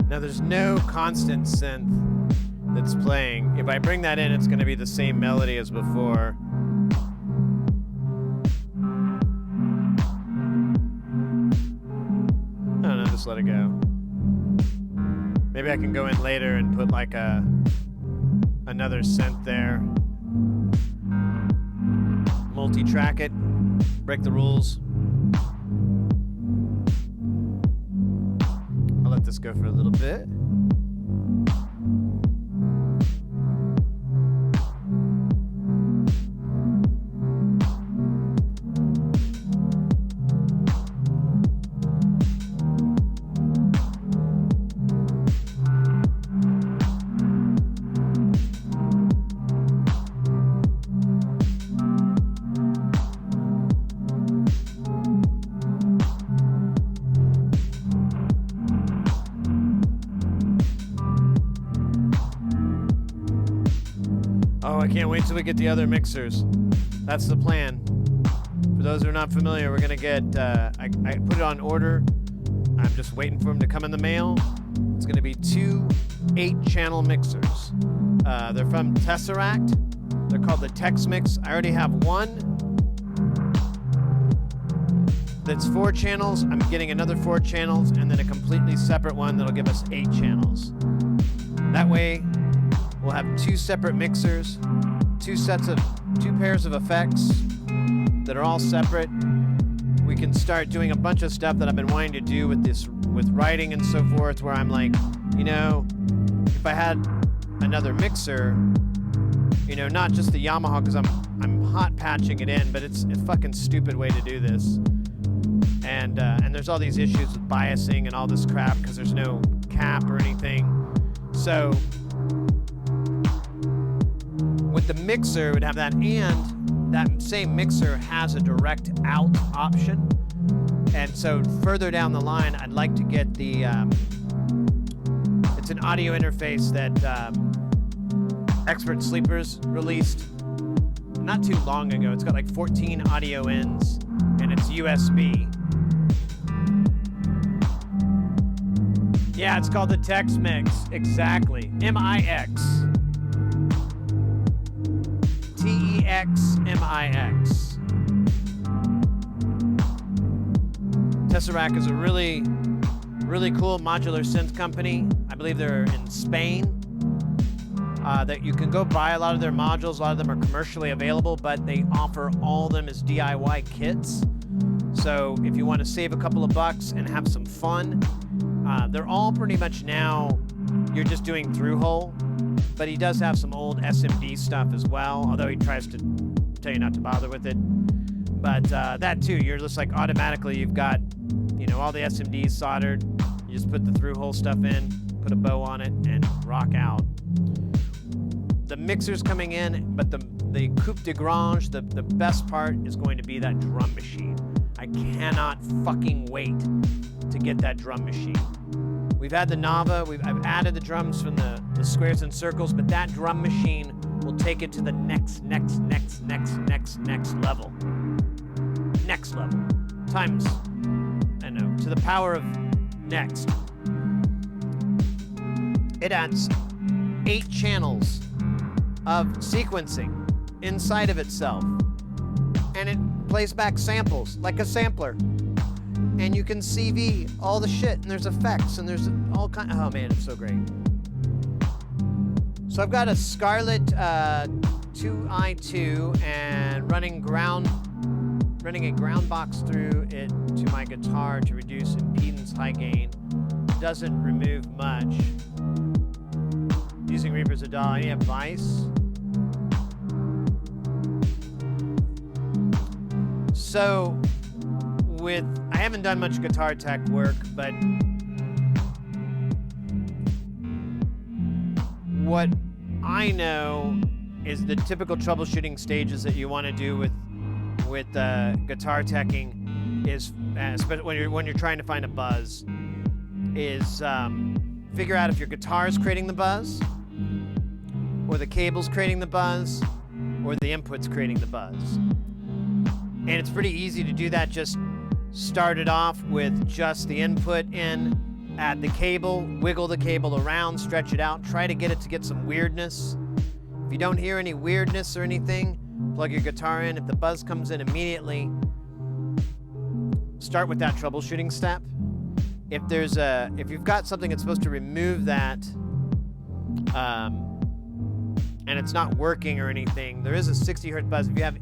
Now there's no constant synth that's playing. If I bring that in, it's going to be the same melody as before. I don't know, just let it go. Maybe I can go in later and put like another synth there. Multi-track it, break the rules. I'll let this go for a little bit. Oh, I can't wait till we get the other mixers. That's the plan. For those who are not familiar, we're gonna get, I put it on order. I'm just waiting for them to come in the mail. It's gonna be 2 8-channel mixers. They're from Tesseract. They're called the Tex Mix. I already have one that's 4 channels. I'm getting another 4 channels and then a completely separate one that'll give us 8 channels. That way, we'll have 2 separate mixers, 2 pairs of effects that are all separate. We can start doing a bunch of stuff that I've been wanting to do with writing and so forth, where I'm like, you know, if I had another mixer, you know, not just the Yamaha, because I'm hot patching it in, but it's a fucking stupid way to do this. And there's all these issues with biasing and all this crap because there's no cap or anything. So with the mixer, it would have that, and that same mixer has a direct out option. And so further down the line, I'd like to get the, it's an audio interface that Expert Sleepers released not too long ago. It's got like 14 audio ins, and it's USB. Yeah, it's called the Tex Mix. Exactly. MIX. TEX. WXYZ. Tesseract is a really cool modular synth company. I believe they're in Spain. That you can go buy a lot of their modules. A lot of them are commercially available, but they offer all of them as DIY kits. So if you want to save a couple of bucks and have some fun, they're all pretty much now, you're just doing through hole, but he does have some old SMD stuff as well, although he tries to tell you not to bother with it. But that too, you're just like automatically, you've got, you know, all the SMDs soldered. You just put the through hole stuff in, put a bow on it, and rock out. The mixer's coming in, but the coupe de grange, the best part is going to be that drum machine. I cannot fucking wait to get that drum machine. We've had the Nava, I've added the drums from the squares and circles, but that drum machine will take it to the next level. Next level. Times, I know, to the power of next. It adds 8 channels of sequencing inside of itself. And it plays back samples like a sampler. And you can CV all the shit, and there's effects, and there's all kind. Oh man, it's so great. So I've got a Scarlett 2i2 and running a ground box through it to my guitar to reduce impedance high gain. Doesn't remove much. Using Reaper's a doll. Any advice? So, I haven't done much guitar tech work, but what I know is the typical troubleshooting stages that you want to do with guitar teching is, especially when you're trying to find a buzz, is figure out if your guitar is creating the buzz, or the cable's creating the buzz, or the input's creating the buzz. And it's pretty easy to do that. Just start it off with just the input in, add the cable, wiggle the cable around, stretch it out, try to get some weirdness. If you don't hear any weirdness or anything, plug your guitar in. If the buzz comes in immediately, start with that troubleshooting step. If you've got something that's supposed to remove that, and it's not working or anything, there is a 60 hertz buzz. If you have,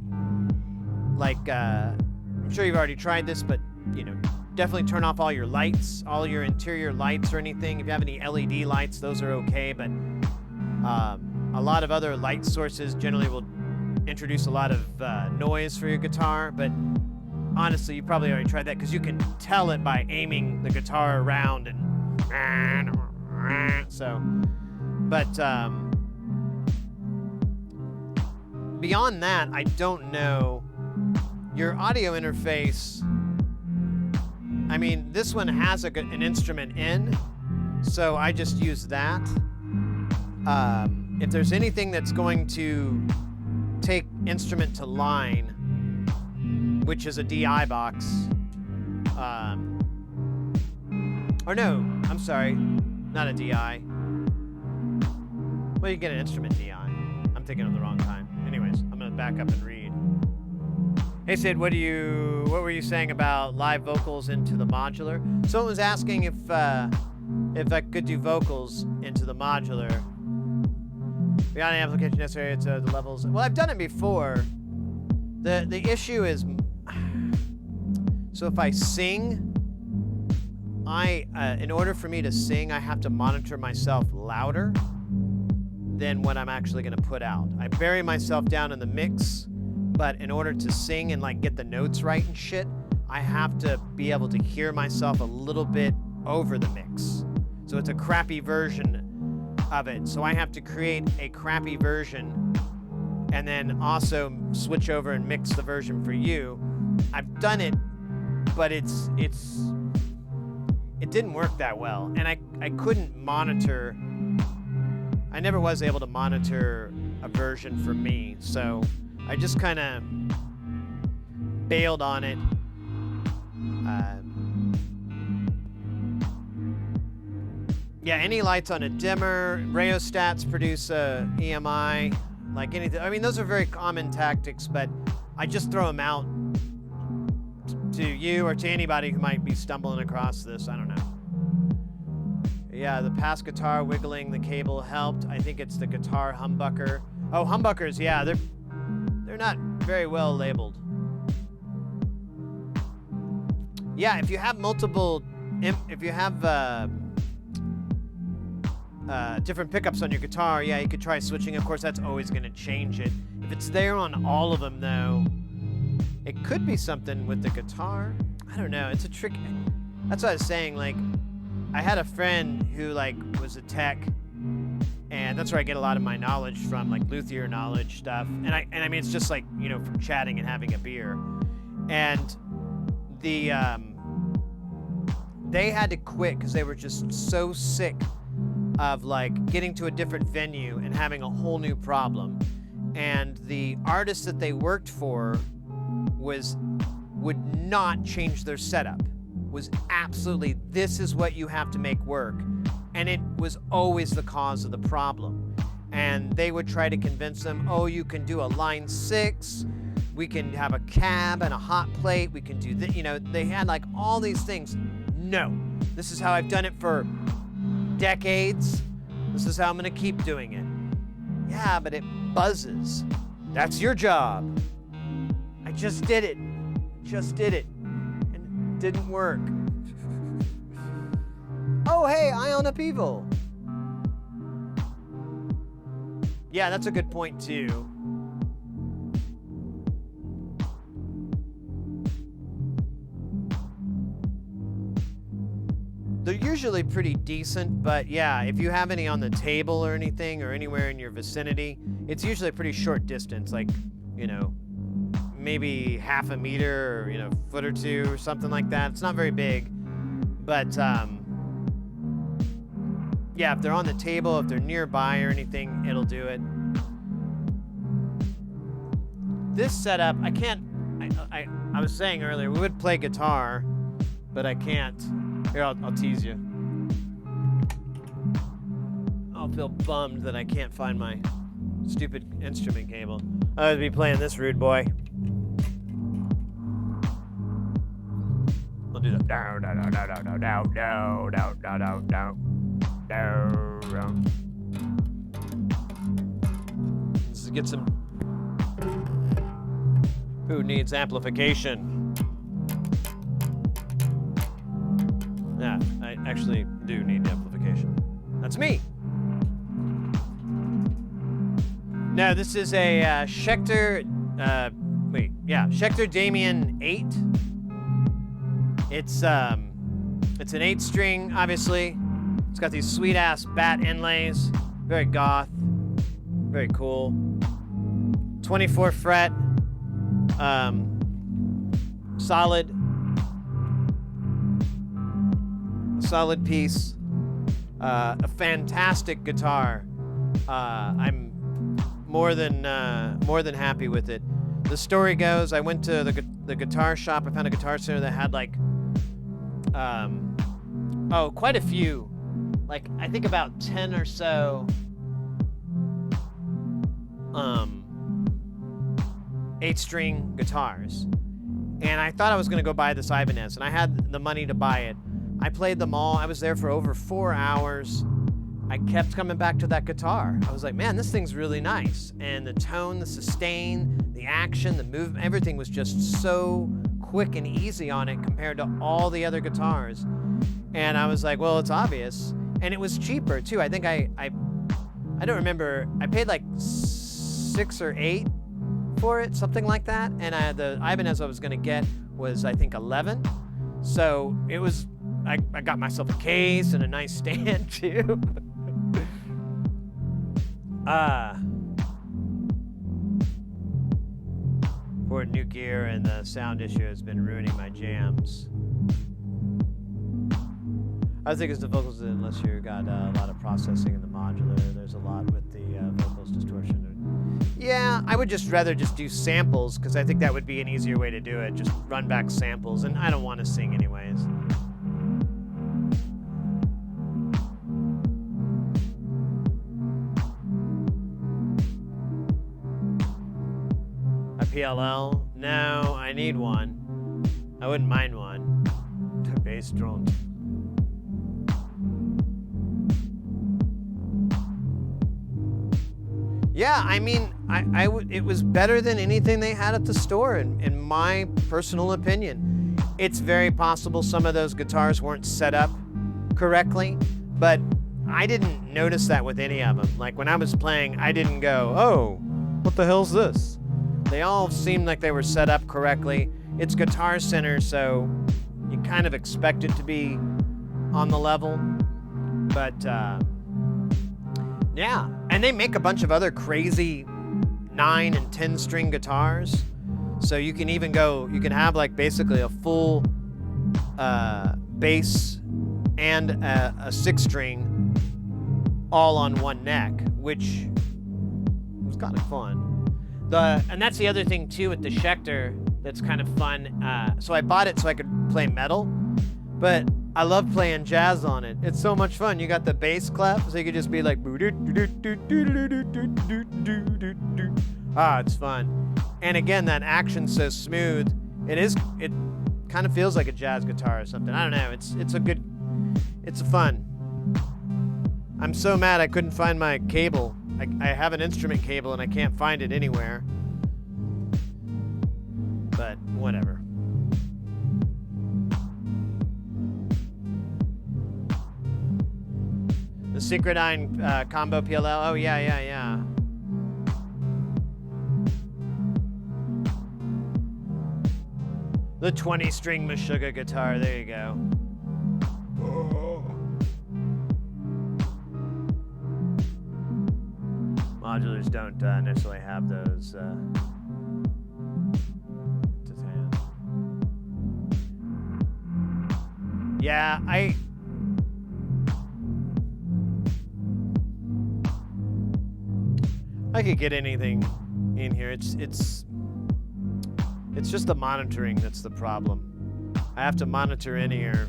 like, I'm sure you've already tried this, but you know, definitely turn off all your lights, all your interior lights or anything. If you have any LED lights, those are okay, but a lot of other light sources generally will introduce a lot of noise for your guitar, but honestly, you probably already tried that because you can tell it by aiming the guitar around and so. But beyond that, I don't know. Your audio interface, I mean, this one has an instrument in, so I just use that. If there's anything that's going to take instrument to line, which is a DI box, or no, I'm sorry, not a DI. Well, you get an instrument DI. I'm thinking of the wrong time. Anyways, I'm gonna back up and read. Hey Sid, what were you saying about live vocals into the modular? Someone was asking if I could do vocals into the modular. Beyond the amplification necessary to the levels. Well, I've done it before. The issue is, so if I sing, in order for me to sing, I have to monitor myself louder than what I'm actually gonna put out. I bury myself down in the mix, but in order to sing and like get the notes right and shit, I have to be able to hear myself a little bit over the mix. So it's a crappy version of it. So I have to create a crappy version and then also switch over and mix the version for you. I've done it, but it didn't work that well. And I couldn't monitor, I never was able to monitor a version for me. So I just kind of bailed on it. Yeah, any lights on a dimmer, rheostats produce a EMI. like anything. I mean, those are very common tactics, but I just throw them out to you or to anybody who might be stumbling across this. I don't know. Yeah, the pass guitar wiggling the cable helped. I think it's the guitar humbucker. Oh, humbuckers, yeah, they're not very well labeled. Yeah, if you have multiple, if you have different pickups on your guitar, yeah, you could try switching. Of course, that's always going to change it. If it's there on all of them, though, it could be something with the guitar. I don't know. It's a trick. That's what I was saying. Like, I had a friend who like was a tech, and that's where I get a lot of my knowledge from, like luthier knowledge stuff. And I mean, it's just like, you know, from chatting and having a beer. And the they had to quit because they were just so sick of like getting to a different venue and having a whole new problem. And the artist that they worked for would not change their setup. Was absolutely, this is what you have to make work. And it was always the cause of the problem. And they would try to convince them, oh, you can do a line 6, we can have a cab and a hot plate, we can do this. You know, they had like all these things. No, this is how I've done it for decades. This is how I'm gonna keep doing it. Yeah, but it buzzes. That's your job. I just did it. Just did it. And it didn't work. Oh, hey, ion upheaval. Yeah, that's a good point too. They're usually pretty decent, but yeah, if you have any on the table or anything or anywhere in your vicinity, it's usually a pretty short distance, like, you know, maybe half a meter or, you know, a foot or two or something like that. It's not very big, but yeah, if they're on the table, if they're nearby or anything, it'll do it. This setup, I can't, I was saying earlier, we would play guitar, but I can't. Here, I'll tease you. I'll feel bummed that I can't find my stupid instrument cable. I would be playing this rude boy. I'll do that. Down, down, down, down, down, down, down, down, down, down, down. Let's get some. Who needs amplification? Yeah, I actually do need amplification. That's me. No, this is a Schecter, Schecter Damien 8. It's an 8-string, obviously. It's got these sweet-ass bat inlays. Very goth. Very cool. 24 fret. Solid piece. A fantastic guitar. I'm more than happy with it. The story goes, I went to the guitar shop. I found a guitar center that had like quite a few, like I think about 10 or so 8-string guitars. And I thought I was gonna go buy this Ibanez, and I had the money to buy it. I played them all. I was there for over 4 hours. I kept coming back to that guitar. I was like, man, this thing's really nice. And the tone, the sustain, the action, the movement, everything was just so quick and easy on it compared to all the other guitars. And I was like, well, it's obvious. And it was cheaper too. I think I don't remember. I paid like 6 or 8 for it, something like that. And the Ibanez I was gonna get was, I think, 11. So it was, I got myself a case and a nice stand too. Poor new gear and the sound issue has been ruining my jams. I think it's the vocals, unless you got a lot of processing in the modular. There's a lot with the vocals distortion. Yeah, I would just rather just do samples, because I think that would be an easier way to do it. Just run back samples, and I don't want to sing anyways. PLL? No, I need one. I wouldn't mind one. The bass drone. Yeah, I mean, it was better than anything they had at the store, in my personal opinion. It's very possible some of those guitars weren't set up correctly, but I didn't notice that with any of them. Like when I was playing, I didn't go, oh, what the hell's this? They all seemed like they were set up correctly. It's Guitar Center, so you kind of expect it to be on the level, but yeah. And they make a bunch of other crazy 9 and 10 string guitars. So you can even go, you can have like basically a full bass and a 6 string all on one neck, which was kind of fun. And that's the other thing too with the Schecter that's kind of fun. So I bought it so I could play metal, but I love playing jazz on it. It's so much fun. You got the bass clap, so you could just be like, it's fun. And again, that action's so smooth. It kind of feels like a jazz guitar or something. I don't know. It's fun. I'm so mad I couldn't find my cable. I have an instrument cable and I can't find it anywhere. But whatever. The Secretine combo PLL. Oh yeah. The 20-string Meshuggah guitar. There you go. Modulars don't necessarily have those. Yeah, I could get anything in here. It's just the monitoring that's the problem. I have to monitor in ear,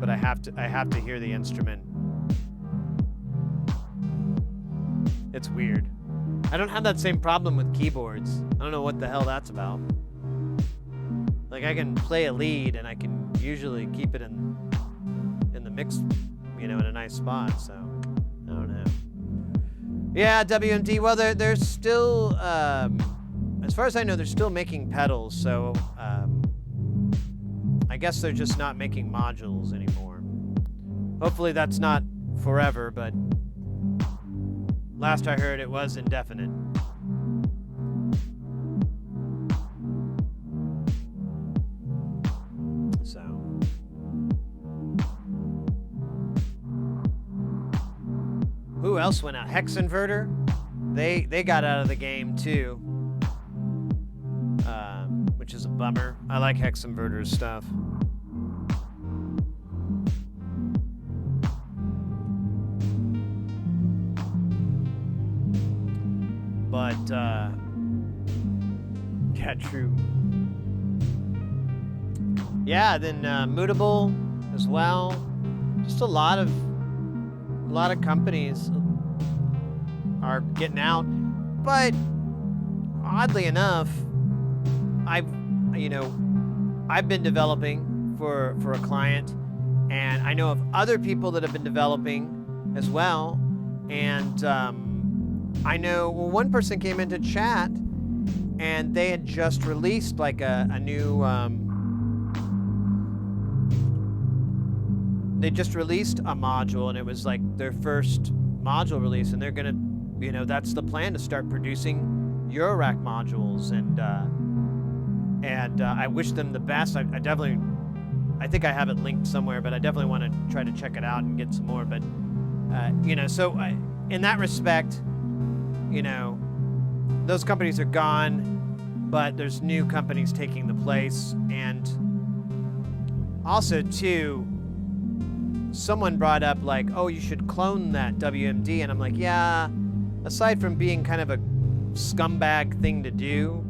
but I have to hear the instrument. It's weird. I don't have that same problem with keyboards. I don't know what the hell that's about. Like I can play a lead and I can usually keep it in the mix, in a nice spot. So I don't know. Yeah, WMD. Well, they're still, as far as I know, they're still making pedals. So I guess they're just not making modules anymore. Hopefully that's not forever, but last I heard it was indefinite. So who else went out? Hex Inverter. They got out of the game too, which is a bummer. I like Hex Inverter's stuff. But yeah, true. Yeah, then Mutable as well. Just a lot of companies are getting out, but oddly enough, I've been developing for a client, and I know of other people that have been developing as well, and I know one person came into chat, and they had just released like a new. They just released a module, and it was like their first module release, and they're gonna, that's the plan, to start producing Eurorack modules, and I wish them the best. I think I have it linked somewhere, but I definitely want to try to check it out and get some more. But so in that respect, those companies are gone, but there's new companies taking the place, and also too. Someone brought up like, oh, you should clone that WMD, and I'm like, yeah, aside from being kind of a scumbag thing to do,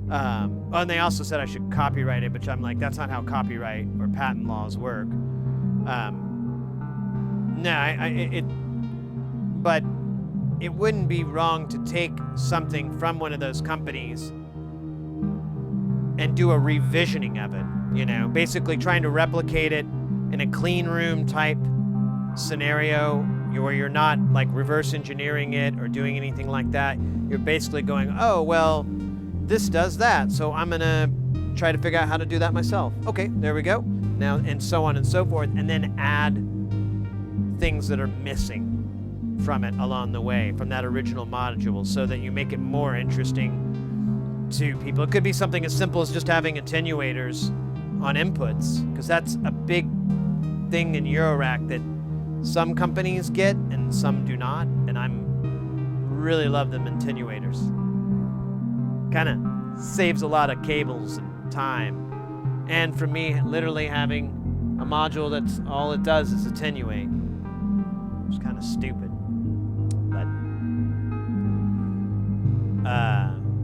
and they also said I should copyright it, which I'm like, that's not how copyright or patent laws work. But it wouldn't be wrong to take something from one of those companies and do a revisioning of it, you know, basically trying to replicate it in a clean room type scenario where you're not like reverse engineering it or doing anything like that. You're basically going, oh, well, this does that, so I'm gonna try to figure out how to do that myself. Okay, there we go. Now, and so on and so forth, and then add things that are missing from it along the way, from that original module, so that you make it more interesting to people. It could be something as simple as just having attenuators on inputs, because that's a big thing in Eurorack that some companies get and some do not, and I'm really love them attenuators. Kind of saves a lot of cables and time. And for me, literally having a module that's all it does is attenuate. It's kind of stupid. But,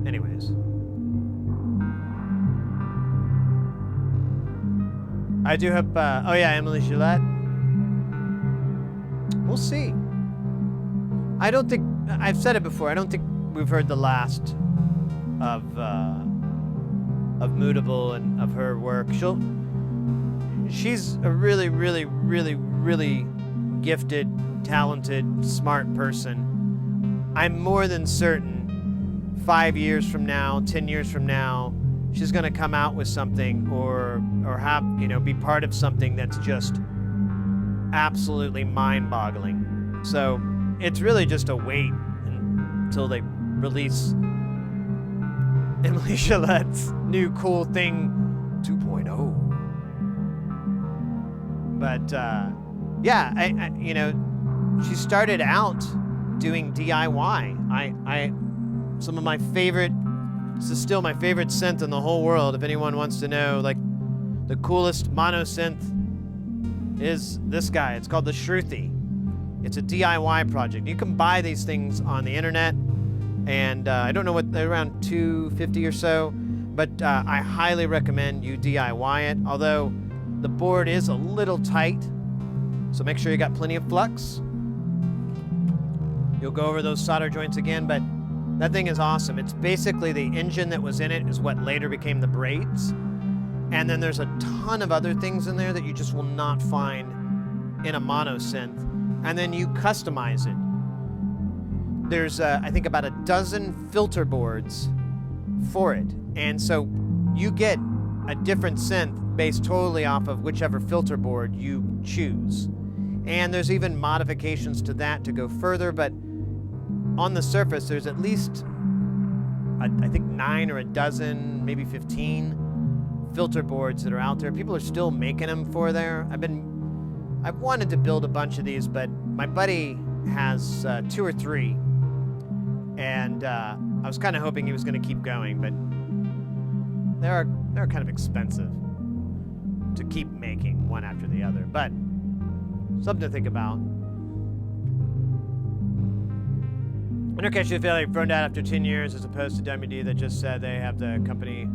anyways. I do hope, oh yeah, Emily Gillette. We'll see. I don't think, I've said it before, I don't think we've heard the last of Mutable and of her work. She's a really, really, really, really gifted, talented, smart person. I'm more than certain 5 years from now, 10 years from now, she's gonna come out with something or have, you know, be part of something that's just absolutely mind-boggling. So it's really just a wait until they release Emily Gillette's new cool thing 2.0. But yeah, I you know, she started out doing DIY. Some of my favorite, this is still my favorite synth in the whole world. If anyone wants to know, like, the coolest mono synth is this guy. It's called the Shruti. It's a DIY project. You can buy these things on the internet, and I don't know what, they're around $250 or so, but I highly recommend you DIY it, although the board is a little tight, so make sure you got plenty of flux. You'll go over those solder joints again, but that thing is awesome. It's basically the engine that was in it is what later became the braids. And then there's a ton of other things in there that you just will not find in a mono synth. And then you customize it. There's, I think, about a dozen filter boards for it. And so you get a different synth based totally off of whichever filter board you choose. And there's even modifications to that to go further, but on the surface, there's at least, I think, 9 or a dozen, maybe 15 filter boards that are out there. People are still making them for there. I've wanted to build a bunch of these, but my buddy has 2 or 3, and I was kind of hoping he was going to keep going, but they're kind of expensive to keep making one after the other, but something to think about. Intercashia failure thrown out after 10 years as opposed to WD that just said they have the company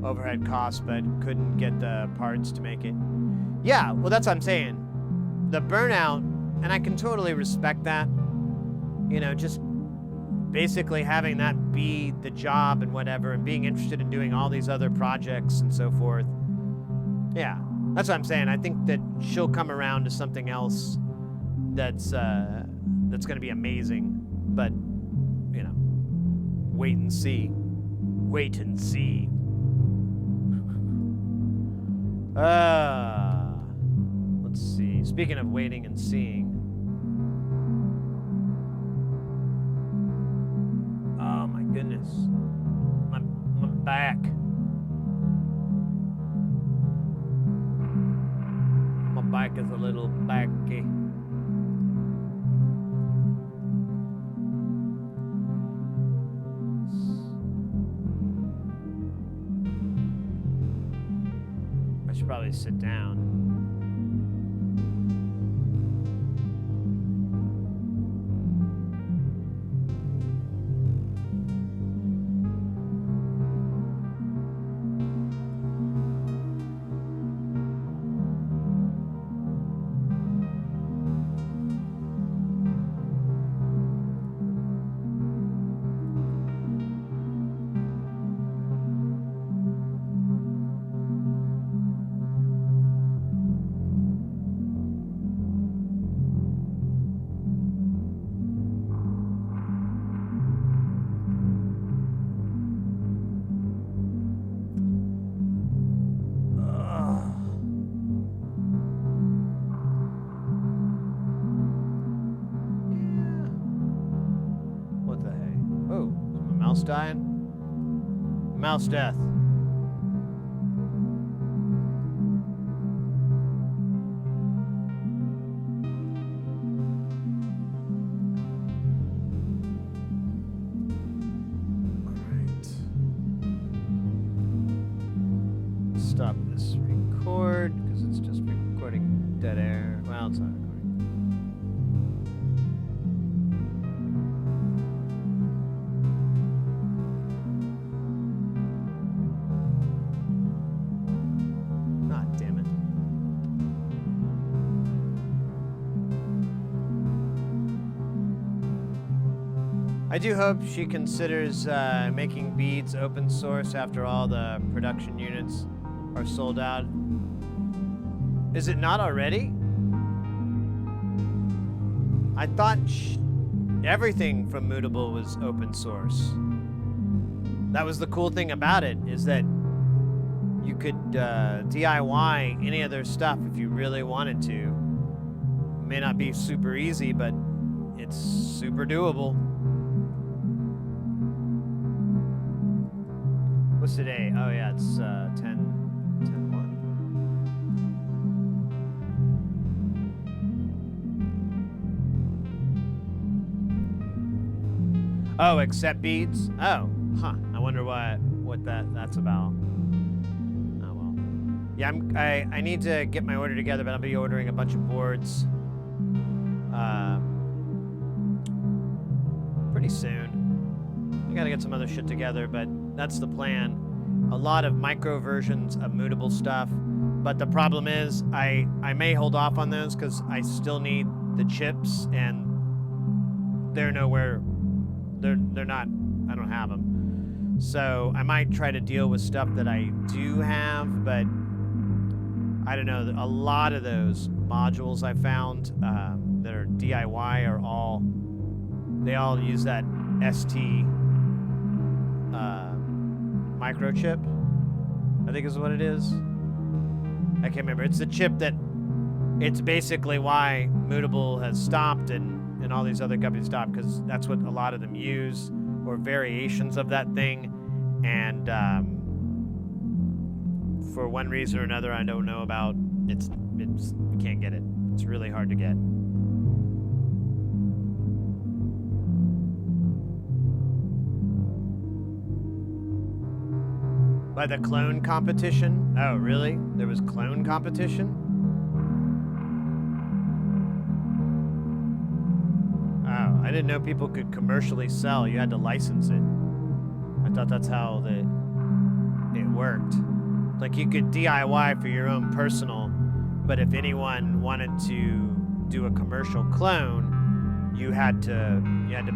overhead costs but couldn't get the parts to make it. Yeah, well, that's what I'm saying. The burnout, and I can totally respect that, you know, just basically having that be the job and whatever, and being interested in doing all these other projects and so forth. Yeah, that's what I'm saying. I think that she'll come around to something else that's going to be amazing, but, you know, wait and see. Wait and see. Let's see. Speaking of waiting and seeing. Oh my goodness. My back. My back is a little backy. I should probably sit down. mouse dying? Mouse death. Stop this record because it's just recording dead air. Well, it's not recording. Ah, damn it. I do hope she considers making beads open source after all the production units are sold out. Is it not already? I thought everything from Moodable was open source. That was the cool thing about it, is that you could DIY any of their stuff if you really wanted to. It may not be super easy, but it's super doable. What's today? Oh yeah, it's 10-1. Oh, accept beads? Oh, huh. I wonder what that's about. Oh well. Yeah, I need to get my order together, but I'll be ordering a bunch of boards pretty soon. I gotta get some other shit together, but that's the plan. A lot of micro versions of Moodable stuff, but the problem is I may hold off on those because I still need the chips, and they're nowhere. They're not. I don't have them, so I might try to deal with stuff that I do have, but I don't know. A lot of those modules I found that are DIY are all use that ST microchip, I think is what it is. I can't remember. It's the chip that, it's basically why Moodable has stopped and all these other companies stopped, because that's what a lot of them use, or variations of that thing. And for one reason or another I don't know about, it's you can't get it. It's really hard to get. By the clone competition? Oh, really? There was clone competition? Oh, I didn't know people could commercially sell. You had to license it. I thought that's how it worked. Like, you could DIY for your own personal, but if anyone wanted to do a commercial clone, you had to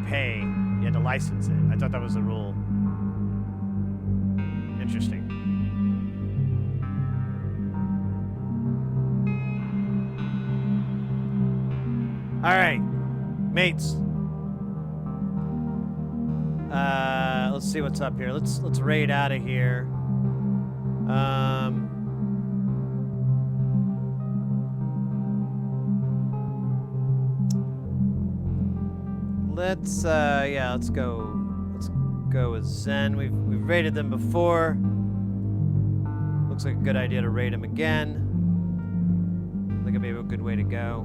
pay. You had to license it. I thought that was the rule. Interesting. All right, mates. Let's see what's up here. Let's raid out of here. Let's go. Let's go with Zen. We've raided them before. Looks like a good idea to raid them again. I think it'd be a good way to go.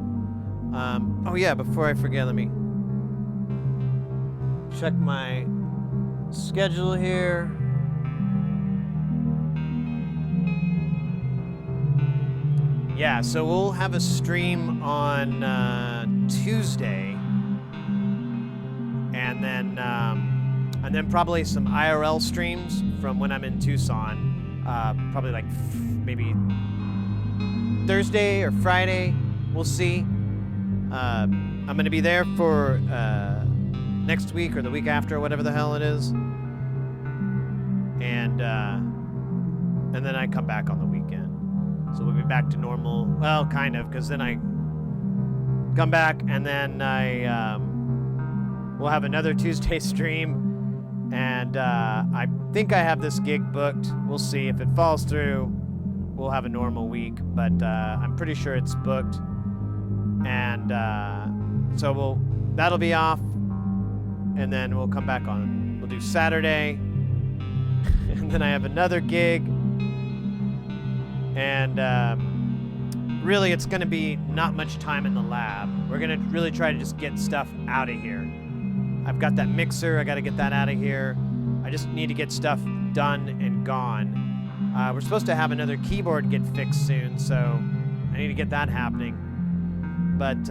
Oh yeah, before I forget, let me check my schedule here. Yeah, so we'll have a stream on Tuesday, and then probably some IRL streams from when I'm in Tucson. Probably like maybe Thursday or Friday. We'll see. I'm going to be there for next week or the week after, whatever the hell it is, and then I come back on the weekend. So we'll be back to normal. Well, kind of, because then I come back and then we'll have another Tuesday stream, and I think I have this gig booked. We'll see. If it falls through, we'll have a normal week, but I'm pretty sure it's booked. And so that'll be off, and then we'll come back on. We'll do Saturday, and then I have another gig, and really it's going to be not much time in the lab. We're going to really try to just get stuff out of here. I've got that mixer, I got to get that out of here. I just need to get stuff done and gone. We're supposed to have another keyboard get fixed soon, so I need to get that happening. But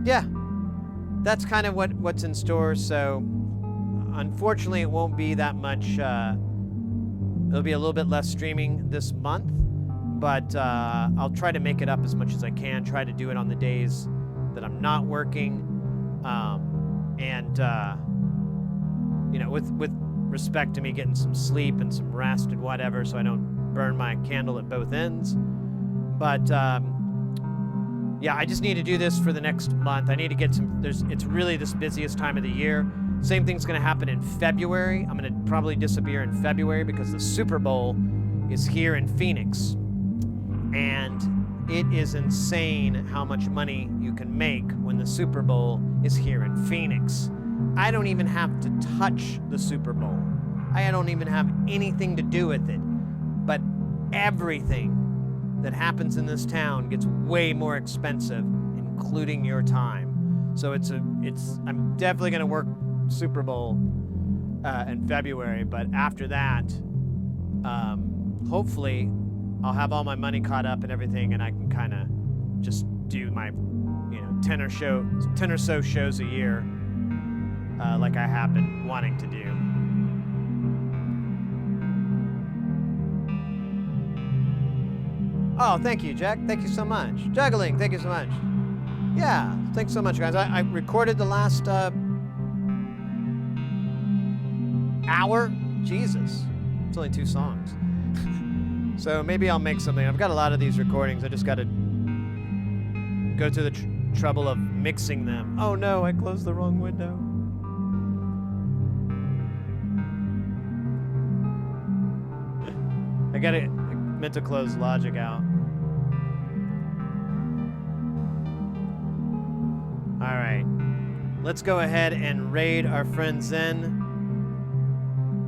yeah, that's kind of what's in store. So unfortunately, it won't be that much. It'll be a little bit less streaming this month, but I'll try to make it up as much as I can. Try to do it on the days that I'm not working, and you know, with respect to me getting some sleep and some rest and whatever, so I don't burn my candle at both ends. But yeah, I just need to do this for the next month. I need to get some. It's really this busiest time of the year. Same thing's going to happen in February. I'm going to probably disappear in February because the Super Bowl is here in Phoenix, and it is insane how much money you can make when the Super Bowl is here in Phoenix. I don't even have to touch the Super Bowl. I don't even have anything to do with it. But everything that happens in this town gets way more expensive, including your time. So I'm definitely going to work Super Bowl in February, but after that, hopefully I'll have all my money caught up and everything, and I can kind of just do my 10 or so shows a year, like I have been wanting to do. Oh, thank you, Jack. Thank you so much. Juggling, thank you so much. Yeah, thanks so much, guys. I recorded the last hour. Jesus, it's only 2 songs. So maybe I'll make something. I've got a lot of these recordings. I just got to go to the trouble of mixing them. Oh no, I closed the wrong window. I meant to close Logic out. All right, let's go ahead and raid our friend Zen,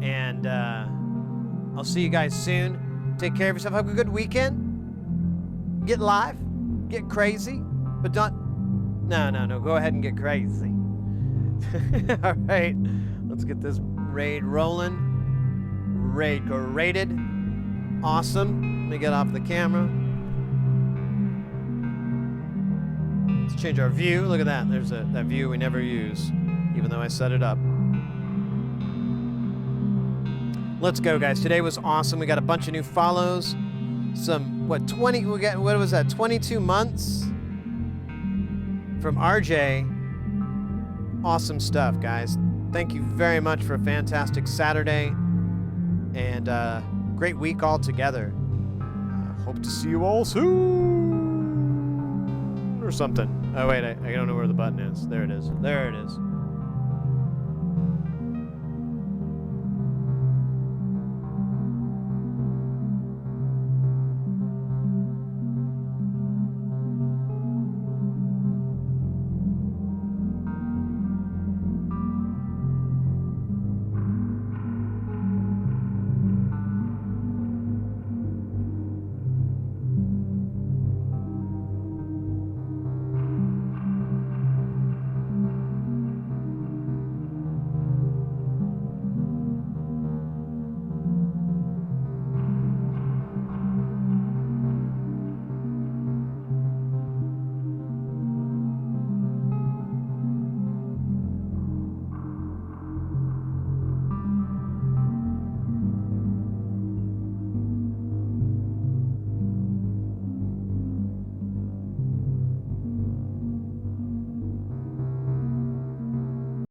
and I'll see you guys soon. Take care of yourself. Have a good weekend. Get live, get crazy, but don't. No. Go ahead and get crazy. All right, let's get this raid rolling. Raided. Awesome. Let me get off the camera. Let's change our view. Look at that. There's that view we never use, even though I set it up. Let's go, guys. Today was awesome. We got a bunch of new follows. Some, 22 months from RJ. Awesome stuff, guys. Thank you very much for a fantastic Saturday and great week all together. Hope to see you all soon or something. Oh wait, I don't know where the button is. There it is.